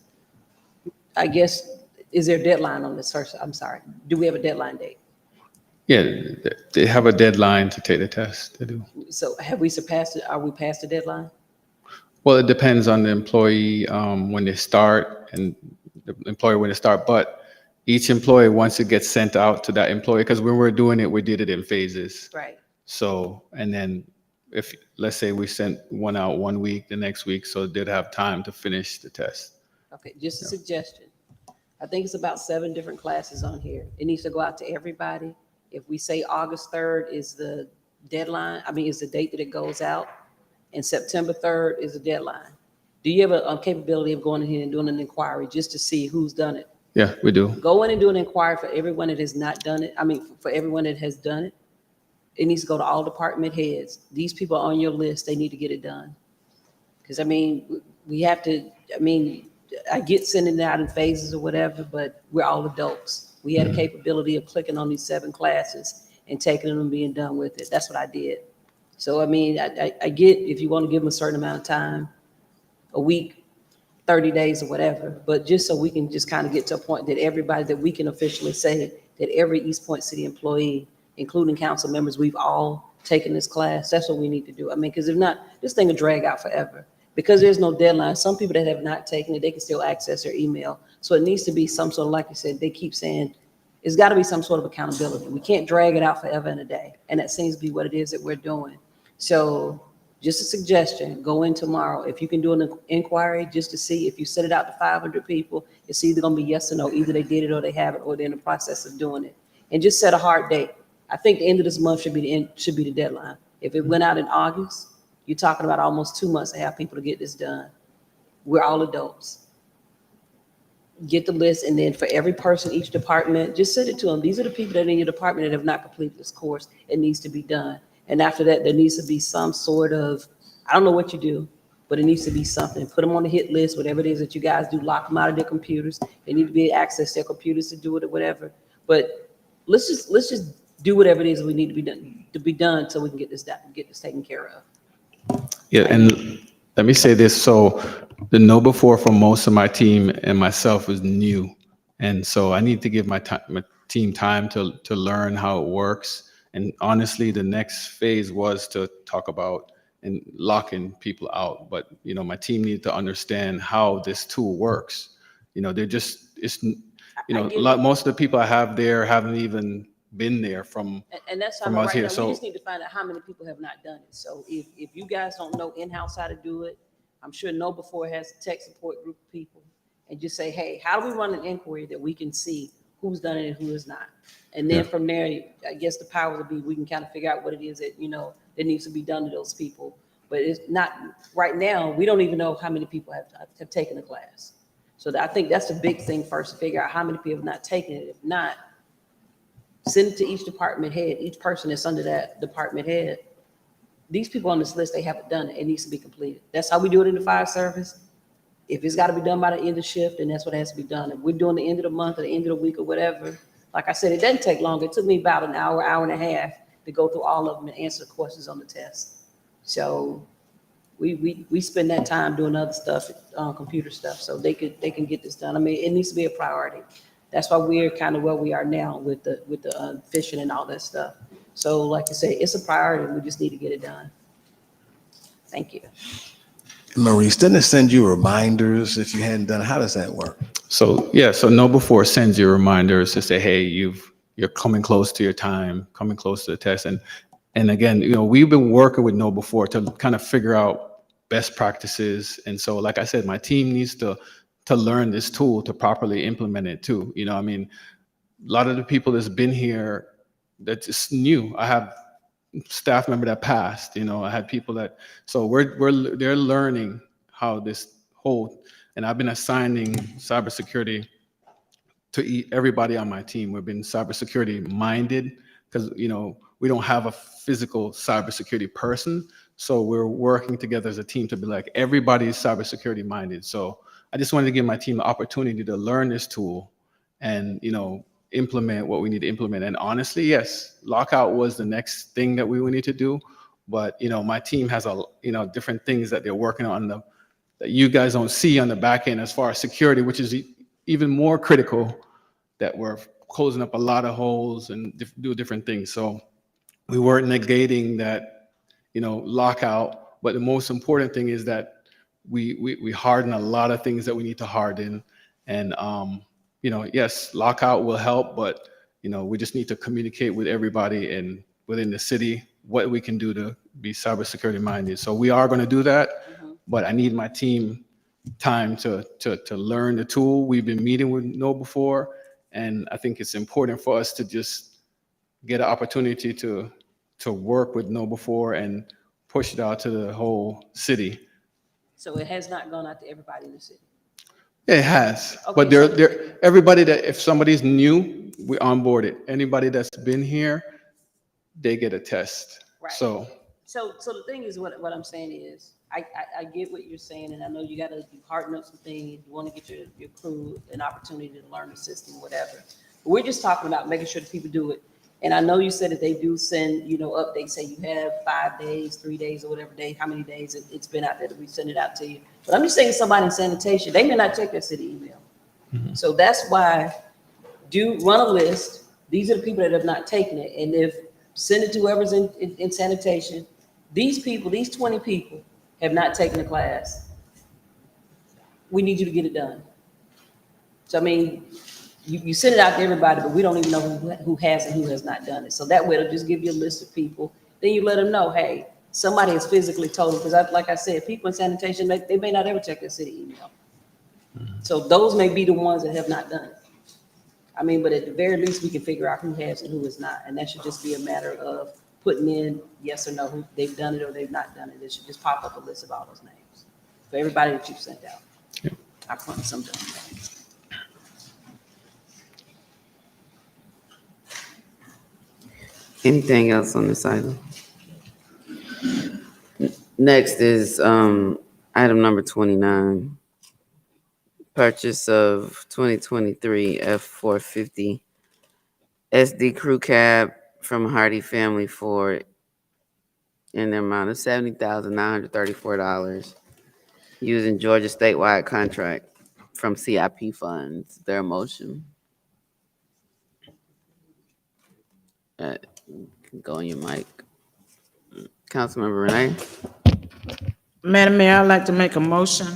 I guess, is there a deadline on this first? I'm sorry. Do we have a deadline date? Yeah, they have a deadline to take the test. They do. So have we surpassed it? Are we past the deadline? Well, it depends on the employee when they start and the employer when they start. But each employee, once it gets sent out to that employee, because when we're doing it, we did it in phases. Right. So, and then if, let's say we sent one out 1 week, the next week, so they'd have time to finish the test. Okay, just a suggestion. I think it's about 7 different classes on here. It needs to go out to everybody. If we say August 3rd is the deadline, is the date that it goes out, and September 3rd is the deadline. Do you have a capability of going in here and doing an inquiry just to see who's done it? Yeah, we do. Go in and do an inquiry for everyone that has not done it. For everyone that has done it. It needs to go to all department heads. These people are on your list. They need to get it done. Because we have to, I get sending it out in phases or whatever, but we're all adults. We had a capability of clicking on these 7 classes and taking them and being done with it. That's what I did. So, I get if you want to give them a certain amount of time, a week, 30 days or whatever, but just so we can just kind of get to a point that everybody, that we can officially say that every East Point City employee, including council members, we've all taken this class. That's what we need to do. Because if not, this thing will drag out forever. Because there's no deadline, some people that have not taken it, they can still access their email. So it needs to be some sort of, like you said, they keep saying, it's got to be some sort of accountability. We can't drag it out forever and a day. And that seems to be what it is that we're doing. So just a suggestion, go in tomorrow. If you can do an inquiry just to see if you set it out to 500 people, it's either going to be yes or no. Either they did it or they haven't, or they're in the process of doing it. And just set a hard date. I think the end of this month should be the deadline. If it went out in August, you're talking about almost 2 months to have people to get this done. We're all adults. Get the list, and then for every person, each department, just send it to them. These are the people that are in your department that have not completed this course. It needs to be done. And after that, there needs to be some sort of, I don't know what you do, but it needs to be something. Put them on the hit list, whatever it is that you guys do, lock them out of their computers. They need to be able to access their computers to do it or whatever. But let's just do whatever it is we need to be done so we can get this taken care of. Yeah, and let me say this. So the know before for most of my team and myself is new. And so I need to give my team time to learn how it works. And honestly, the next phase was to talk about and locking people out. But, my team needed to understand how this tool works. Most of the people I have there haven't even been there from And that's how us right here. now, So we just need to find out how many people have not done it. So if you guys don't know in-house how to do it, I'm sure Know Before has a tech support group of people, and just say, hey, how do we run an inquiry that we can see who's done it and who is not? And then from there, I guess the power would be, we can kind of figure out what it is that, that needs to be done to those people. But it's not, right now, we don't even know how many people have taken the class. So I think that's the big thing first, to figure out how many people have not taken it. If not, send it to each department head, each person that's under that department head, these people on this list, they haven't done it. It needs to be completed. That's how we do it in the fire service. If it's got to be done by the end of shift, then that's what has to be done. If we're doing the end of the month or the end of the week or whatever, like I said, it doesn't take long. It took me about an hour, hour and a half to go through all of them and answer the questions on the test. So we spend that time doing other stuff, computer stuff, so they can get this done. I mean, it needs to be a priority. That's why we're kind of where we are now with the fishing and all that stuff. So like I said, it's a priority. We just need to get it done. Thank you. Maurice, didn't it send you reminders if you hadn't done it? How does that work? So yeah, so Know Before sends you reminders to say, hey, you're coming close to your time, coming close to the test. And again, we've been working with Know Before to kind of figure out best practices. And so, like I said, my team needs to learn this tool to properly implement it too. I mean, a lot of the people that's been here, that's just new. I have staff member that passed, I had people that, so they're learning how this whole, and I've been assigning cybersecurity to everybody on my team. We've been cybersecurity minded because, we don't have a physical cybersecurity person. So we're working together as a team to be like, everybody's cybersecurity minded. So I just wanted to give my team the opportunity to learn this tool and, implement what we need to implement. And honestly, yes, lockout was the next thing that we would need to do. But, my team has different things that they're working on that you guys don't see on the back end as far as security, which is even more critical, that we're closing up a lot of holes and do different things. So we weren't negating that, lockout, but the most important thing is that we harden a lot of things that we need to harden. And, yes, lockout will help, but, we just need to communicate with everybody and within the city what we can do to be cybersecurity minded. So we are going to do that, but I need my team time to learn the tool. We've been meeting with Know Before, and I think it's important for us to just get an opportunity to work with Know Before and push it out to the whole city. So it has not gone out to everybody in the city. It has, Okay, but everybody that, if somebody's new, we onboard it. Anybody that's been here, they get a test. Right. So the thing is, what I'm saying is, I get what you're saying, and I know you harden up some things. You want to get your crew an opportunity to learn the system, whatever. But we're just talking about making sure that people do it. And I know you said that they do send, updates, say you have 5 days, 3 days, or whatever day, how many days it's been out there that we send it out to you. But I'm just saying, somebody in sanitation, they may not check their city email. So that's why run a list. These are the people that have not taken it. And if send it to whoever's in sanitation. These people, these 20 people have not taken the class. We need you to get it done. So, I mean, you send it out to everybody, but we don't even know who has and who has not done it. So that way it'll just give you a list of people. Then you let them know, hey, somebody has physically told them, because like I said, people in sanitation, they may not ever check their city email. So those may be the ones that have not done it. I mean, but at the very least, we can figure out who has and who has not. And that should just be a matter of putting in yes or no, who they've done it or they've not done it. It should just pop up a list of all those names for everybody that you've sent out. Yeah. I promise I'm done. Anything else on this item? Next is item number 29. Purchase of 2023 F450 SD crew cab from Hardy Family Ford in the amount of $70,934 using Georgia statewide contract from CIP funds. Their motion. Go on your mic. Councilmember Renee. Madam Mayor, I'd like to make a motion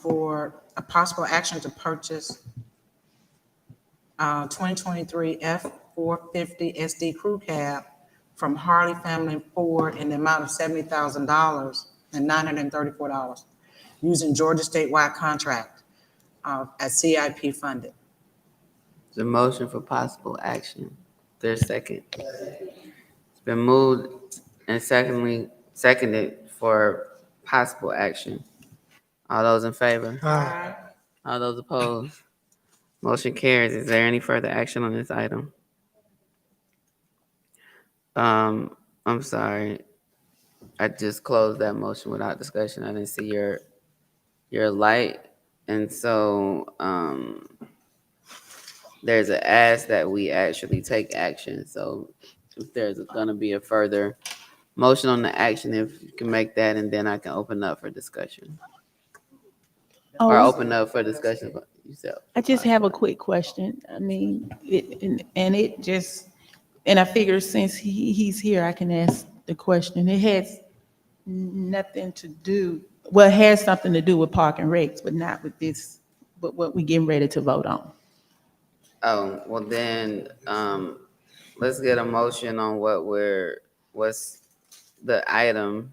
for a possible action to purchase 2023 F450 SD crew cab from Harley Family Ford in the amount of $70,000 and $934 using Georgia statewide contract as CIP funded. The motion for possible action. There's a second. It's been moved and seconded for possible action. All those in favor? Aye. All those opposed? Motion carries. Is there any further action on this item? I'm sorry. I just closed that motion without discussion. I didn't see your light. And so there's an ask that we actually take action. So if there's gonna be a further motion on the action, if you can make that, and then I can open up for discussion. Or Oh, open up for discussion about yourself. I just have a quick question. I mean, and I figure since he's here, I can ask the question. It has nothing to do, well, it has something to do with Park and Recs, but not with this, but what we getting ready to vote on. Oh, well then, let's get a motion on what's the item.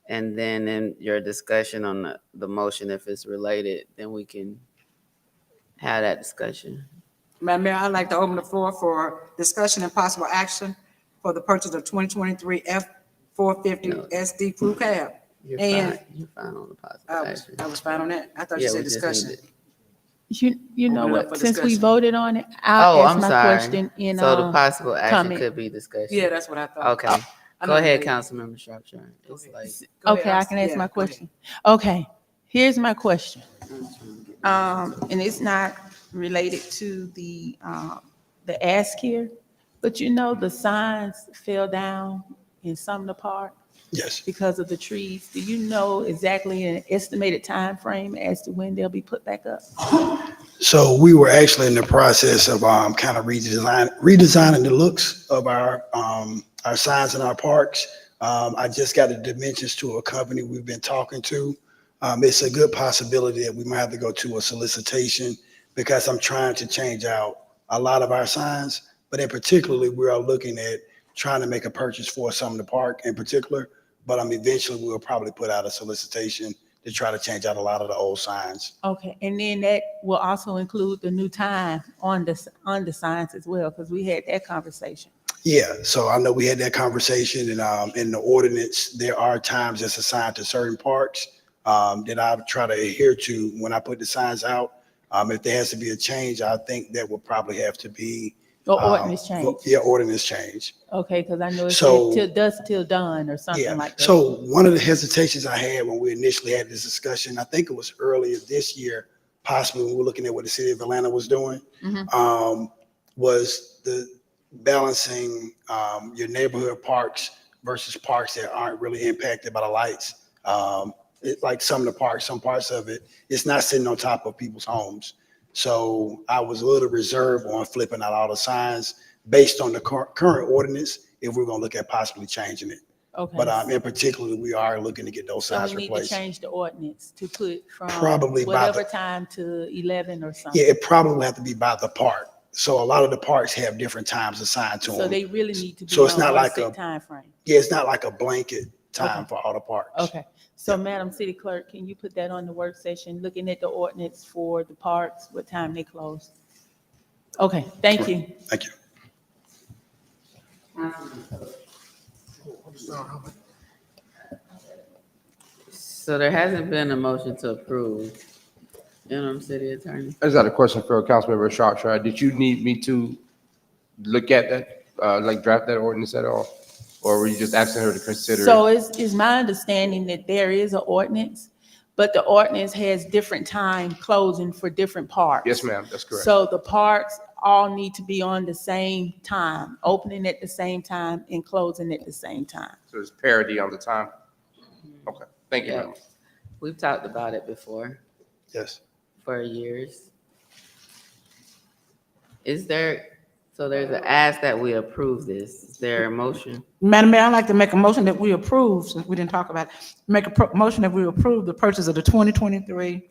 And then in your discussion on the motion, if it's related, then we can have that discussion. Madam Mayor, I'd like to open the floor for discussion and possible action for the purchase of 2023 F-450 SD crew cab. You're And- fine, you're fine on the positive action. I was fine on that. I thought you Yeah, said we just discussion. need You know Open it up what, for since we discussion. voted on it, Oh, I'll ask I'm my sorry. question in So the possible action comment. could be discussion. Yeah, that's what I thought. Okay, I go know ahead, you- Councilmember Shropshire. It's like, Okay, I can ask my question. Okay, here's my question. And it's not related to the ask here, but you know, the signs fell down in Sumner Park Yes. because of the trees. Do you know exactly an estimated time frame as to when they'll be put back up? So we were actually in the process of kind of redesigning the looks of our signs in our parks. I just got the dimensions to a company we've been talking to. It's a good possibility that we might have to go to a solicitation because I'm trying to change out a lot of our signs, but in particularly, we are looking at trying to make a purchase for some of the park in particular, but eventually we'll probably put out a solicitation to try to change out a lot of the old signs. Okay, and then that will also include the new time on the signs as well, because we had that conversation. Yeah, so I know we had that conversation and in the ordinance, there are times that's assigned to certain parks that I try to adhere to when I put the signs out. If there has to be a change, I think that will probably have to be. Or ordinance change. Yeah, ordinance change. Okay, because I know it's So- till dusk till dawn or Yeah, something like that. so one of the hesitations I had when we initially had this discussion, I think it was earlier this year, possibly when we were looking at what the city of Atlanta was doing, was the balancing your neighborhood parks versus parks that aren't really impacted by the lights. Like some of the parks, some parts of it, it's not sitting on top of people's homes. So I was a little reserved on flipping out all the signs based on the current ordinance, if we're gonna look at possibly changing it. Okay. But in particular, we are looking to get those So signs we need to replaced. change the ordinance to put from Probably by whatever the- time to 11 or something. Yeah, it probably have to be by the park. So a lot of the parks have different times assigned to them. So they really need to be So it's on not one like set a- timeframe. Yeah, it's not like a blanket time Okay. for all the parks. Okay, so Madam City Clerk, can you put that on the work session, looking at the ordinance for the parks, what time they close? Okay, thank you. Thank you. so there hasn't been a motion to approve. Interim City Attorney. I just had a question for Councilmember Shropshire. Did you need me to look at that, like draft that ordinance at all? Or were you just asking her to consider? So it's my understanding that there is an ordinance, but the ordinance has different time closing for different parks. Yes, ma'am, that's correct. So the parks all need to be on the same time, opening at the same time and closing at the same time. So there's parity on the time? Okay, thank you, Yeah. ma'am. We've talked about it before Yes. for years. So there's an ask that we approve this. Is there a motion? Madam Mayor, I'd like to make a motion that we approve, since we didn't talk about it, make a motion that we approve the purchase of the 2023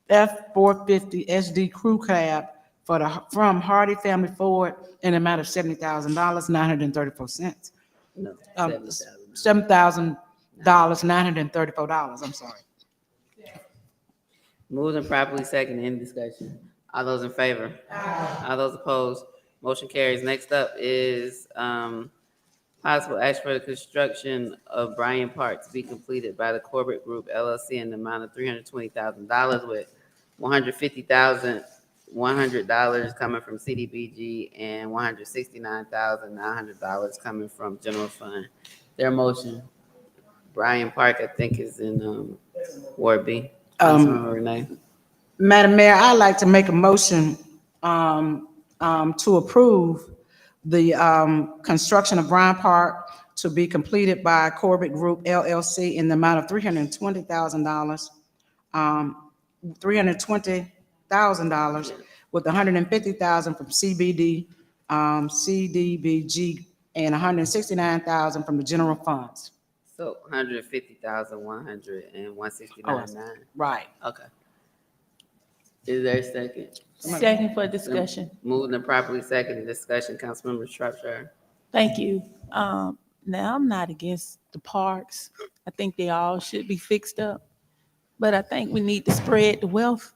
F-450 SD crew cab from Hardy Family Ford in the amount of $70,000, 934 cents. No, $7,000, $934, I'm sorry. Moved and properly second, in discussion. All those in favor? All those opposed? Motion carries. Next up is possible action for the construction of Bryan Park to be completed by the Corbett Group LLC in the amount of $320,000 with $150,100 coming from CDBG and $169,900 coming from general fund. Their motion. Bryan Park, I think, is in Ward B. Um, Councilmember Renee. Madam Mayor, I'd like to make a motion to approve the construction of Bryant Park to be completed by Corbett Group LLC in the amount of $320,000, $320,000 with $150,000 from CDBG, and $169,000 from the general funds. So 150,000, 100, and 169.9. Right. Okay. Is there a second? Second for discussion. Moving and properly second discussion, Councilmember Shropshire. Thank you. Now, I'm not against the parks. I think they all should be fixed up. But I think we need to spread the wealth.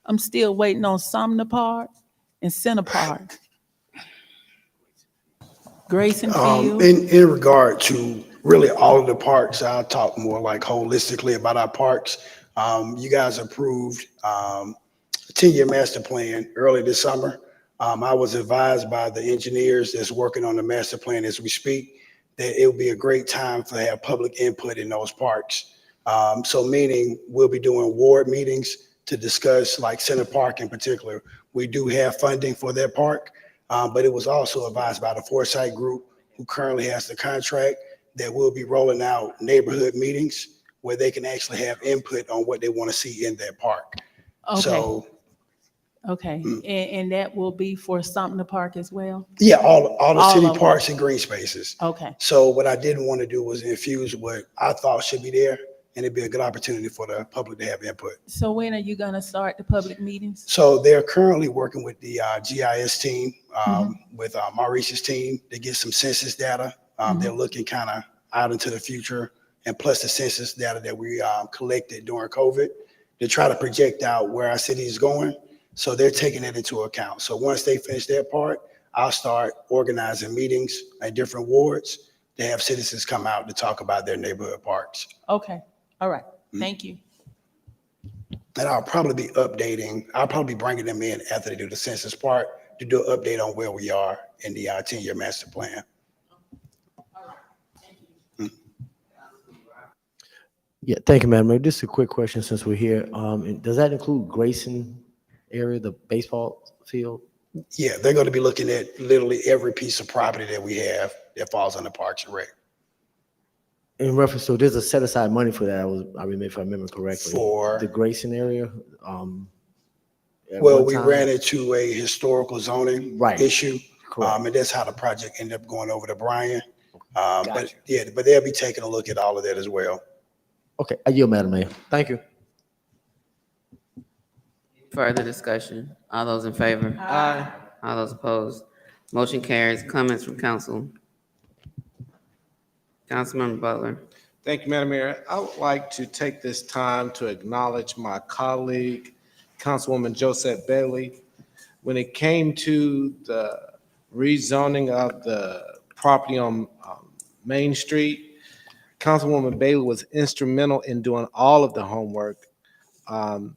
I'm still waiting on Sumner Park and Center Park. Grayson Field. In regard to really all of the parks, I'll talk more like holistically about our parks. You guys approved a 10-year master plan early this summer. I was advised by the engineers that's working on the master plan as we speak that it would be a great time to have public input in those parks. So meaning we'll be doing ward meetings to discuss like Center Park in particular. We do have funding for that park, but it was also advised by the Foresight Group, who currently has the contract, that we'll be rolling out neighborhood meetings where they can actually have input on what they want to see in that park. Okay. So Okay, and that will be for Sumner Park as well? yeah, all the All city of them. parks and green spaces. Okay, So what I didn't want to do was infuse what I thought should be there, and it'd be a good opportunity for the public to have input. so when are you gonna start the public meetings? So they're currently working with the GIS team, Mm-hmm. with Maurice's team to get some census data. Mm-hmm. They're looking kind of out into the future, and plus the census data that we collected during COVID to try to project out where our city is going. So they're taking that into account. So once they finish their part, I'll start organizing meetings at different wards to have citizens come out to talk about their neighborhood parks. Okay, all right, Mm-hmm. thank you. And I'll probably be bringing them in after they do the census part to do an update on where we are in the 10-year master plan. Yeah, thank you, Madam Mayor. Just a quick question since we're here. Does that include Grayson area, the baseball field? Yeah, they're going to be looking at literally every piece of property that we have that falls under Parks and Rec. In reference to, there's a set aside money for that. I remember, if I remember correctly. For? The Grayson area. At Well, one we time? ran into a historical zoning Right. issue. Correct. And that's how the project ended up going over to Bryan. Gotcha. But yeah, but they'll be taking a look at all of that as well. Okay, I yield, Madam Mayor. Thank you. Further discussion? All those in favor? Aye. All those opposed? Motion carries. Comments from council? Councilmember Butler. Thank you, Madam Mayor. I would like to take this time to acknowledge my colleague, Councilwoman Josette Bailey. When it came to the rezoning of the property on Main Street, Councilwoman Bailey was instrumental in doing all of the homework,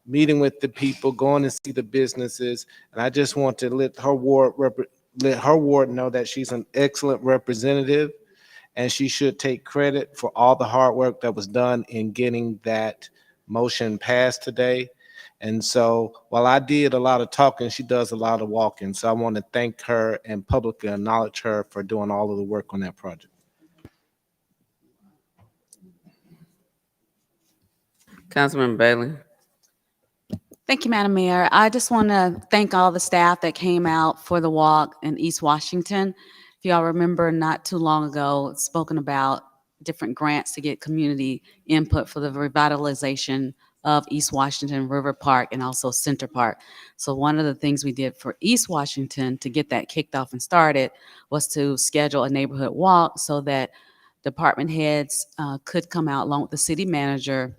meeting with the people, going to see the businesses. And I just want to let her ward know that she's an excellent representative, and she should take credit for all the hard work that was done in getting that motion passed today. And so while I did a lot of talking, she does a lot of walking. So I want to thank her and publicly acknowledge her for doing all of the work on that project. Councilmember Bailey. Thank you, Madam Mayor. I just want to thank all the staff that came out for the walk in East Washington. If y'all remember, not too long ago, spoken about different grants to get community input for the revitalization of East Washington, River Park, and also Center Park. So one of the things we did for East Washington to get that kicked off and started was to schedule a neighborhood walk so that department heads could come out along with the city manager,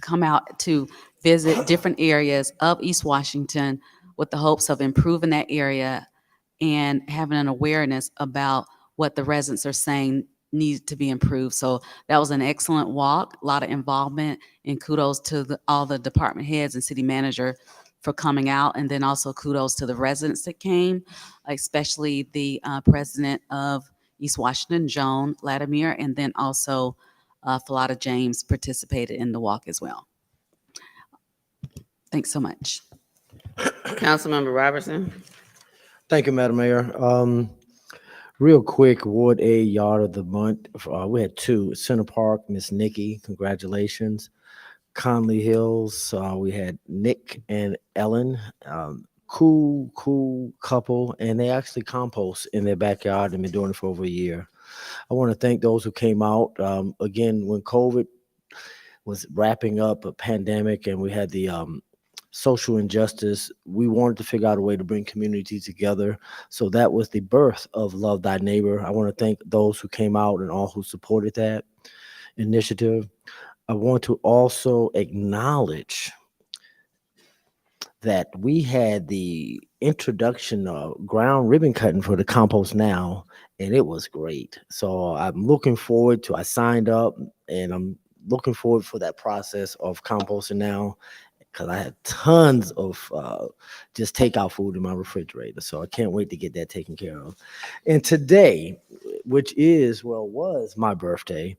come out to visit different areas of East Washington with the hopes of improving that area and having an awareness about what the residents are saying needs to be improved. So that was an excellent walk, a lot of involvement, and kudos to all the department heads and city manager for coming out. And then also kudos to the residents that came, especially the president of East Washington, Joan Latimer, and then also Falada James participated in the walk as well. Thanks so much. Councilmember Robertson. Thank you, Madam Mayor. Real quick, Ward A Yard of the Month. We had two. Center Park, Miss Nikki, congratulations. Conley Hills, we had Nick and Ellen. Cool couple, and they actually compost in their backyard and been doing it for over a year. I want to thank those who came out. Again, when COVID was wrapping up a pandemic and we had the social injustice, we wanted to figure out a way to bring communities together. So that was the birth of Love Thy Neighbor. I want to thank those who came out and all who supported that initiative. I want to also acknowledge that we had the introduction of ground ribbon cutting for the Compost Now, and it was great. So I'm looking forward to, I signed up, and I'm looking forward for that process of composting now, because I had tons of just takeout food in my refrigerator. So I can't wait to get that taken care of. And today, which is, well, was my birthday,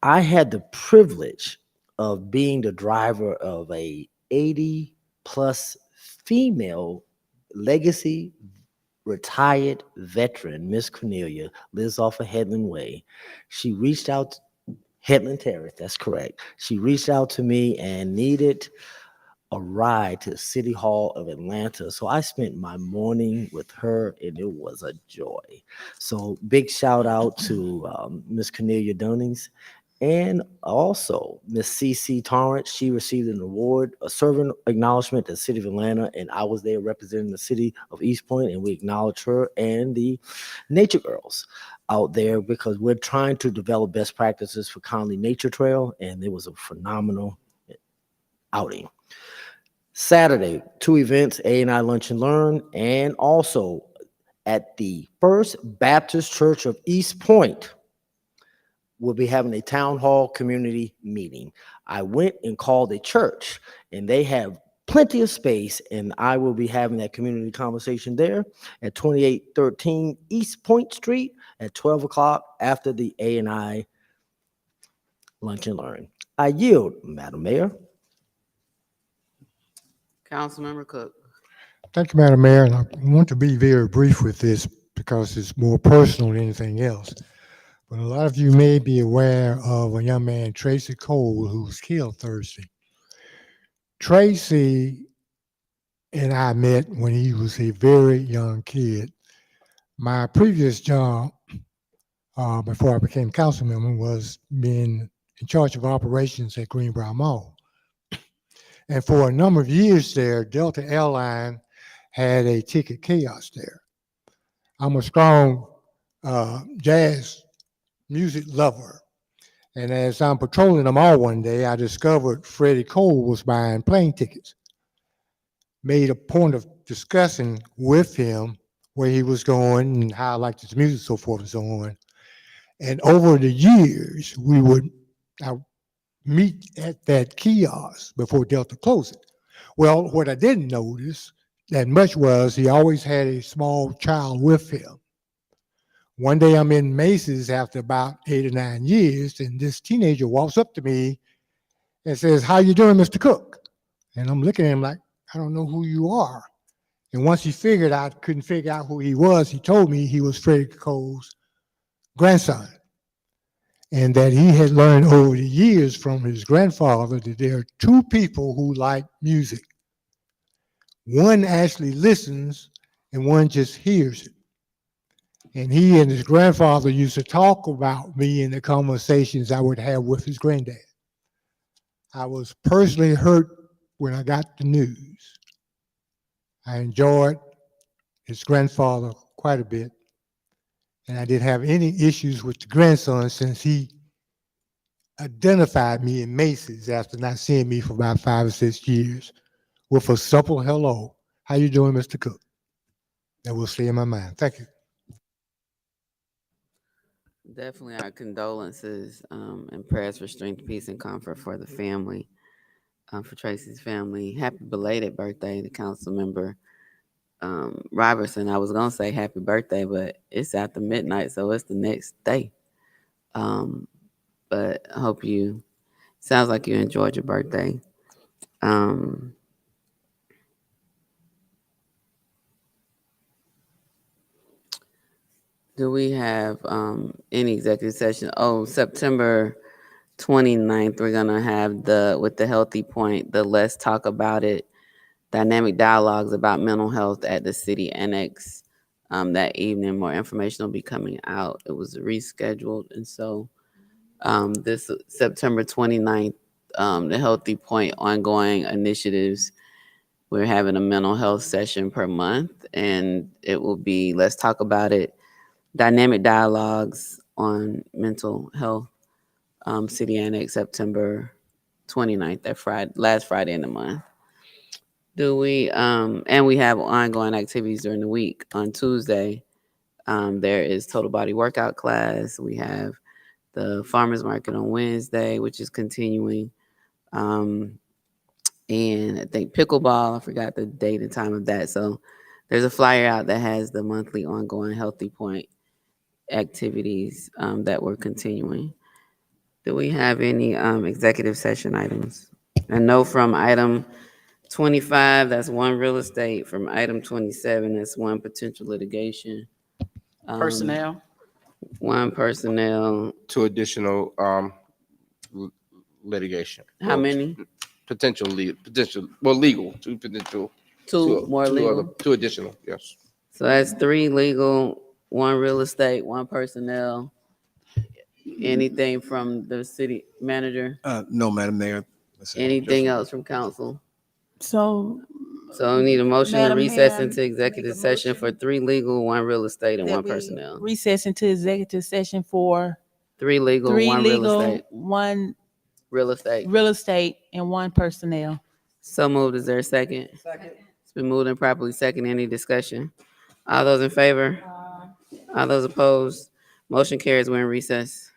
I had the privilege of being the driver of a 80-plus female legacy retired veteran. Miss Cornelia lives off of Headland Way. She reached out, Headland Terrace, that's correct. She reached out to me and needed a ride to City Hall of Atlanta. So I spent my morning with her, and it was a joy. So big shout out to Miss Cornelia Dunnings, and also Miss CC Torrance. She received an award, a servant acknowledgement at the City of Atlanta, and I was there representing the city of East Point, and we acknowledged her and the Nature Girls out there, because we're trying to develop best practices for Conley Nature Trail, and it was a phenomenal outing. Saturday, 2 events, A&I Lunch and Learn, and also at the First Baptist Church of East Point, we'll be having a town hall community meeting. I went and called a church, and they have plenty of space, and I will be having that community conversation there at 2813 East Point Street at 12 o'clock after the A&I Lunch and Learn. I yield, Madam Mayor. Councilmember Cook. Thank you, Madam Mayor. And I want to be very brief with this because it's more personal than anything else. But a lot of you may be aware of a young man, Tracy Cole, who was killed Thursday. Tracy and I met when he was a very young kid. My previous job, before I became council member, was being in charge of operations at Greenbrier Mall. And for a number of years there, Delta Airline had a ticket kiosk there. I'm a strong jazz music lover. And as I'm patrolling the mall one day, I discovered Freddie Cole was buying plane tickets. Made a point of discussing with him where he was going and how I liked his music, so forth and so on. And over the years, I would meet at that kiosk before Delta closed it. Well, what I didn't notice that much was he always had a small child with him. One day I'm in Macy's after about 8 or 9 years, and this teenager walks up to me and says, "How you doing, Mr. Cook?" And I'm looking at him like, I don't know who you are. And once he figured I couldn't figure out who he was, he told me he was Freddie Cole's grandson, and that he had learned over the years from his grandfather that there are two people who like music. One actually listens and one just hears it. And he and his grandfather used to talk about me in the conversations I would have with his granddad. I was personally hurt when I got the news. I enjoyed his grandfather quite a bit, and I didn't have any issues with the grandson since he identified me in Macy's after not seeing me for about 5 or 6 years with a simple hello. How you doing, Mr. Cook? That will stay in my mind. Thank you. Definitely our condolences and prayers for strength, peace, and comfort for the family, for Tracy's family. Happy belated birthday to Councilmember Robertson. I was going to say happy birthday, but it's after midnight, so it's the next day. but I hope you, sounds like you enjoyed your birthday. Um, do we have any executive session? Oh, September 29th, we're gonna have with the Healthy Point, the Let's Talk About It dynamic dialogues about mental health at the city annex. That evening, more information will be coming out. It was rescheduled, and so this September 29th, the Healthy Point ongoing initiatives, we're having a mental health session per month, and it will be Let's Talk About It, dynamic dialogues on mental health, City Annex, September 29th, that Friday, last Friday in the month. And we have ongoing activities during the week. On Tuesday, there is total body workout class. We have the farmers market on Wednesday, which is continuing. And I think pickleball, I forgot the date and time of that. So there's a flyer out that has the monthly ongoing Healthy Point activities that we're continuing. Do we have any executive session items? I know from item 25, that's one real estate. From item 27, that's one potential litigation. Personnel. One personnel. 2 additional litigation. How many? Potential, legal, 2 potential. Two more legal? 2 additional, yes. So that's 3 legal, 1 real estate, 1 personnel. Anything from the city manager? No, Madam Mayor. Anything else from council? So So we need a motion to Madam recess Mayor, into executive session for 3 legal, 1 real estate, and that 1 we personnel. recess into executive session for 3 legal, 3 1 real legal, estate. 1 Real estate. real estate, and 1 personnel. So moved. Is there a second? Second. It's been moved and properly second. Any discussion? All those in favor? All those opposed? Motion carries. We're in recess.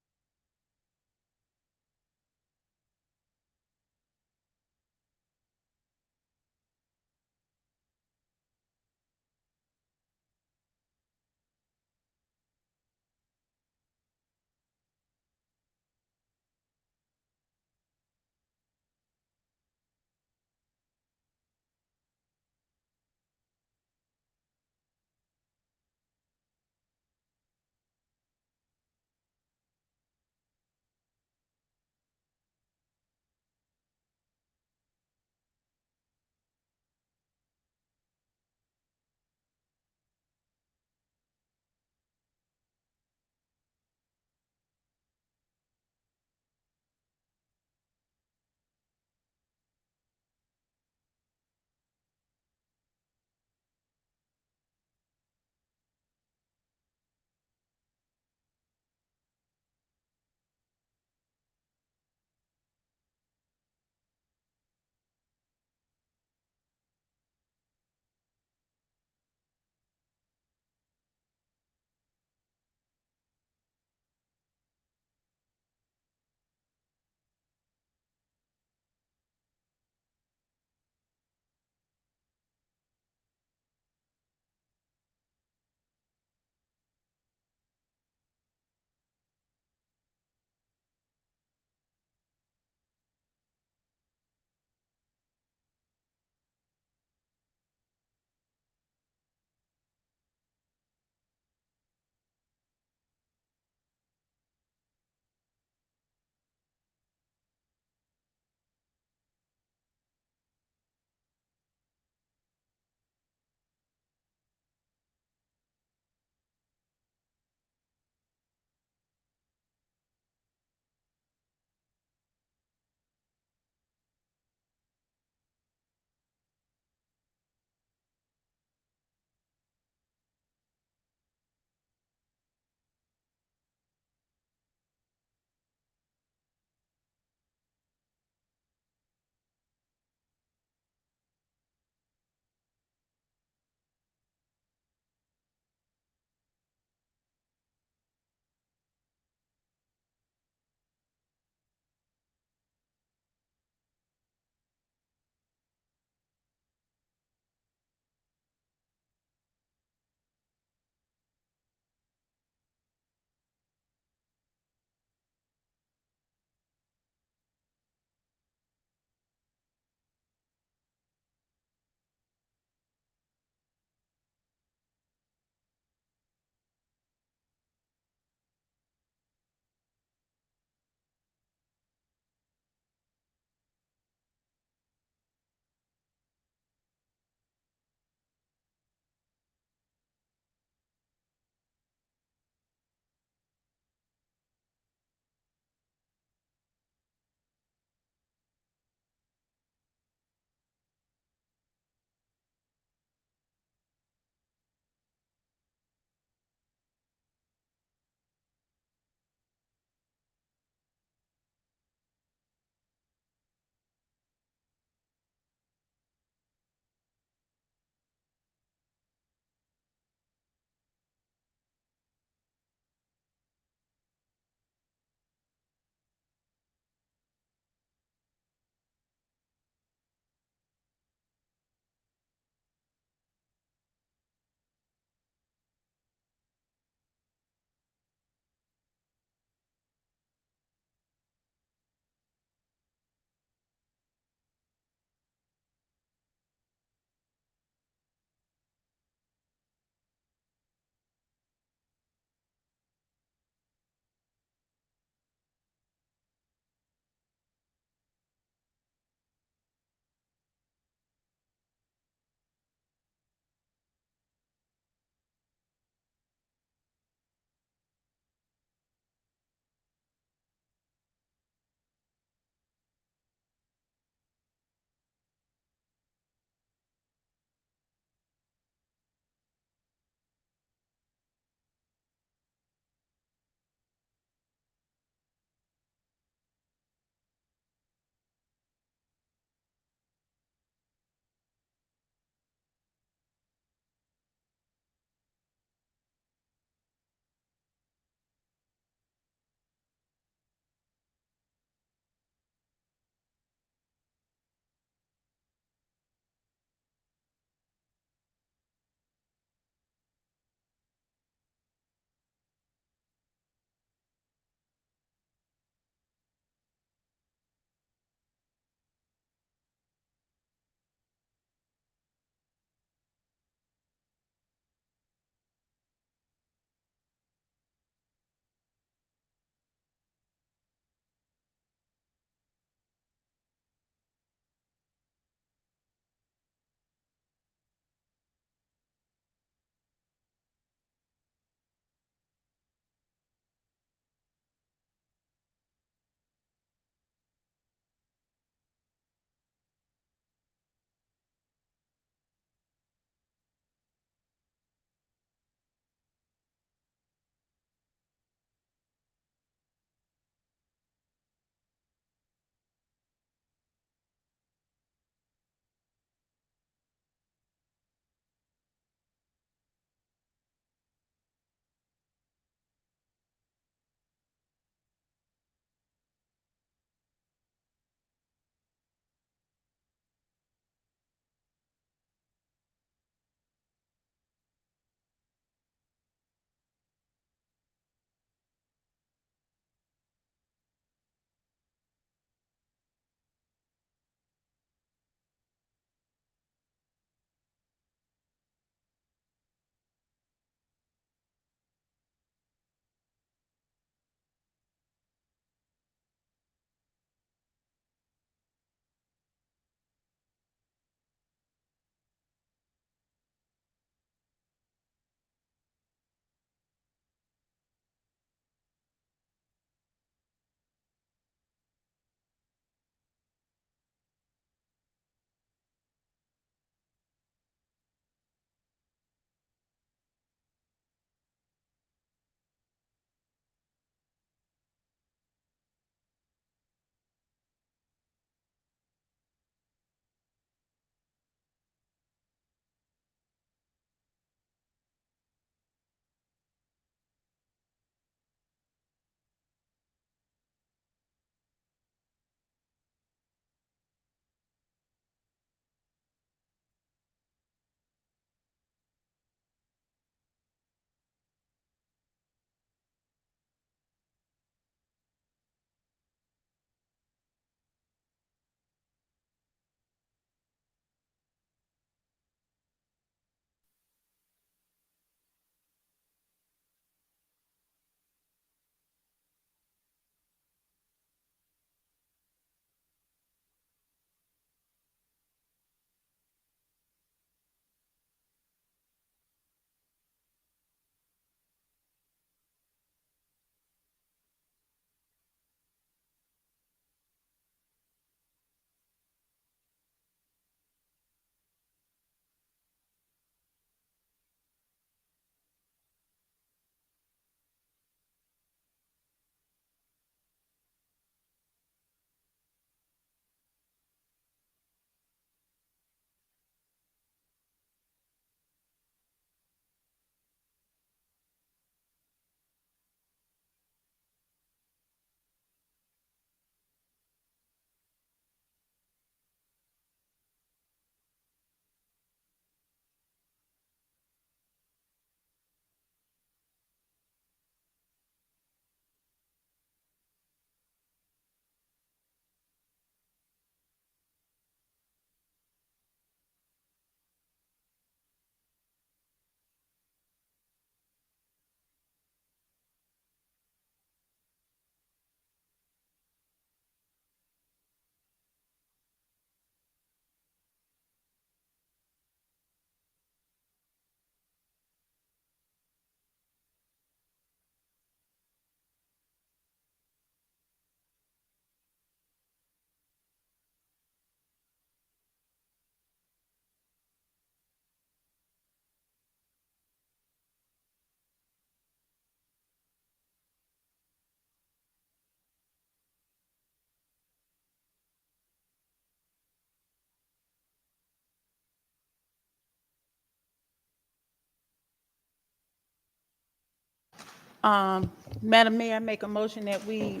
Madam Mayor, I make a motion that we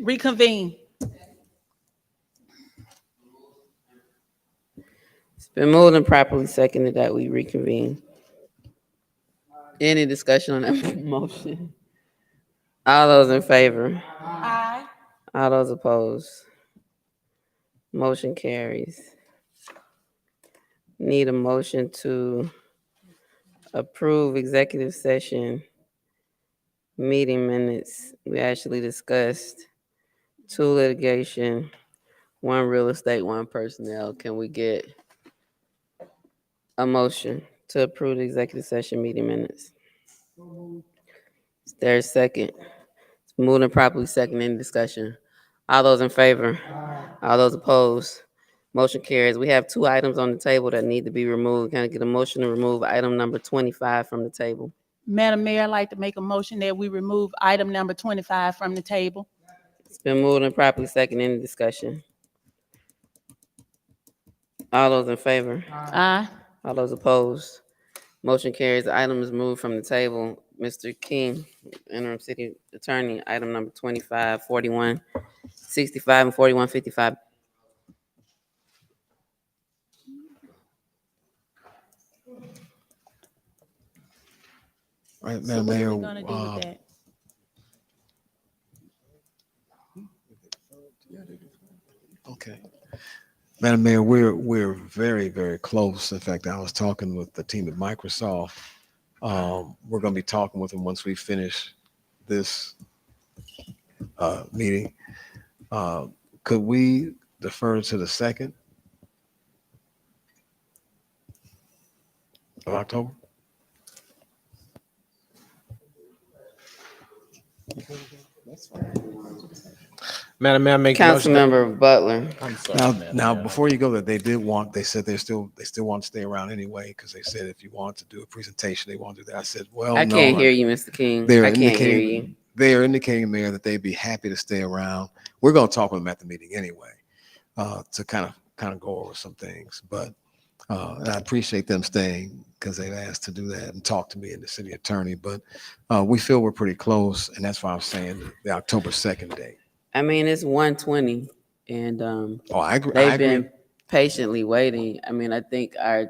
reconvene. It's been moved and properly seconded that we reconvene. Any discussion on that motion? All those in favor? Aye. All those opposed? Motion carries. Need a motion to approve executive session meeting minutes. We actually discussed 2 litigation, 1 real estate, 1 personnel. Can we get a motion to approve the executive session meeting minutes? Is there a second? It's moved and properly second. Any discussion? All those in favor? All those opposed? Motion carries. We have 2 items on the table that need to be removed. Can I get a motion to remove item number 25 from the table? Madam Mayor, I'd like to make a motion that we remove item number 25 from the table. It's been moved and properly second. Any discussion? All those in favor? Aye. All those opposed? Motion carries. The item is moved from the table. Mr. King, interim city attorney, item number 25, 4165 and 4155. Right, So Madam what are Mayor. we gonna do with that? Okay. Madam Mayor, we're very, very close. In fact, I was talking with the team at Microsoft. We're going to be talking with them once we finish this meeting. Could we defer to the 2nd of October? Madam Mayor, I make the motion that- Councilmember Butler. I'm sorry. Now, before you go there, they said they still want to stay around anyway, because they said if you want to do a presentation, they want to do that. I said, well, I no, can't hear you, Mr. King. They're I can't hear indicating, you. they are indicating, Mayor, that they'd be happy to stay around. We're going to talk with them at the meeting anyway, to kind of go over some things. But and I appreciate them staying because they've asked to do that and talk to me and the city attorney. But we feel we're pretty close, and that's why I'm saying the October 2nd date. I mean, it's 1:20, and I agree. they've been patiently waiting. I mean, I think our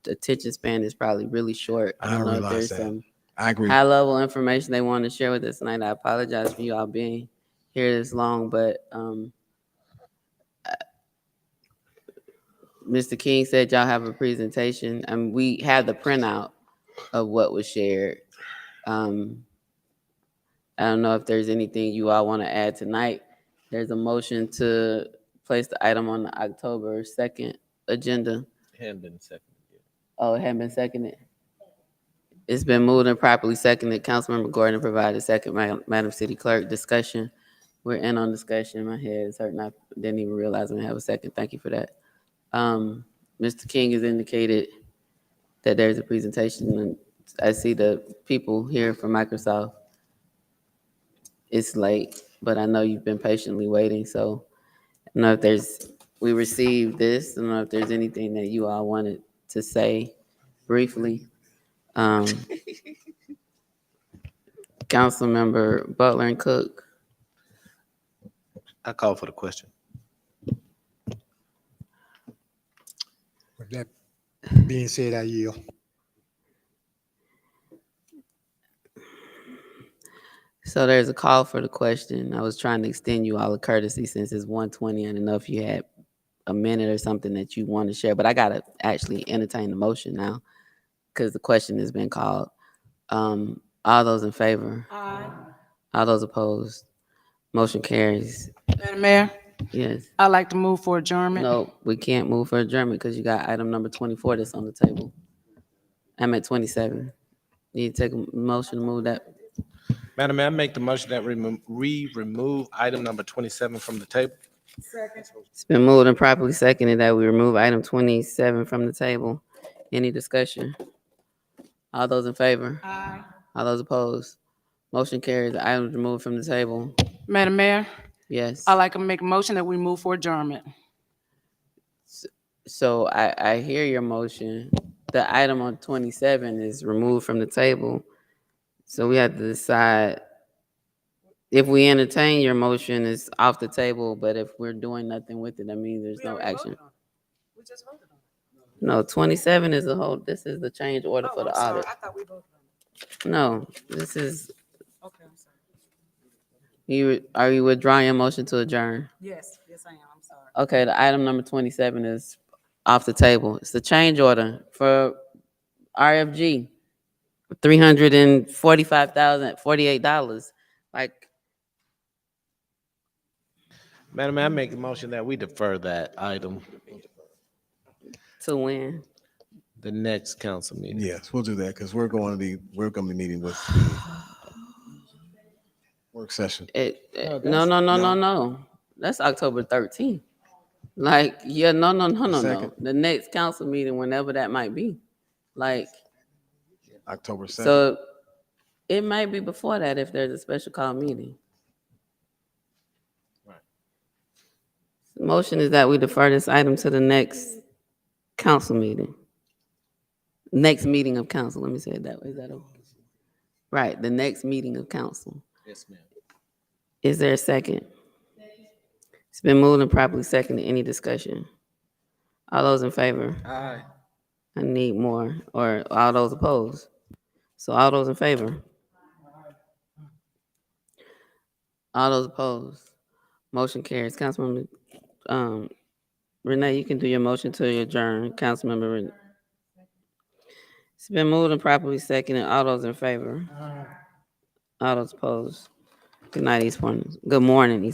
attention span is probably really short. I don't know if realize there's that. some I agree. high level information they want to share with us tonight. I apologize for you all being here this long, but Mr. King said y'all have a presentation, and we have the printout of what was shared. I don't know if there's anything you all want to add tonight. There's a motion to place the item on the October 2nd agenda. Hadn't been seconded yet. Oh, it hadn't been seconded? It's been moved and properly seconded. Councilmember Gordon provided second. Madam City Clerk, discussion. We're in on discussion. My head is hurting. I didn't even realize we have a second. Thank you for that. Mr. King has indicated that there's a presentation, and I see the people here from Microsoft. It's late, but I know you've been patiently waiting, so I don't know if we received this. I don't know if there's anything that you all wanted to say briefly. Councilmember Butler and Cook. I call for the question. With that being said, I yield. So there's a call for the question. I was trying to extend you all a courtesy since it's 1:20. I didn't know if you had a minute or something that you want to share, but I got to actually entertain the motion now because the question has been called. All those in favor? Aye. All those opposed? Motion carries. Madam Mayor, Yes. I'd like to move for adjournment. No, we can't move for adjournment because you got item number 24 that's on the table. I'm at 27. Need to take a motion to move that. Madam Mayor, I make the motion that we remove item number 27 from the table. It's been moved and properly seconded that we remove item 27 from the table. Any discussion? All those in favor? Aye. All those opposed? Motion carries. The item is removed from the table. Madam Mayor, Yes. I'd like to make a motion that we move for adjournment. So I hear your motion. the item on 27 is removed from the table. So we have to decide if we entertain your motion, it's off the table, but if we're doing nothing with it, that means there's no action. No, 27 is the whole, this is the change order for the audit. No, this is, are you withdrawing your motion to adjourn? Yes, I am, I'm sorry. Okay, the item number 27 is off the table. It's the change order for RFG, $345,048. Like, Madam Mayor, I make a motion that we defer that item to when? the next council meeting. Yes, we'll do that because we're going to be meeting with the work session. No. That's October 13th. Like, yeah, no. Second. The next council meeting, whenever that might be. Like, October 2nd. so it might be before that if there's a special call meeting. The motion is that we defer this item to the next council meeting. Next meeting of council, let me say it that way. Is that okay? Right, the next meeting of council. Yes, ma'am. Is there a second? It's been moved and properly seconded. Any discussion? All those in favor? Aye. I need more. Or all those opposed? So all those in favor? All those opposed? Motion carries. Councilmember Renee, you can do your motion to adjourn. Councilmember Renee. It's been moved and properly seconded. All those in favor? All those opposed? Good night, East Point. Good morning, East